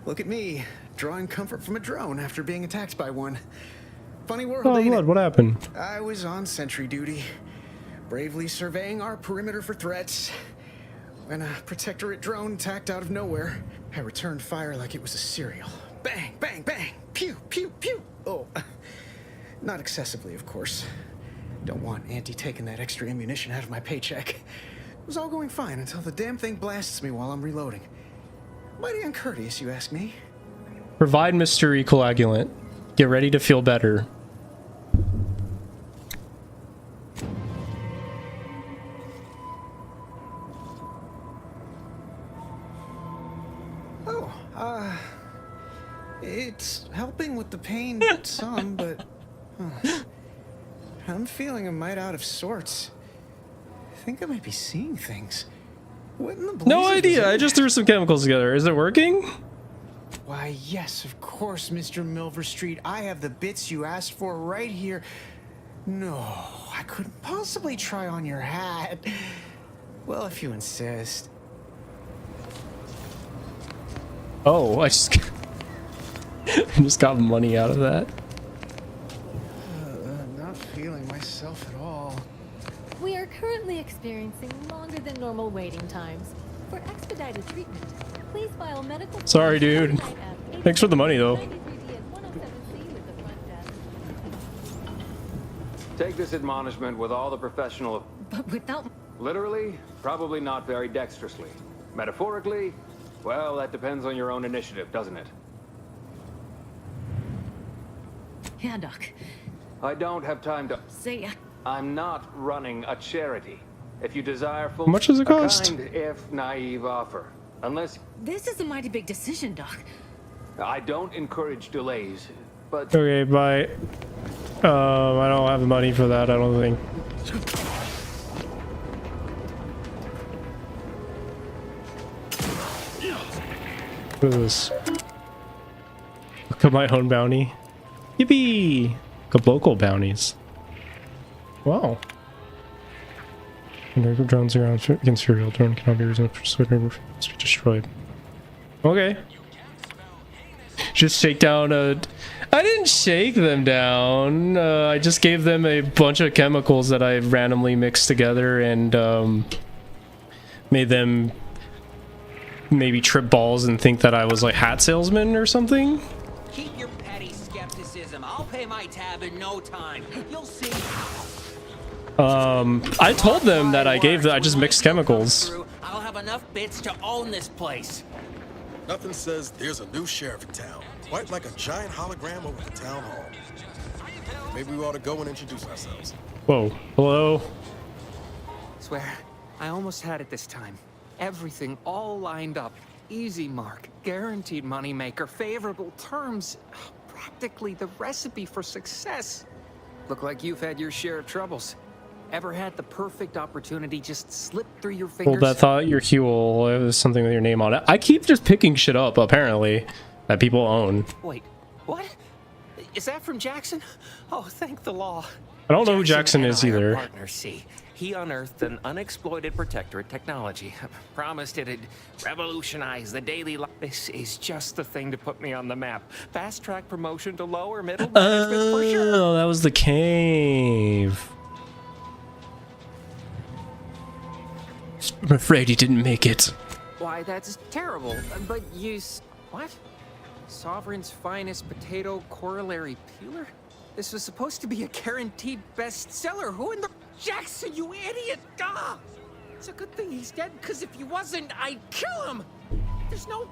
M: Look at me, drawing comfort from a drone after being attacked by one. Funny world,
B: Oh,
M: ain't it?
B: what happened?
M: I was on sentry duty, bravely surveying our perimeter for threats, when a protectorate drone attacked out of nowhere. I returned fire like it was a cereal. Bang, bang, bang, pew, pew, pew. Oh, not excessively, of course. Don't want Auntie taking that extra ammunition out of my paycheck. It was all going fine until the damn thing blasts me while I'm reloading. Mighty uncourteous, you ask me.
B: Provide mystery coagulant. Get ready to feel better.
M: pain some, but I'm feeling a mite out of sorts. I think I might be seeing things. What in the blazes
B: No
M: was
B: idea. I
M: in
B: just
M: that?
B: threw some chemicals together. Is it working?
M: Why, yes, of course, Mr. Milver Street. I have the bits you asked for right here. No, I couldn't possibly try on your hat. Well, if you insist.
B: Oh, I just I just got money out of that.
M: Not feeling myself at all.
G: We are currently experiencing longer than normal waiting times. For expedited treatment, please file medical...
B: Sorry, dude. Thanks for the money, though.
H: Take this admonishment with all the professional...
A: But without...
H: Literally, probably not very dexterously. Metaphorically, well, that depends on your own initiative, doesn't it?
A: Yeah, Doc.
H: I don't have time to...
A: Say...
H: I'm not running a charity. If you desire full...
B: How much does it cost?
H: A kind, if naive offer. Unless...
A: This is a mighty big decision, Doc.
H: I don't encourage delays, but...
B: Okay, bye. I don't have the money for that, I don't think. What is this? Look at my own bounty. Yippee! Look at local bounties. Wow. Drones around against your real drone cannot be resumed for certain must be destroyed. Okay. Just shake down a... I didn't shake them down. I just gave them a bunch of chemicals that I randomly mixed together and made them maybe trip balls and think that I was like hat salesman or something.
U: Keep your petty skepticism. I'll pay my tab in no time. You'll see.
B: I told them that I just mixed chemicals.
U: I'll have enough bits to own this place.
C: Nothing says there's a new sheriff in town, quite like a giant hologram over the town hall. Maybe we ought to go and introduce ourselves.
B: Whoa. Hello?
S: Swear, I almost had it this time. Everything all lined up. Easy mark, guaranteed moneymaker, favorable terms. Practically the recipe for success. Look like you've had your share of troubles. Ever had the perfect opportunity just slip through your fingers?
B: Hold that thought, your key will have something with your name on it. I keep just picking shit up, apparently, that people own.
S: Wait, what? Is that from Jackson? Oh, thank the law.
B: I don't know who Jackson is
S: and I are
B: either.
S: partners, see. He unearthed an unexploited protectorate technology. Promised it'd revolutionize the daily life. This is just the thing to put me on the map. Fast track promotion to lower middle management for sure.
B: Oh, that was the cave. I'm afraid he didn't make it.
S: Why, that's terrible. But what? Sovereign's finest potato corollary peeler? This was supposed to be a guaranteed bestseller. Who in the... Jackson, you idiot! Ah! It's a good thing he's dead, because if he wasn't, I'd kill him! There's no...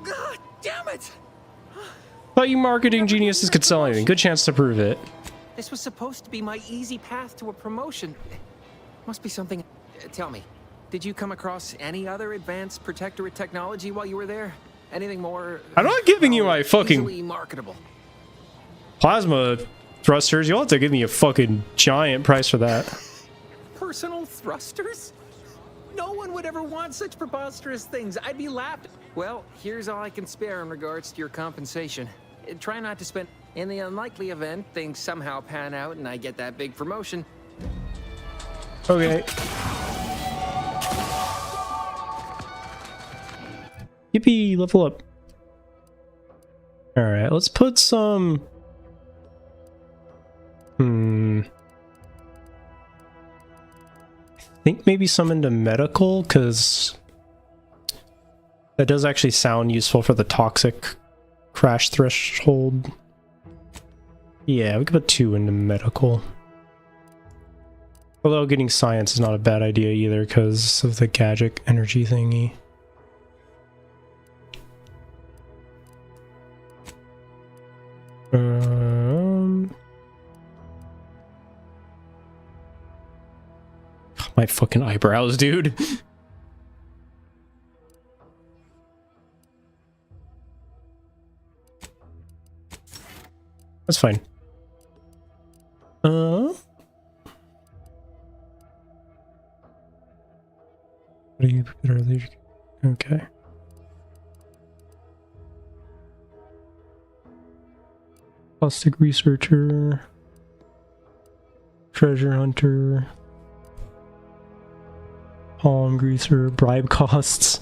S: God damn it!
B: Thought you marketing geniuses could sell anything. Good chance to prove it.
S: This was supposed to be my easy path to a promotion. Must be something... Tell me, did you come across any other advanced protectorate technology while you were there? Anything more...
B: I'm not giving you my fucking...
S: easily marketable?
B: Plasma thrusters. You'll have to give me a fucking giant price for that.
S: Personal thrusters? No one would ever want such preposterous things. I'd be laughed. Well, here's all I can spare in regards to your compensation. Try not to spend... In the unlikely event things somehow pan out and I get that big promotion.
B: Okay. Yippee, level up. Alright, let's put some... I think maybe some into medical, because that does actually sound useful for the toxic crash threshold. Yeah, we could put 2 into medical. Although getting science is not a bad idea either because of the gadget energy thingy. My fucking eyebrows, dude. That's fine. What do you put earlier? Okay. Caustic researcher. Treasure hunter. Palm greaser. Bribe costs.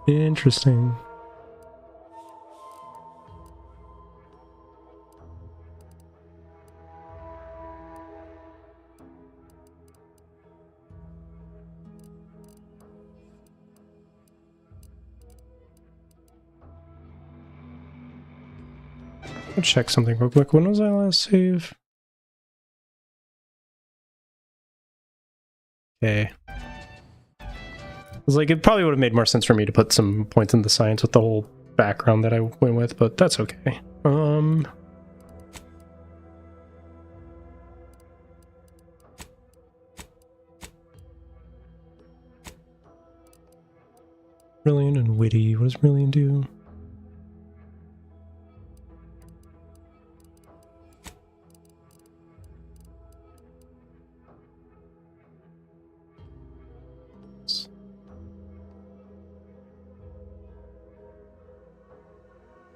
B: Interesting. I'll check something real quick. When was I last save? Okay. I was like, it probably would have made more sense for me to put some points in the science with the whole background that I went with, but that's okay. Brilliant and witty. What does brilliant do?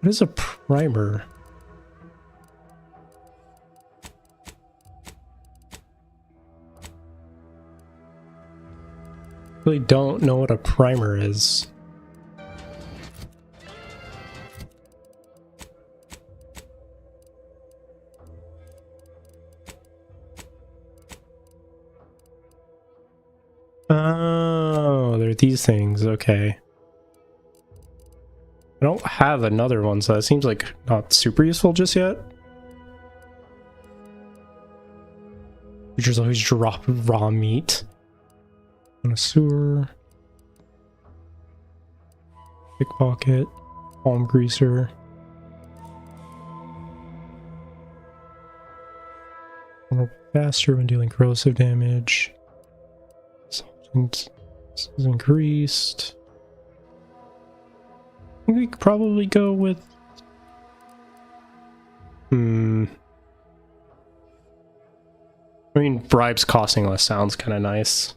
B: What is a primer? Really don't know what a primer is. Oh, they're these things. Okay. I don't have another one, so that seems like not super useful just yet. Creatures always drop raw meat. Connoisseur. Pickpocket. Palm greaser. Faster when dealing corrosive damage. This is increased. I think we could probably go with... I mean, bribes costing less sounds kind of nice.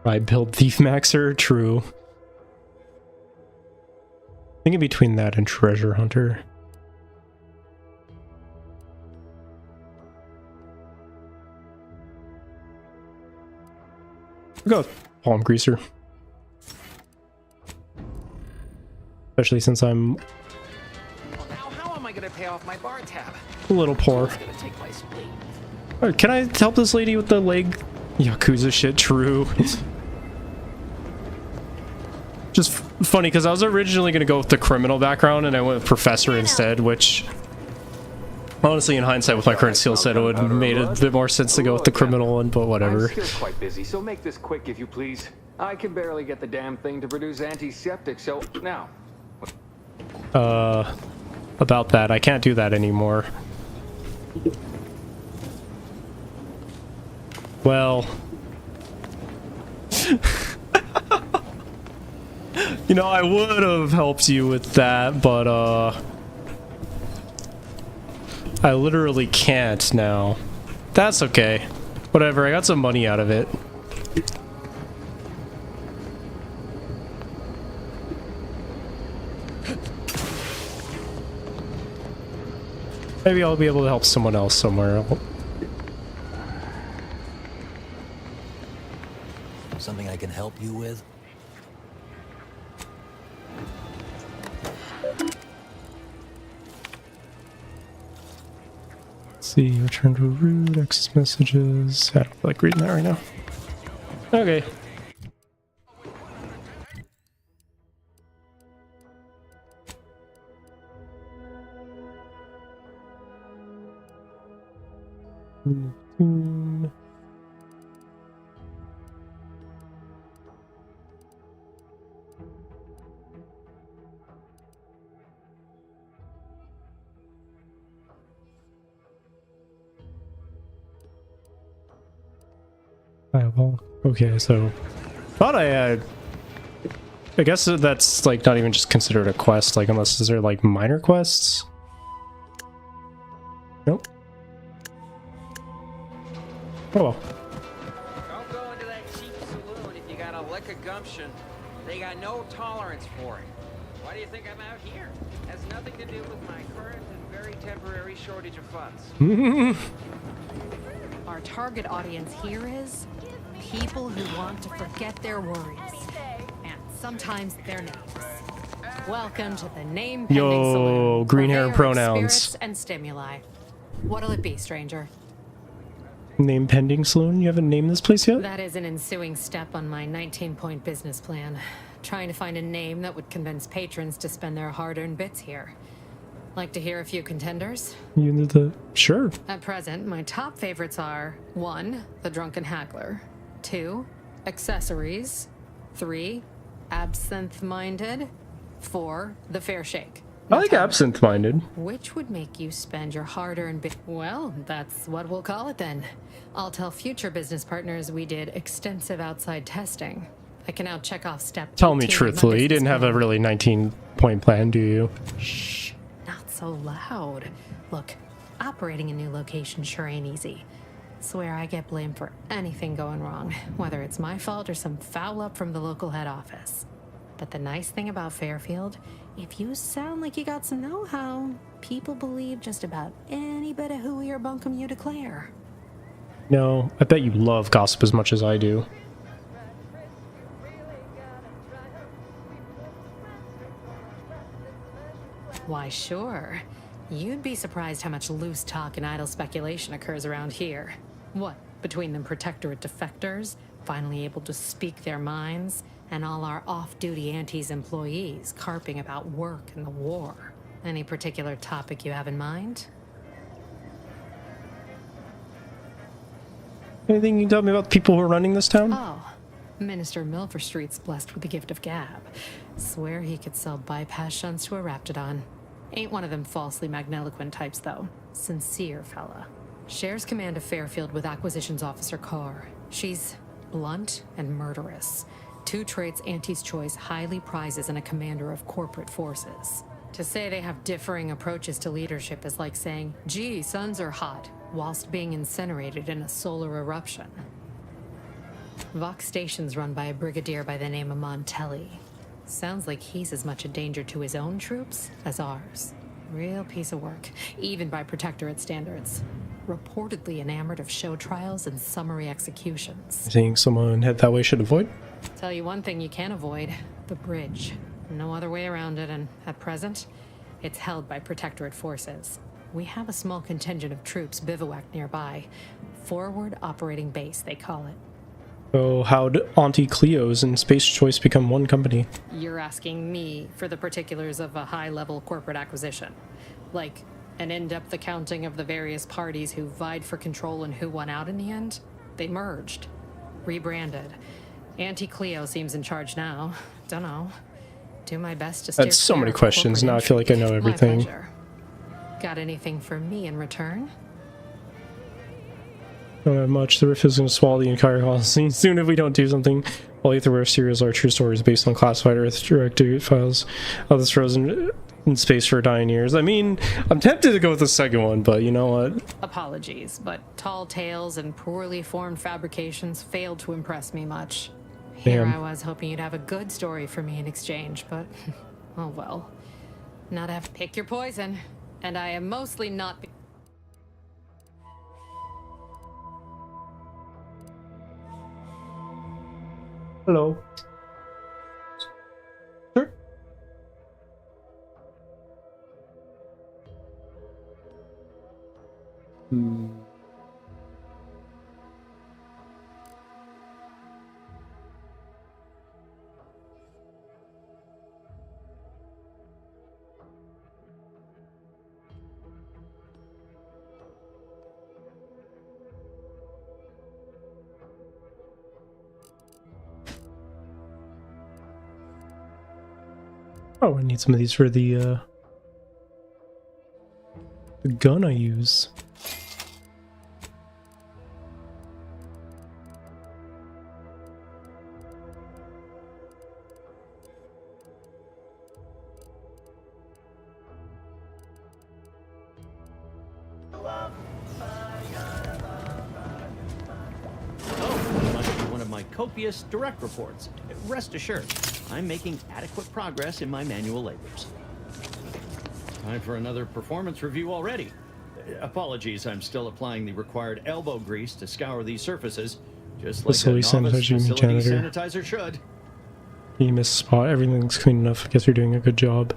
B: I build Thief Maxer, true. Thinking between that and Treasure Hunter. We'll go with Palm Greaser. Especially since I'm
U: Well, now how am I gonna pay off my bar tab?
B: a little poor.
U: Who's gonna take my split?
B: Alright, can I help this lady with the leg? Yakuza shit, true. Just funny because I was originally going to go with the criminal background and I went with professor instead, which honestly in hindsight with my current skill set it would have made a bit more sense to go with the criminal one, but whatever.
H: I'm still quite busy, so make this quick if you please. I can barely get the damn thing to produce antiseptic, so now.
B: About that, I can't do that anymore. Well... You know, I would have helped you with that, but, I literally can't now. That's okay. Whatever, I got some money out of it. Maybe I'll be able to help someone else somewhere.
T: Something I can help you with?
B: Let's see, return to root, access messages. I don't feel like reading that right now. Okay. Fireball. Okay, so thought I guess that's like not even just considered a quest, like unless is there like minor quests? Nope. Oh well.
U: Don't go into that cheap saloon if you got a lick of gumption. They got no tolerance for it. Why do you think I'm out here? Has nothing to do with my current and very temporary shortage of funds.
E: Our target audience here is people who want to forget their worries. And sometimes their names. Welcome to the name pending saloon.
B: Green hair and
E: purveyor of
B: pronouns.
E: Spirits and stimuli. What'll it be, stranger?
B: Name pending saloon? You haven't named this place yet?
E: That is an ensuing step on my 19-point business plan. Trying to find a name that would convince patrons to spend their hard-earned bits here. Like to hear a few contenders?
B: You need the sure.
E: At present, my top favorites are 1. The Drunken Haggler, 2. Accessories, 3. Absinthe-Minded, 4. The Fair Shake.
B: I like absinthe-minded.
E: Which would make you spend your hard-earned bit? Well, that's what we'll call it then. I'll tell future business partners we did extensive outside testing. I can now check off step.
B: Tell me
E: 18 of my
B: truthfully, you
E: business
B: didn't have a
E: plan.
B: really 19-point plan, do you?
E: Shh, not so loud. Look, operating a new location sure ain't easy. Swear I get blamed for anything going wrong, whether it's my fault or some foul up from the local head office. But the nice thing about Fairfield, if you sound like you got some know-how, people believe just about any bit of hooey or bunkum you declare.
B: No, I bet you love gossip as much as I do.
E: Why, sure. You'd be surprised how much loose talk and idle speculation occurs around here. What, between them protectorate defectors, finally able to speak their minds, and all our off-duty Antes employees carping about work and the war. Any particular topic you have in mind?
B: Anything you can tell me about the people who are running this town?
E: Oh, Minister Milford Street's blessed with the gift of gab. Swear he could sell bypass shunts to a raptidon. Ain't one of them falsely magniloquent types, though. Sincere fella. Shares command of Fairfield with Acquisitions Officer Carr. She's blunt and murderous. 2 traits Auntie's Choice highly prizes in a commander of corporate forces. To say they have differing approaches to leadership is like saying, gee, suns are hot, whilst being incinerated in a solar eruption. Vox Station's run by a brigadier by the name of Montelli. Sounds like he's as much a danger to his own troops as ours. Real piece of work, even by Protectorate standards. Reportedly enamored of show trials and summary executions.
B: You think someone head that way should avoid?
E: Tell you one thing you can't avoid, the bridge. No other way around it, and at present, it's held by Protectorate forces. We have a small contingent of troops bivouacked nearby. Forward Operating Base, they call it.
B: So how'd Auntie Cleo's and Space Choice become one company?
E: You're asking me for the particulars of a high-level corporate acquisition. Like, an in-depth accounting of the various parties who vied for control and who won out in the end? They merged. Rebranded. Auntie Cleo seems in charge now. Dunno. Do my best to steer
B: That's so
E: clear
B: many
E: of
B: questions,
E: corporate
B: now I feel like I know
E: intrigue. My
B: everything.
E: pleasure. Got anything for me in return?
B: Don't have much. The riff is going to swallow the entire policy soon if we don't do something. All the riff series are true stories based on classified Earth directory files. All this frozen in space for dying years. I mean, I'm tempted to go with the second one, but you know what?
E: Apologies, but tall tales and poorly formed fabrications failed to impress me much. Here
B: Damn.
E: I was hoping you'd have a good story for me in exchange, but oh well. Not have to pick your poison, and I am mostly not.
B: Hello. Sure. Oh, I need some of these for the gun I use.
L: my copious direct reports. Rest assured, I'm making adequate progress in my manual labors. Time for another performance review already. Apologies, I'm still applying the required elbow grease to scour these surfaces, just like a
B: Facility
L: novice
B: sanitizer,
L: facility
B: janitor.
L: sanitizer should.
B: You missed a spot. Everything's clean enough. I guess you're doing a good job.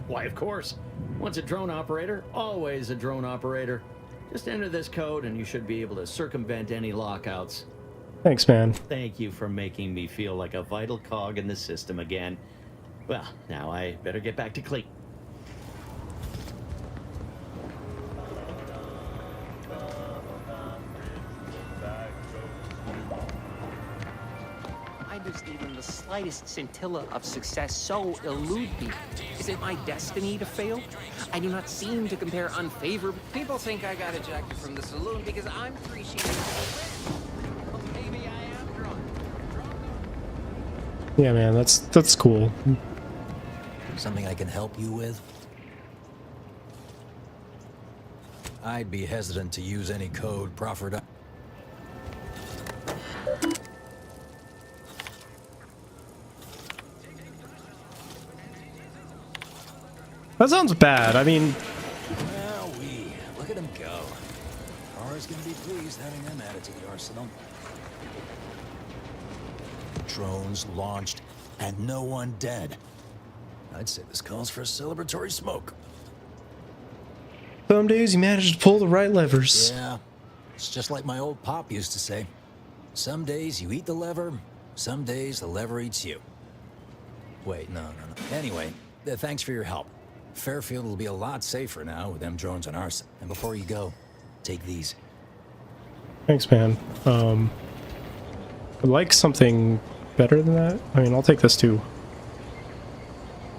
L: Why, of course. Once a drone operator, always a drone operator. Just enter this code and you should be able to circumvent any lockouts.
B: Thanks, man.
L: Thank you for making me feel like a vital cog in the system again. Well, now I better get back to clean.
S: Does even the slightest scintilla of success so elude me? Is it my destiny to fail? I do not seem to compare unfavorably.
U: People think I got ejected from the saloon because I'm 3 sheets well, maybe I am drunk.
B: Yeah, man, that's cool.
T: Something I can help you with? I'd be hesitant to use any code proffered.
B: That sounds bad. I mean,
T: Well, look at him go. Car's gonna be pleased having them added to the arsenal. Drones launched and no one dead. I'd say this calls for a celebratory smoke.
B: some days you manage to pull the right levers.
T: Yeah, it's just like my old pop used to say. Some days you eat the lever, some days the lever eats you. Wait, no. Anyway, thanks for your help. Fairfield will be a lot safer now with them drones on our side. And before you go, take these.
B: Thanks, man. I'd like something better than that. I mean, I'll take this too.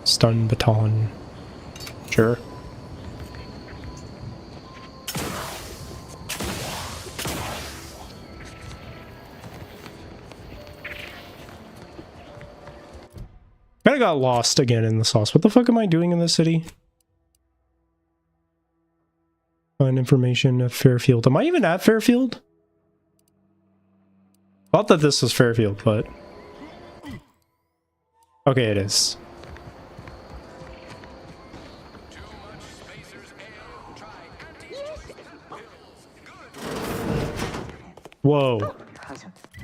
B: Stun baton. Sure. Kinda got lost again in the sauce. What the fuck am I doing in this city? Find information at Fairfield. Am I even at Fairfield? Thought that this was Fairfield, but... Okay, it is. Whoa.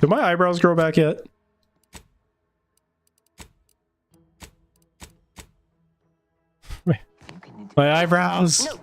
B: Did my eyebrows grow back yet? My eyebrows.
V: No.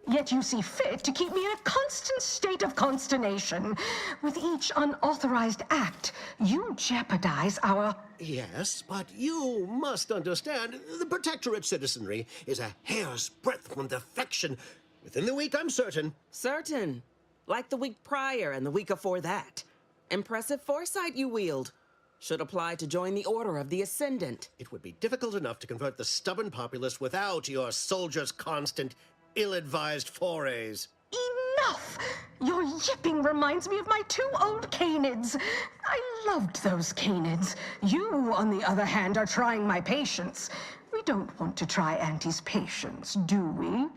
V: Yet you see fit to keep me in a constant state of consternation. With each unauthorized act, you jeopardize our...
W: Yes, but you must understand, the Protectorate citizenry is a hair's breadth from defection. Within the week, I'm certain.
X: Certain. Like the week prior and the week before that. Impressive foresight you wield. Should apply to join the Order of the Ascendant.
W: It would be difficult enough to convert the stubborn populace without your soldiers' constant, ill-advised forays.
V: Enough! Your yipping reminds me of my 2 old canids. I loved those canids. You, on the other hand, are trying my patience. We don't want to try Auntie's patience, do we?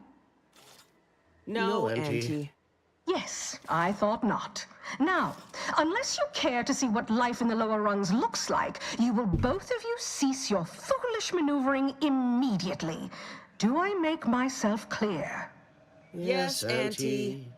X: No, Auntie.
V: Yes, I thought not. Now, unless you care to see what life in the lower rungs looks like, you will both of you cease your foolish maneuvering immediately. Do I make myself clear?
X: Yes, Auntie.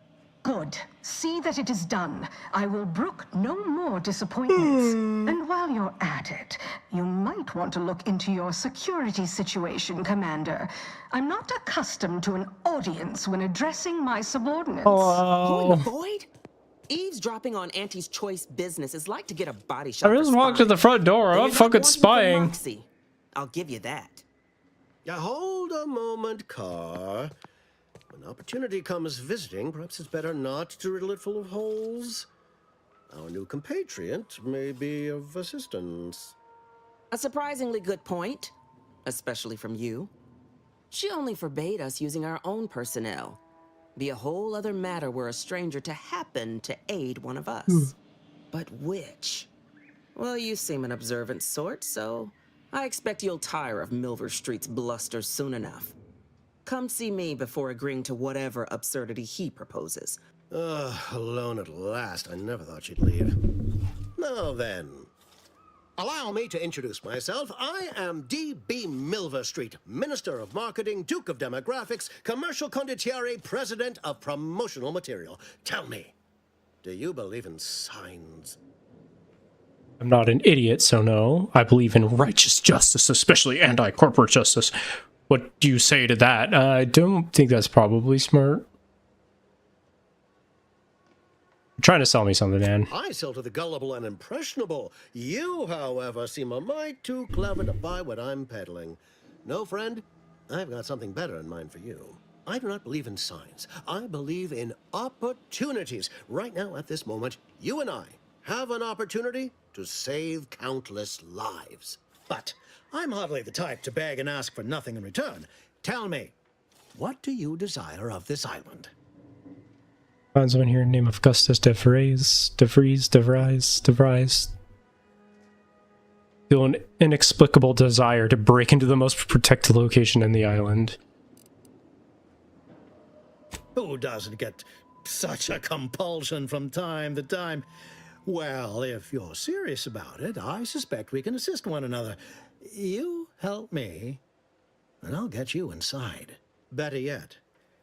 V: Good. See that it is done. I will brook no more disappointments. And while you're at it, you might want to look into your security situation, Commander. I'm not accustomed to an audience when addressing my subordinates.
X: Who in the void? Eavesdropping on Auntie's choice business is like to get a body shot.
B: I just walked to the front door. I'm not fucking spying.
X: I'll give you that.
W: Now hold a moment, Carr. When opportunity comes visiting, perhaps it's better not to riddle it full of holes. Our new compatriot may be of assistance.
X: A surprisingly good point, especially from you. She only forbade us using our own personnel. Be a whole other matter were a stranger to happen to aid one of us. But which? Well, you seem an observant sort, so I expect you'll tire of Milver Street's bluster soon enough. Come see me before agreeing to whatever absurdity he proposes.
W: Alone at last. I never thought she'd leave. Now then, allow me to introduce myself. I am D.B. Milverstreet, Minister of Marketing, Duke of Demographics, Commercial Condottiere, President of Promotional Material. Tell me, do you believe in signs?
B: I'm not an idiot, so no. I believe in righteous justice, especially anti-corporate justice. What do you say to that? I don't think that's probably smart. You're trying to sell me something, man.
W: I sell to the gullible and impressionable. You, however, seem a mite too clever to buy what I'm peddling. No, friend, I've got something better in mind for you. I do not believe in signs. I believe in opportunities. Right now, at this moment, you and I have an opportunity to save countless lives. But I'm hardly the type to beg and ask for nothing in return. Tell me, what do you desire of this island?
B: Find someone here in the name of Augustus DeVries. Feel an inexplicable desire to break into the most protected location in the island.
W: Who doesn't get such a compulsion from time to time? Well, if you're serious about it, I suspect we can assist one another. You help me, and I'll get you inside. Better yet,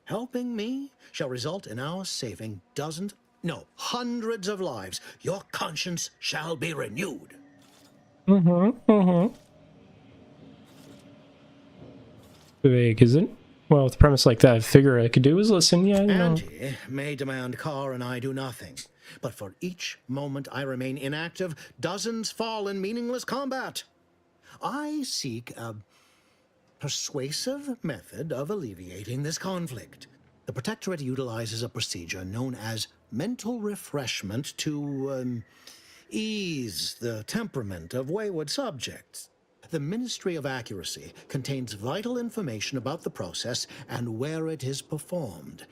W: helping me shall result in our saving dozens, no, hundreds of lives. Your conscience shall be renewed.
B: Vague, is it? Well, with a premise like that, I figure I could do is listen, yeah, you know.
W: Angie may demand Carr and I do nothing. But for each moment I remain inactive, dozens fall in meaningless combat. I seek a persuasive method of alleviating this conflict. The Protectorate utilizes a procedure known as mental refreshment to ease the temperament of wayward subjects. The Ministry of Accuracy contains vital information about the process and where it is performed.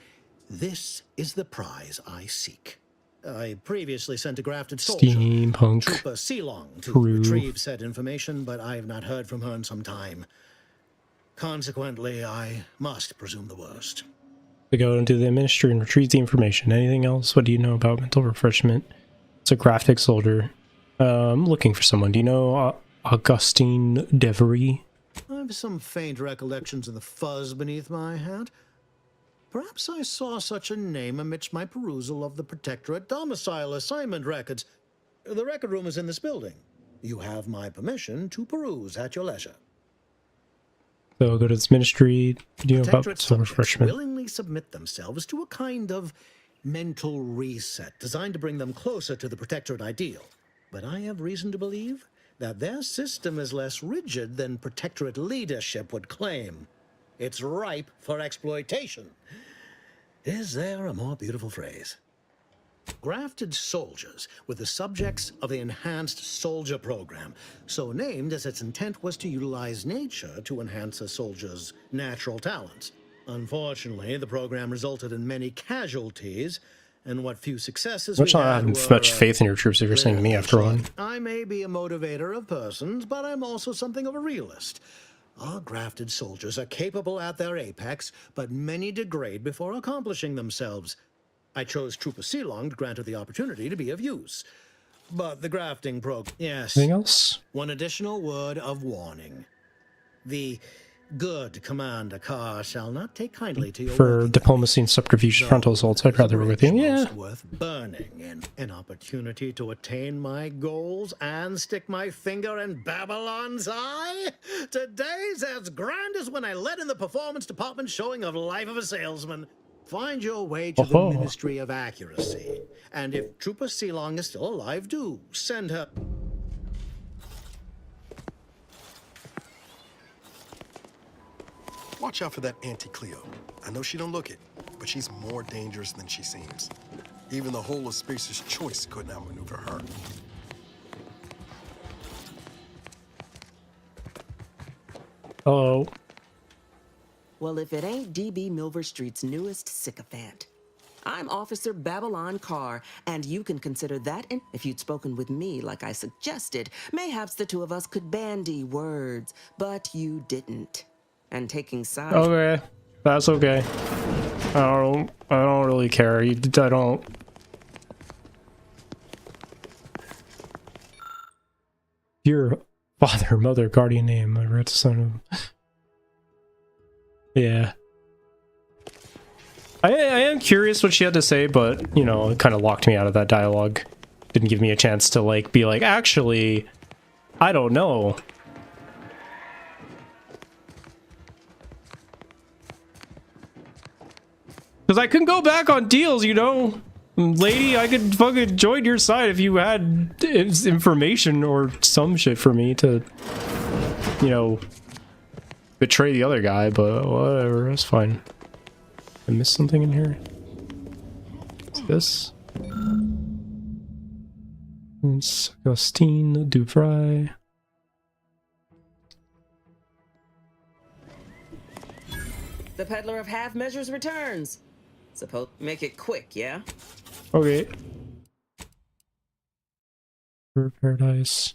W: This is the prize I seek. I previously sent a grafted soldier,
B: Steampunk
W: Trooper Sealong, to
B: crew.
W: retrieve said information, but I have not heard from her in some time. Consequently, I must presume the worst.
B: To go into the ministry and retrieve the information. Anything else? What do you know about mental refreshment? It's a graphic soldier. I'm looking for someone. Do you know Augustine Devery?
W: I have some faint recollections of the fuzz beneath my hat. Perhaps I saw such a name amidst my perusal of the Protectorate domicile assignment records. The record room is in this building. You have my permission to peruse at your leisure.
B: So go to this ministry. Do you know about mental refreshment?
W: Willingly submit themselves to a kind of mental reset designed to bring them closer to the Protectorate ideal. But I have reason to believe that their system is less rigid than Protectorate leadership would claim. It's ripe for exploitation. Is there a more beautiful phrase? Grafted soldiers were the subjects of the Enhanced Soldier Program, so named as its intent was to utilize nature to enhance a soldier's natural talents. Unfortunately, the program resulted in many casualties, and what few successes
B: Much
W: we
B: I
W: had
B: haven't
W: were,
B: much faith in your troops if you're saying to me after one.
W: I may be a motivator of persons, but I'm also something of a realist. Our grafted soldiers are capable at their apex, but many degrade before accomplishing themselves. I chose Trooper Sealong to grant her the opportunity to be of use. But the grafting program... Yes.
B: Anything else?
W: One additional word of warning. The good Commander Carr shall not take kindly to your
B: For diplomacy and subterfuge frontal assaults, I'd rather work with you. Yeah.
W: worth burning in an opportunity to attain my goals and stick my finger in Babylon's eye. Today's as grand as when I led in the performance department showing of Life of a Salesman. Find your way to the Ministry of Accuracy. And if Trooper Sealong is still alive, do send her...
C: Watch out for that Auntie Cleo. I know she don't look it, but she's more dangerous than she seems. Even the whole of Spacer's Choice couldn't outmaneuver her.
B: Hello.
X: Well, if it ain't D.B. Milverstreet's newest sycophant. I'm Officer Babylon Carr, and you can consider that if you'd spoken with me like I suggested, mayhaps the two of us could bandy words, but you didn't. And taking sides...
B: Okay. That's okay. I don't really care. I don't. Your father, mother, guardian name. I read the son of. Yeah. I am curious what she had to say, but, you know, it kind of locked me out of that dialogue. Didn't give me a chance to, like, be like, actually, I don't know. Because I couldn't go back on deals, you know? Lady, I could fucking join your side if you had information or some shit for me to, you know, betray the other guy, but whatever, that's fine. I missed something in here? What's this? It's Augustine Duvray.
X: The peddler of half measures returns. Suppose make it quick, yeah?
B: Okay. Paradise.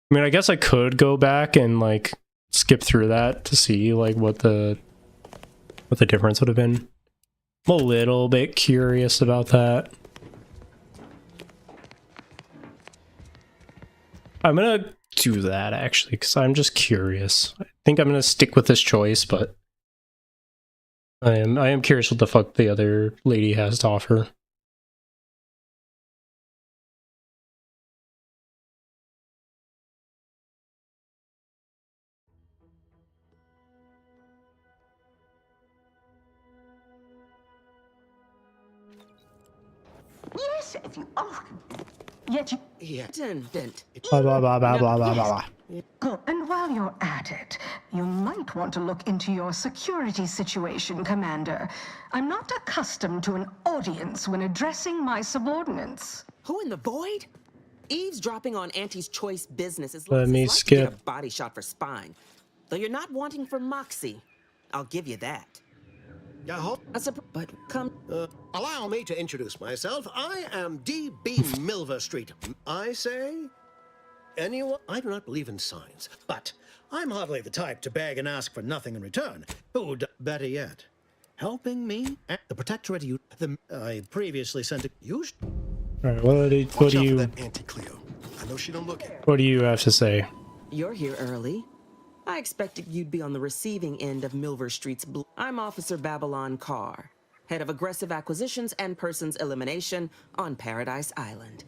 B: I mean, I guess I could go back and like skip through that to see like what the difference would have been. I'm a little bit curious about that. I'm gonna do that actually because I'm just curious. I think I'm gonna stick with this choice, but I am curious what the fuck the other lady has to offer.
V: Yes, if you. Oh, yet you.
X: Yeah, didn't.
B: Blah blah blah blah blah blah blah.
V: Good. And while you're at it, you might want to look into your security situation, Commander. I'm not accustomed to an audience when addressing my subordinates.
X: Who in the void? Eavesdropping on Auntie's choice business is
B: Let me
X: like to get a body shot for spine. Though you're not wanting for moxie. I'll give you that. But come...
W: allow me to introduce myself. I am D.B. Milver Street. I say... anyone... I do not believe in signs, but I'm hardly the type to beg and ask for nothing in return. Who'd, better yet, helping me at the protectorate you... I previously sent a... You...
B: Alright, what do you...
C: Auntie Cleo. I know she don't look it.
B: What do you have to say?
X: You're here early. I expected you'd be on the receiving end of Milver Street's I'm Officer Babylon Carr, head of aggressive acquisitions and persons elimination on Paradise Island.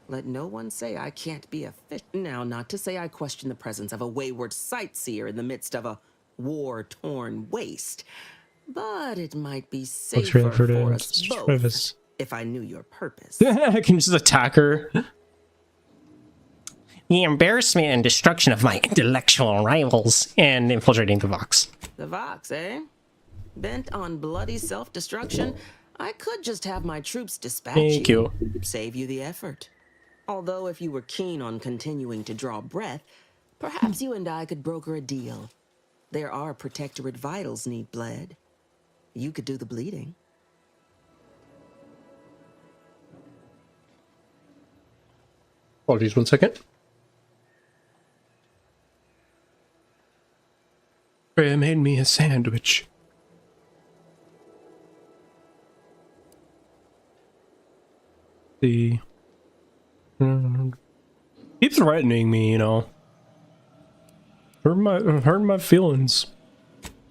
X: Let no one say I can't be a fish. Now, not to say I question the presence of a wayward sightseer in the midst of a war-torn waste, but it might be safer for us both if I knew your purpose.
B: I can just attack her. The embarrassment and destruction of my intellectual rivals and infiltrating the Vox.
X: The Vox, eh? Bent on bloody self-destruction, I could just have my troops dispatch
B: Thank you.
X: Save you the effort. Although if you were keen on continuing to draw breath, perhaps you and I could broker a deal. There are protectorate vitals need bled. You could do the bleeding.
B: Apologies, 1 second. Freya made me a sandwich. Keep threatening me, you know. Hurt my feelings.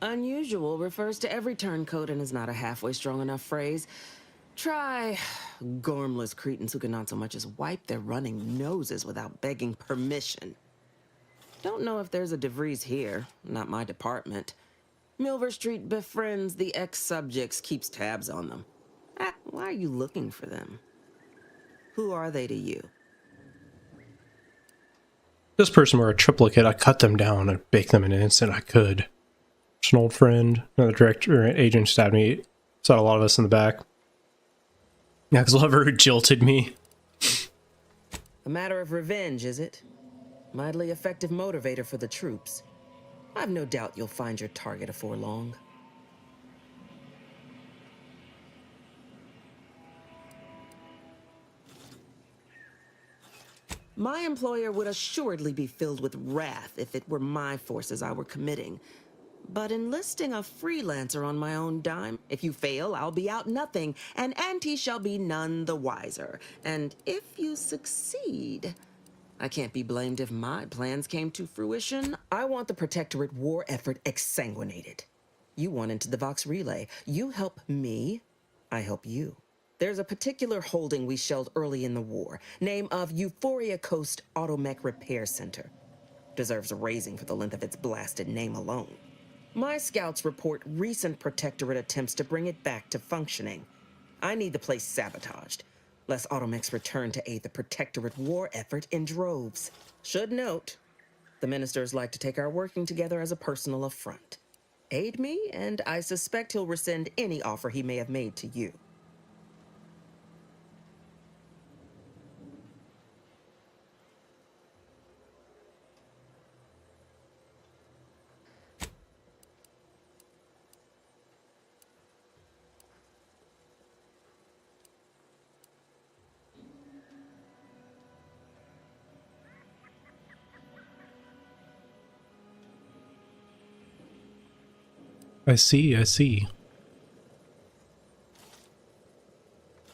X: Unusual refers to every turncoat and is not a halfway strong enough phrase. Try gormless cretins who can not so much as wipe their running noses without begging permission. Don't know if there's a DeVries here, not my department. Milver Street befriends the ex-subjects, keeps tabs on them. Why are you looking for them? Who are they to you?
B: This person were a triplicate. I cut them down and bake them in an instant I could. Just an old friend. Another director or agent stabbed me. Saw a lot of us in the back. Yeah, because lover who jilted me.
X: A matter of revenge, is it? Mightily effective motivator for the troops. I've no doubt you'll find your target afore long. My employer would assuredly be filled with wrath if it were my forces I were committing. But enlisting a freelancer on my own dime, if you fail, I'll be out nothing, and Auntie shall be none the wiser. And if you succeed, I can't be blamed if my plans came to fruition. I want the Protectorate war effort exsanguinated. You want into the Vox Relay. You help me, I help you. There's a particular holding we shelled early in the war, name of Euphoria Coast Automech Repair Center. Deserves a raising for the length of its blasted name alone. My scouts report recent Protectorate attempts to bring it back to functioning. I need the place sabotaged, lest Automechs return to aid the Protectorate war effort in droves. Should note, the ministers like to take our working together as a personal affront. Aid me, and I suspect he'll rescind any offer he may have made to you.
B: I see, I see.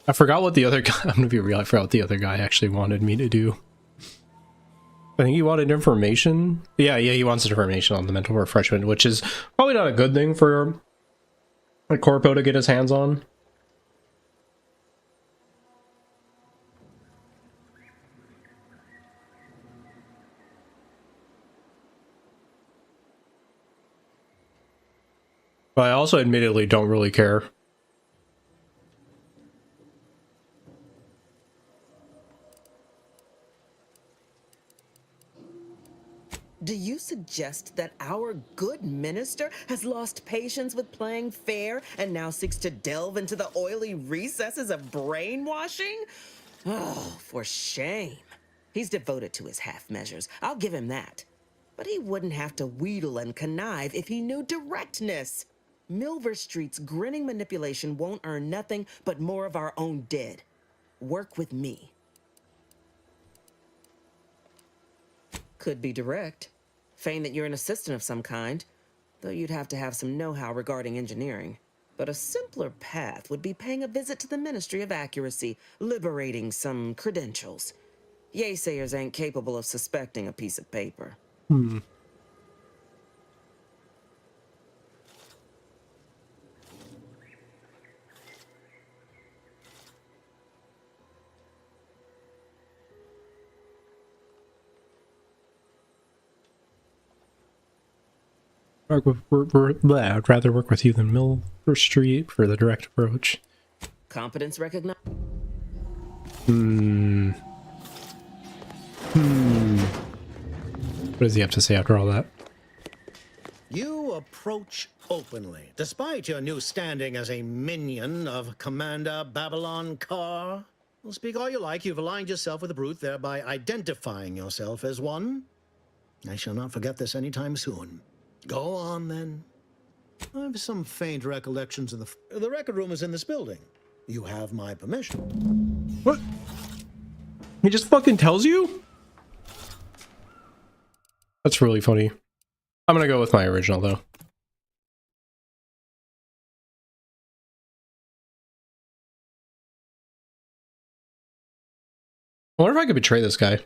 B: I forgot what the other guy, I'm gonna be real, I forgot what the other guy actually wanted me to do. I think he wanted information. Yeah, he wants information on the mental refreshment, which is probably not a good thing for a corpo to get his hands on. But I also admittedly don't really care.
X: Do you suggest that our good minister has lost patience with playing fair and now seeks to delve into the oily recesses of brainwashing? Oh, for shame. He's devoted to his half measures. I'll give him that. But he wouldn't have to wheedle and connive if he knew directness. Milver Street's grinning manipulation won't earn nothing but more of our own dead. Work with me. Could be direct. Feign that you're an assistant of some kind, though you'd have to have some know-how regarding engineering. But a simpler path would be paying a visit to the Ministry of Accuracy, liberating some credentials. Yaysayers ain't capable of suspecting a piece of paper.
B: I'd rather work with you than Milver Street for the direct approach.
X: Competence recognized.
B: What does he have to say after all that?
W: You approach openly, despite your new standing as a minion of Commander Babylon Carr. Well, speak all you like, you've aligned yourself with the Brute, thereby identifying yourself as one. I shall not forget this anytime soon. Go on, then. I have some faint recollections of the record room is in this building. You have my permission.
B: What? He just fucking tells you? That's really funny. I'm gonna go with my original, though. I wonder if I could betray this guy.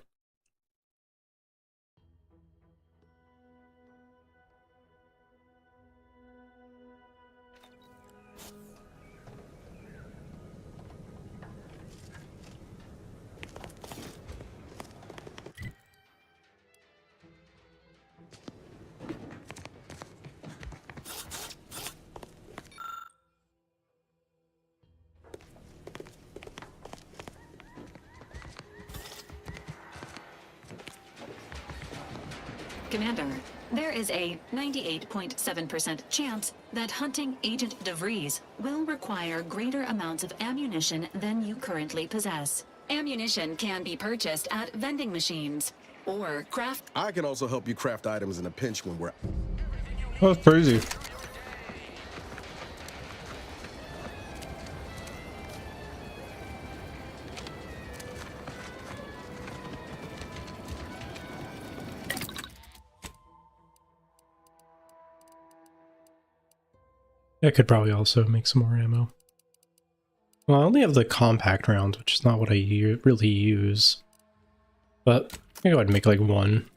K: Commander, there is a 98.7% chance that hunting Agent DeVries will require greater amounts of ammunition than you currently possess. Ammunition can be purchased at vending machines or craft.
D: I can also help you craft items in a pinch when we're...
B: That's crazy. I could probably also make some more ammo. Well, I only have the compact rounds, which is not what I really use. But I'm gonna go ahead and make like one.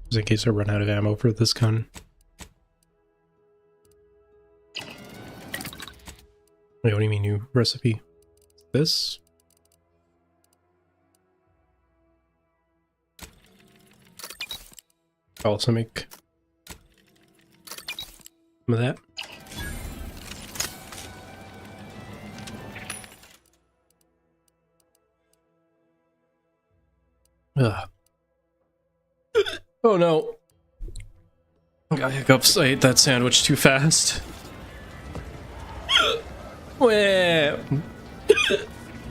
B: Just in case I run out of ammo for this gun. Wait, what do you mean new recipe? This? I'll also make some of that. Ugh. Oh no. I got hiccups. I ate that sandwich too fast. Wait.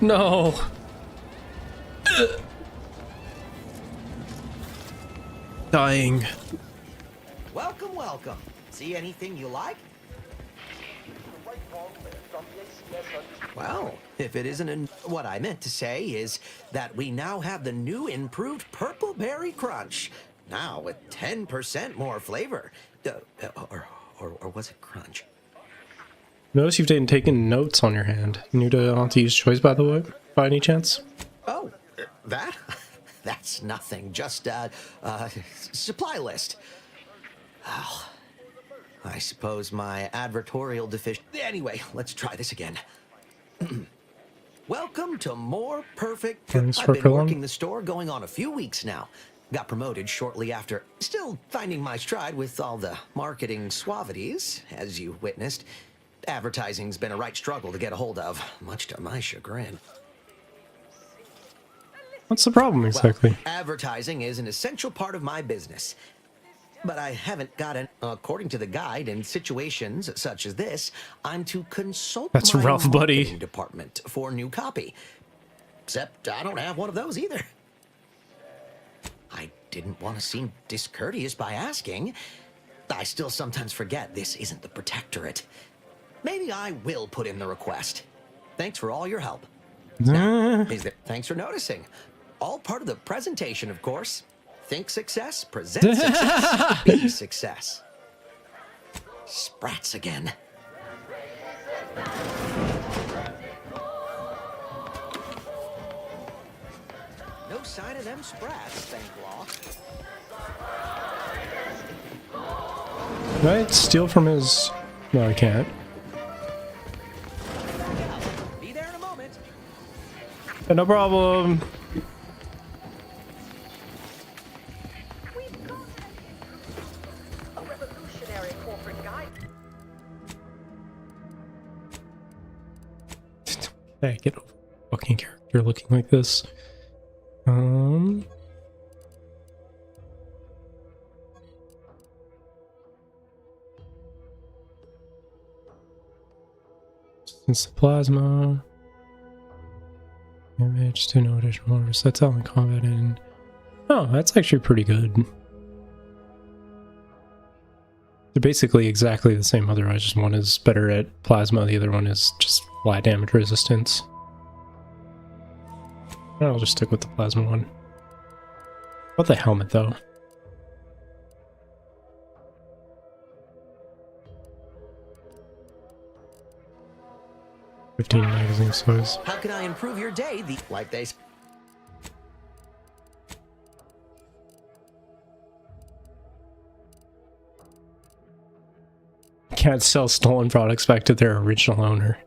B: No. Dying.
F: Welcome, welcome. See anything you like? Well, if it isn't what I meant to say is that we now have the new improved Purple Berry Crunch. Now with 10% more flavor. Or was it crunch?
B: Notice you've taken notes on your hand. New to use choice, by the way, by any chance?
F: Oh, that? That's nothing. Just supply list. Oh, I suppose my advertorial deficiency. Anyway, let's try this again. Welcome to More Perfect. I've been working the store going on a few weeks now. Got promoted shortly after. Still finding my stride with all the marketing suavities, as you witnessed. Advertising's been a right struggle to get a hold of, much to my chagrin.
B: What's the problem exactly?
F: Well, advertising is an essential part of my business. But I haven't gotten, according to the guide, in situations such as this, I'm to consult
B: That's
F: my
B: rough, buddy.
F: marketing department for new copy. Except I don't have one of those either. I didn't want to seem discourteous by asking. I still sometimes forget this isn't the Protectorate. Maybe I will put in the request. Thanks for all your help. Now, thanks for noticing. All part of the presentation, of course. Think success, present success, be success. Sprats again. No sign of them sprats, thank law.
B: Can I steal from his... No, I can't.
F: Be there in a moment.
B: No problem. I get over fucking character looking like this. Since the plasma damage to no additional orders, that's out in combat and oh, that's actually pretty good. They're basically exactly the same, otherwise just one is better at plasma, the other one is just flat damage resistance. I'll just stick with the plasma one. What about the helmet though? $15 magazine size.
F: How can I improve your day? Like they
B: Can't sell stolen products back to their original owner.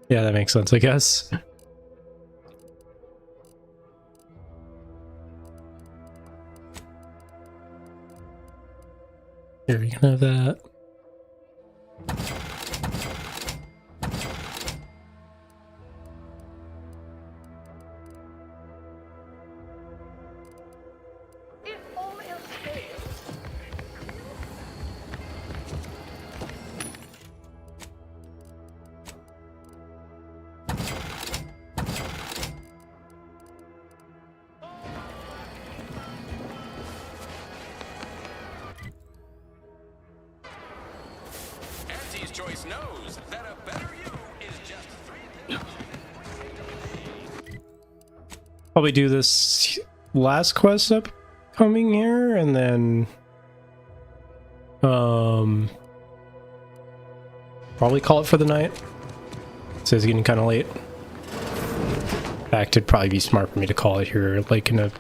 B: Yeah, that makes sense, I guess. Here, you can have that.
I: Choice knows that a better you is just 3.
B: Probably do this last quest upcoming here, and then probably call it for the night. So it's getting kind of late. In fact, it'd probably be smart for me to call it here, like in a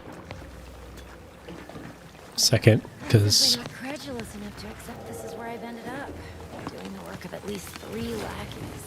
B: second, because
A: I'm not credulous enough to accept this is where I've ended up, doing the work of at least 3 lackeys,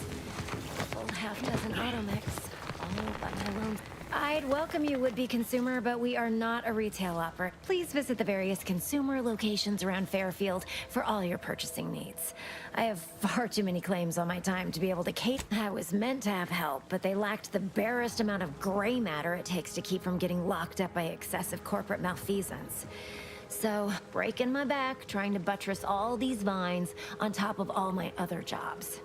A: a full half-dozen automechs, all by my loan. I'd welcome you, would-be consumer, but we are not a retail operator. Please visit the various consumer locations around Fairfield for all your purchasing needs. I have far too many claims on my time to be able to cater. I was meant to have help, but they lacked the barest amount of gray matter it takes to keep from getting locked up by excessive corporate malfeasance. So, breaking my back, trying to buttress all these vines on top of all my other jobs.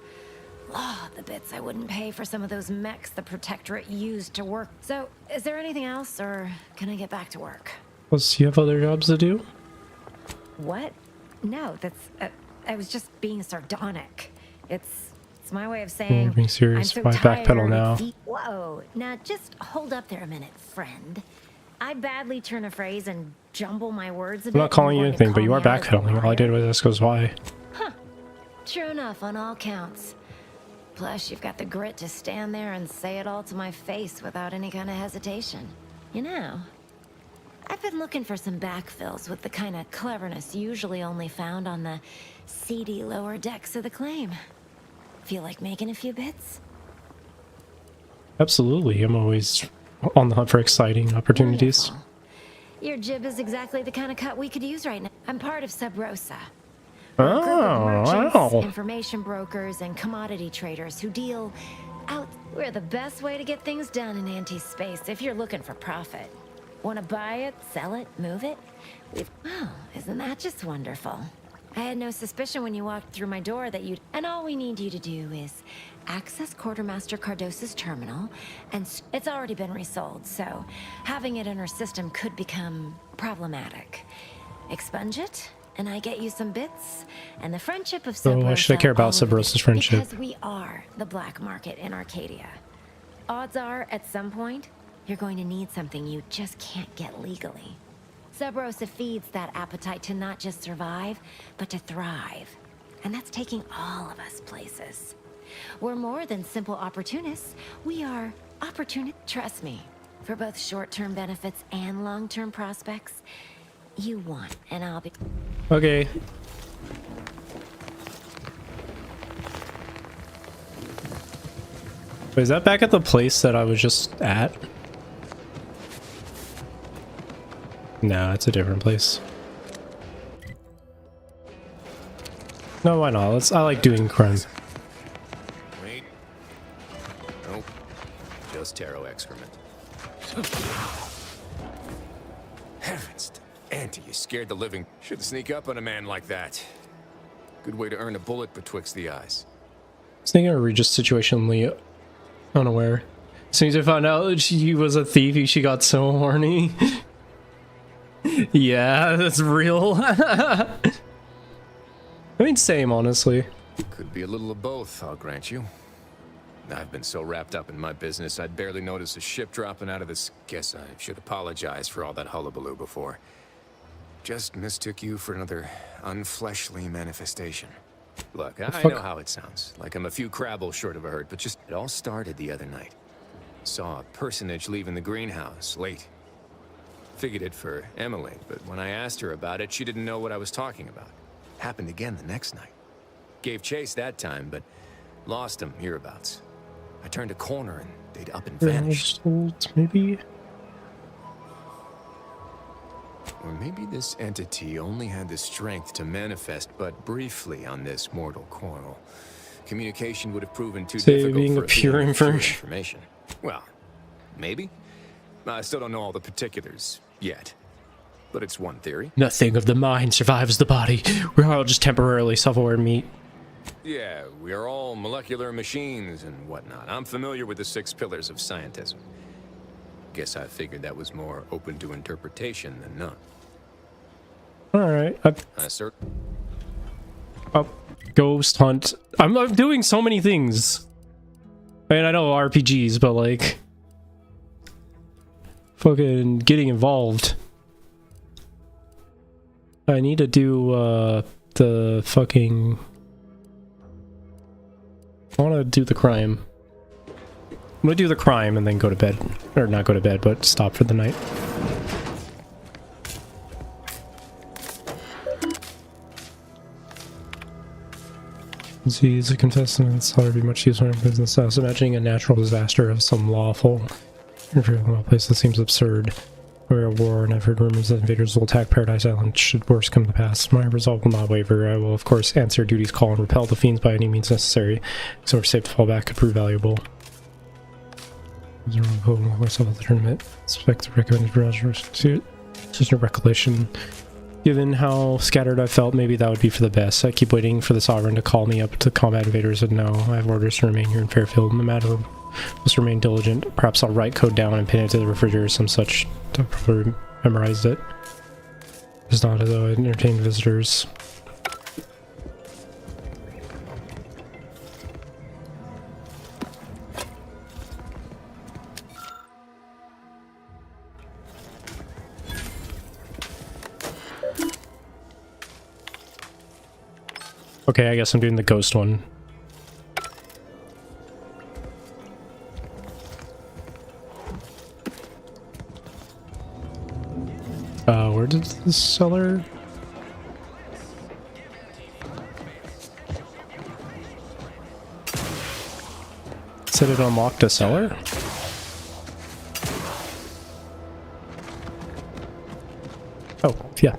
A: Oh, the bits I wouldn't pay for some of those mechs the Protectorate used to work. So, is there anything else, or can I get back to work?
B: Plus, you have other jobs to do?
A: What? No, that's... I was just being sardonic. It's my way of saying...
B: You're being serious.
A: I'm so
B: Why backpedal
A: tired.
B: now?
A: Whoa, now just hold up there a minute, friend. I badly turn a phrase and jumble my words a bit.
B: I'm not calling you anything, but you are backpedaling. All I did was ask us why.
A: Huh. True enough on all counts. Plus, you've got the grit to stand there and say it all to my face without any kind of hesitation. You know, I've been looking for some backfills with the kind of cleverness usually only found on the seedy lower decks of the claim. Feel like making a few bits?
B: Absolutely. I'm always on the hunt for exciting opportunities.
A: Wonderful. Your jib is exactly the kind of cut we could use right now. I'm part of Sub Rosa. We're a group of merchants,
B: wow.
A: information brokers, and commodity traders who deal out. We're the best way to get things done in anti-space if you're looking for profit. Want to buy it, sell it, move it? Wow, isn't that just wonderful? I had no suspicion when you walked through my door that you'd... And all we need you to do is access Quartermaster Cardos's terminal, and it's already been resold, so having it in her system could become problematic. Expunge it, and I get you some bits, and the friendship of Sub Rosa.
B: So why should I care about Sub Rosa's friendship?
A: Because we are the black market in Arcadia. Odds are, at some point, you're going to need something you just can't get legally. Sub Rosa feeds that appetite to not just survive, but to thrive. And that's taking all of us places. We're more than simple opportunists. We are trust me, for both short-term benefits and long-term prospects. You want, and I'll be...
B: Okay. Wait, is that back at the place that I was just at? No, it's a different place. No, why not? I like doing crime.
I: Wait. Nope. Just taro excrement. Heavens, Auntie, you scared the living. Should sneak up on a man like that. Good way to earn a bullet betwixt the eyes.
B: Sneaking or just situationally unaware. As soon as I found out that she was a thief, she got so horny. Yeah, that's real. I mean, same, honestly.
I: Could be a little of both, I'll grant you. I've been so wrapped up in my business, I'd barely notice a ship dropping out of this. Guess I should apologize for all that hullabaloo before. Just mistook you for another unfleshly manifestation. Look, I know how it sounds. Like I'm a few crabbles short of a hurt, but just... It all started the other night. Saw a personage leaving the greenhouse, late. Figured it for Emily, but when I asked her about it, she didn't know what I was talking about. Happened again the next night. Gave chase that time, but lost him hereabouts. I turned a corner and they'd up and vanished.
B: Maybe?
I: Or maybe this entity only had the strength to manifest but briefly on this mortal coil. Communication would have proven too difficult for
B: pure
I: information. Well, maybe. I still don't know all the particulars yet, but it's one theory.
B: Nothing of the mind survives the body. We're all just temporarily self-aware meat.
I: Yeah, we are all molecular machines and whatnot. I'm familiar with the 6 pillars of scientism. Guess I figured that was more open to interpretation than not.
B: Alright.
I: Sir.
B: Ghost hunt. I'm doing so many things. I mean, I know RPGs, but like... fucking getting involved. I need to do, the fucking... I want to do the crime. I'm gonna do the crime and then go to bed. Or not go to bed, but stop for the night. See, as a contestant, it's hard to be much use in business. I was imagining a natural disaster of some lawful place that seems absurd. We're at war, and I've heard rumors that invaders will attack Paradise Island should worse come to pass. My resolve will not waver. I will, of course, answer duty's call and repel the fiends by any means necessary, so we're safe to fall back could prove valuable. Myself at the tournament. Expect the recommended just a recollection. Given how scattered I felt, maybe that would be for the best. I keep waiting for the Sovereign to call me up to combat invaders, and no, I have orders to remain here in Fairfield. No matter, must remain diligent. Perhaps I'll write code down and pin it to the refrigerator or some such. I've probably memorized it. It's not as though I entertain visitors. Okay, I guess I'm doing the ghost one. Where did the cellar? Said it unlocked a cellar? Oh, yeah.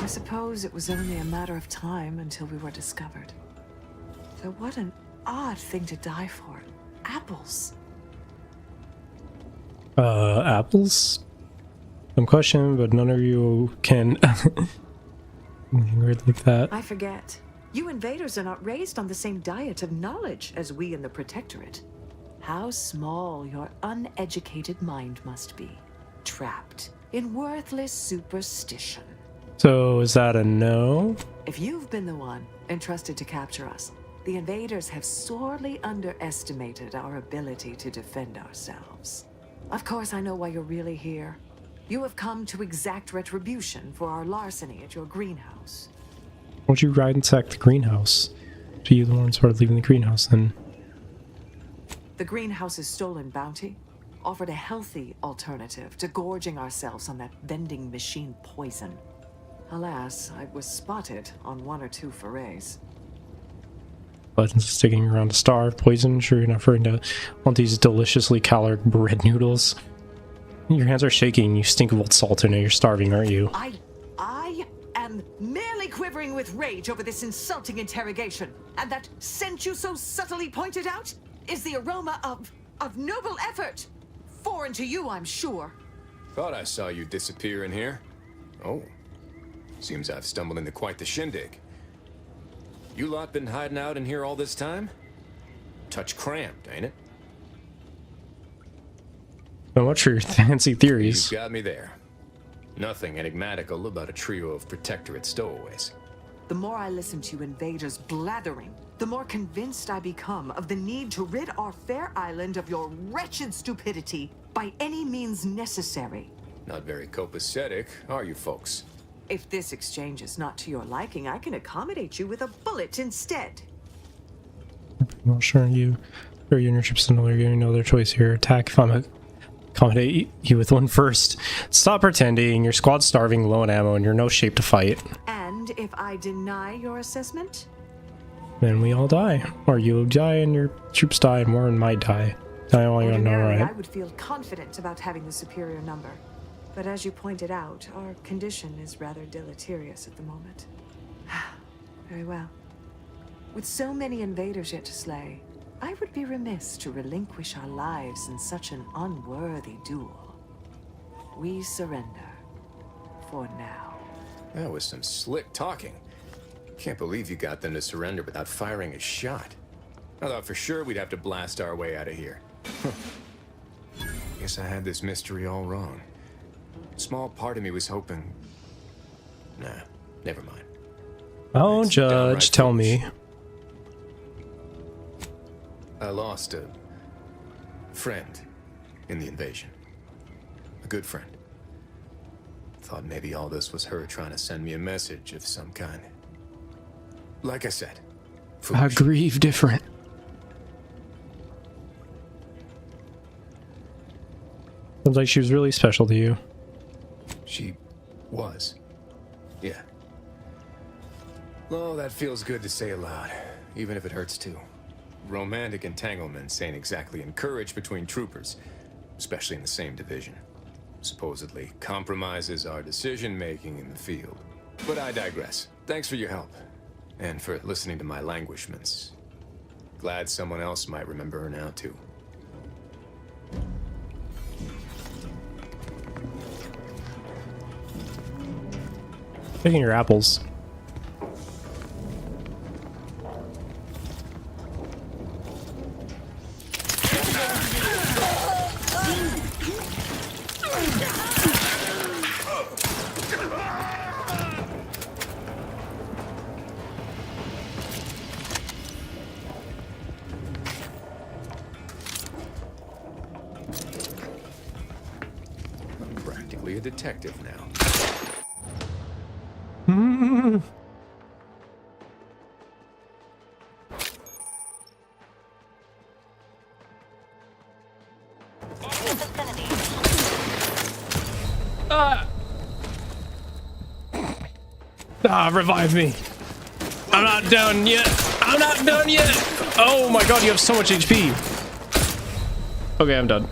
O: I suppose it was only a matter of time until we were discovered. Though what an odd thing to die for. Apples.
B: Apples? Some question, but none of you can. Weird like that.
O: I forget. You invaders are not raised on the same diet of knowledge as we in the Protectorate. How small your uneducated mind must be. Trapped in worthless superstition.
B: So, is that a no?
O: If you've been the one entrusted to capture us, the invaders have sorely underestimated our ability to defend ourselves. Of course, I know why you're really here. You have come to exact retribution for our larceny at your greenhouse.
B: Won't you ride and sack the greenhouse? To you, the one started leaving the greenhouse then.
O: The greenhouse's stolen bounty offered a healthy alternative to gorging ourselves on that vending machine poison. Alas, I was spotted on 1 or 2 forays.
B: But sticking around to starve, poison, sure you're not referring to want these deliciously calorie bread noodles. Your hands are shaking, you stink of old salt in it, you're starving, aren't you?
O: I am merely quivering with rage over this insulting interrogation, and that scent you so subtly pointed out is the aroma of noble effort. Foreign to you, I'm sure.
I: Thought I saw you disappear in here. Oh, seems I've stumbled into quite the shindig. You lot been hiding out in here all this time? Touch cramped, ain't it?
B: So much for your fancy theories.
I: You got me there. Nothing enigmatical about a trio of Protectorate stowaways.
O: The more I listen to invaders blathering, the more convinced I become of the need to rid our fair island of your wretched stupidity by any means necessary.
I: Not very copacetic, are you folks?
O: If this exchange is not to your liking, I can accommodate you with a bullet instead.
B: I'm not sure you and your ships and you're no other choice here. Attack if I'm accommodate you with one first. Stop pretending. Your squad's starving, low on ammo, and you're no shape to fight.
O: And if I deny your assessment?
B: Then we all die. Or you die and your troops die and Warren might die. I only know, right?
O: I would feel confident about having the superior number. But as you pointed out, our condition is rather deleterious at the moment. Very well. With so many invaders yet to slay, I would be remiss to relinquish our lives in such an unworthy duel. We surrender. For now.
I: That was some slick talking. Can't believe you got them to surrender without firing a shot. I thought for sure we'd have to blast our way out of here. Guess I had this mystery all wrong. Small part of me was hoping... Nah, never mind.
B: Oh, Judge, tell me.
I: I lost a friend in the invasion. A good friend. Thought maybe all this was her trying to send me a message of some kind. like I said,
B: grieve different. Sounds like she was really special to you.
I: She was. Yeah. Oh, that feels good to say aloud, even if it hurts too. Romantic entanglements ain't exactly encouraged between troopers, especially in the same division. Supposedly compromises our decision-making in the field. But I digress. Thanks for your help, and for listening to my languishments. Glad someone else might remember her now, too.
B: Taking your apples.
I: I'm practically a detective now.
B: Revive me. I'm not done yet. I'm not done yet. Oh my god, you have so much HP. Okay, I'm done.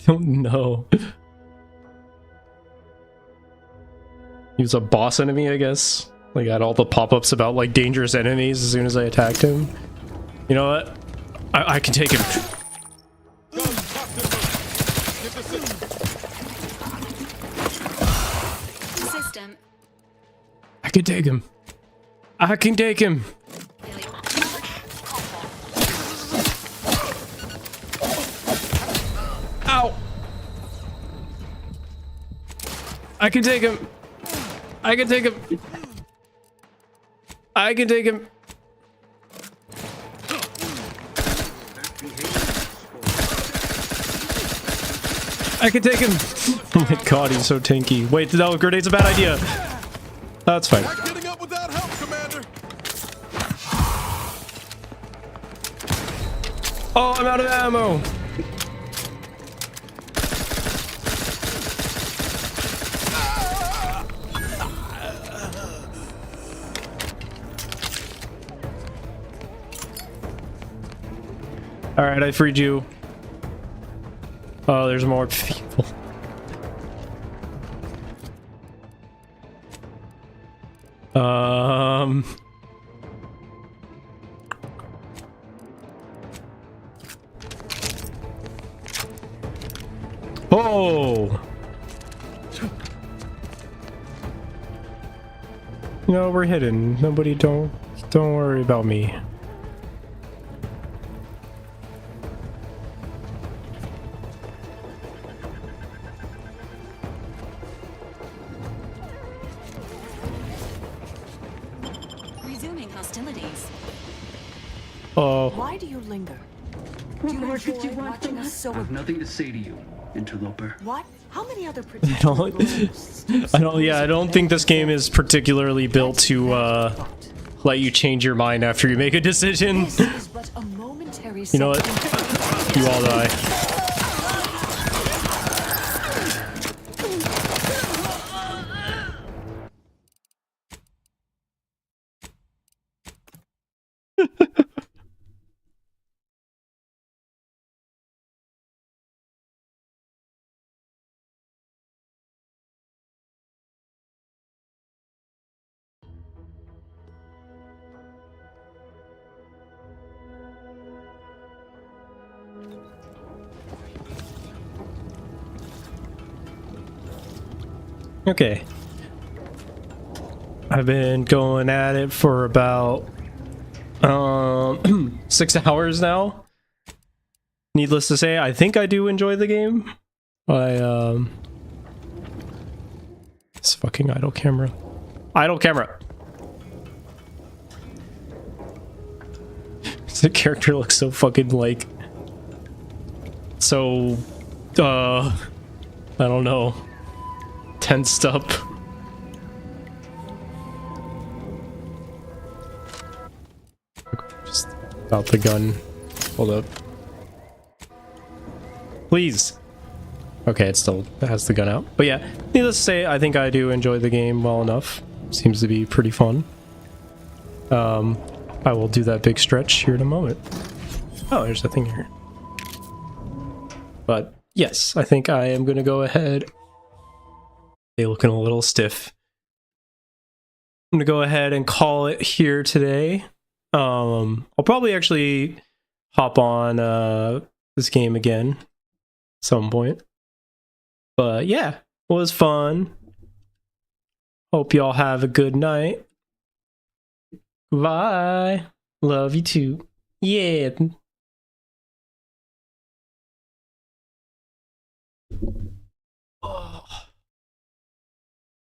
B: Don't know. He was a boss enemy, I guess. Like, had all the pop-ups about like dangerous enemies as soon as I attacked him. You know what? I can take him.
K: System.
B: I can take him. I can take him. Ow. I can take him. I can take him. I can take him. I can take him. Oh my god, he's so tanky. Wait, no, grenade's a bad idea. That's fine.
D: Not getting up without help, Commander.
B: Oh, I'm out of ammo. All right, I freed you. Oh, there's more people. Oh. No, we're hidden. Nobody don't worry about me.
K: Resuming hostilities.
B: Oh.
O: Why do you linger?
V: What
O: Do you
V: more could
O: enjoy
V: you want
O: watching
V: from
O: us
V: us?
O: so?
J: I have nothing to say to you, interloper.
O: What? How many other
B: I don't think this game is particularly built to let you change your mind after you make a decision.
O: This is but a momentary
B: You know what? You all die. Okay. I've been going at it for about 6 hours now. Needless to say, I think I do enjoy the game. This fucking idle camera. Idle camera. The character looks so fucking like so I don't know, tensed up. Just out the gun. Hold up. Please. Okay, it still has the gun out. But yeah, needless to say, I think I do enjoy the game well enough. Seems to be pretty fun. I will do that big stretch here in a moment. Oh, there's a thing here. But yes, I think I am going to go ahead. They're looking a little stiff. I'm going to go ahead and call it here today. I'll probably actually hop on this game again at some point. But yeah, it was fun. Hope y'all have a good night. Bye. Love you too. Yeah.